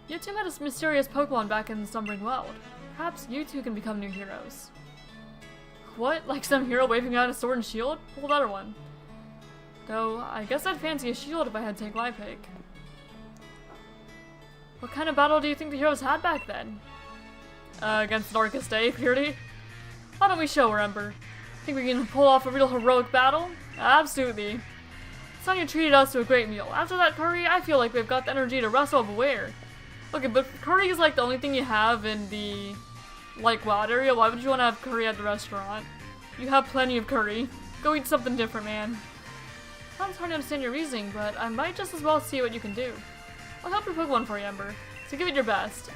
You 2 met a mysterious Pokemon back in the Summering Wild. Perhaps you 2 can become new heroes. What? Like some hero waving out a sword and shield? Hold other one. Though, I guess I'd fancy a shield if I had to take my pick. What kind of battle do you think the heroes had back then? Against the Darkest Day, clearly. Why don't we show her, Ember? Think we can pull off a real heroic battle? Absolutely. Sonya treated us to a great meal. After that curry, I feel like we've got the energy to wrestle up a where. Okay, but curry is like the only thing you have in the, like, wild area. Why would you want to have curry at the restaurant? You have plenty of curry. Go eat something different, man. I'm trying to understand your reasoning, but I might just as well see what you can do. I'll help your Pokemon for you, Ember. So give it your best.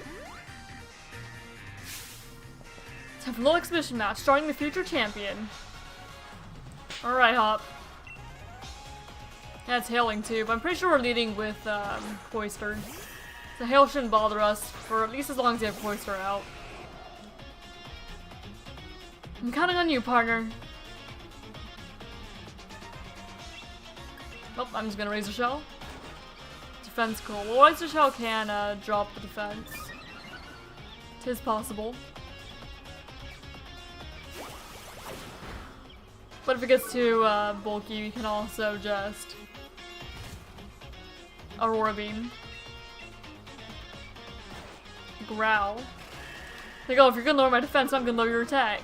Time for a little exhibition match starring the future champion. Alright, Hop. Yeah, it's hailing too, but I'm pretty sure we're leading with Cloyster. So hail shouldn't bother us for at least as long as you have Cloyster out. I'm counting on you, partner. Oh, I'm just gonna Razor Shell. Defense cool. Well, Razor Shell can drop the defense. 'Tis possible. But if it gets too bulky, we can also just Aurora Beam. Growl. Like, oh, if you're gonna lower my defense, I'm gonna lower your attack.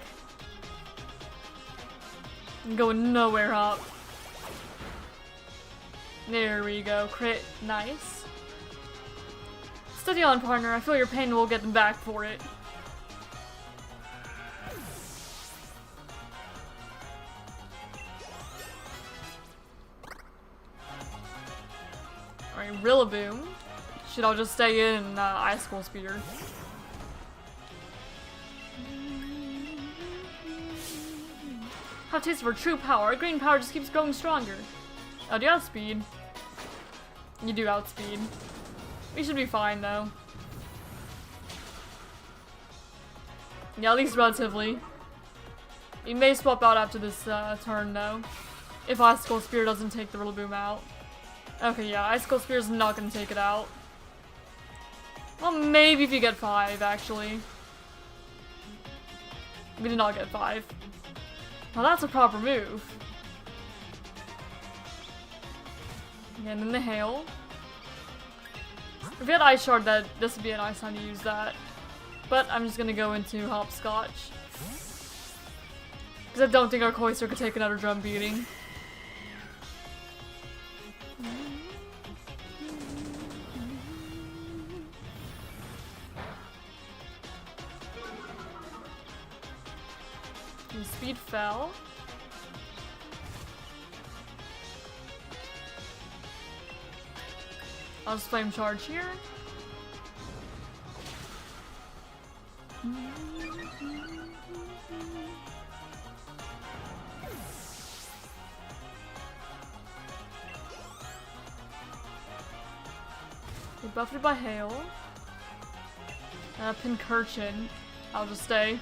I'm going nowhere, Hop. There we go. Crit. Nice. Steady on, partner. I feel your pain will get them back for it. Alright, Rillaboom. Should I just stay in Icicle Spear? Have taste for true power. Our green power just keeps growing stronger. Oh, do you outspeed? You do outspeed. We should be fine though. Yeah, at least relatively. We may swap out after this turn though. If Icicle Spear doesn't take the Rillaboom out. Okay, yeah, Icicle Spear is not gonna take it out. Well, maybe if you get 5, actually. We did not get 5. Now that's a proper move. And then the Hail. If we had Ice Shard, this would be a nice time to use that. But I'm just gonna go into Hopscotch. Because I don't think our Cloyster could take another drum beating. And speed fell. I'll just Flame Charge here. Get buffeted by Hail. Pincurchin. I'll just stay.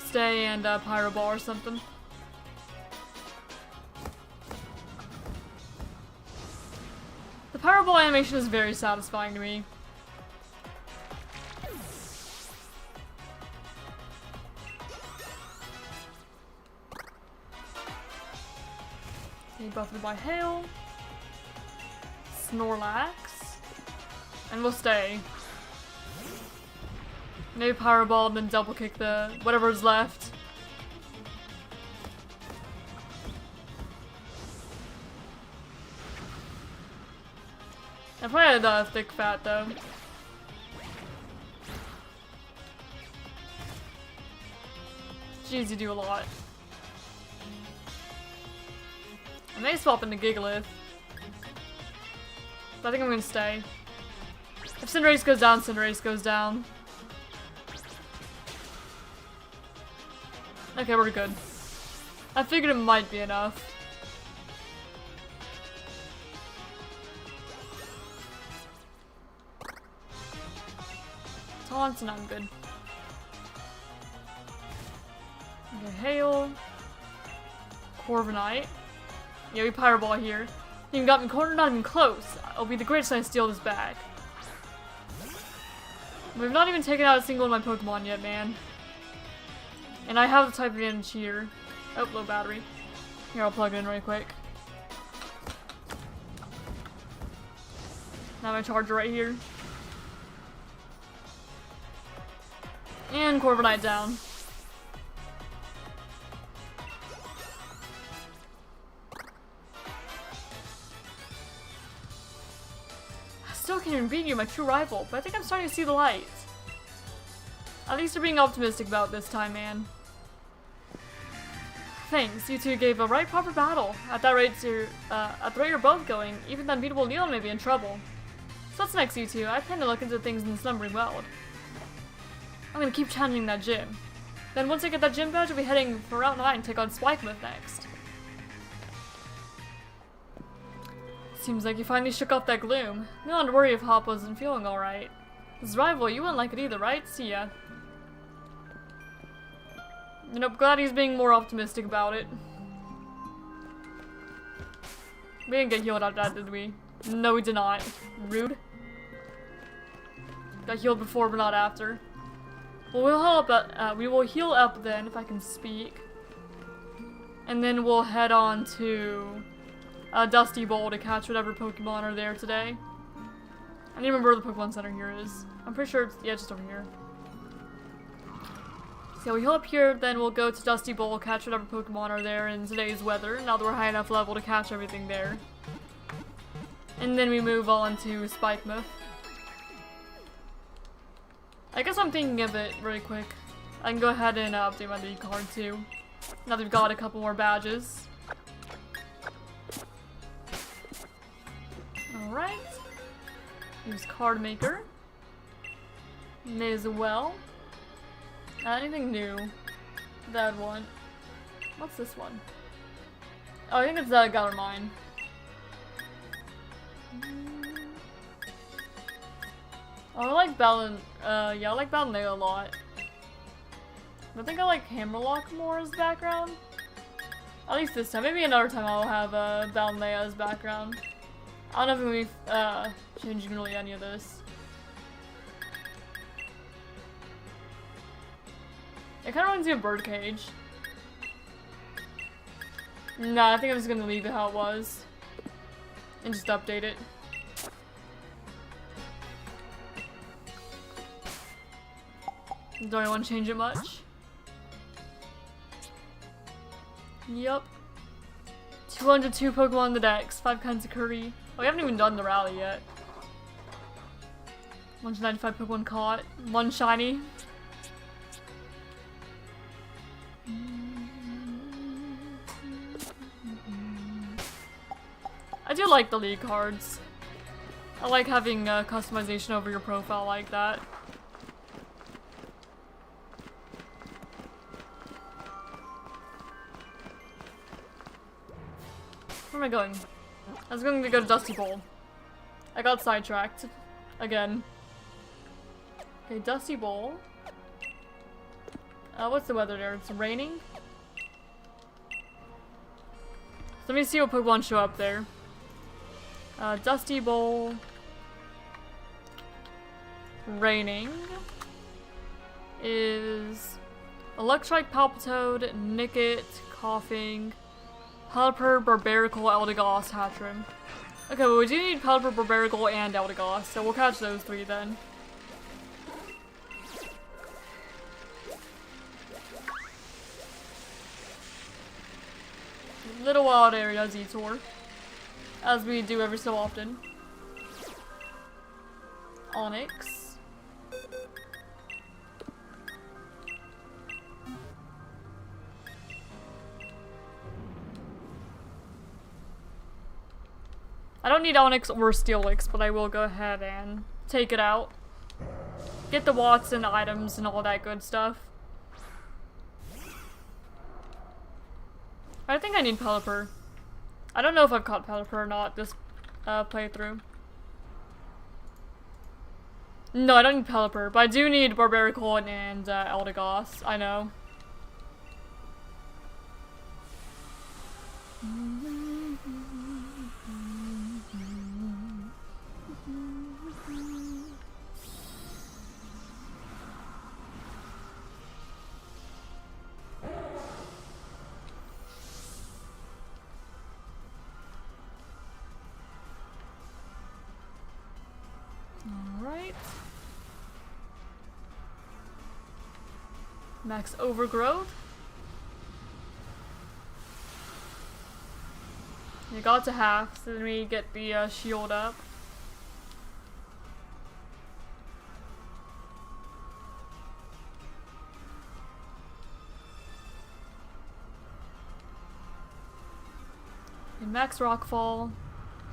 Stay and Pyro Ball or something. The Pyro Ball animation is very satisfying to me. Okay, buffeted by Hail. Snorlax. And we'll stay. Maybe Pyro Ball and then double kick the whatever's left. I probably had thick fat though. Jeez, you do a lot. I may swap into Gigalith. But I think I'm gonna stay. If Cinderace goes down, Cinderace goes down. Okay, we're good. I figured it might be enough. Taunts and I'm good. Okay, Hail. Corviknight. Yeah, we Pyro Ball here. You even got me cornered, not even close. It'll be the greatest time to steal this back. We've not even taken out a single of my Pokemon yet, man. And I have the type advantage here. Oh, low battery. Here, I'll plug it in right quick. Now my charger right here. And Corviknight down. I still can't even beat you, my true rival, but I think I'm starting to see the light. At least you're being optimistic about this time, man. Thanks, you two gave a right proper battle. At the rate you're both going, even the unbeatable Leon may be in trouble. So what's next, you two? I plan to look into things in the Slumbering World. I'm gonna keep challenging that gym. Then once I get that gym badge, I'll be heading for Route 9 and take on Spikemuth next. Seems like you finally shook off that gloom. No one to worry if Hop wasn't feeling alright. His rival, you wouldn't like it either, right? See ya. You know, glad he's being more optimistic about it. We didn't get healed out of that, did we? No, we did not. Rude. Got healed before, but not after. Well, we will heal up then, if I can speak. And then we'll head on to Dusty Bowl to catch whatever Pokemon are there today. I need to remember where the Pokemon Center here is. I'm pretty sure it's, yeah, just over here. So we heal up here, then we'll go to Dusty Bowl, catch whatever Pokemon are there in today's weather, now that we're high enough level to catch everything there. And then we move on to Spikemuth. I guess I'm thinking of it really quick. I can go ahead and update my league card too. Now that we've got a couple more badges. Alright. Use Card Maker. May as well. Anything new that I'd want? What's this one? Oh, I think it's Galar Mine. Oh, I like yeah, I like Ballonlea a lot. I think I like Hammerlock more as background. At least this time. Maybe another time I'll have Ballonlea as background. I don't know if we've changed really any of this. It kind of reminds me of Birdcage. Nah, I think I'm just gonna leave it how it was. And just update it. Don't I want to change it much? Yup. 202 Pokemon in the Dex, 5 kinds of curry. Oh, we haven't even done the rally yet. 195 Pokemon caught, 1 shiny. I do like the league cards. I like having customization over your profile like that. Where am I going? I was going to go to Dusty Bowl. I got sidetracked. Again. Okay, Dusty Bowl. What's the weather there? It's raining? So let me see what Pokemon show up there. Dusty Bowl. Raining. Is Electrike, Palpitoad, Nickit, Coughing, Pelipper, Barbarical, Eldegoss, Hatchrim. Okay, well we do need Pelipper, Barbarical, and Eldegoss, so we'll catch those 3 then. Little wild area Z-Tour. As we do every so often. Onyx. I don't need Onyx or Steelix, but I will go ahead and take it out. Get the Watson items and all that good stuff. I think I need Pelipper. I don't know if I've caught Pelipper or not this playthrough. No, I don't need Pelipper, but I do need Barbarical and Eldegoss, I know. Alright. Max Overgrowth. You got to half, so then we get the shield up. And Max Rockfall.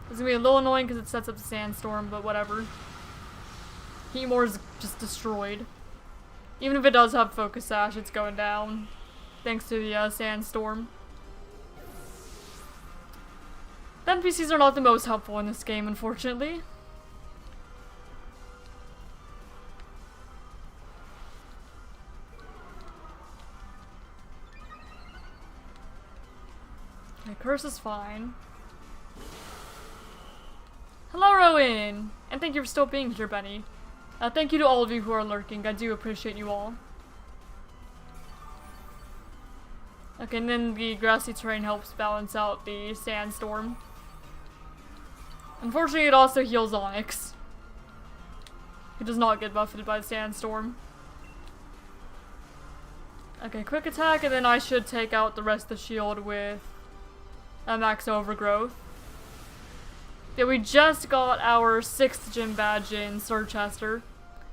It's gonna be a little annoying because it sets up the Sandstorm, but whatever. Heatmore's just destroyed. Even if it does have Focus Sash, it's going down. Thanks to the Sandstorm. The NPCs are not the most helpful in this game, unfortunately. Okay, Curse is fine. Hello, Rowan! And thank you for still being here, Benny. Thank you to all of you who are lurking. I do appreciate you all. Okay, and then the grassy terrain helps balance out the sandstorm. Unfortunately, it also heals Onyx. He does not get buffeted by the Sandstorm. Okay, quick attack, and then I should take out the rest of the shield with a max overgrowth. Yeah, we just got our 6th gym badge in Surchester.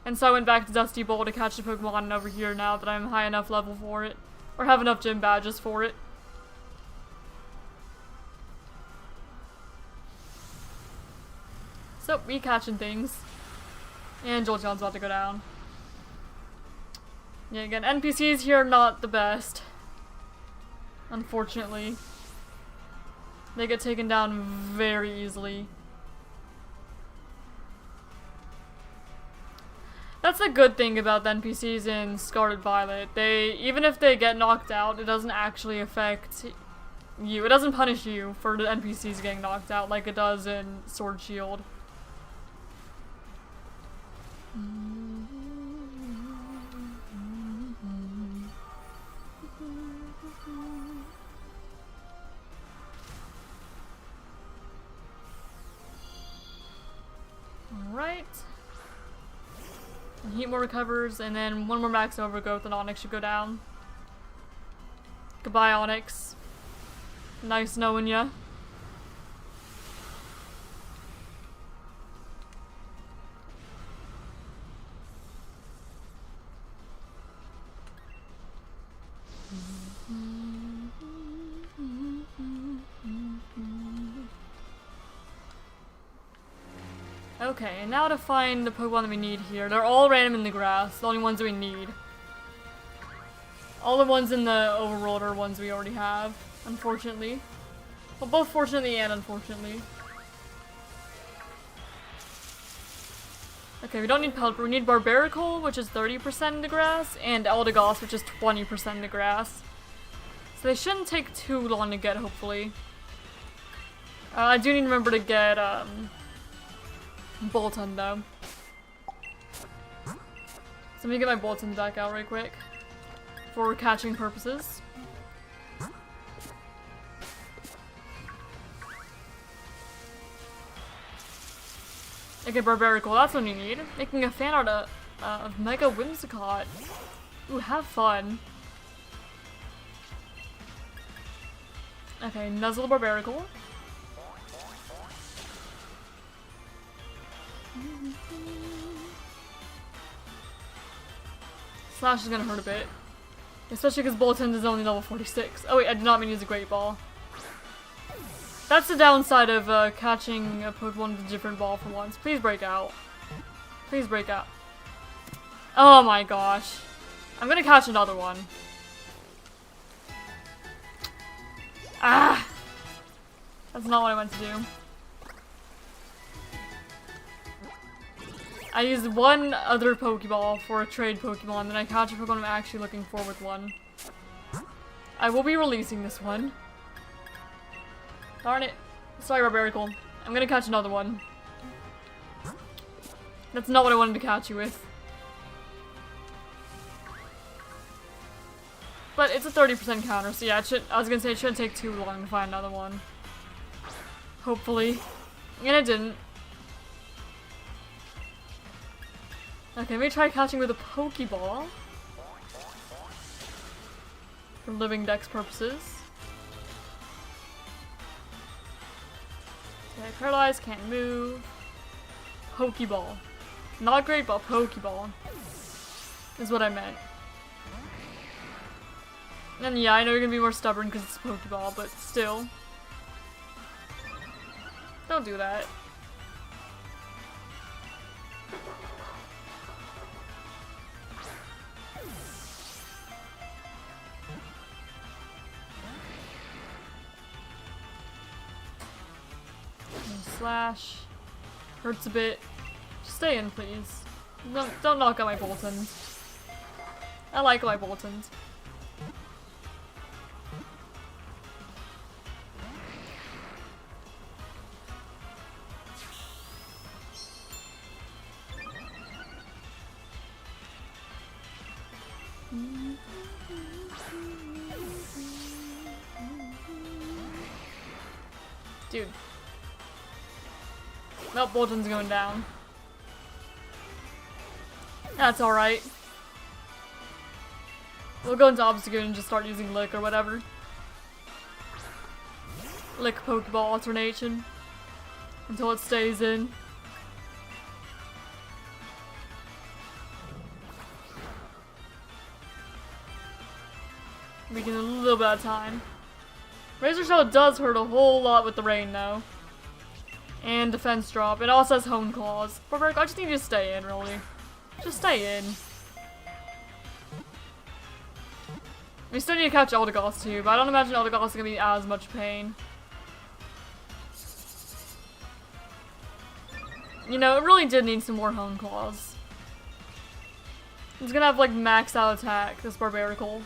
And so I went back to Dusty Bowl to catch the Pokemon over here now that I'm high enough level for it. Or have enough gym badges for it. So, we catching things. And Jolteon's about to go down. Yeah, again, NPCs here are not the best. Unfortunately. They get taken down very easily. That's a good thing about the NPCs in Scarlet Violet. Even if they get knocked out, it doesn't actually affect you. It doesn't punish you for the NPCs getting knocked out like it does in Sword Shield. Alright. And Heatmore recovers, and then one more max overgrowth and Onyx should go down. Goodbye, Onyx. Nice knowing ya. Okay, and now to find the Pokemon that we need here. They're all random in the grass, the only ones that we need. All the ones in the overworld are ones we already have, unfortunately. Well, both fortunately and unfortunately. Okay, we don't need Pelipper, we need Barbarical, which is 30% in the grass, and Eldegoss, which is 20% in the grass. So they shouldn't take too long to get, hopefully. I do need to remember to get, Bolton, though. So let me get my Bolton back out right quick. For catching purposes. Okay, Barbarical, that's what you need. Making a fan art of Mega Whimsicott. Ooh, have fun. Okay, Nuzzle Barbarical. Slash is gonna hurt a bit. Especially because Bolton is only level 46. Oh wait, I did not mean to use a Great Ball. That's the downside of catching a Pokemon with a different ball for once. Please break out. Please break out. Oh my gosh. I'm gonna catch another one. Ah! That's not what I meant to do. I used one other Pokeball for a trade Pokemon, then I catch a Pokemon I'm actually looking for with one. I will be releasing this one. Darn it. Sorry, Barbarical. I'm gonna catch another one. That's not what I wanted to catch you with. But it's a 30% counter, so yeah, I was gonna say it shouldn't take too long to find another one. Hopefully. And it didn't. Okay, let me try catching with a Pokeball. For living dex purposes. Okay, paralyzed, can't move. Pokeball. Not Great Ball, Pokeball. Is what I meant. And yeah, I know you're gonna be more stubborn because it's a Pokeball, but still. Don't do that. Slash. Hurts a bit. Just stay in, please. Don't knock out my Boltons. I like my Boltons. Dude. Nope, Bolton's going down. That's alright. We'll go into Obstagoon and just start using Lick or whatever. Lick Pokeball alternation. Until it stays in. We get a little bit of time. Razor Shell does hurt a whole lot with the rain though. And defense drop. It also has Hone Claws. Barbaric, I just need you to stay in, really. Just stay in. We still need to catch Eldegoss too, but I don't imagine Eldegoss is gonna be as much pain. You know, it really did need some more Hone Claws. It's gonna have like max out attack, this Barbarical.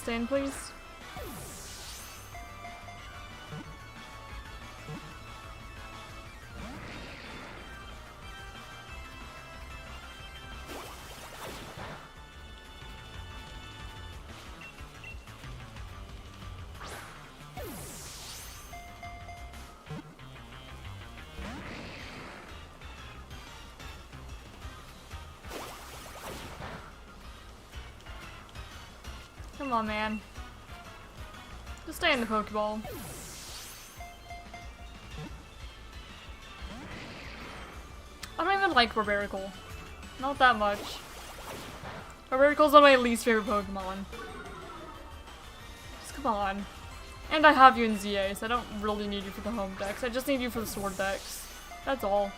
Stay in, please. Come on, man. Just stay in the Pokeball. I don't even like Barbarical. Not that much. Barbarical's one of my least favorite Pokemon. Just come on. And I have you in ZA, so I don't really need you for the home decks. I just need you for the sword decks. That's all.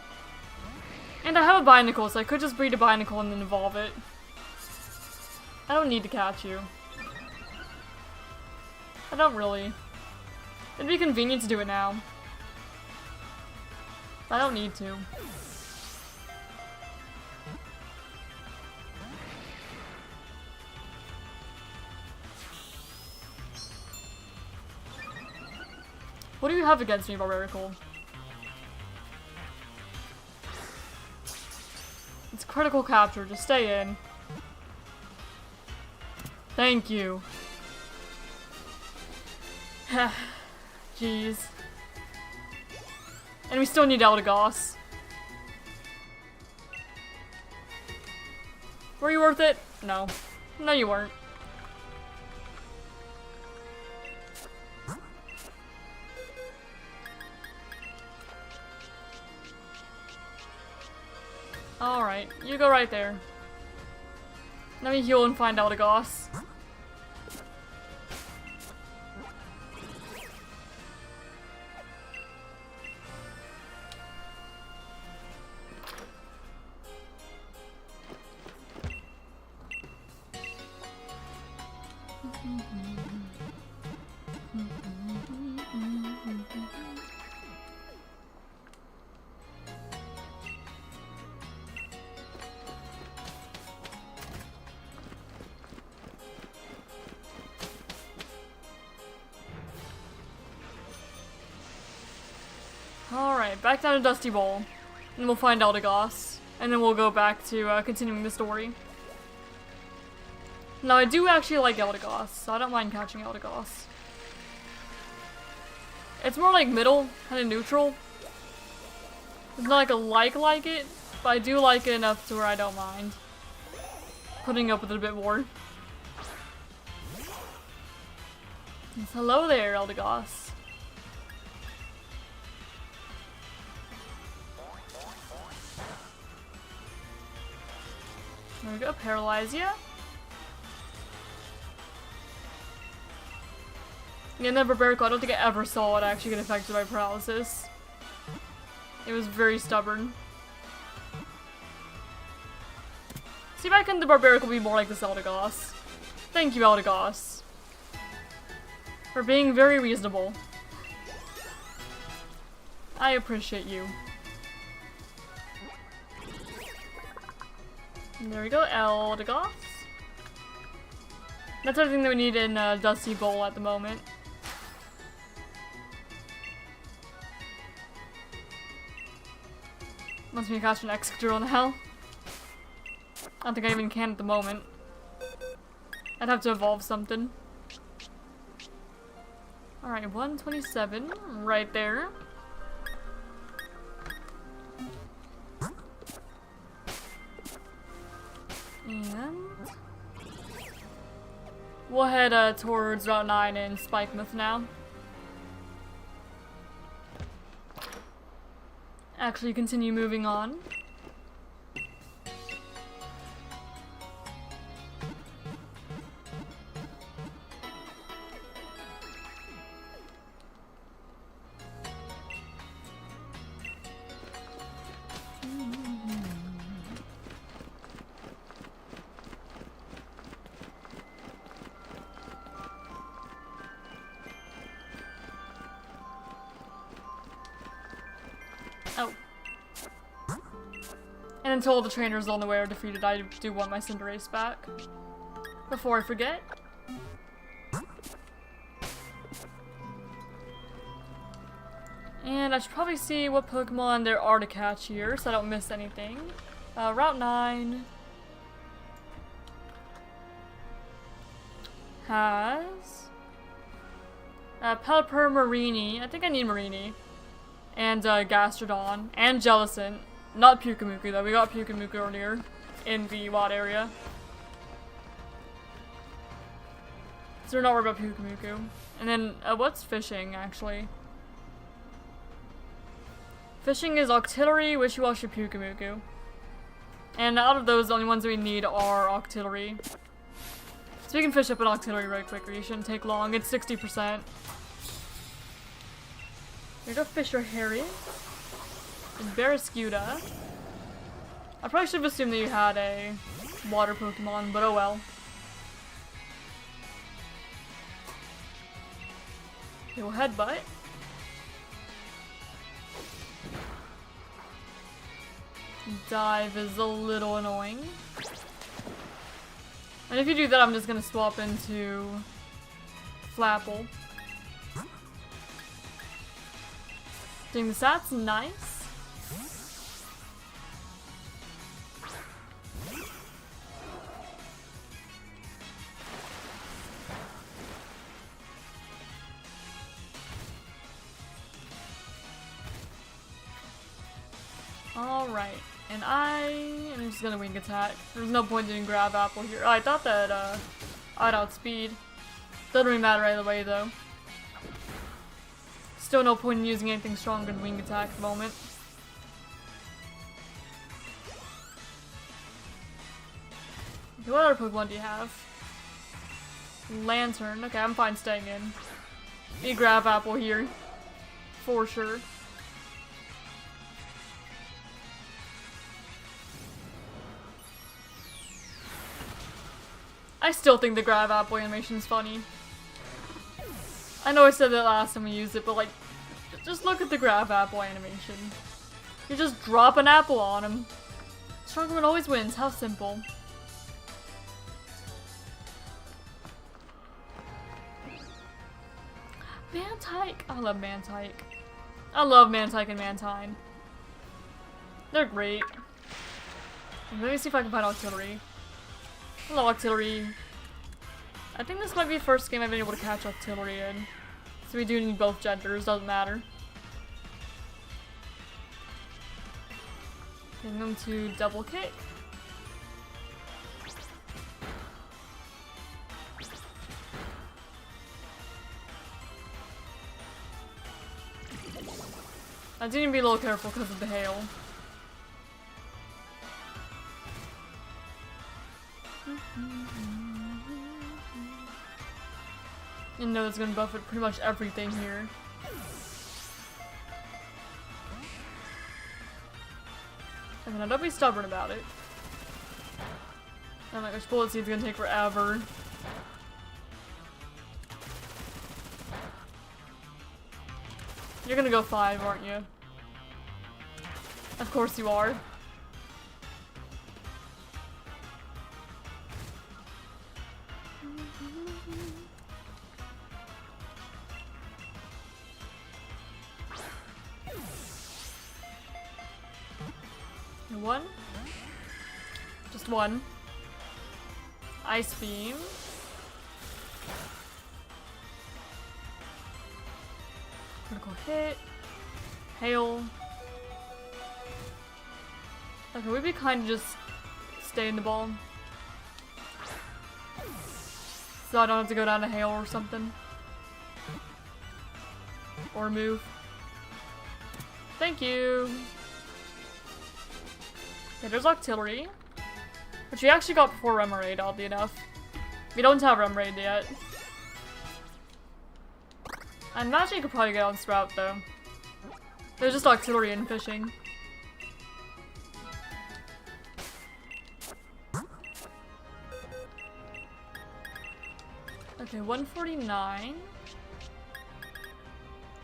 And I have a Binacle, so I could just breed a Binacle and then evolve it. I don't need to catch you. I don't really. It'd be convenient to do it now. I don't need to. What do you have against me, Barbarical? It's critical capture, just stay in. Thank you. Jeez. And we still need Eldegoss. Were you worth it? No. No, you weren't. Alright, you go right there. Let me heal and find Eldegoss. Alright, back down to Dusty Bowl. And we'll find Eldegoss. And then we'll go back to continuing the story. Now, I do actually like Eldegoss, so I don't mind catching Eldegoss. It's more like middle, kind of neutral. It's not like a like it, but I do like it enough to where I don't mind putting up with it a bit more. Hello there, Eldegoss. There we go, paralyze ya. Yeah, and then Barbarical, I don't think I ever saw it actually get affected by paralysis. It was very stubborn. See if I can the Barbarical be more like this Eldegoss. Thank you, Eldegoss. For being very reasonable. I appreciate you. And there we go, Eldegoss. That's everything that we need in Dusty Bowl at the moment. Must be catch an executor on hell. I don't think I even can at the moment. I'd have to evolve something. Alright, 127, right there. And we'll head towards Route 9 in Spikemouth now. Actually continue moving on. Oh. And until the trainers on the way are defeated, I do want my Cinderace back. Before I forget. And I should probably see what Pokemon there are to catch here, so I don't miss anything. Route 9 has Pelipper, Marini. I think I need Marini. And Gastrodon. And Jellicent. Not Pyukumuku though. We got Pyukumuku earlier in the VOD area. So we're not worried about Pyukumuku. And then, what's fishing actually? Fishing is Octillery, Wishiwashi, Pyukumuku. And out of those, the only ones we need are Octillery. So we can fish up an Octillery right quicker. You shouldn't take long. It's 60%. Here go Fisher Harriet. And Barrascuda. I probably should have assumed that you had a water Pokemon, but oh well. Okay, we'll Headbutt. Dive is a little annoying. And if you do that, I'm just gonna swap into Flapple. Doing the stats, nice. Alright, and I'm just gonna Wing Attack. There's no point in Grab Apple here. Oh, I thought that I'd outspeed. Doesn't really matter either way though. Still no point in using anything stronger than Wing Attack at the moment. Okay, what other Pokemon do you have? Lantern. Okay, I'm fine staying in. Need Grab Apple here. For sure. I still think the Grab Apple animation is funny. I know I said that last time we used it, but like, just look at the Grab Apple animation. You just drop an apple on him. Stronger one always wins. How simple. Mantike. I love Mantike. I love Mantike and Mantine. They're great. Let me see if I can find Octillery. Hello, Octillery. I think this might be the first game I've been able to catch Octillery in. So we do need both genders, doesn't matter. Getting them to double kick. I do need to be a little careful because of the hail. You know it's gonna buff it pretty much everything here. And then don't be stubborn about it. Oh my gosh, Bullet Seed's gonna take forever. You're gonna go 5, aren't you? Of course you are. One? Just one. Ice beam. Critical hit. Hail. Okay, we'd be kind of just stay in the ball. So I don't have to go down to hail or something. Or move. Thank you. Yeah, there's artillery. Which we actually got before Remoraid, oddly enough. We don't have Remoraid yet. I imagine you could probably get on Sprout though. There's just artillery and fishing. Okay, 149.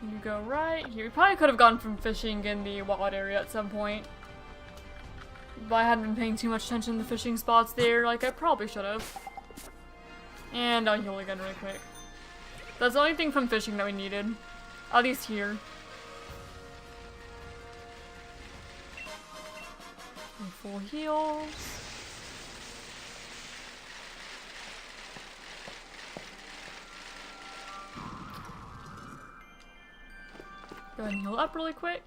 You go right here. We probably could have gone from fishing in the wild area at some point. But I hadn't been paying too much attention to the fishing spots there, like I probably should have. And I'll heal again really quick. That's the only thing from fishing that we needed. At least here. And full heals. Go ahead and heal up really quick.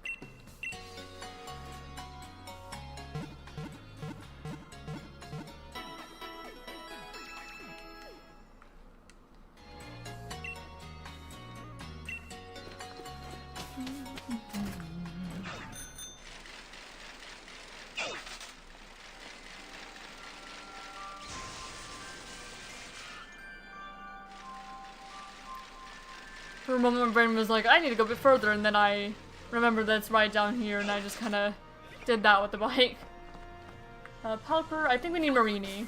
For a moment my brain was like, I need to go a bit further, and then I remembered that it's right down here, and I just kind of did that with the bike. Pelper, I think we need Marini.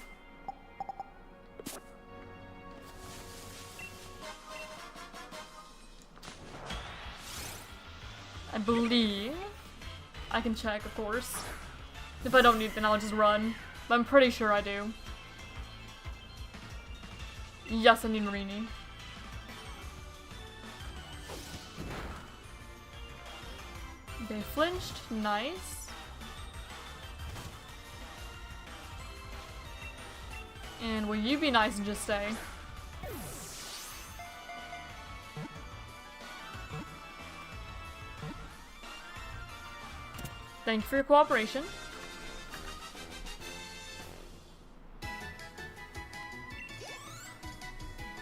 I believe. I can check, of course. If I don't need, then I'll just run. But I'm pretty sure I do. Yes, I need Marini. They flinched. Nice. And will you be nice and just stay? Thank you for your cooperation.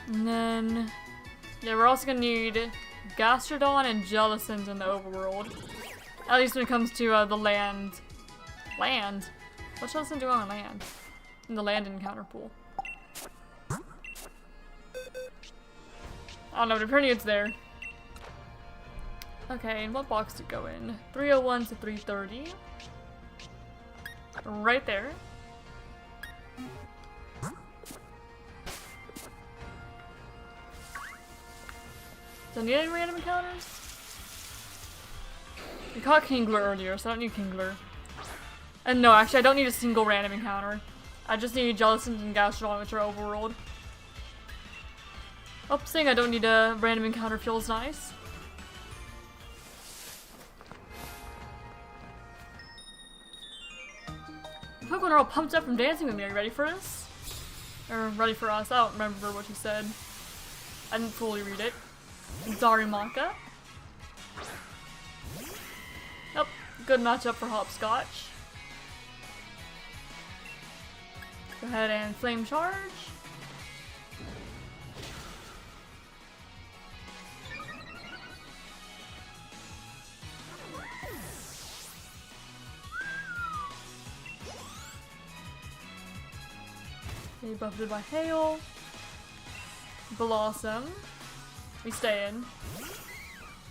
And then... yeah, we're also gonna need Gastrodon and Jellicent in the overworld. At least when it comes to the land. Land? What's Jellicent doing on land? In the land encounter pool. I don't know, but apparently it's there. Okay, and what box to go in? 301 to 330. Right there. Do I need any random encounters? We caught Kingler earlier, so I don't need Kingler. And no, actually I don't need a single random encounter. I just need Jellicent and Gastrodon, which are overworld. Oh, saying I don't need a random encounter feels nice. Pokemon are all pumped up from dancing with me. Are you ready for this? Or ready for us? I don't remember what you said. I didn't fully read it. Zarimaka. Yep, good matchup for Hopscotch. Go ahead and Flame Charge. Okay, buffeted by Hail. Blossom. We stay in.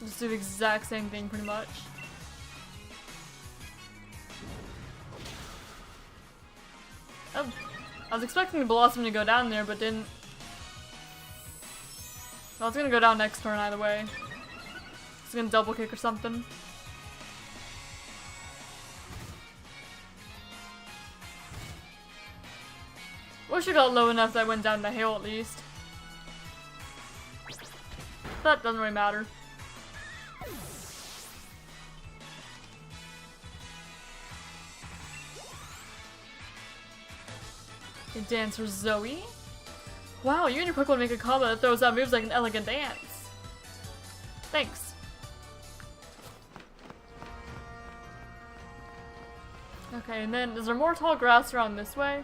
Just do the exact same thing pretty much. Oh, I was expecting the Blossom to go down there, but didn't. Well, it's gonna go down next turn either way. It's gonna double kick or something. Wish it got low enough that I went down the hill at least. That doesn't really matter. Okay, Dancer Zoe. Wow, you and your Pokemon make a combo that throws out moves like an elegant dance. Thanks. Okay, and then is there more tall grass around this way?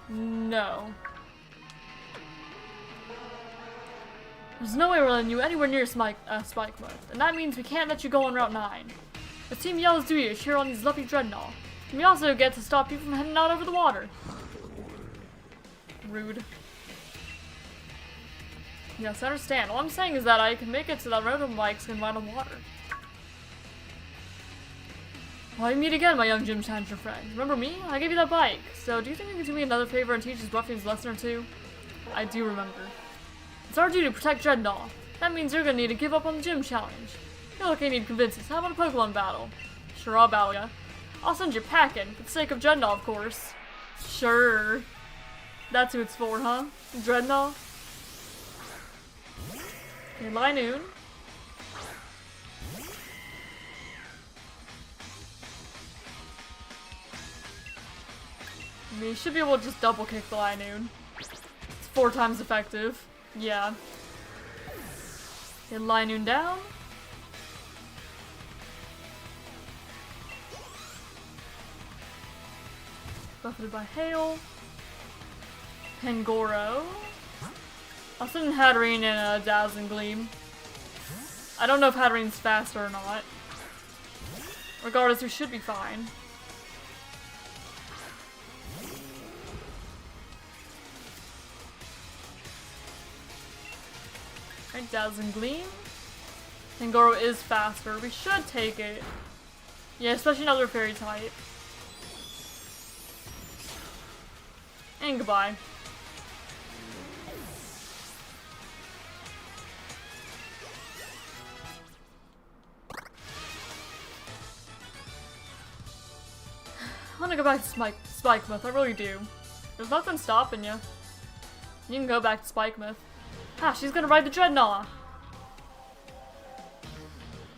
No. There's no way we're letting you anywhere near Spike Mode, and that means we can't let you go on Route 9. It's Team Yellow's duty to cheer on these lovely Dreadnought, and we also get to stop you from heading out over the water. Rude. Yes, I understand. All I'm saying is that I can make it so that road bikes can ride on water. Well, we meet again, my young gym challenger friend. Remember me? I gave you that bike. So, do you think you can do me another favor and teach this ruffians a lesson or two? I do remember. It's our duty to protect Dreadnought. That means you're gonna need to give up on the gym challenge. Feel like I need convinces. How about a Pokemon battle? Sure, I'll battle ya. I'll send you packing, for the sake of Dreadnought, of course. Sure. That's who it's for, huh? Dreadnought? Okay, Linoon. I mean, you should be able to just double kick the Linoon. It's 4 times effective. Yeah. Get Linoon down. Buffeted by Hail. Pangoro. I'll send Hatterene and Dazzling Gleam. I don't know if Hatterene's faster or not. Regardless, we should be fine. Alright, Dazzling Gleam. Pangoro is faster. We should take it. Yeah, especially another fairy type. And goodbye. I want to go back to Spikemuth, I really do. There's nothing stopping you. You can go back to Spikemuth. Ah, she's gonna ride the Dreadnought!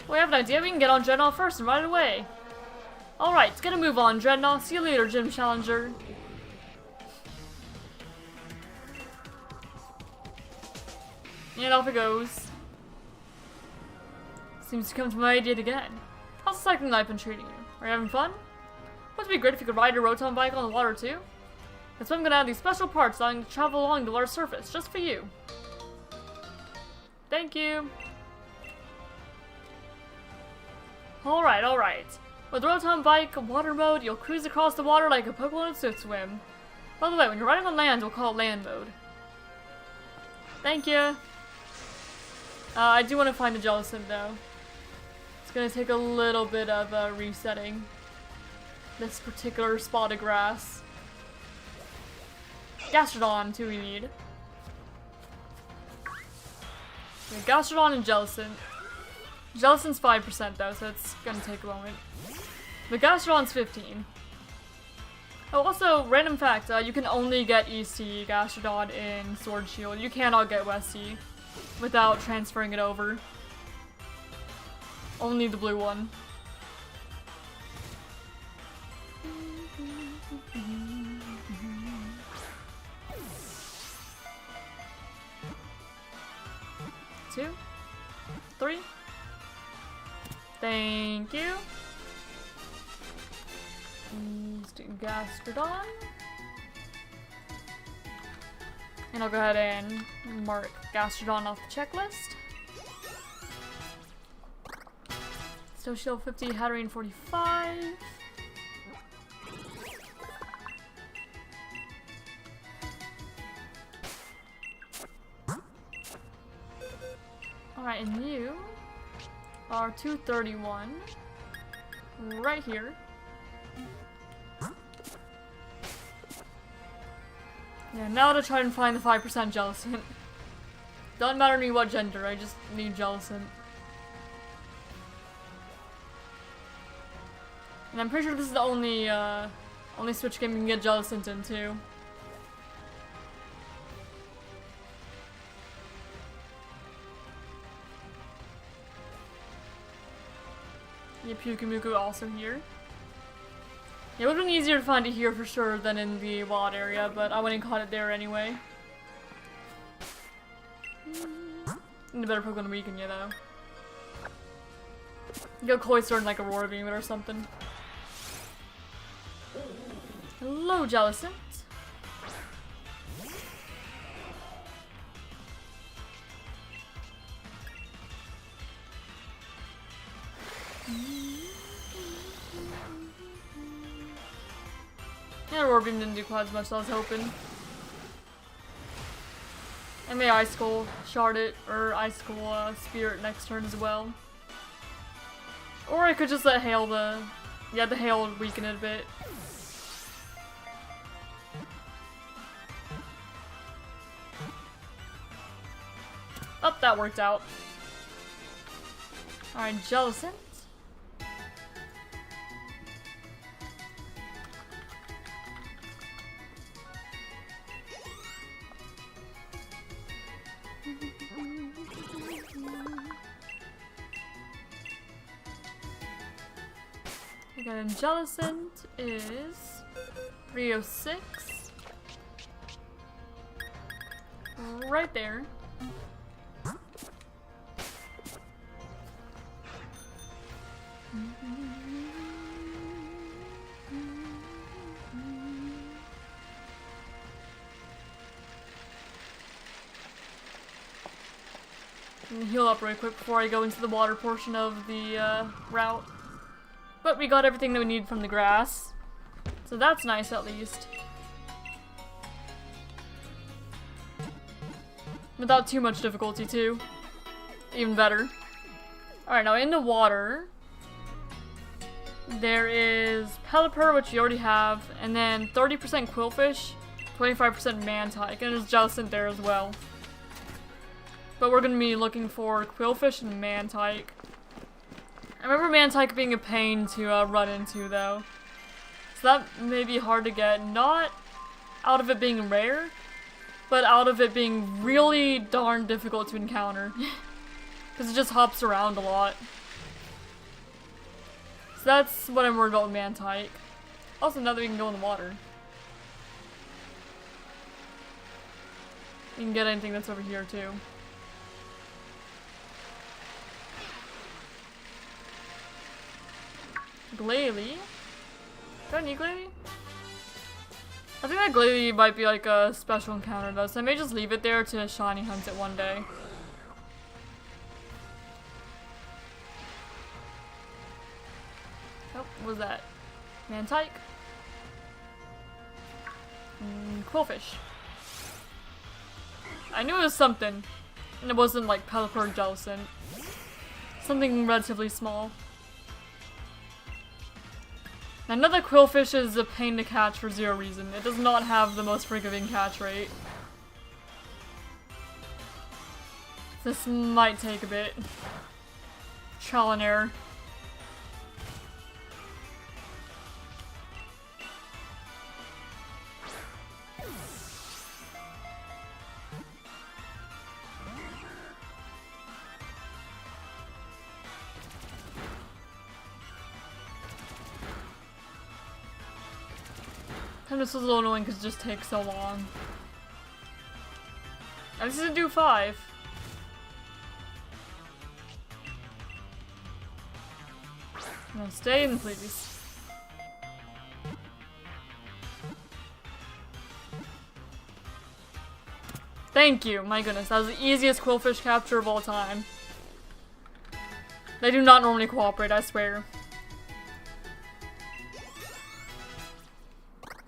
Well, I have an idea. We can get on Dreadnought first and ride away. Alright, it's gonna move on, Dreadnought. See you later, Gym Challenger. And off it goes. Seems to come to my idea again. How's the cycling life been treating you? Are you having fun? Wouldn't it be great if you could ride your Rotom bike on the water too? That's why I'm gonna add these special parts allowing you to travel along the water's surface, just for you. Thank you. Alright, alright. With Rotom bike water mode, you'll cruise across the water like a Pokemon in Swift Swim. By the way, when you're riding on land, we'll call it land mode. Thank you. I do want to find the Jellicent though. It's gonna take a little bit of resetting this particular spot of grass. Gastrodon too we need. Okay, Gastrodon and Jellicent. Jellicent's 5% though, so it's gonna take a moment. But Gastrodon's 15. Oh, also, random fact, you can only get EC Gastrodon in Sword Shield. You cannot get West Sea without transferring it over. Only the blue one. Two, 3. Thank you. Let's do Gastrodon. And I'll go ahead and mark Gastrodon off the checklist. So Shield 50, Hatterene 45. Alright, and you are 231. Right here. Yeah, now to try and find the 5% Jellicent. Doesn't matter to me what gender, I just need Jellicent. And I'm pretty sure this is the only switch game you can get Jellicent in too. Yeah, Pyukumuku also here. Yeah, it would have been easier to find it here for sure than in the wild area, but I went and caught it there anyway. Need a better Pokemon to weaken you though. Go Cloyster and like Aurora Beam it or something. Hello, Jellicent. Yeah, Aurora Beam didn't do quite as much as I was hoping. And the Ice Skull Sharded or Ice Skull Spirit next turn as well. Or I could just let Hail the Hail would weaken it a bit. Oh, that worked out. Alright, Jellicent. Okay, Jellicent is 306. Right there. Heal up really quick before I go into the water portion of the route. But we got everything that we need from the grass. So that's nice at least. Without too much difficulty too. Even better. Alright, now in the water, there is Pelipper, which you already have, and then 30% Quillfish, 25% Mantike, and there's Jellicent there as well. But we're gonna be looking for Quillfish and Mantike. I remember Mantike being a pain to run into though. So that may be hard to get, not out of it being rare, but out of it being really darn difficult to encounter. Because it just hops around a lot. So that's what I'm worried about with Mantike. Also, now that we can go in the water, you can get anything that's over here too. Glalie? Is that a new Glalie? I think that Glalie might be like a special encounter though, so I may just leave it there to shiny hunt it one day. Oh, what was that? Mantike? Quillfish. I knew it was something, and it wasn't like Pelipper or Jellicent. Something relatively small. I know that Quillfish is a pain to catch for zero reason. It does not have the most forgiving catch rate. This might take a bit. Trial and error. And this was a little annoying because it just takes so long. And this is a do 5. No, stay in, please. Thank you, my goodness, that was the easiest Quillfish capture of all time. They do not normally cooperate, I swear.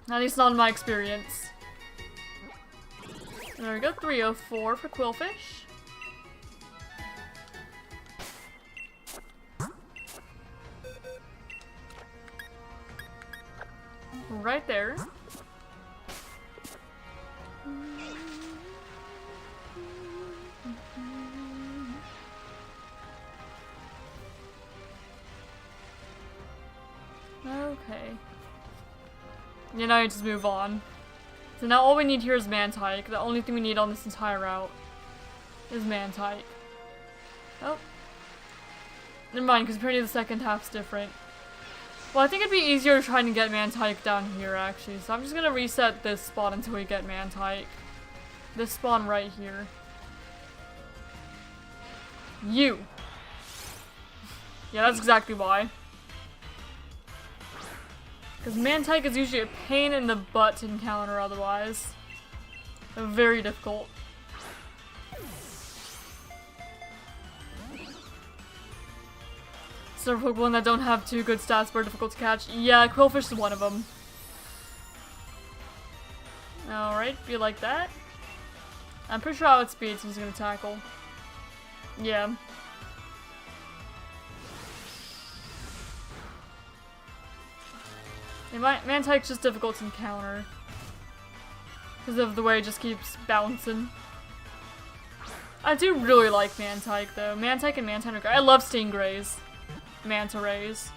At least not in my experience. There we go, 304 for Quillfish. Right there. Okay. You know, you just move on. So now all we need here is Mantike. The only thing we need on this entire route is Mantike. Oh. Never mind, because apparently the second half's different. Well, I think it'd be easier to try and get Mantike down here, actually. So I'm just gonna reset this spot until we get Mantike. This spawn right here. You! Yeah, that's exactly why. Because Mantike is usually a pain in the butt to encounter otherwise. Very difficult. Several Pokemon that don't have too good stats but are difficult to catch. Yeah, Quillfish is one of them. Alright, be like that. I'm pretty sure outspeeds he's gonna tackle. Yeah. Mantike's just difficult to encounter. Because of the way it just keeps bouncing. I do really like Mantike though. Mantike and Mantine are great. I love Stingrays. Manta rays.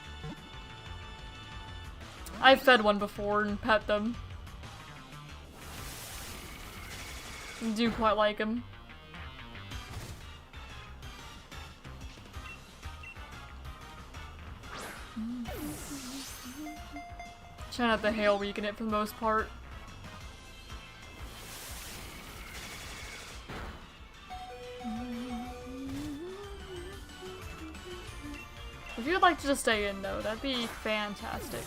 I've fed one before and pet them. I do quite like them. Try not to hail weaken it for the most part. If you would like to just stay in though, that'd be fantastic.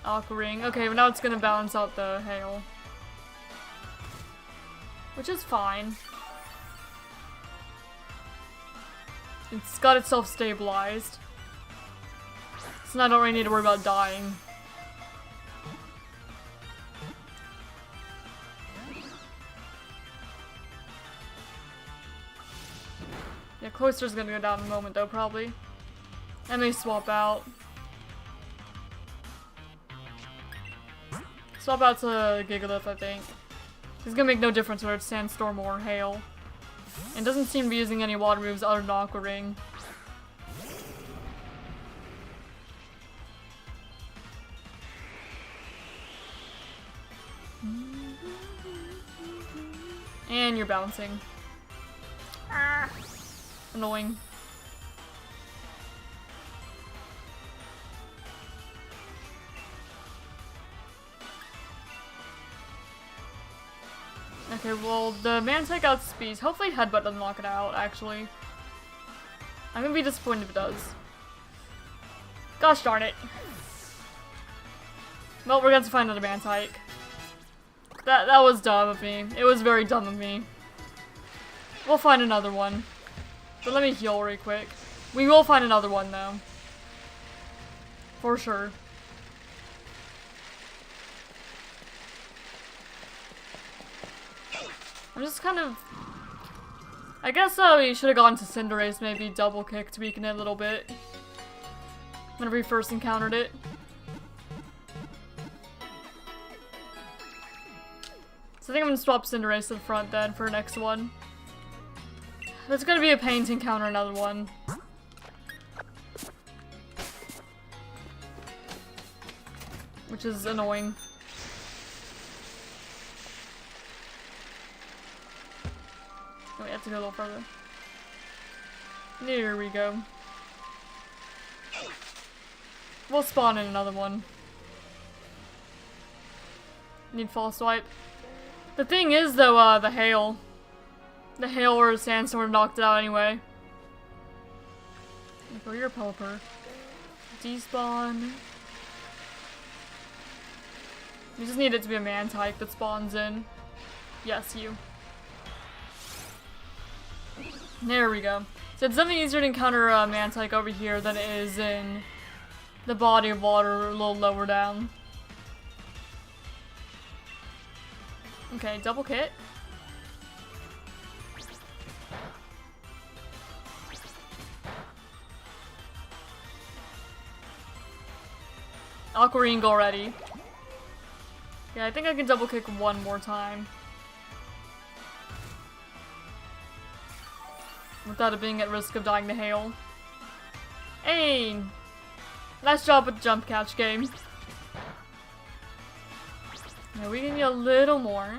Aqua Ring. Okay, but now it's gonna balance out the hail. Which is fine. It's got itself stabilized. So now I don't really need to worry about dying. Yeah, Cloister's gonna go down in a moment though, probably. I may swap out. Swap out to Gigalith, I think. It's gonna make no difference whether it's Sandstorm or Hail. And doesn't seem to be using any water moves other than Aqua Ring. And you're bouncing. Ah. Annoying. Okay, well, the Mantike outspeeds. Hopefully Headbutt doesn't knock it out, actually. I'm gonna be disappointed if it does. Gosh darn it. Well, we're gonna have to find another Mantike. That was dumb of me. It was very dumb of me. We'll find another one. But let me heal real quick. We will find another one, though. For sure. I'm just kind of... I guess we should have gone to Cinderace, maybe double kick to weaken it a little bit. Whenever we first encountered it. So I think I'm gonna swap Cinderace to the front then for the next one. It's gonna be a pain to encounter another one. Which is annoying. Oh, we have to go a little further. There we go. We'll spawn in another one. Need false swipe. The thing is though, the hail. The hail or sandstorm knocked it out anyway. Go your Pelipper. Despawn. We just need it to be a Mantike that spawns in. Yes, you. There we go. So it's definitely easier to encounter a Mantike over here than it is in the body of water a little lower down. Okay, double kick. Aqua Ring already. Yeah, I think I can double kick one more time. Without it being at risk of dying to hail. Hey! Nice job with the jump catch game. Yeah, we can get a little more.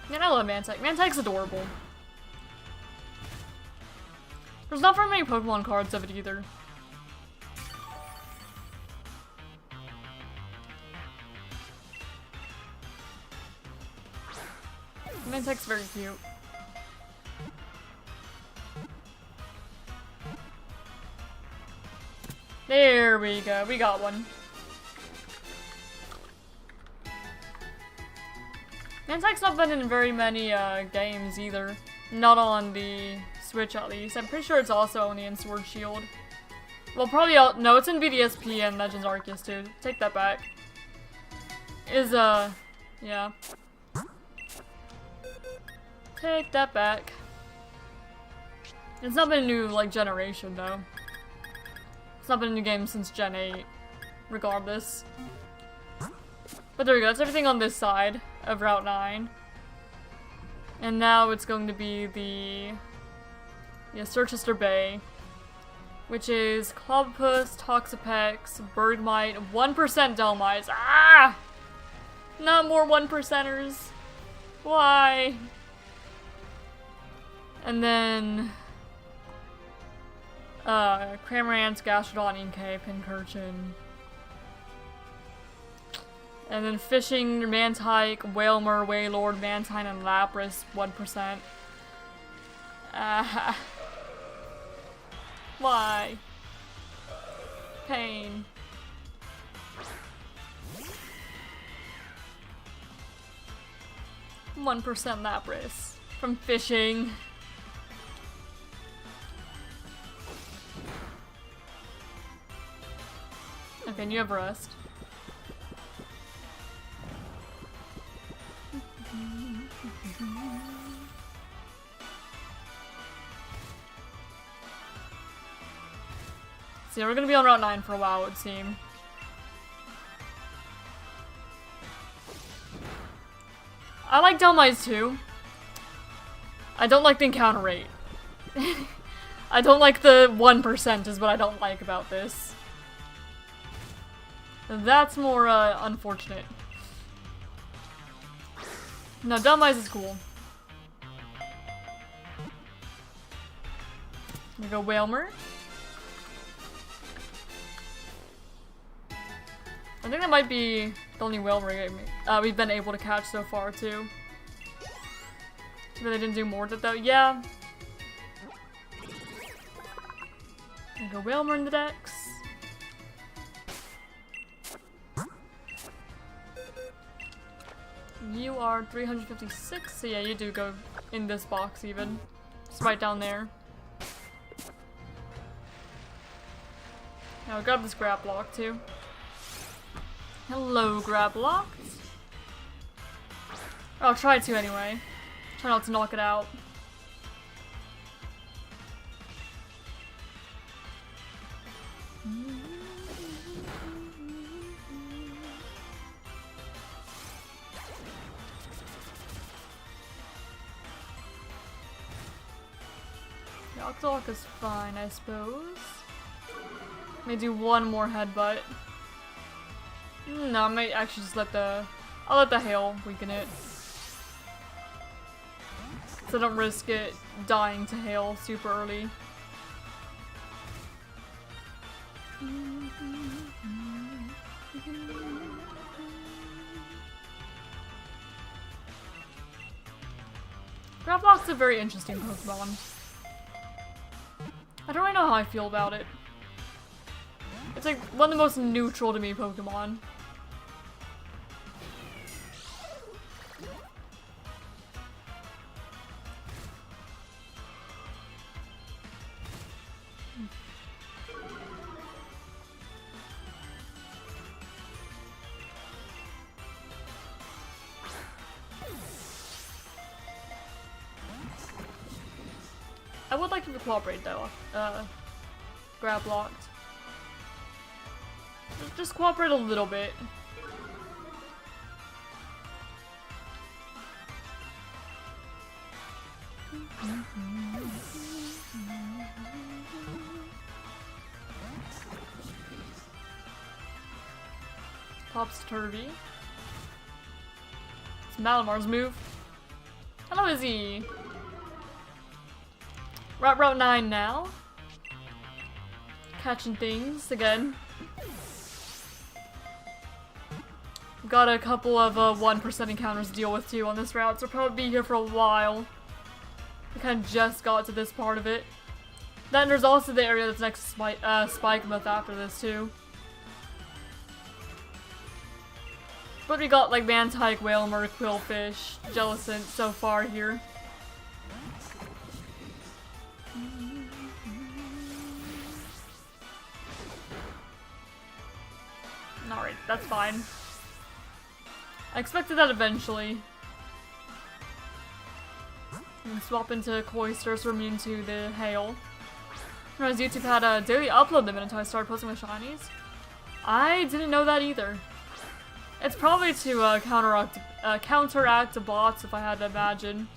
Man, I love Mantike. Mantike's adorable. There's not very many Pokemon cards of it either. Mantike's very cute. There we go, we got one. Mantike's not been in very many games either. Not on the Switch at least. I'm pretty sure it's also only in Sword Shield. Well, probably no, it's in VDSP and Legends Arceus too. Take that back. Yeah. Take that back. It's not been a new, like, generation though. It's not been a new game since Gen 8, regardless. But there we go, that's everything on this side of Route 9. And now it's going to be the... yeah, Circhester Bay. Which is Clobbopus, Toxapex, Bergmite, 1% Delmites. Ah! Not more 1%ers. Why? And then... Cramorant, Gastrodon, Inkay, Pincurchin. And then Fishing, Mantike, Whalmer, Wailord, Mantine, and Lapras, 1%. Why? Pain. $1% Lapras from fishing. Okay, and you have Rust. So yeah, we're gonna be on Route 9 for a while, it would seem. I like Delmites too. I don't like the encounter rate. I don't like the 1% is what I don't like about this. That's more unfortunate. No, Delmites is cool. We go Whalmer. I think that might be the only Whalmer game we've been able to catch so far too. But they didn't do more with it though. Yeah. We go Whalmer in the decks. You are 356, so yeah, you do go in this box even. Just right down there. Now grab this grab block too. Hello, grab block. I'll try to anyway. Try not to knock it out. Octolock is fine, I suppose. May do one more headbutt. No, I might actually just I'll let the hail weaken it. So I don't risk it dying to hail super early. Gravelock's a very interesting Pokemon. I don't really know how I feel about it. It's like one of the most neutral to me Pokemon. I would like to cooperate though, grab locked. Just cooperate a little bit. Pops Turvy. It's Malamar's move. Hello, Izzy. We're at Route 9 now. Catching things again. Got a couple of 1% encounters to deal with too on this route, so we'll probably be here for a while. We kind of just got to this part of it. Then there's also the area that's next to Spike Myth after this too. But we got like Mantike, Whalmer, Quillfish, Jellicent so far here. Alright, that's fine. I expected that eventually. And swap into Cloister so we're immune to the hail. I realized YouTube had a daily upload limit until I started posting with shinies. I didn't know that either. It's probably to counteract the bots, if I had to imagine.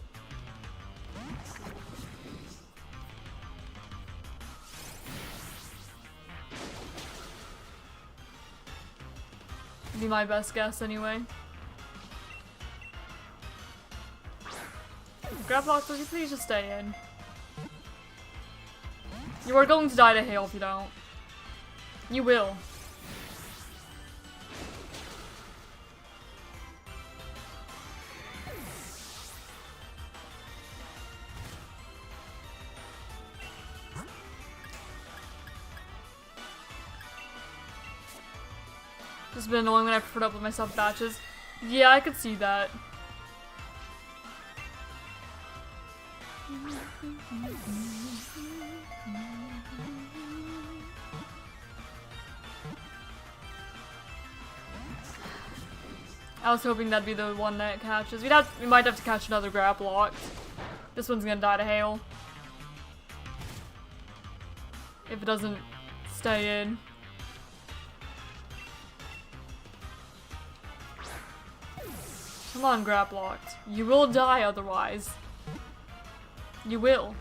Be my best guess anyway. Grablock, would you please just stay in? You are going to die to hail if you don't. You will. Just been annoying when I put up with myself batches. Yeah, I could see that. I was hoping that'd be the one that catches. We might have to catch another Graplocked. This one's gonna die to hail. If it doesn't stay in. Come on, Graplocked. You will die otherwise. You will.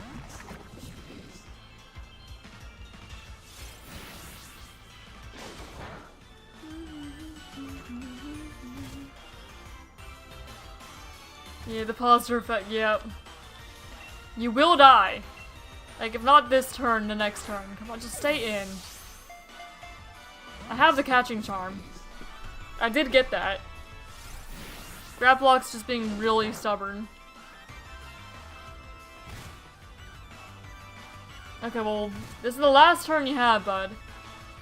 Yeah, the positive effect, yep. You will die. Like, if not this turn, the next turn. Come on, just stay in. I have the catching charm. I did get that. Graplock's just being really stubborn. Okay, well, this is the last turn you have, bud.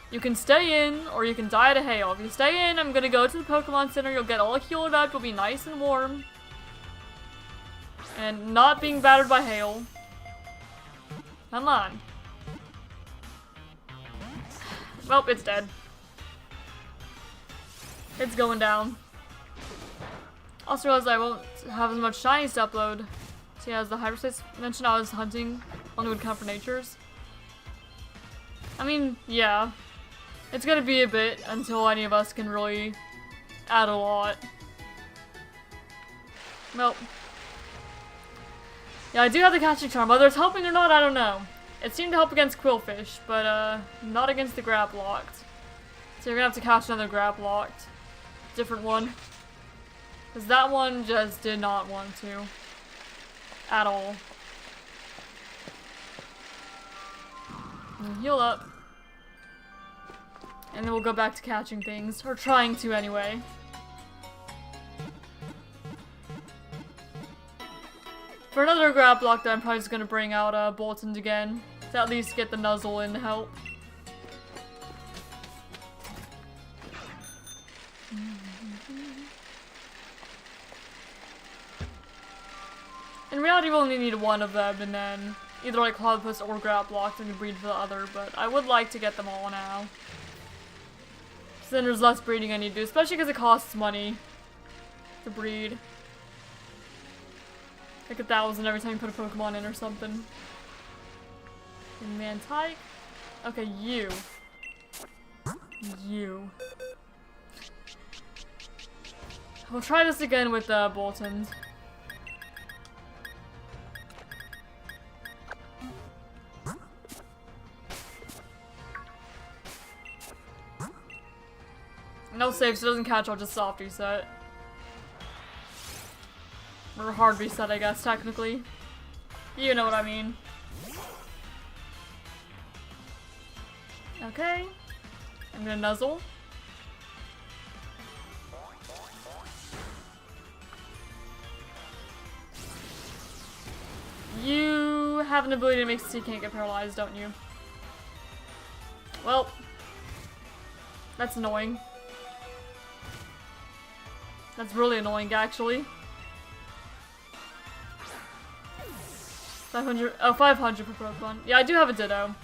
You can stay in, or you can die to hail. If you stay in, I'm gonna go to the Pokemon Center, you'll get all healed up, you'll be nice and warm. And not being battered by hail. Come on. Well, it's dead. It's going down. Also realized I won't have as much shinies to upload. See, as the hyperspace mentioned, I was hunting only would count for natures. I mean, yeah. It's gonna be a bit until any of us can really add a lot. Well. Yeah, I do have the catching charm. Whether it's helping or not, I don't know. It seemed to help against Quillfish, but not against the Graplocked. So you're gonna have to catch another Graplocked. Different one. Because that one just did not want to. At all. And heal up. And then we'll go back to catching things. Or trying to anyway. For another Graplock, I'm probably just gonna bring out Boltons again. To at least get the Nuzzle in to help. In reality, we only need one of them, and then either like Cloudpus or Graplocked and breed for the other, but I would like to get them all now. So then there's less breeding I need to do, especially because it costs money to breed. Like 1,000 every time you put a Pokemon in or something. And Mantike? Okay, you. You. We'll try this again with Boltons. No save, so it doesn't catch, I'll just soft reset. Or hard reset, I guess, technically. You know what I mean. Okay. I'm gonna nuzzle. You have an ability to make it so you can't get paralyzed, don't you? Well, that's annoying. That's really annoying, actually. 500, oh, 500 per Pokemon. Yeah, I do have a Ditto.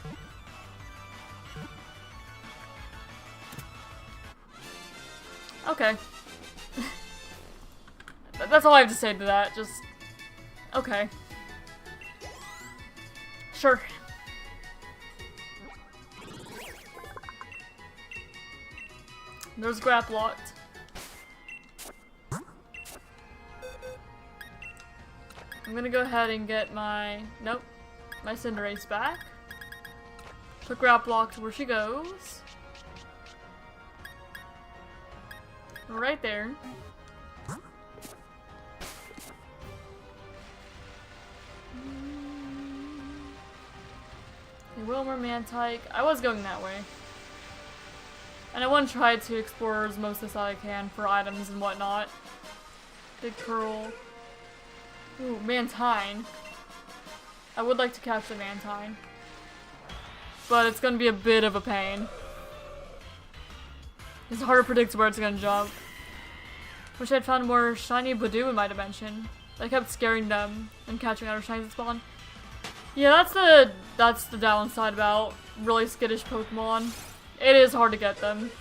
Okay. That's all I have to say to that, just... Okay. Sure. There's Grap locked. I'm gonna go ahead and get my... Nope. My Cinderace back. Put Grap locked where she goes. Right there. Wilmer, Mantike. I was going that way. And I want to try to explore as most as I can for items and whatnot. Big Pearl. Ooh, Mantine. I would like to catch the Mantine. But it's gonna be a bit of a pain. It's hard to predict where it's gonna jump. Wish I'd found more shiny Budew in my dimension. I kept scaring them and catching out of shinies that spawn. Yeah, that's the downside about really skittish Pokemon. It is hard to get them.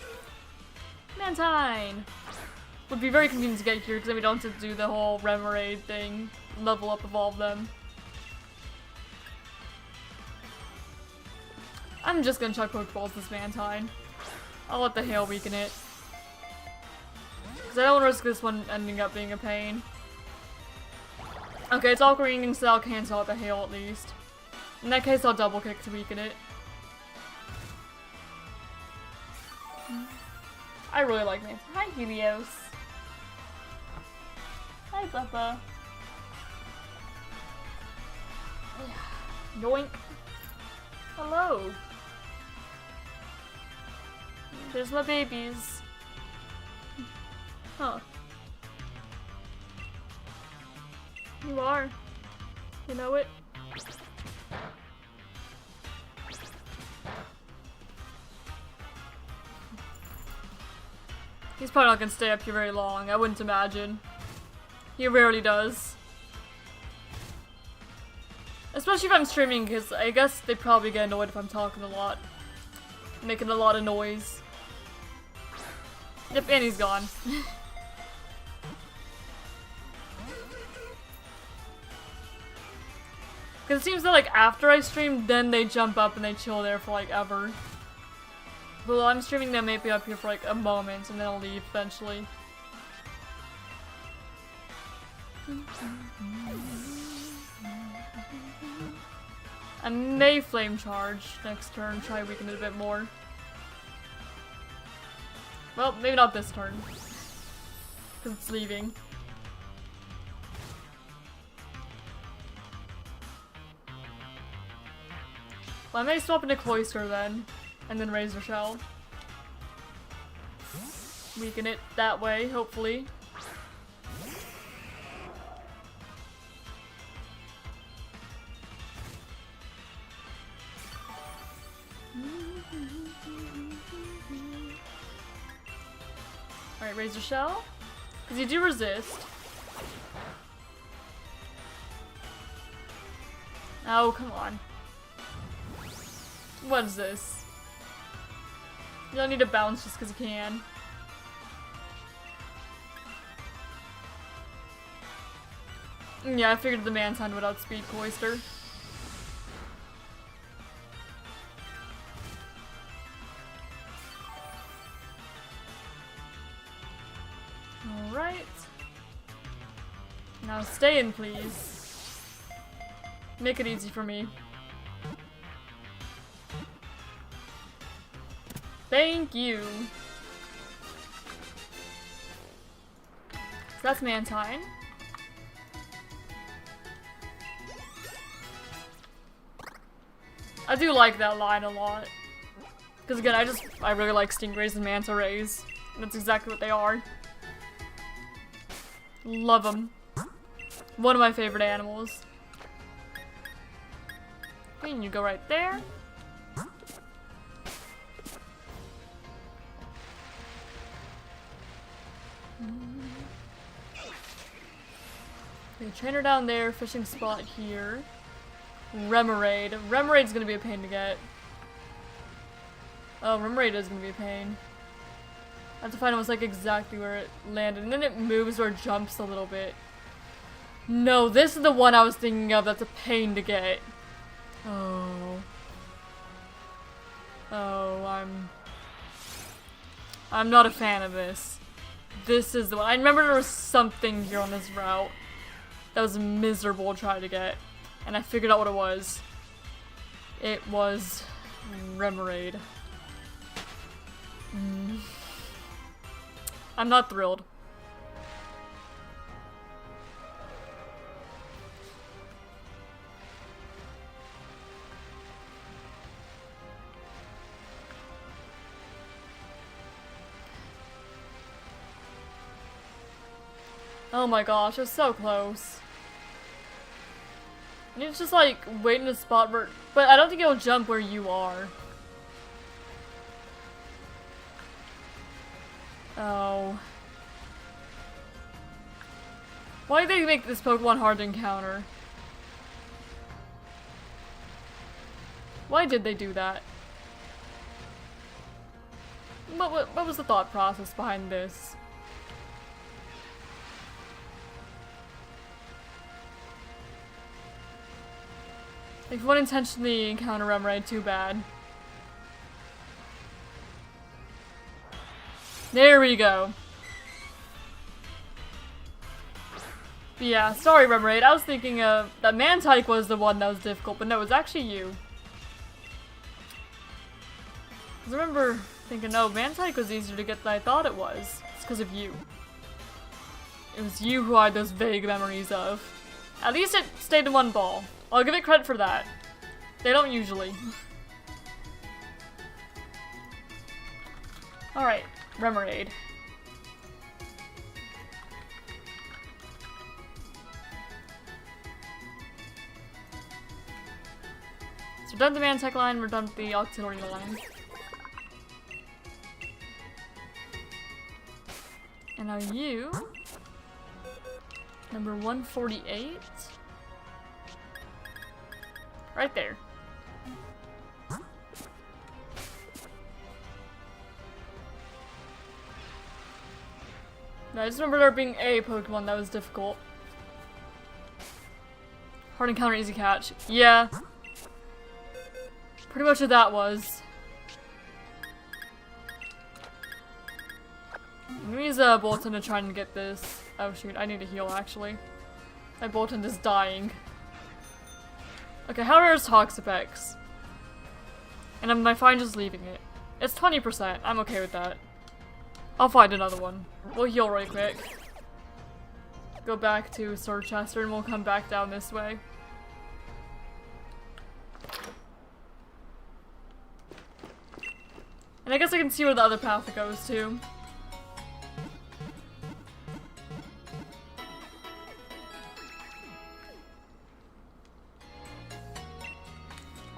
Mantine! Would be very convenient to get here because then we don't have to do the whole Remoraid thing. Level up, evolve them. I'm just gonna chuck Pokeballs this Mantine. I'll let the hail weaken it. Because I don't risk this one ending up being a pain. Okay, it's all green, so I'll cancel out the hail at least. In that case, I'll double kick to weaken it. I really like Mantine. Hi, Helios. Hi, Buffa. Yoink. Hello. There's my babies. Huh. You are. You know it? He's probably not gonna stay up here very long, I wouldn't imagine. He rarely does. Especially if I'm streaming, because I guess they probably get annoyed if I'm talking a lot. Making a lot of noise. Yep, and he's gone. Because it seems that like after I stream, then they jump up and they chill there for like ever. But while I'm streaming, they may be up here for like a moment and then I'll leave eventually. I may Flame Charge next turn, try weaken it a bit more. Well, maybe not this turn. Because it's leaving. Well, I may swap into Cloyster then, and then Razor Shell. Weaken it that way, hopefully. Alright, Razor Shell. Because you do resist. Oh, come on. What is this? You don't need to bounce just because you can. Yeah, I figured the Mantine would outspeed Cloyster. Alright. Now stay in, please. Make it easy for me. Thank you. So that's Mantine. I do like that line a lot. Because again, I really like stingrays and manta rays. That's exactly what they are. Love them. One of my favorite animals. Okay, and you go right there. Okay, trainer down there, fishing spot here. Remoraid. Remoraid's gonna be a pain to get. Oh, Remoraid is gonna be a pain. I have to find almost like exactly where it landed. And then it moves or jumps a little bit. No, this is the one I was thinking of that's a pain to get. Oh. Oh, I'm not a fan of this. This is the one. I remember there was something here on this route that was miserable to try to get. And I figured out what it was. It was Remoraid. I'm not thrilled. Oh my gosh, it's so close. And it's just like wait in a spot where, but I don't think it'll jump where you are. Oh. Why did they make this Pokemon hard to encounter? Why did they do that? What was the thought process behind this? Like, what intentionally encounter Remoraid too bad? There we go. But yeah, sorry Remoraid, I was thinking that Mantike was the one that was difficult, but no, it's actually you. 'Cause I remember thinking, no, Mantike was easier to get than I thought it was. It's because of you. It was you who I had those vague memories of. At least it stayed in one ball. I'll give it credit for that. They don't usually. Alright, Remoraid. So we're done with the Mantike line, we're done with the auxiliary line. And now you... Number 148. Right there. No, I just remember there being a Pokemon that was difficult. Hard encounter, easy catch. Yeah. Pretty much what that was. I'm gonna use a Bolton to try and get this. Oh shoot, I need to heal actually. My Bolton is dying. Okay, how rare is Toxapex? And am I fine just leaving it? It's 20%. I'm okay with that. I'll find another one. We'll heal right quick. Go back to Sorchester and we'll come back down this way. And I guess I can see where the other path goes to.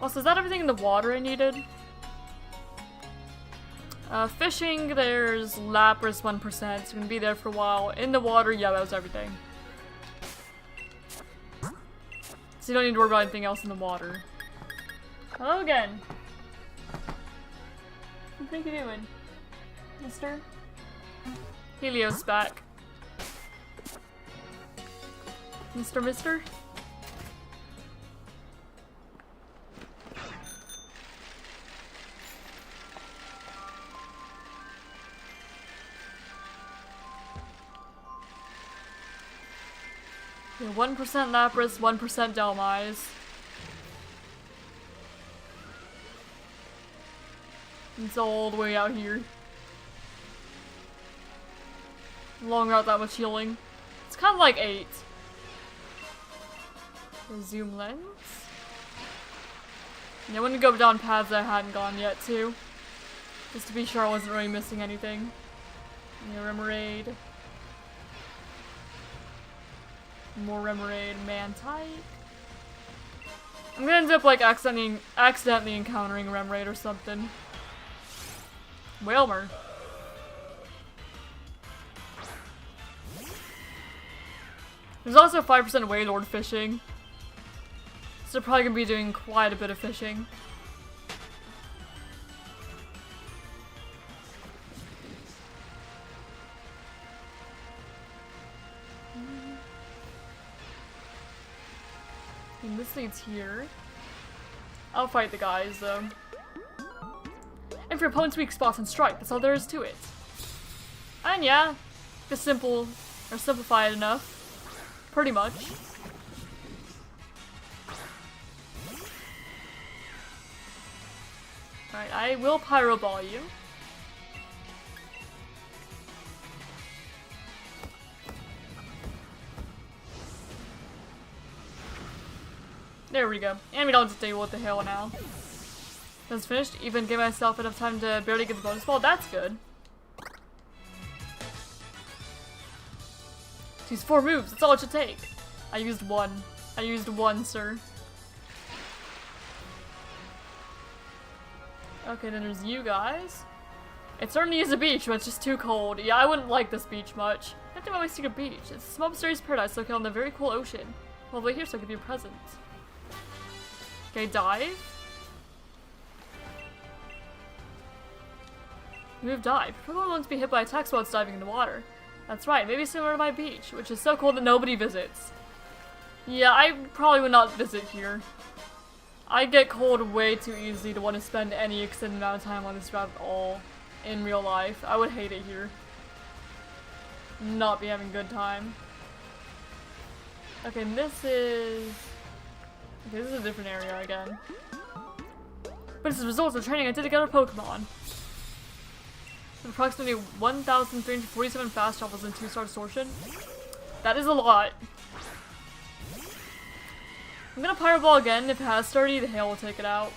Also, is that everything in the water I needed? Fishing, there's Lapras 1%, it's gonna be there for a while. In the water, yeah, that was everything. So you don't need to worry about anything else in the water. Hello again. What are you doing, mister? Helios back. Mister? Yeah, 1% Lapras, 1% Delmise. It's all the way out here. Long route, that much healing. It's kind of like 8. Zoom lens. Yeah, I wouldn't go down paths I hadn't gone yet, too. Just to be sure I wasn't really missing anything. Yeah, Remoraid. More Remoraid, Mantike. I'm gonna end up like accidentally encountering Remoraid or something. Whalmer. There's also 5% Waylord fishing. So they're probably gonna be doing quite a bit of fishing. And this leads here. I'll fight the guys though. And for opponent's weak spots and strike, that's all there is to it. And yeah, just simple, or simplified enough. Pretty much. Alright, I will Pyro Ball you. There we go. And we don't have to deal with the hail now. That's finished. Even give myself enough time to barely get the bonus ball. That's good. Use 4 moves. That's all it should take. I used 1. I used 1, sir. Okay, then there's you guys. It's starting to use a beach, but it's just too cold. Yeah, I wouldn't like this beach much. Nothing about my secret beach. It's a small mysterious paradise located on the very cool ocean. Well, wait here so I'll give you a present. Okay, dive. Move dive. Everyone wants to be hit by attacks while it's diving in the water. That's right, maybe similar to my beach, which is so cold that nobody visits. Yeah, I probably would not visit here. I get cold way too easily to want to spend any extended amount of time on this route at all in real life. I would hate it here. Not be having a good time. Okay, and this is... Okay, this is a different area again. But it's the results of training I did to get our Pokemon. With approximately 1,347 fast travels and 2-star distortion. That is a lot. I'm gonna Pyro Ball again. If it has 30, the hail will take it out.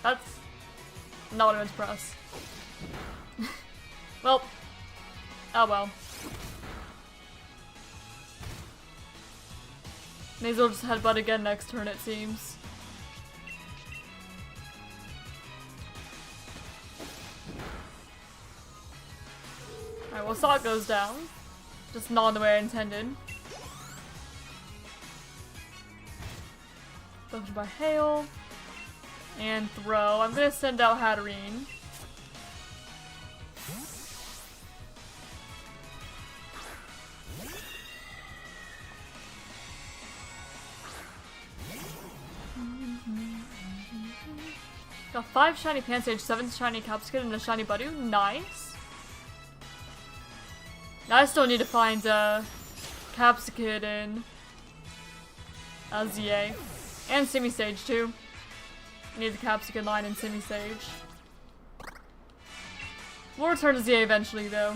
That's not what I meant to press. Well. Oh well. Maze will just headbutt again next turn, it seems. Alright, well, Sock goes down. Just not in the way I intended. Bunch by hail. And throw. I'm gonna send out Hatterene. Got 5 shiny Pansage, 7 shiny Capsicum, and a shiny Budu. Nice. Now I still need to find Capsicum and ZA. And Simisage too. I need the Capsicum line and Simisage. We'll return to ZA eventually though.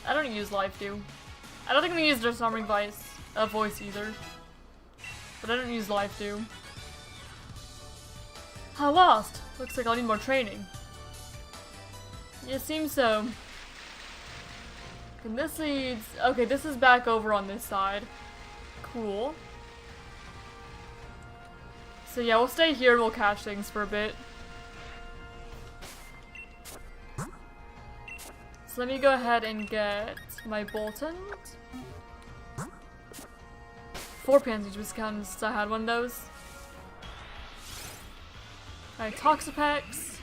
I don't use Life Dew. I don't think I'm gonna use Disarming Voice either. But I don't use Life Dew. How lost? Looks like I'll need more training. Yeah, it seems so. And this leads... Okay, this is back over on this side. Cool. So yeah, we'll stay here and we'll catch things for a bit. So let me go ahead and get my Boltons. 4 Pansage was counted since I had one of those. Alright, Toxapex.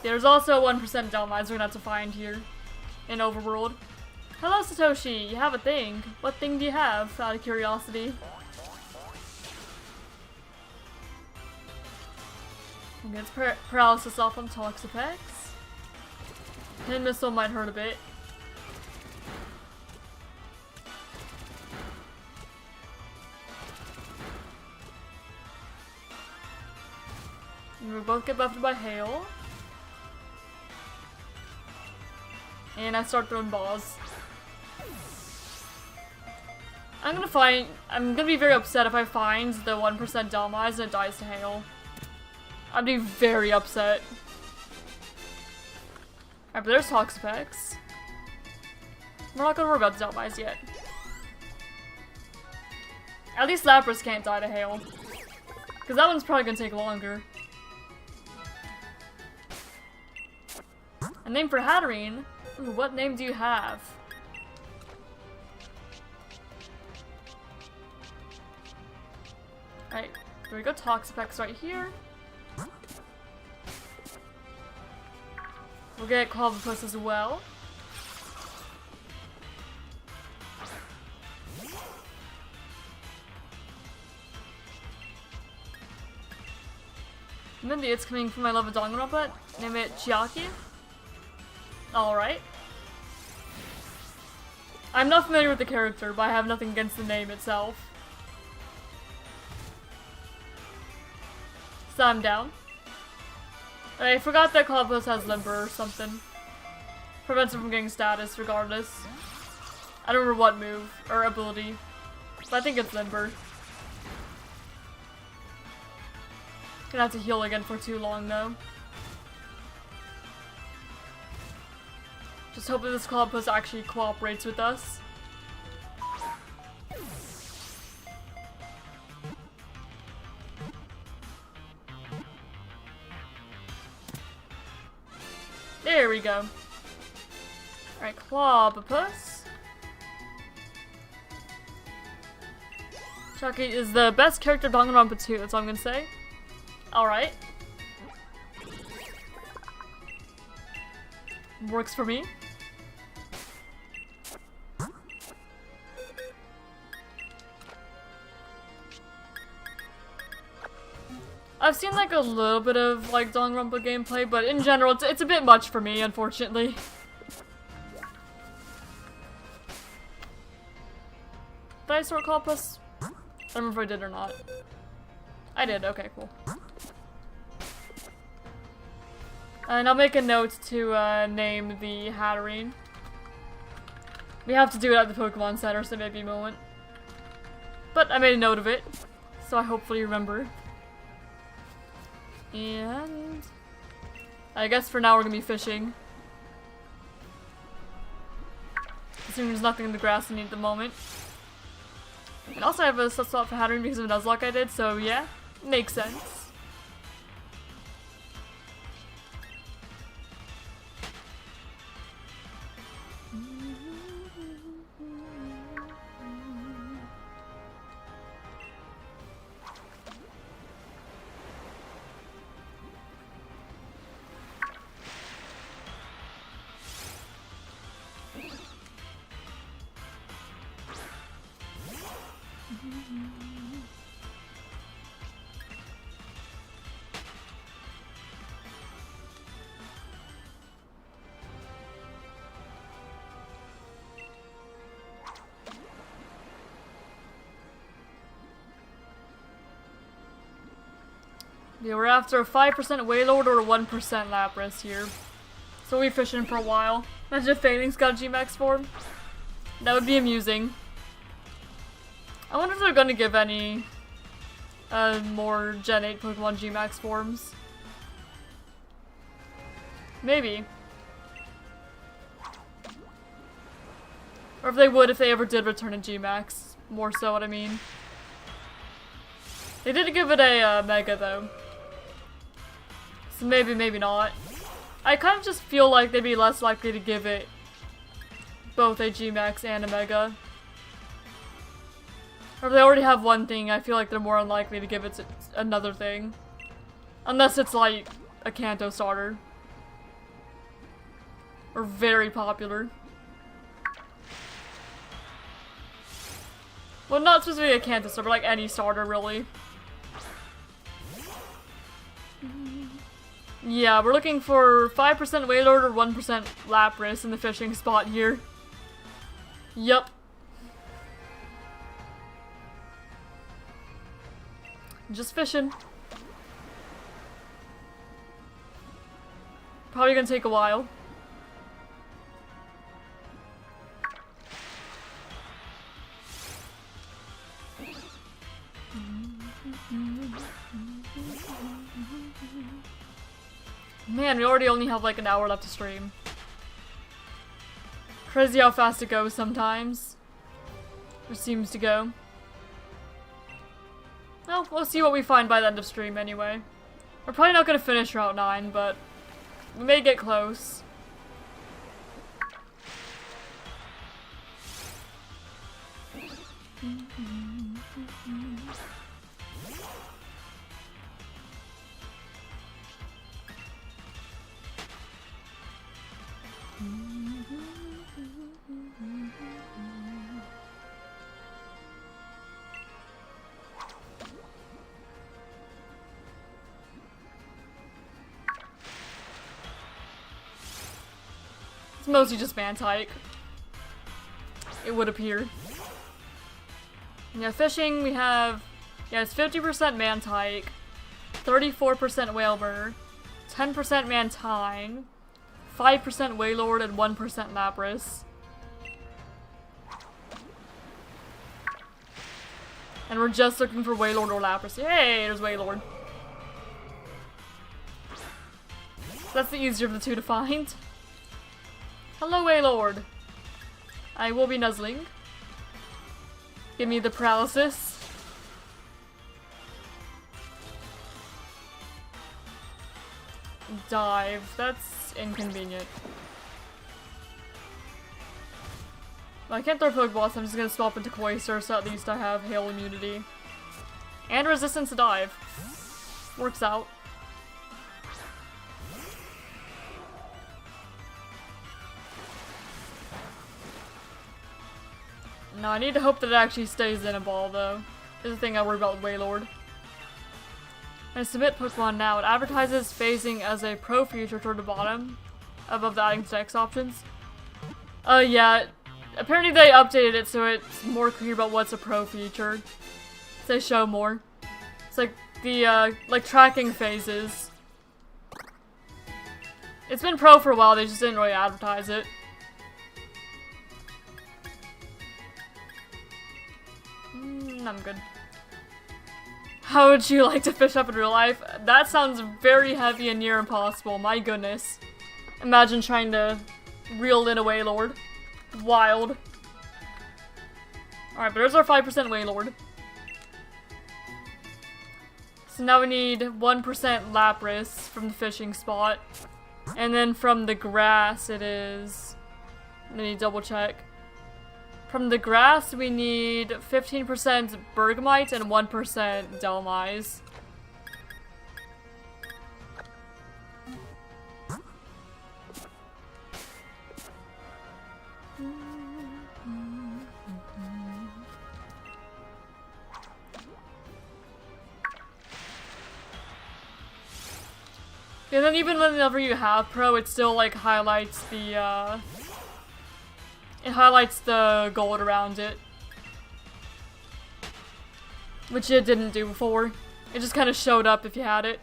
There's also a 1% Downlines we're gonna have to find here in Overworld. Hello, Satoshi. You have a thing. What thing do you have, out of curiosity? Okay, it's paralysis off on Toxapex. Pin Missile might hurt a bit. We both get buffed by hail. And I start throwing balls. I'm gonna be very upset if I find the 1% Delmise and it dies to hail. I'd be very upset. Alright, but there's Toxapex. We're not gonna worry about the Delmise yet. At least Lapras can't die to hail. Because that one's probably gonna take longer. A name for Hatterene? Ooh, what name do you have? Alright, there we go, Toxapex right here. We'll get Clobbopus as well. Mindy, it's coming from my love of Danganronpa. Name it Chiaki. Alright. I'm not familiar with the character, but I have nothing against the name itself. So I'm down. I forgot that Clobbopus has Limber or something. Prevents him from getting status regardless. I don't remember what move or ability, but I think it's Limber. Gonna have to heal again for too long though. Just hope that this Clobbopus actually cooperates with us. There we go. Alright, Clobbopus. Chucky is the best character of Danganronpa 2, that's all I'm gonna say. Alright. Works for me. I've seen like a little bit of like Danganronpa gameplay, but in general it's a bit much for me, unfortunately. Did I sort Clobbopus? I don't remember if I did or not. I did, okay, cool. And I'll make a note to name the Hatterene. We have to do it at the Pokemon Center, so it may be a moment. But I made a note of it, so I hopefully remember. And I guess for now we're gonna be fishing. Assuming there's nothing in the grass I need at the moment. And also I have a soft spot for Hatterene because of a Nuzlocke I did, so yeah, makes sense. Yeah, we're after a 5% Wailord or a 1% Lapras here. So we'll be fishing for a while. Imagine if Failing's got a G-Max form. That would be amusing. I wonder if they're gonna give any more Gen 8 Pokemon G-Max forms. Maybe. Or if they would if they ever did return a G-Max. More so what I mean. They did give it a Mega though. So maybe, maybe not. I kind of just feel like they'd be less likely to give it both a G-Max and a Mega. Or if they already have one thing, I feel like they're more unlikely to give it another thing. Unless it's like a Kanto starter. Or very popular. Well, not specifically a Kanto starter, but like any starter really. Yeah, we're looking for 5% Wailord or 1% Lapras in the fishing spot here. Yup. Just fishing. Probably gonna take a while. Man, we already only have like an hour left to stream. Crazy how fast it goes sometimes. Or seems to go. Well, we'll see what we find by the end of stream anyway. We're probably not gonna finish Route 9, but we may get close. It's mostly just Mantike. It would appear. Yeah, fishing we have, yeah, it's 50% Mantike, 34% Whalebur, 10% Mantine, 5% Wailord, and 1% Lapras. And we're just looking for Wailord or Lapras. Yay, there's Wailord. That's the easier of the two to find. Hello, Wailord. I will be nuzzling. Give me the paralysis. Dive. That's inconvenient. Well, I can't throw Pokeballs, so I'm just gonna swap into Cloyster so at least I have Hail immunity. And resistance to dive. Works out. No, I need to hope that it actually stays in a ball, though. This is the thing I worry about with Wailord. I submit Pokemon now. It advertises phasing as a pro feature toward the bottom, above the adding text options. Yeah. Apparently they updated it so it's more clear about what's a pro feature. They show more. It's like the, like tracking phases. It's been pro for a while, they just didn't really advertise it. I'm good. How would you like to fish up in real life? That sounds very heavy and near impossible, my goodness. Imagine trying to reel in a Wailord. Wild. Alright, but there's our 5% Wailord. So now we need 1% Lapras from the fishing spot. And then from the grass it is... Let me double check. From the grass, we need 15% Bergmite and 1% Delmise. And then even whenever you have Pro, it still like highlights the, it highlights the gold around it. Which it didn't do before. It just kind of showed up if you had it.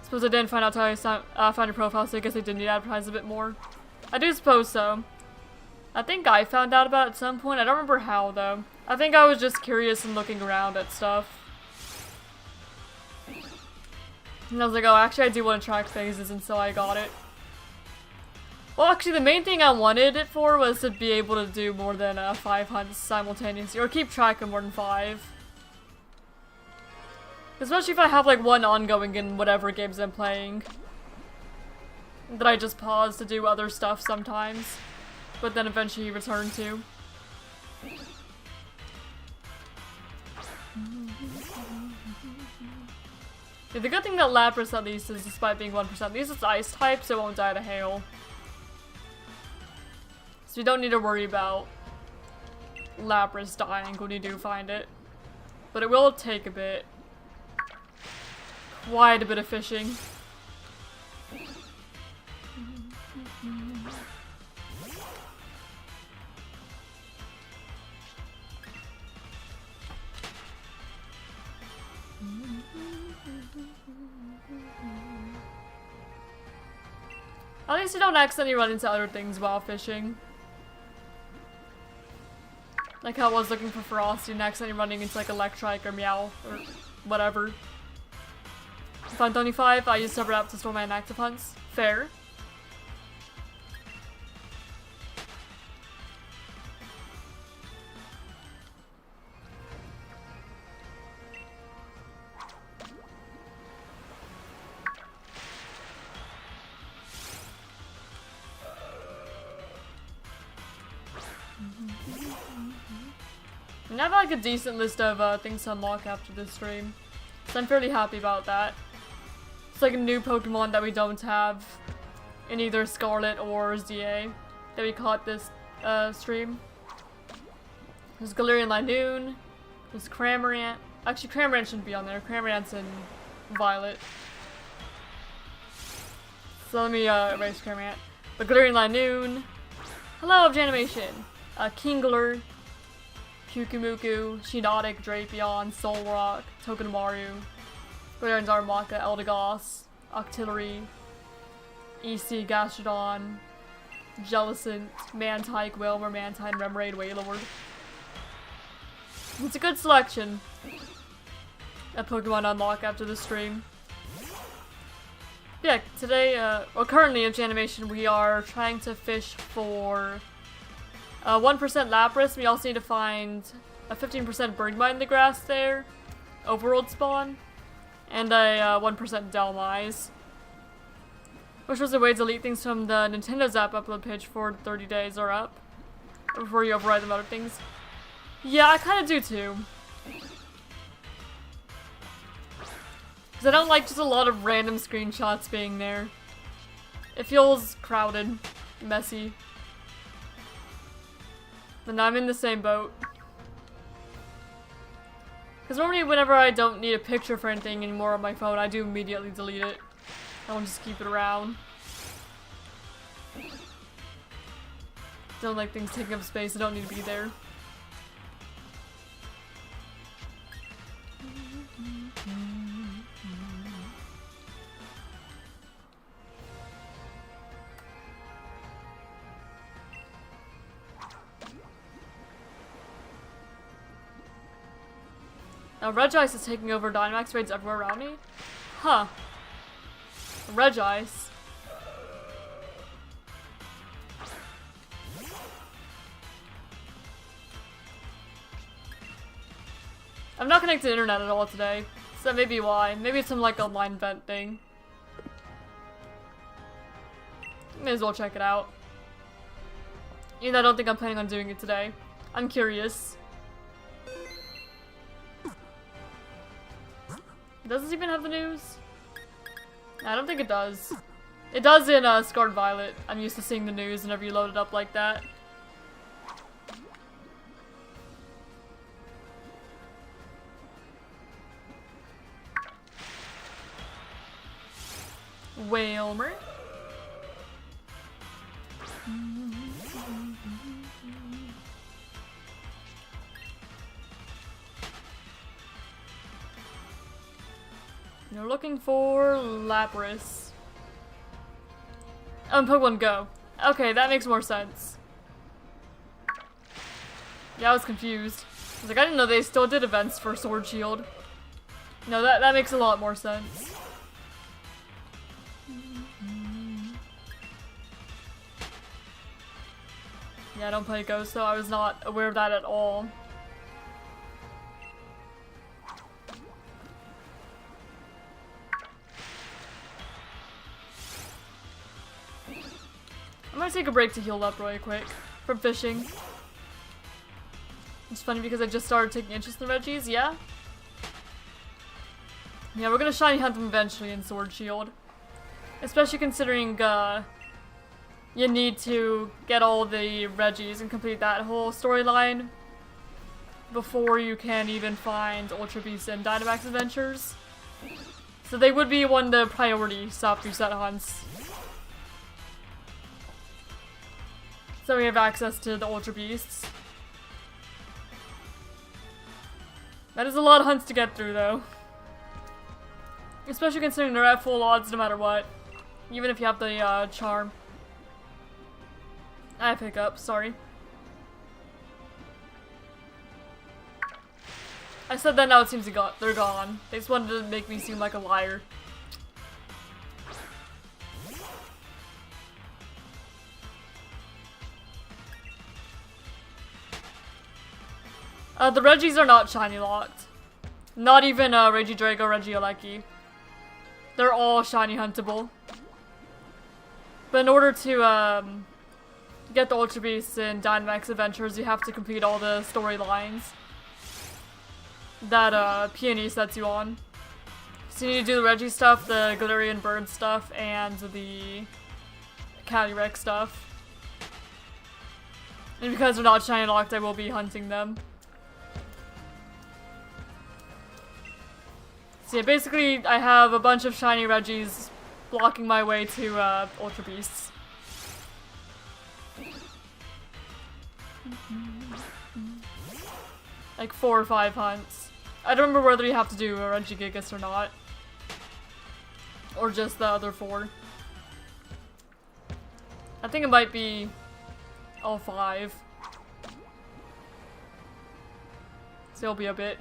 Suppose I didn't find out until I found your profile, so I guess they did need to advertise a bit more. I do suppose so. I think I found out about it at some point. I don't remember how, though. I think I was just curious and looking around at stuff. And I was like, oh, actually I do want to track phases, and so I got it. Well, actually, the main thing I wanted it for was to be able to do more than 5 hunts simultaneously, or keep track of more than 5. Especially if I have like one ongoing in whatever games I'm playing. That I just pause to do other stuff sometimes, but then eventually return to. Yeah, the good thing that Lapras at least is, despite being 1%, at least it's ice type, so it won't die to hail. So you don't need to worry about Lapras dying when you do find it. But it will take a bit. Quite a bit of fishing. least you don't accidentally run into other things while fishing. Like how I was looking for Ferocity and accidentally running into like Electrike or Meow or whatever. If I'm 25, I use separate apps to store my inactive hunts. Fair. And I have like a decent list of things to unlock after this stream, so I'm fairly happy about that. It's like a new Pokemon that we don't have in either Scarlet or ZA that we caught this stream. There's Galarian Linoon, there's Cramorant. Actually, Cramorant shouldn't be on there. Cramorant's in Violet. So let me erase Cramorant. But Galarian Linoon. Hello, Objanimation. Kingler. Pyukumuku, Shiinotic, Drapion, Solrock, Tokenomaru, Galarian Darumaka, Eldegoss, Octillery, EC, Gastrodon, Jellicent, Mantike, Wailmer, Mantine, Remoraid, Wailord. It's a good selection of Pokemon unlock after the stream. Yeah, today, well currently in Janimation we are trying to fish for 1% Lapras. We also need to find a 15% Birdmite in the grass there, overworld spawn, and a 1% Delmise. Which was a way to delete things from the Nintendo Zap upload page for 30 days or up, before you override them other things. Yeah, I kind of do too. Because I don't like just a lot of random screenshots being there. It feels crowded, messy. And I'm in the same boat. Because normally whenever I don't need a picture for anything anymore on my phone, I do immediately delete it. I don't just keep it around. Don't like things taking up space that don't need to be there. Now Regice is taking over Dynamax raids everywhere around me? Huh. Regice. I'm not connected to the internet at all today, so that may be why. Maybe it's some like online vent thing. May as well check it out. Even though I don't think I'm planning on doing it today. I'm curious. Does this even have the news? I don't think it does. It does in Scarlet Violet. I'm used to seeing the news whenever you load it up like that. Wailmer. You're looking for Lapras. Oh, Pokemon Go. Okay, that makes more sense. Yeah, I was confused. I was like, I didn't know they still did events for Sword Shield. No, that makes a lot more sense. Yeah, I don't play Ghost, so I was not aware of that at all. I'm gonna take a break to heal up really quick from fishing. It's funny because I just started taking interest in Regis, yeah? Yeah, we're gonna shiny hunt them eventually in Sword Shield. Especially considering, you need to get all the Regis and complete that whole storyline before you can even find Ultra Beast and Dynamax Adventures. So they would be one of the priority soft reset hunts. So we have access to the Ultra Beasts. That is a lot of hunts to get through though. Especially considering they're at full odds no matter what. Even if you have the charm. I pick up, sorry. I said that, now it seems they're gone. They just wanted to make me seem like a liar. The Regis are not shiny locked. Not even Regidrago, Regieleki. They're all shiny huntable. But in order to get the Ultra Beasts in Dynamax Adventures, you have to complete all the storylines that Peony sets you on. So you need to do the Regi stuff, the Galarian Bird stuff, and the Calyrex stuff. And because they're not shiny locked, I will be hunting them. So yeah, basically I have a bunch of shiny Regis blocking my way to Ultra Beasts. Like 4 or 5 hunts. I don't remember whether you have to do a Regigigas or not. Or just the other 4. I think it might be all 5. So it'll be a bit.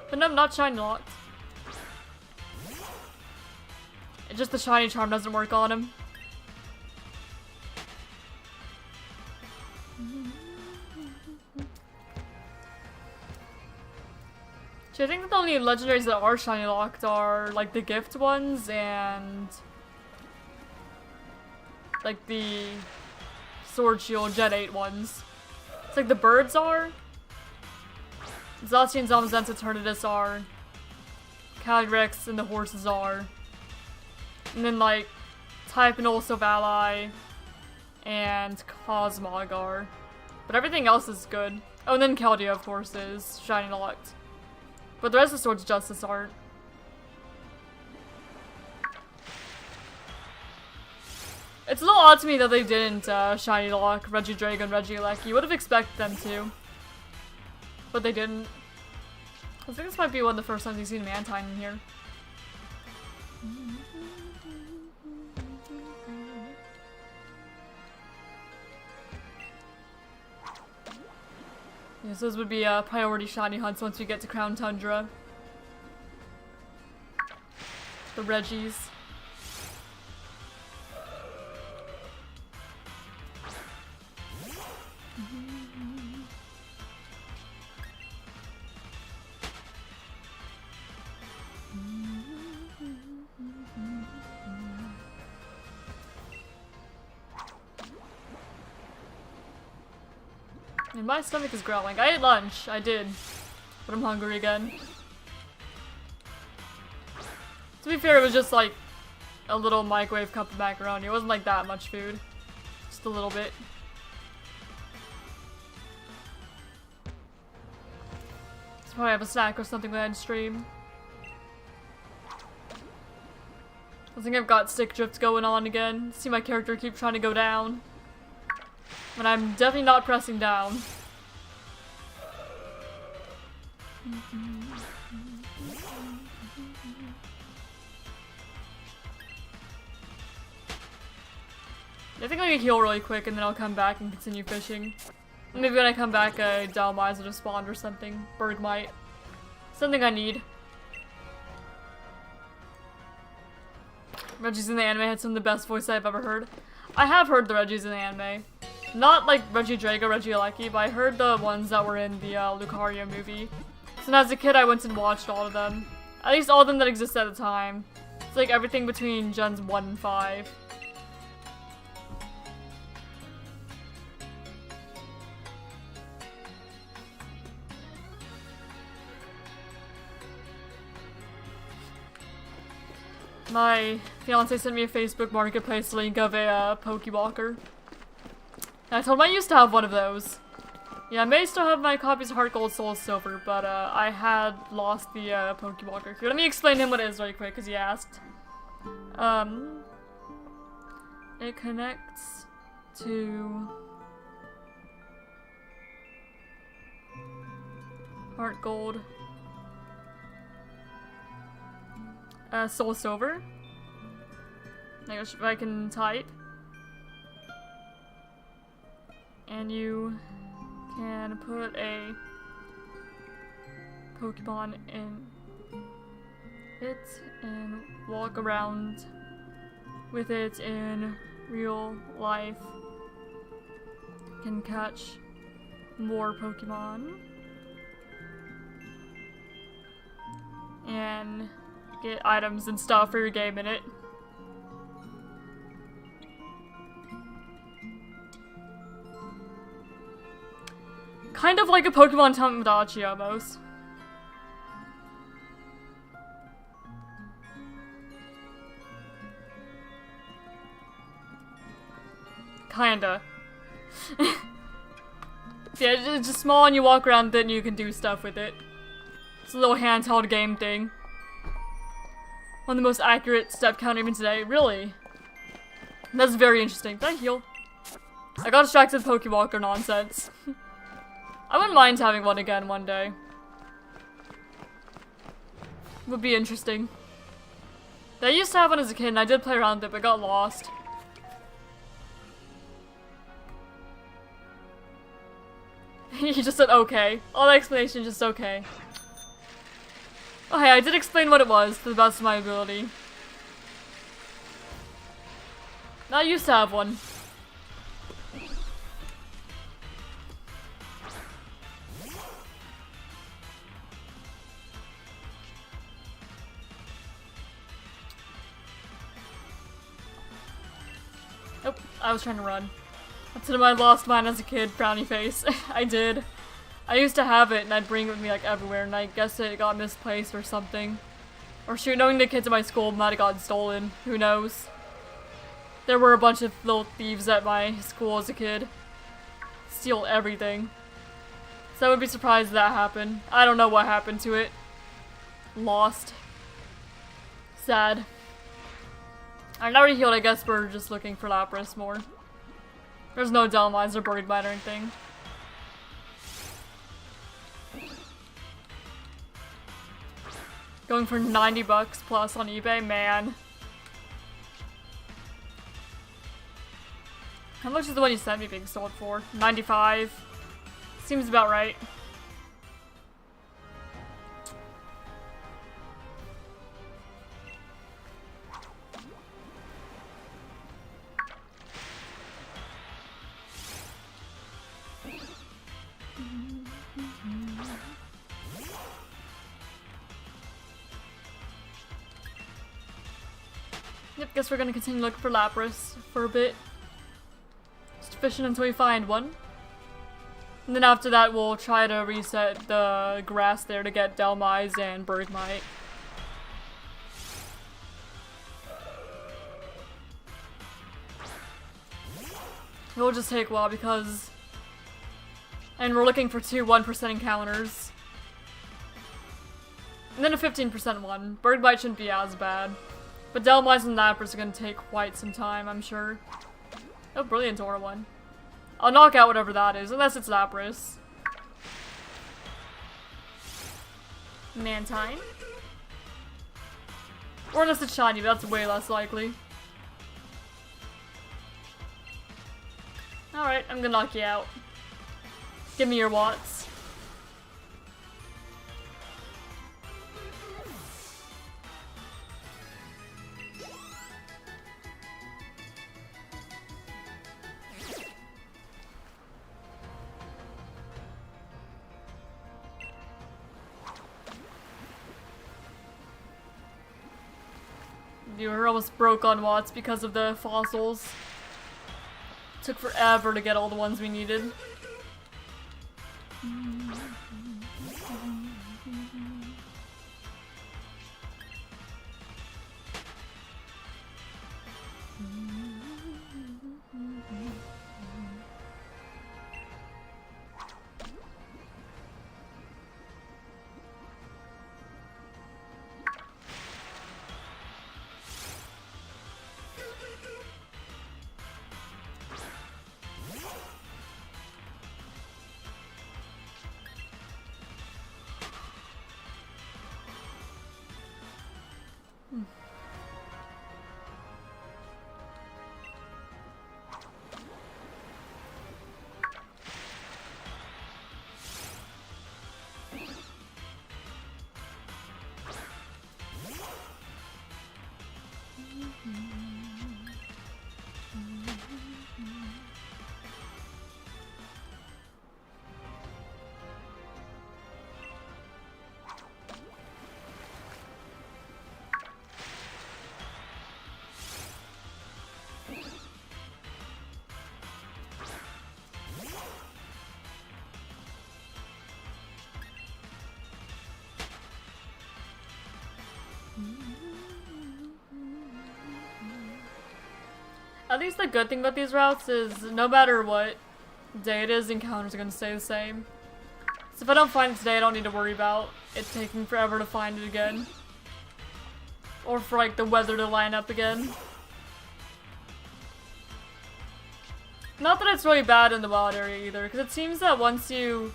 But no, not shiny locked. It's just the shiny charm doesn't work on him. So I think that the only legendaries that are shiny locked are like the gift ones and like the Sword Shield Gen 8 ones. It's like the birds are. Zacian, Zamazenta, Eternatus are. Calyrex and the horses are. And then like Type and also Valai and Cosmog are. But everything else is good. Oh, and then Keldeo of course is shiny locked. But the rest of Swords of Justice aren't. It's a little odd to me that they didn't shiny lock Regidrago and Regieleki. You would have expected them to. But they didn't. I think this might be one of the first times you've seen Mantine in here. Yes, those would be priority shiny hunts once we get to Crown Tundra. The Regis. And my stomach is growling. I ate lunch. I did. But I'm hungry again. To be fair, it was just like a little microwave cup of macaroni. It wasn't like that much food. Just a little bit. So probably have a snack or something when I stream. I think I've got stick drift going on again. See my character keep trying to go down. When I'm definitely not pressing down. I think I'm gonna heal really quick and then I'll come back and continue fishing. Maybe when I come back a Dalmaiz will just spawn or something. Bergmite. Something I need. Regis in the anime had some of the best voice I've ever heard. I have heard the Regis in the anime. Not like Regidrago, Regieleki, but I heard the ones that were in the Lucario movie. So as a kid I went and watched all of them. At least all of them that existed at the time. It's like everything between Gens 1 and 5. My fiance sent me a Facebook Marketplace link of a Pokewalker. And I told him I used to have one of those. Yeah, I may still have my copies of Heart Gold, Soul Silver, but I had lost the Pokewalker. Here, let me explain to him what it is really quick, because he asked. It connects to Heart Gold. Soul Silver. If I can type. And you can put a Pokemon in it and walk around with it in real life. Can catch more Pokemon. And get items and stuff for your game in it. Kind of like a Pokemon Tamagotchi almost. Kinda. Yeah, it's just small and you walk around it and you can do stuff with it. It's a little handheld game thing. One of the most accurate step count even today. Really? That's very interesting. Did I heal? I got distracted with Pokewalker nonsense. I wouldn't mind having one again one day. Would be interesting. I used to have one as a kid and I did play around with it, but got lost. He just said okay. All the explanation just okay. Oh hey, I did explain what it was to the best of my ability. I used to have one. Oh, I was trying to run. That's when I lost mine as a kid, frowny face. I did. I used to have it and I'd bring it with me like everywhere and I guess it got misplaced or something. Or shoot, knowing the kids at my school might have gotten stolen. Who knows? There were a bunch of little thieves at my school as a kid. Steal everything. So I would be surprised if that happened. I don't know what happened to it. Lost. Sad. Alright, now we're healed. I guess we're just looking for Lapras more. There's no Delmize or Birdbite or anything. Going for 90 bucks plus on eBay, man. How much is the one you sent me being sold for? 95. Seems about right. Yep, guess we're gonna continue looking for Lapras for a bit. Just fishing until we find one. And then after that, we'll try to reset the grass there to get Delmize and Bergmite. It'll just take a while because... And we're looking for two 1% encounters. And then a 15% one. Bergmite shouldn't be as bad. But Delmize and Lapras are gonna take quite some time, I'm sure. Oh, brilliant Aura one. I'll knock out whatever that is, unless it's Lapras. Mantine. Or unless it's shiny, but that's way less likely. Alright, I'm gonna knock you out. Give me your watts. You were almost broke on watts because of the fossils. Took forever to get all the ones we needed. At least the good thing about these routes is no matter what day it is, encounters are going to stay the same. So if I don't find it today, I don't need to worry about it taking forever to find it again. Or for like the weather to line up again. Not that it's really bad in the wild area either, because it seems that once you...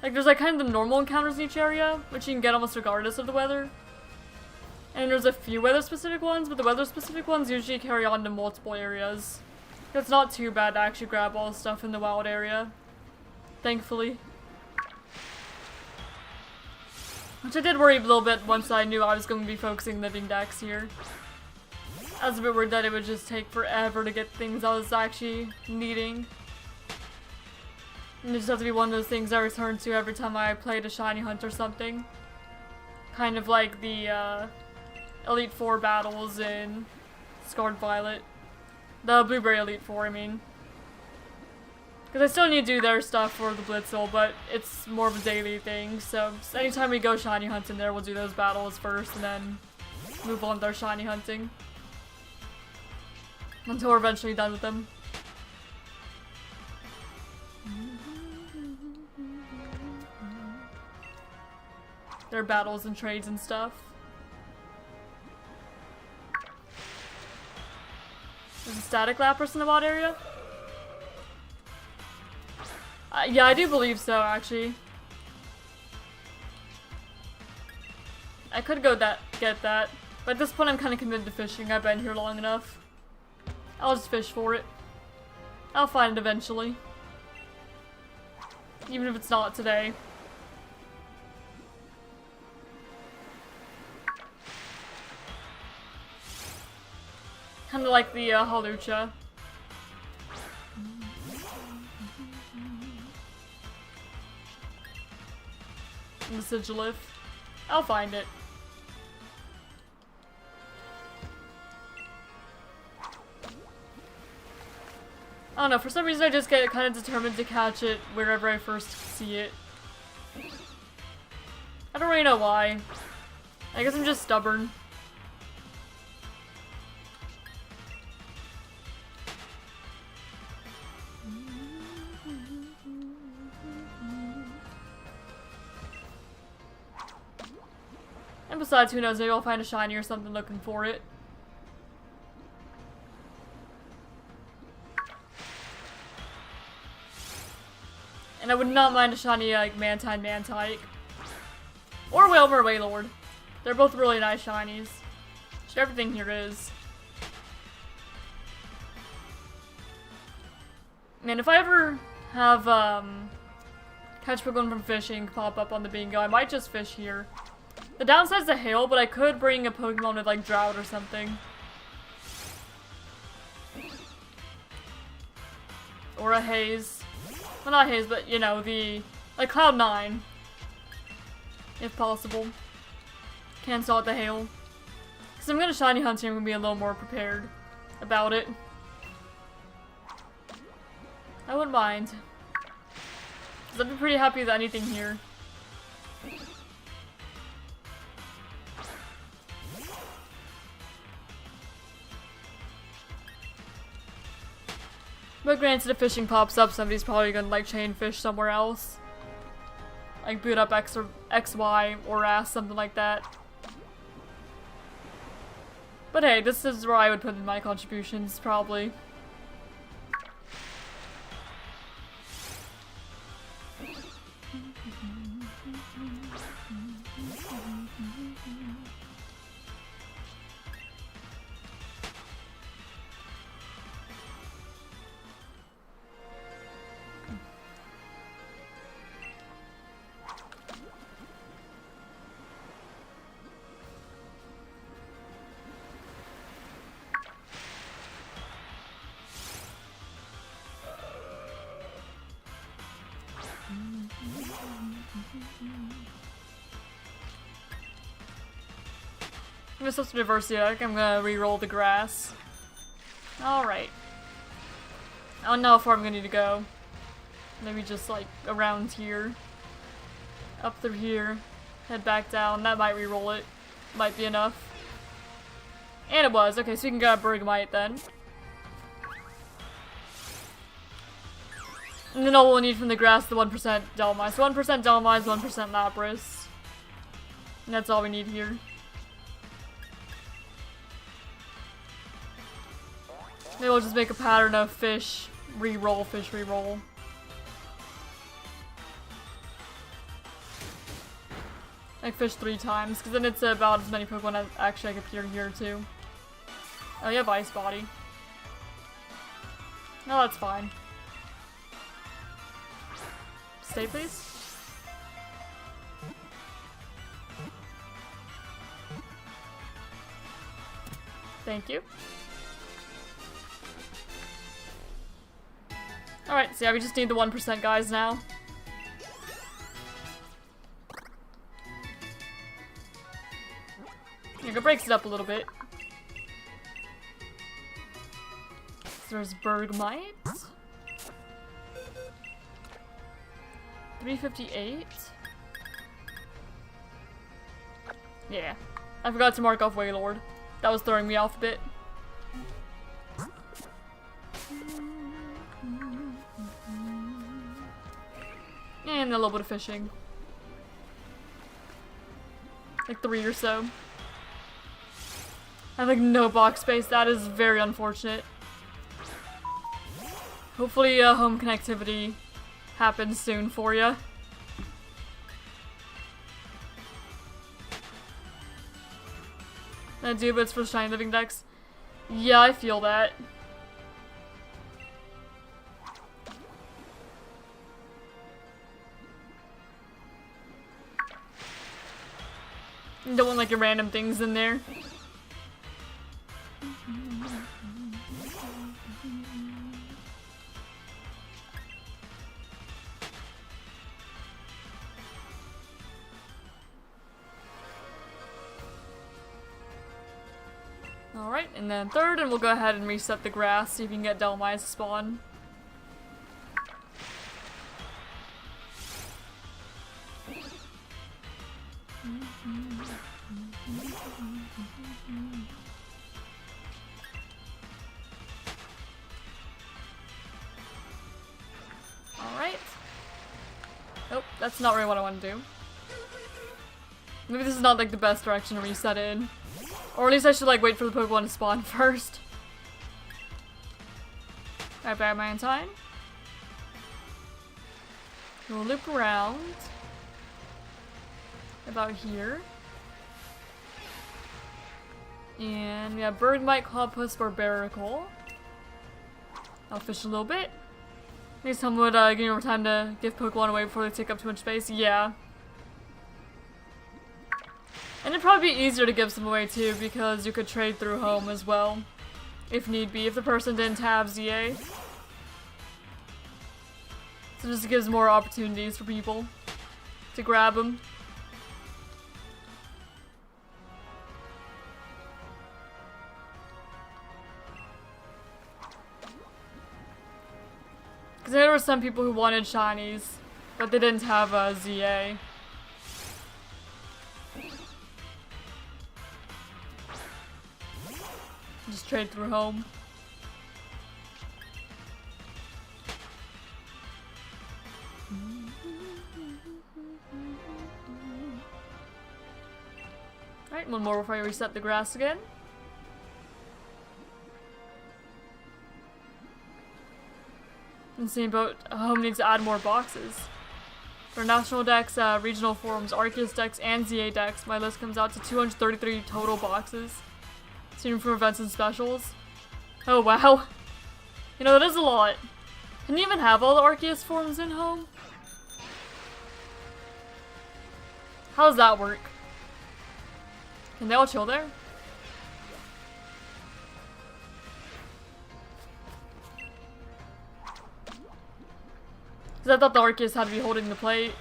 Like there's like kind of the normal encounters in each area, which you can get almost regardless of the weather. And there's a few weather-specific ones, but the weather-specific ones usually carry on to multiple areas. It's not too bad to actually grab all the stuff in the wild area. Thankfully. Which I did worry a little bit once I knew I was going to be focusing living decks here. I was a bit worried that it would just take forever to get things I was actually needing. And it just has to be one of those things I return to every time I played a shiny hunt or something. Kind of like the, Elite Four battles in Scarred Violet. The Blueberry Elite Four, I mean. Because I still need to do their stuff for the Blitzel, but it's more of a daily thing, so anytime we go shiny hunting there, we'll do those battles first and then move on with our shiny hunting. Until we're eventually done with them. Their battles and trades and stuff. There's a static Lapras in the wild area? Yeah, I do believe so, actually. I could go get that, but at this point I'm kind of committed to fishing. I've been here long enough. I'll just fish for it. I'll find it eventually. Even if it's not today. Kind of like the Halucha. And the Sigilif. I'll find it. I don't know, for some reason I just get kind of determined to catch it wherever I first see it. I don't really know why. I guess I'm just stubborn. And besides, who knows, maybe I'll find a shiny or something looking for it. And I would not mind a shiny like Mantine. Or Wailmer Wailord. They're both really nice shinies. Which everything here is. Man, if I ever have catch Pokemon from fishing pop up on the bingo, I might just fish here. The downside's the hail, but I could bring a Pokemon with like Drought or something. Or a Haze. Well, not Haze, but you know, like Cloud9. If possible. Cancel out the hail. Because I'm gonna shiny hunt here, I'm gonna be a little more prepared about it. I wouldn't mind. Because I'd be pretty happy with anything here. But granted, if fishing pops up, somebody's probably gonna like chain fish somewhere else. Like boot up X or XY or ass, something like that. But hey, this is where I would put in my contributions, probably. I'm gonna switch to diversity. I think I'm gonna re-roll the grass. Alright. I don't know how far I'm gonna need to go. Maybe just like around here. Up through here. Head back down. That might re-roll it. Might be enough. And it was. Okay, so we can grab Bergmite then. And then all we'll need from the grass is the 1% Delmise. 1% Delmise, 1% Lapras. And that's all we need here. Maybe we'll just make a pattern of fish, re-roll, fish, re-roll. Like fish 3 times, because then it's about as many Pokemon as actually like appear here too. Oh, you have Ice Body. No, that's fine. Stay, please. Thank you. Alright, so yeah, we just need the 1% guys now. It breaks it up a little bit. So there's Bergmite. 358. Yeah. I forgot to mark off Wailord. That was throwing me off a bit. And a little bit of fishing. Like 3 or so. I have like no box space. That is very unfortunate. Hopefully home connectivity happens soon for you. I do, but it's for Shiny Living Dex. Yeah, I feel that. You don't want like your random things in there. Alright, and then third, and we'll go ahead and reset the grass, see if we can get Delmise to spawn. Alright. Nope, that's not really what I want to do. Maybe this is not like the best direction to reset in. Or at least I should like wait for the Pokemon to spawn first. Alright, back my own time. We'll loop around. About here. And we have Bergmite, Clobpuss, Barbarical. I'll fish a little bit. Maybe someone would give me more time to give Pokemon away before they take up too much space. Yeah. And it'd probably be easier to give some away too, because you could trade through home as well. If need be, if the person didn't have ZA. So it just gives more opportunities for people to grab them. Because there were some people who wanted shinies, but they didn't have a ZA. Just trade through home. Alright, one more before I reset the grass again. And seeing about home needs to add more boxes. For national decks, regional forums, Arceus decks, and ZA decks, my list comes out to 233 total boxes. Seen from events and specials. Oh wow. You know, that is a lot. Can you even have all the Arceus forms in home? How does that work? Can they all chill there? Because I thought the Arceus had to be holding the plate.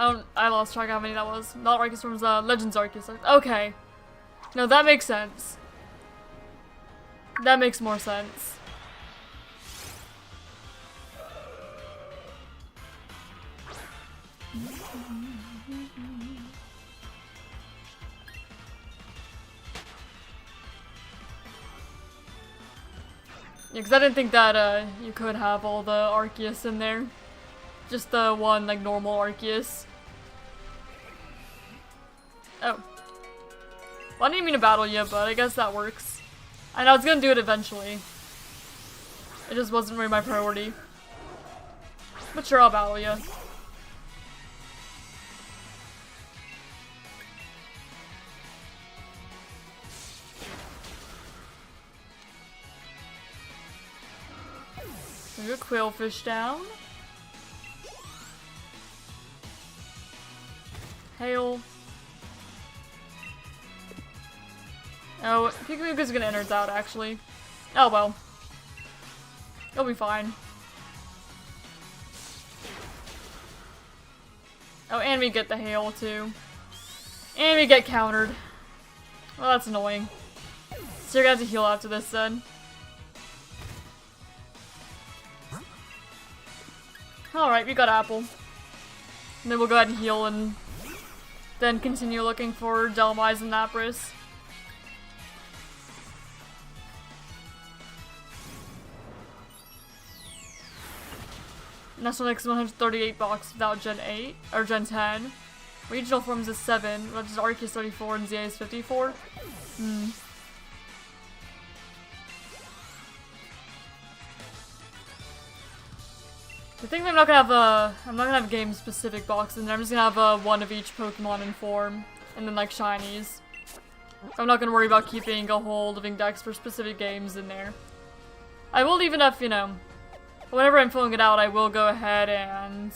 Oh, I lost track of how many that was. Not Arceus Storms, Legends Arceus. Okay. No, that makes sense. That makes more sense. Yeah, because I didn't think that you could have all the Arceus in there. Just the one, like, normal Arceus. Oh. Well, I didn't mean to battle you, but I guess that works. I know I was gonna do it eventually. It just wasn't really my priority. But sure, I'll battle you. There's a Quillfish down. Hail. Oh, Pikachu's gonna enter out, actually. Oh well. It'll be fine. Oh, and we get the hail, too. And we get countered. Well, that's annoying. So you're gonna have to heal after this, then. Alright, we got Apple. And then we'll go ahead and heal and then continue looking for Delmise and Lapras. National Dex 138 box without Gen 8, or Gen 10. Regional forms is 7, which is Arceus 34 and ZA is 54. I think I'm not gonna have a game specific box in there. I'm just gonna have one of each Pokemon in form, and then like shinies. I'm not gonna worry about keeping a whole living dex for specific games in there. I will leave enough, you know. Whenever I'm filling it out, I will go ahead and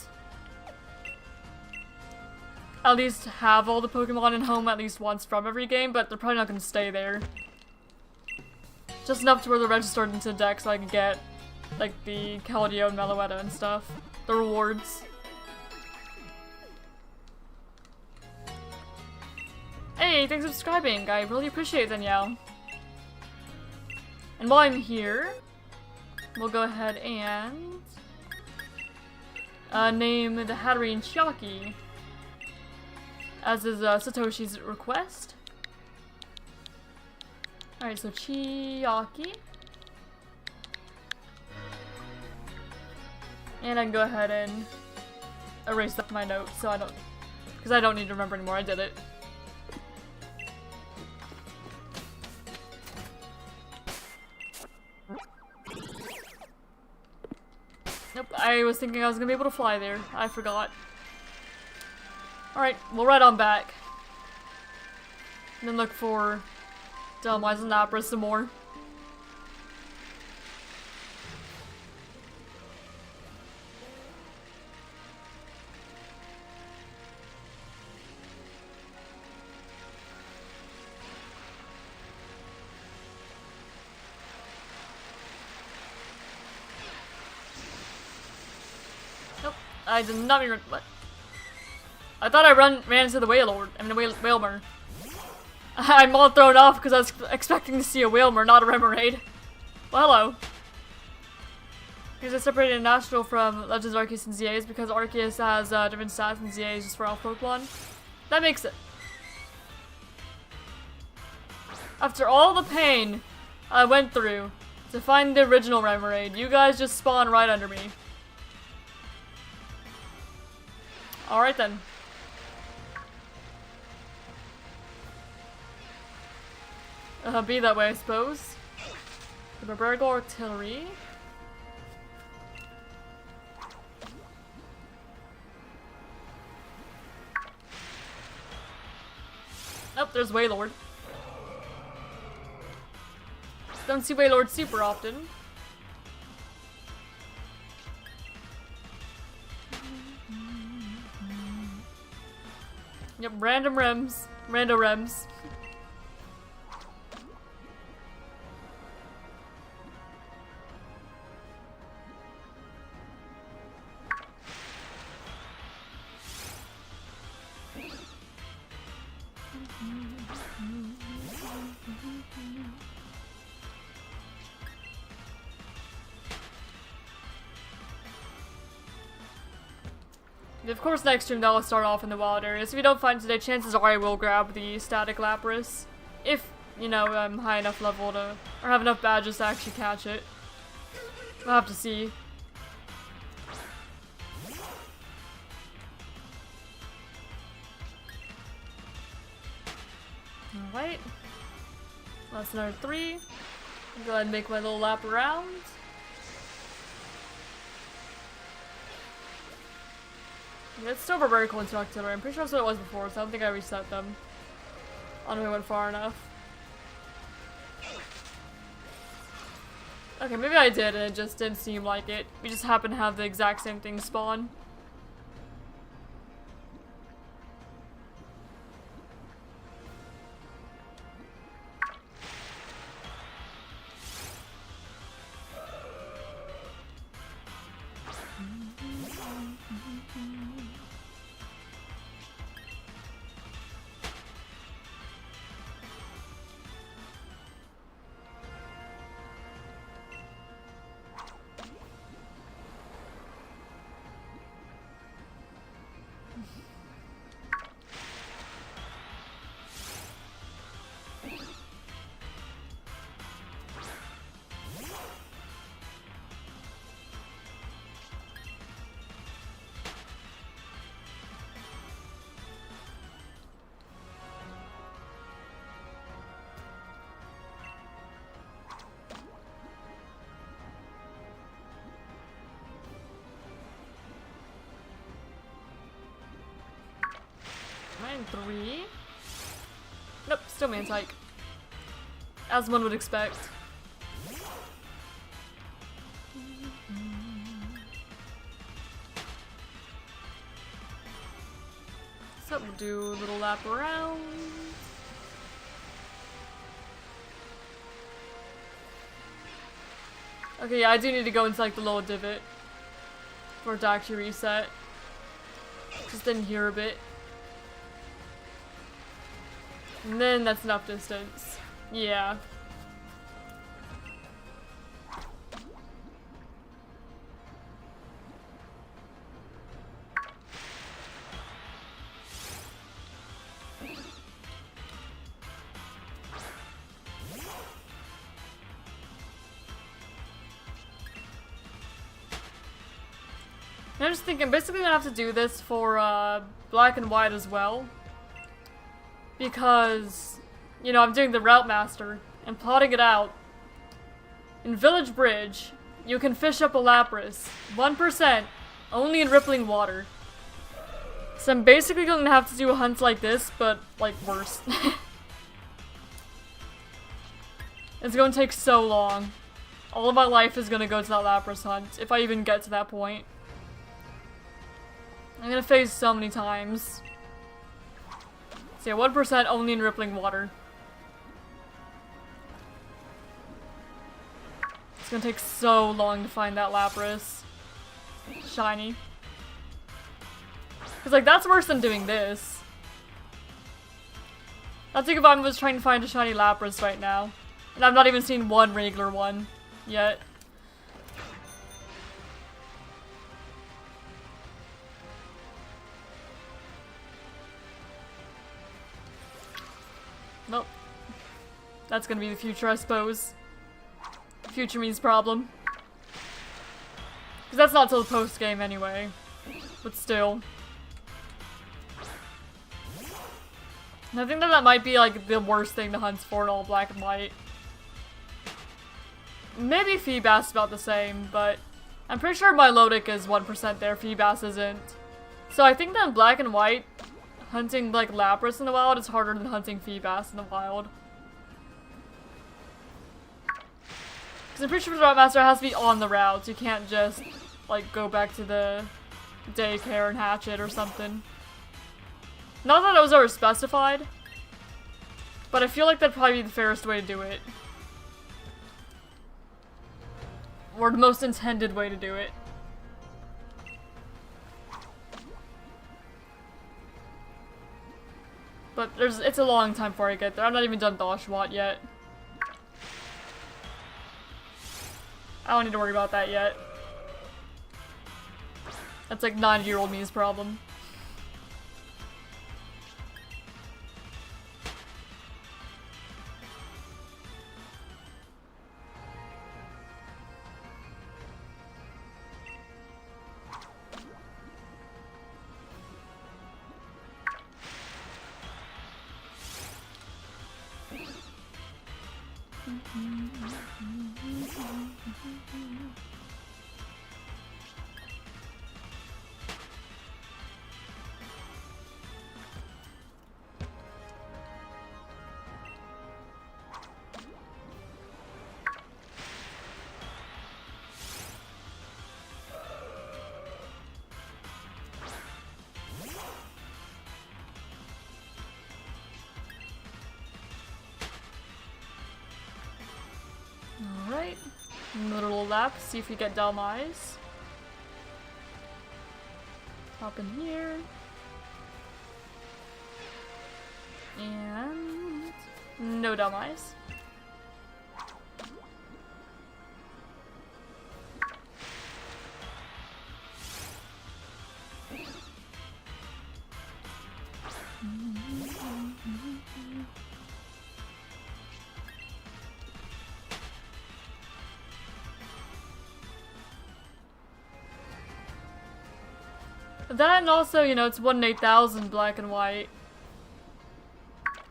at least have all the Pokemon in home at least once from every game, but they're probably not gonna stay there. Just enough to where they're registered into the deck so I can get like the Keldeo and Meloetta and stuff. The rewards. Hey, thanks for subscribing. I really appreciate it, Danielle. And while I'm here, we'll go ahead and name the Hatterene Chiaki as is Satoshi's request. Alright, so Chiaki. And I can go ahead and erase up my notes so I don't, because I don't need to remember anymore, I did it. Nope, I was thinking I was gonna be able to fly there. I forgot. Alright, we'll ride on back. And then look for Delmise and Lapras some more. I did not mean what? I thought I ran into the Wailord. I mean the Wailmer. I'm all thrown off because I was expecting to see a Wailmer, not a Remoraid. Well, hello. Because I separated National from Legends Arceus and ZAs because Arceus has different stats and ZA is just for all Pokemon. That makes it. After all the pain I went through to find the original Remoraid, you guys just spawn right under me. Alright then. Be that way, I suppose. The Barbarical Artillery. Oh, there's Wailord. Don't see Wailord super often. Yep, random rems. Rando rems. Of course, next stream that will start off in the wild areas. If you don't find today, chances are I will grab the static Lapras. If, you know, I'm high enough level to, or have enough badges to actually catch it. We'll have to see. Alright. That's another 3. Go ahead and make my little lap around. Yeah, it's still vertical into October. I'm pretty sure that's what it was before, so I don't think I reset them. I don't know if I went far enough. Okay, maybe I did and it just didn't seem like it. We just happen to have the exact same thing spawn. And 3. Nope, still Mantike. As one would expect. So we'll do a little lap around. Okay, yeah, I do need to go into like the little divot for it to actually reset. Just in here a bit. And then that's enough distance. Yeah. And I'm just thinking, basically I'm gonna have to do this for black and white as well. Because, you know, I'm doing the Route Master and plotting it out. In Village Bridge, you can fish up a Lapras, 1%, only in rippling water. So I'm basically going to have to do hunts like this, but, like, worse. It's going to take so long. All of my life is going to go to that Lapras hunt, if I even get to that point. I'm going to phase so many times. So yeah, 1% only in rippling water. It's gonna take so long to find that Lapras. Shiny. Cause like, that's worse than doing this. I think if I was trying to find a shiny Lapras right now. And I've not even seen one regular one yet. Nope. That's gonna be the future, I suppose. Future means problem. Because that's not till the post-game anyway. But still. And I think that that might be like the worst thing to hunt for in all black and white. Maybe Feebas about the same, but I'm pretty sure Milotic is 1% there, Feebas isn't. So I think that in black and white, hunting like Lapras in the wild is harder than hunting Feebas in the wild. Because I'm pretty sure the Route Master has to be on the route. You can't just like go back to the daycare and hatch it or something. Not that it was ever specified, but I feel like that'd probably be the fairest way to do it. Or the most intended way to do it. But it's a long time before I get there. I'm not even done Doshwat yet. I don't need to worry about that yet. That's like 90-year-old me's problem. Alright, another little lap, see if we get dumb eyes. Hop in here. And no dumb eyes. That and also, you know, it's 1 in 8,000 black and white.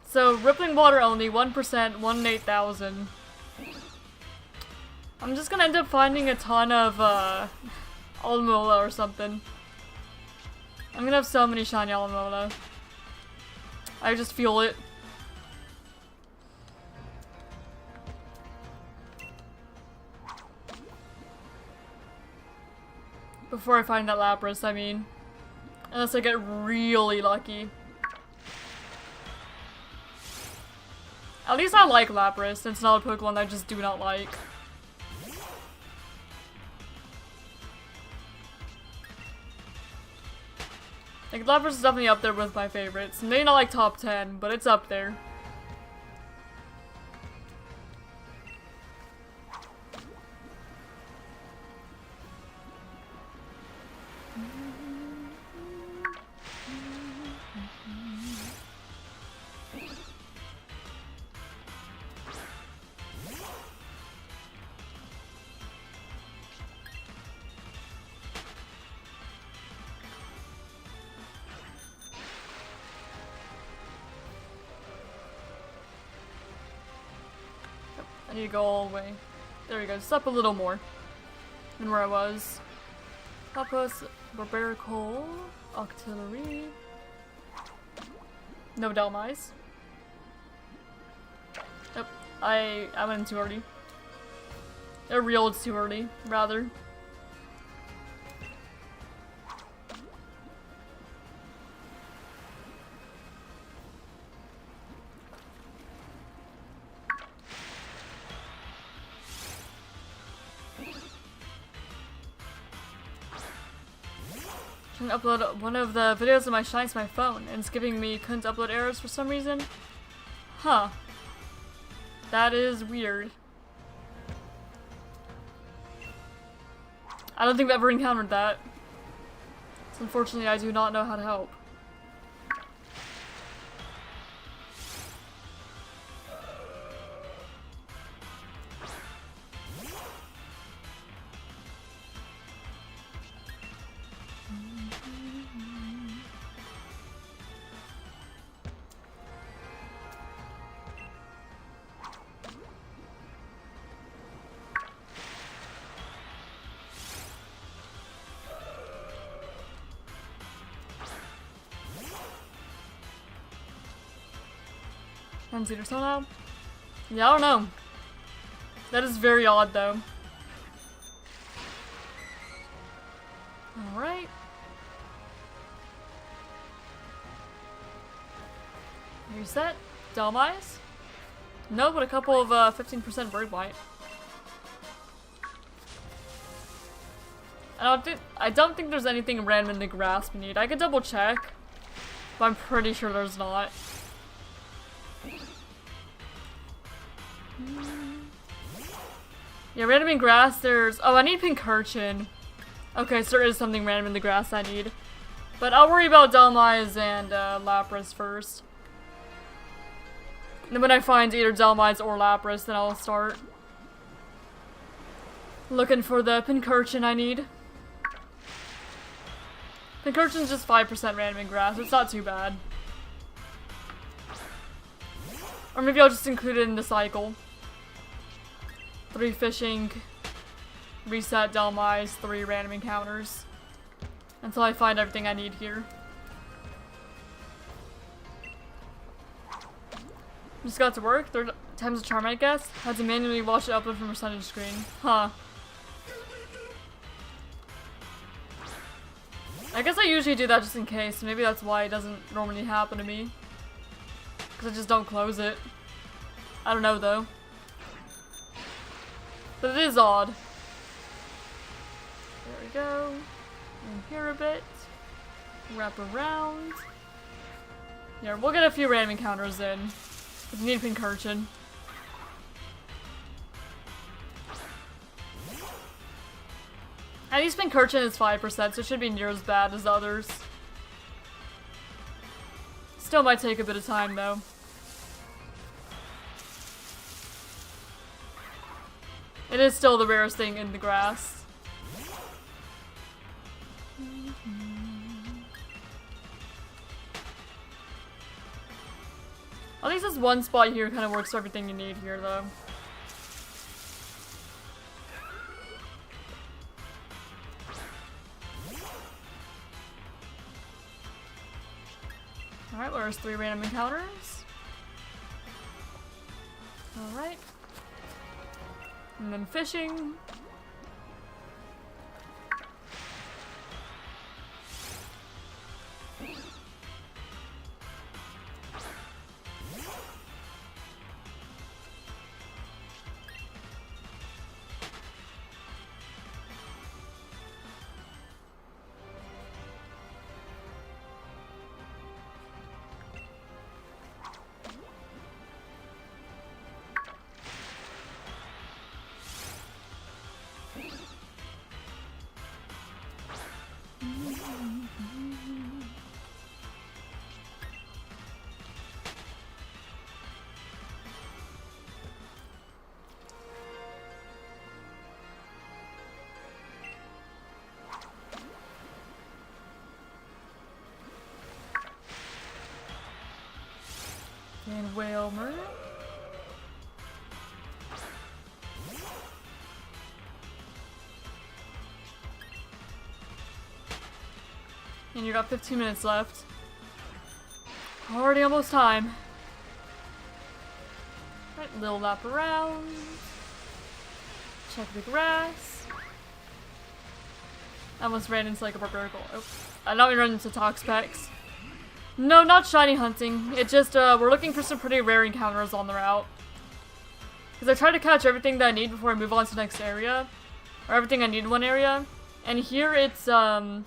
So, rippling water only, 1%, 1 in 8,000. I'm just gonna end up finding a ton of, Alomola or something. I'm gonna have so many shiny Alomola. I just feel it. Before I find that Lapras, I mean. Unless I get really lucky. At least I like Lapras. It's not a Pokemon I just do not like. Like, Lapras is definitely up there with my favorites. Maybe not like top 10, but it's up there. I need to go all the way. There we go, just up a little more than where I was. Papus, Barbarical, Octillery. No Delmise. Yep, I went in too early. I reeled too early, rather. Upload one of the videos of my shine to my phone and it's giving me couldn't upload errors for some reason. Huh. That is weird. I don't think I've ever encountered that. So unfortunately I do not know how to help. Or so now? Yeah, I don't know. That is very odd though. Alright. Reset. Delmise? No, but a couple of 15% bird bite. I don't think there's anything random in the grass we need. I could double check, but I'm pretty sure there's not. Yeah, random in grass, there's... Oh, I need Pink Urchin. Okay, so there is something random in the grass I need. But I'll worry about Delmise and Lapras first. And then when I find either Delmise or Lapras, then I'll start looking for the Pincurchin I need. Pincurchin's just 5% random in grass, it's not too bad. Or maybe I'll just include it in the cycle. 3 fishing, reset Delmise, 3 random encounters. Until I find everything I need here. Just got to work, 3rd time's a charm I guess. Had to manually watch it upload from percentage screen. Huh. I guess I usually do that just in case, maybe that's why it doesn't normally happen to me. Because I just don't close it. I don't know though. But it is odd. There we go. In here a bit. Wrap around. Yeah, we'll get a few random encounters in. We need Pincurchin. At least Pincurchin is 5%, so it should be near as bad as others. Still might take a bit of time though. It is still the rarest thing in the grass. At least this one spot here kind of works for everything you need here though. Alright, where's 3 random encounters? Alright. And then fishing. And Whalmer. And you got 15 minutes left. Already almost time. Right, little lap around. Check the grass. I almost ran into like a barbarical. Oh, I thought we ran into Toxpex. No, not shiny hunting. It just, we're looking for some pretty rare encounters on the route. Because I try to catch everything that I need before I move on to the next area. Or everything I need in one area. And here it's, a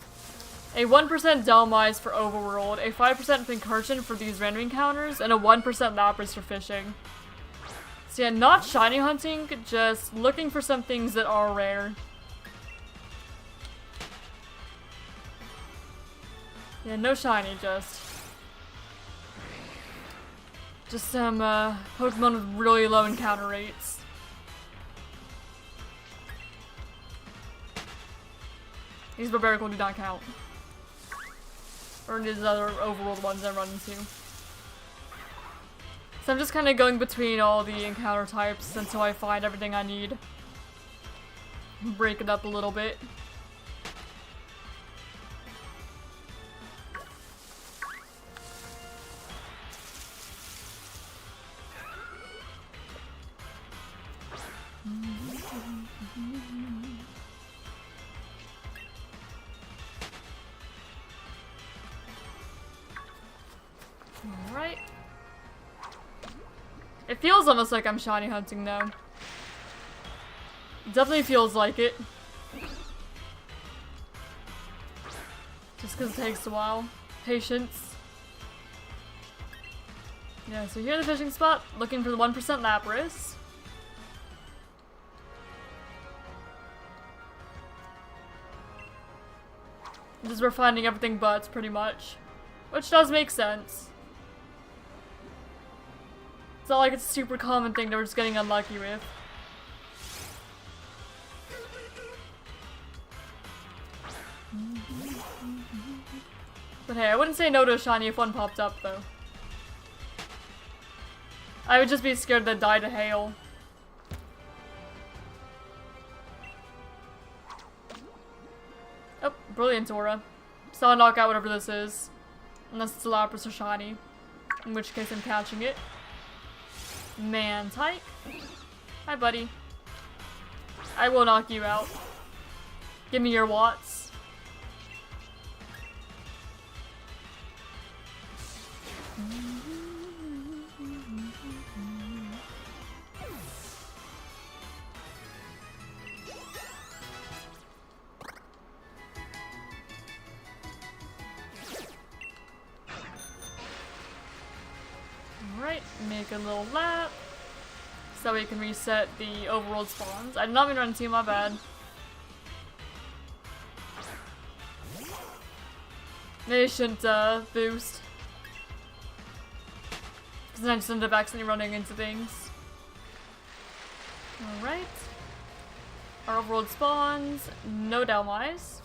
1% Delmise for Overworld, a 5% Pincurchin for these random encounters, and a 1% Lapras for fishing. So yeah, not shiny hunting, just looking for some things that are rare. Yeah, no shiny, just some Pokemon with really low encounter rates. These Barbarical do not count. Or these other overworld ones I run into. So I'm just kind of going between all the encounter types until I find everything I need. Break it up a little bit. Alright. It feels almost like I'm shiny hunting though. Definitely feels like it. Just because it takes a while. Patience. Yeah, so here's the fishing spot. Looking for the 1% Lapras. Just we're finding everything butts, pretty much. Which does make sense. It's not like it's a super common thing that we're just getting unlucky with. But hey, I wouldn't say no to a shiny if one popped up, though. I would just be scared they'd die to hail. Oh, brilliant aura. So I'll knock out whatever this is. Unless it's a Lapras or shiny. In which case I'm catching it. Mantike. Hi, buddy. I will knock you out. Give me your watts. Alright, make a little lap. So we can reset the overworld spawns. I did not mean to run into, my bad. Maybe I shouldn't boost. Because then I just ended up accidentally running into things. Alright. Our overworld spawns. No Delmise.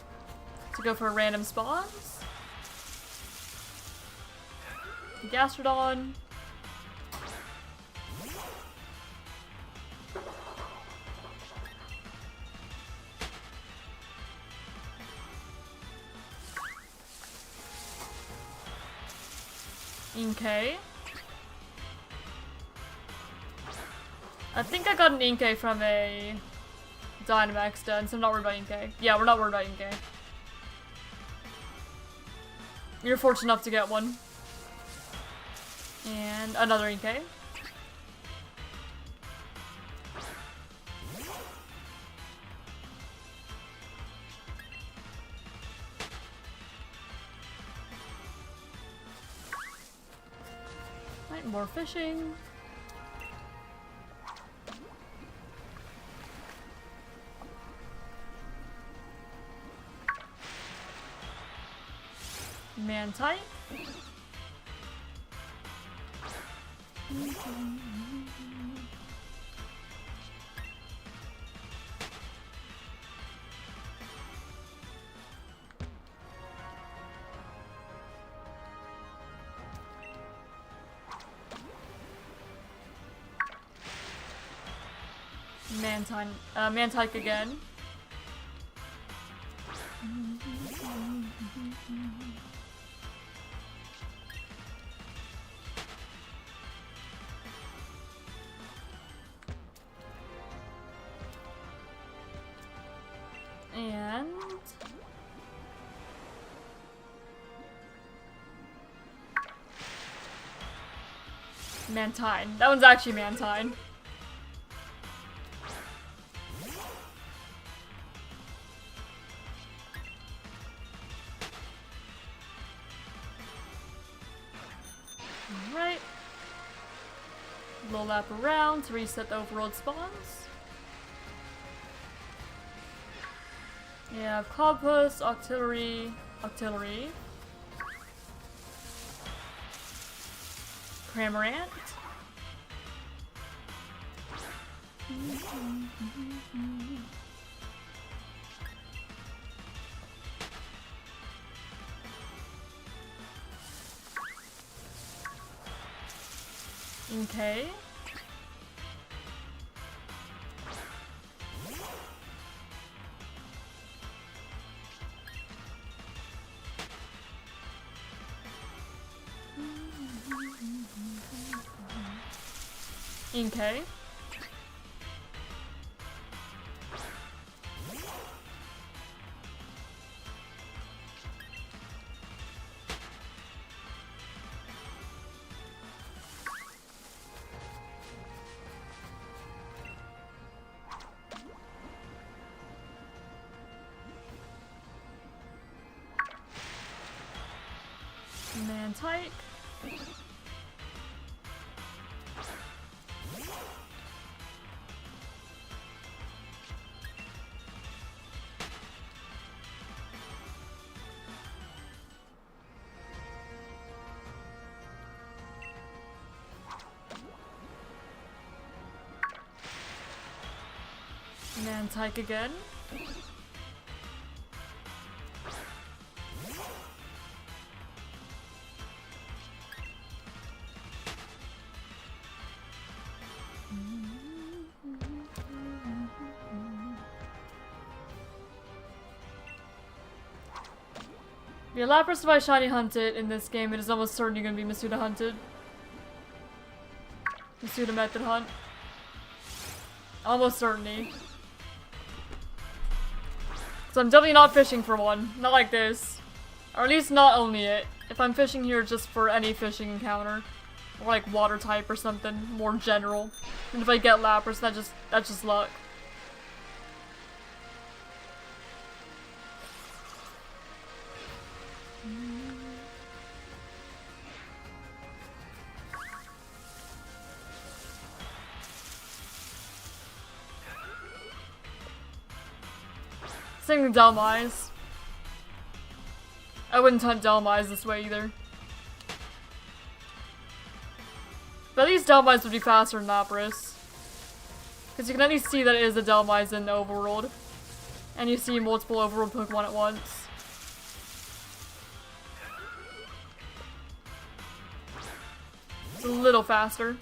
To go for random spawns. Gastrodon. Inkay. I think I got an Inkay from a Dynamax den, so I'm not worried about Inkay. Yeah, we're not worried about Inkay. You're fortunate enough to get one. And another Inkay. Right, more fishing. Mantike. Mantike again. And Mantine. That one's actually Mantine. Alright. Little lap around to reset the overworld spawns. Yeah, Cloudpuss, Octillery, Cramorant. Okay. Okay. Mantike. Mantike again. Yeah, Lapras, if I shiny hunt it in this game, it is almost certainly going to be Masuda hunted. Masuda method hunt. Almost certainly. So I'm definitely not fishing for one. Not like this. Or at least not only it. If I'm fishing here just for any fishing encounter. Or like water type or something more general. And if I get Lapras, that's just luck. Same with Delmise. I wouldn't hunt Delmise this way either. But at least Delmise would be faster than Lapras. Because you can at least see that it is a Delmise in the overworld. And you see multiple overworld Pokemon at once. It's a little faster.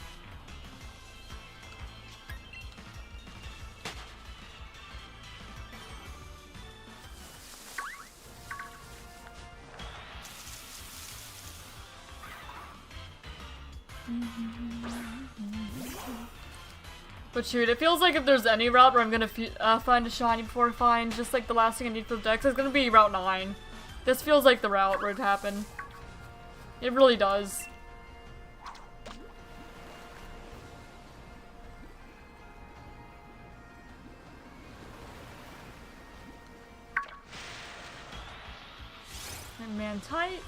But shoot, it feels like if there's any route where I'm gonna find a shiny before I find just like the last thing I need for the dex, it's gonna be Route 9. This feels like the route where it happened. It really does. And Mantike.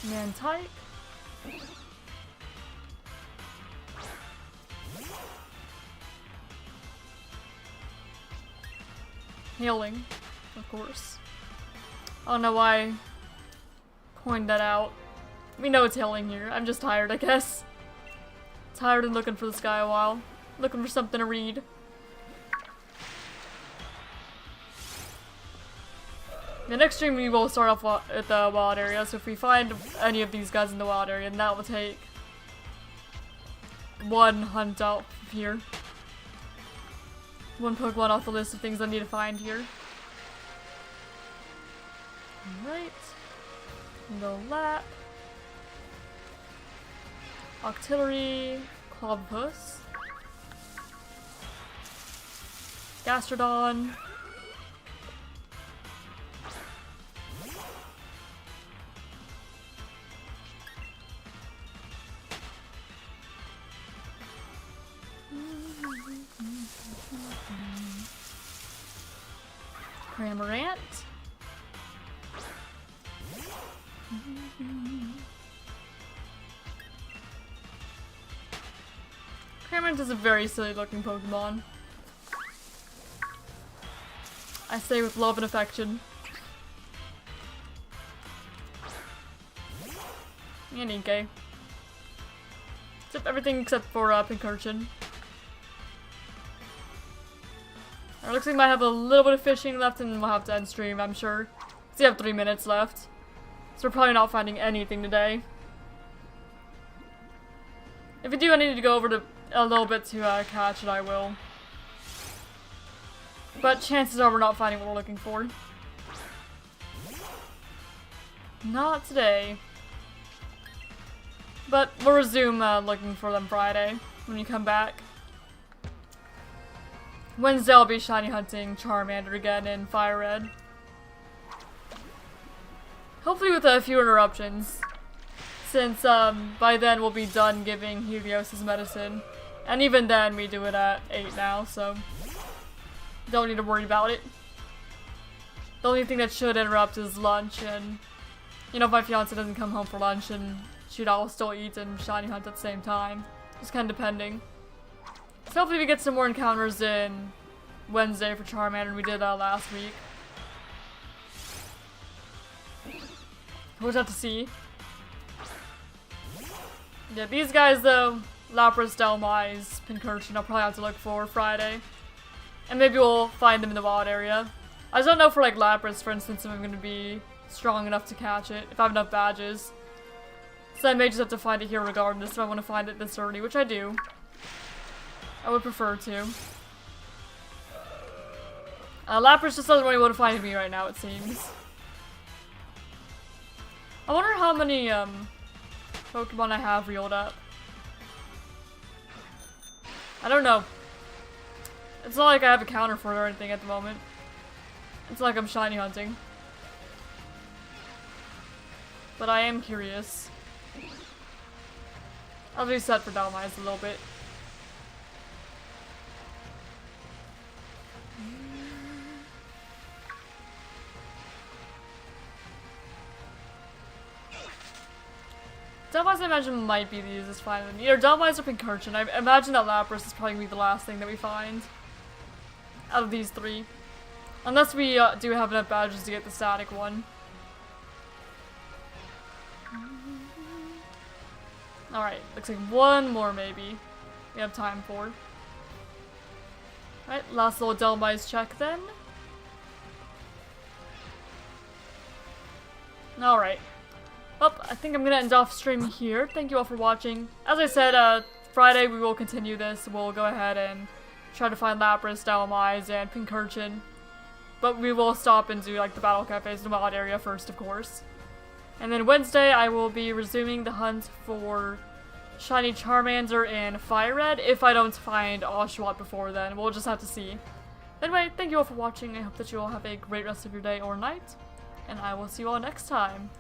Mantike. Healing, of course. I don't know why I pointed that out. We know it's healing here. I'm just tired, I guess. Tired and looking for this guy a while. Looking for something to read. The next stream we will start off at the wild area, so if we find any of these guys in the wild area, then that will take one hunt out here. One Pokemon off the list of things I need to find here. Alright. No lap. Octillery. Clobbopus. Gastrodon. Cramorant. Cramorant is a very silly looking Pokemon. I say with love and affection. And Inkay. Everything except for Pincurchin. It looks like we might have a little bit of fishing left and we'll have to end stream, I'm sure. Because we have 3 minutes left. So we're probably not finding anything today. If we do, I need to go over to a little bit to catch it, I will. But chances are we're not finding what we're looking for. Not today. But we'll resume looking for them Friday when we come back. Wednesday I'll be shiny hunting Charmander again in Fire Red. Hopefully with a few interruptions. Since by then we'll be done giving Helios' medicine. And even then we do it at 8 now, so don't need to worry about it. The only thing that should interrupt is lunch and you know, if my fiance doesn't come home for lunch and she'd all still eat and shiny hunt at the same time. Just kind of depending. So hopefully we get some more encounters in Wednesday for Charmander than we did last week. We'll just have to see. Yeah, these guys though, Lapras, Delmise, Pincurchin, I'll probably have to look for Friday. And maybe we'll find them in the wild area. I just don't know for like Lapras, for instance, if I'm going to be strong enough to catch it, if I have enough badges. So I may just have to find it here regardless if I want to find it this early, which I do. I would prefer to. Lapras just doesn't really want to find me right now, it seems. I wonder how many Pokemon I have reeled up. I don't know. It's not like I have a counter for it or anything at the moment. It's not like I'm shiny hunting. But I am curious. I'll reset for Delmise a little bit. Delmise, I imagine, might be the easiest find. Either Delmise or Pincurchin. I imagine that Lapras is probably going to be the last thing that we find. Out of these three. Unless we do have enough badges to get the static one. Alright, looks like one more maybe we have time for. Alright, last little Delmise check then. Alright. Well, I think I'm gonna end off stream here. Thank you all for watching. As I said, Friday we will continue this. We'll go ahead and try to find Lapras, Delmise, and Pincurchin. But we will stop and do like the battle cafes in the wild area first, of course. And then Wednesday I will be resuming the hunt for shiny Charmander and Fire Red. If I don't find Oshawott before then, we'll just have to see. Anyway, thank you all for watching. I hope that you all have a great rest of your day or night. And I will see you all next time.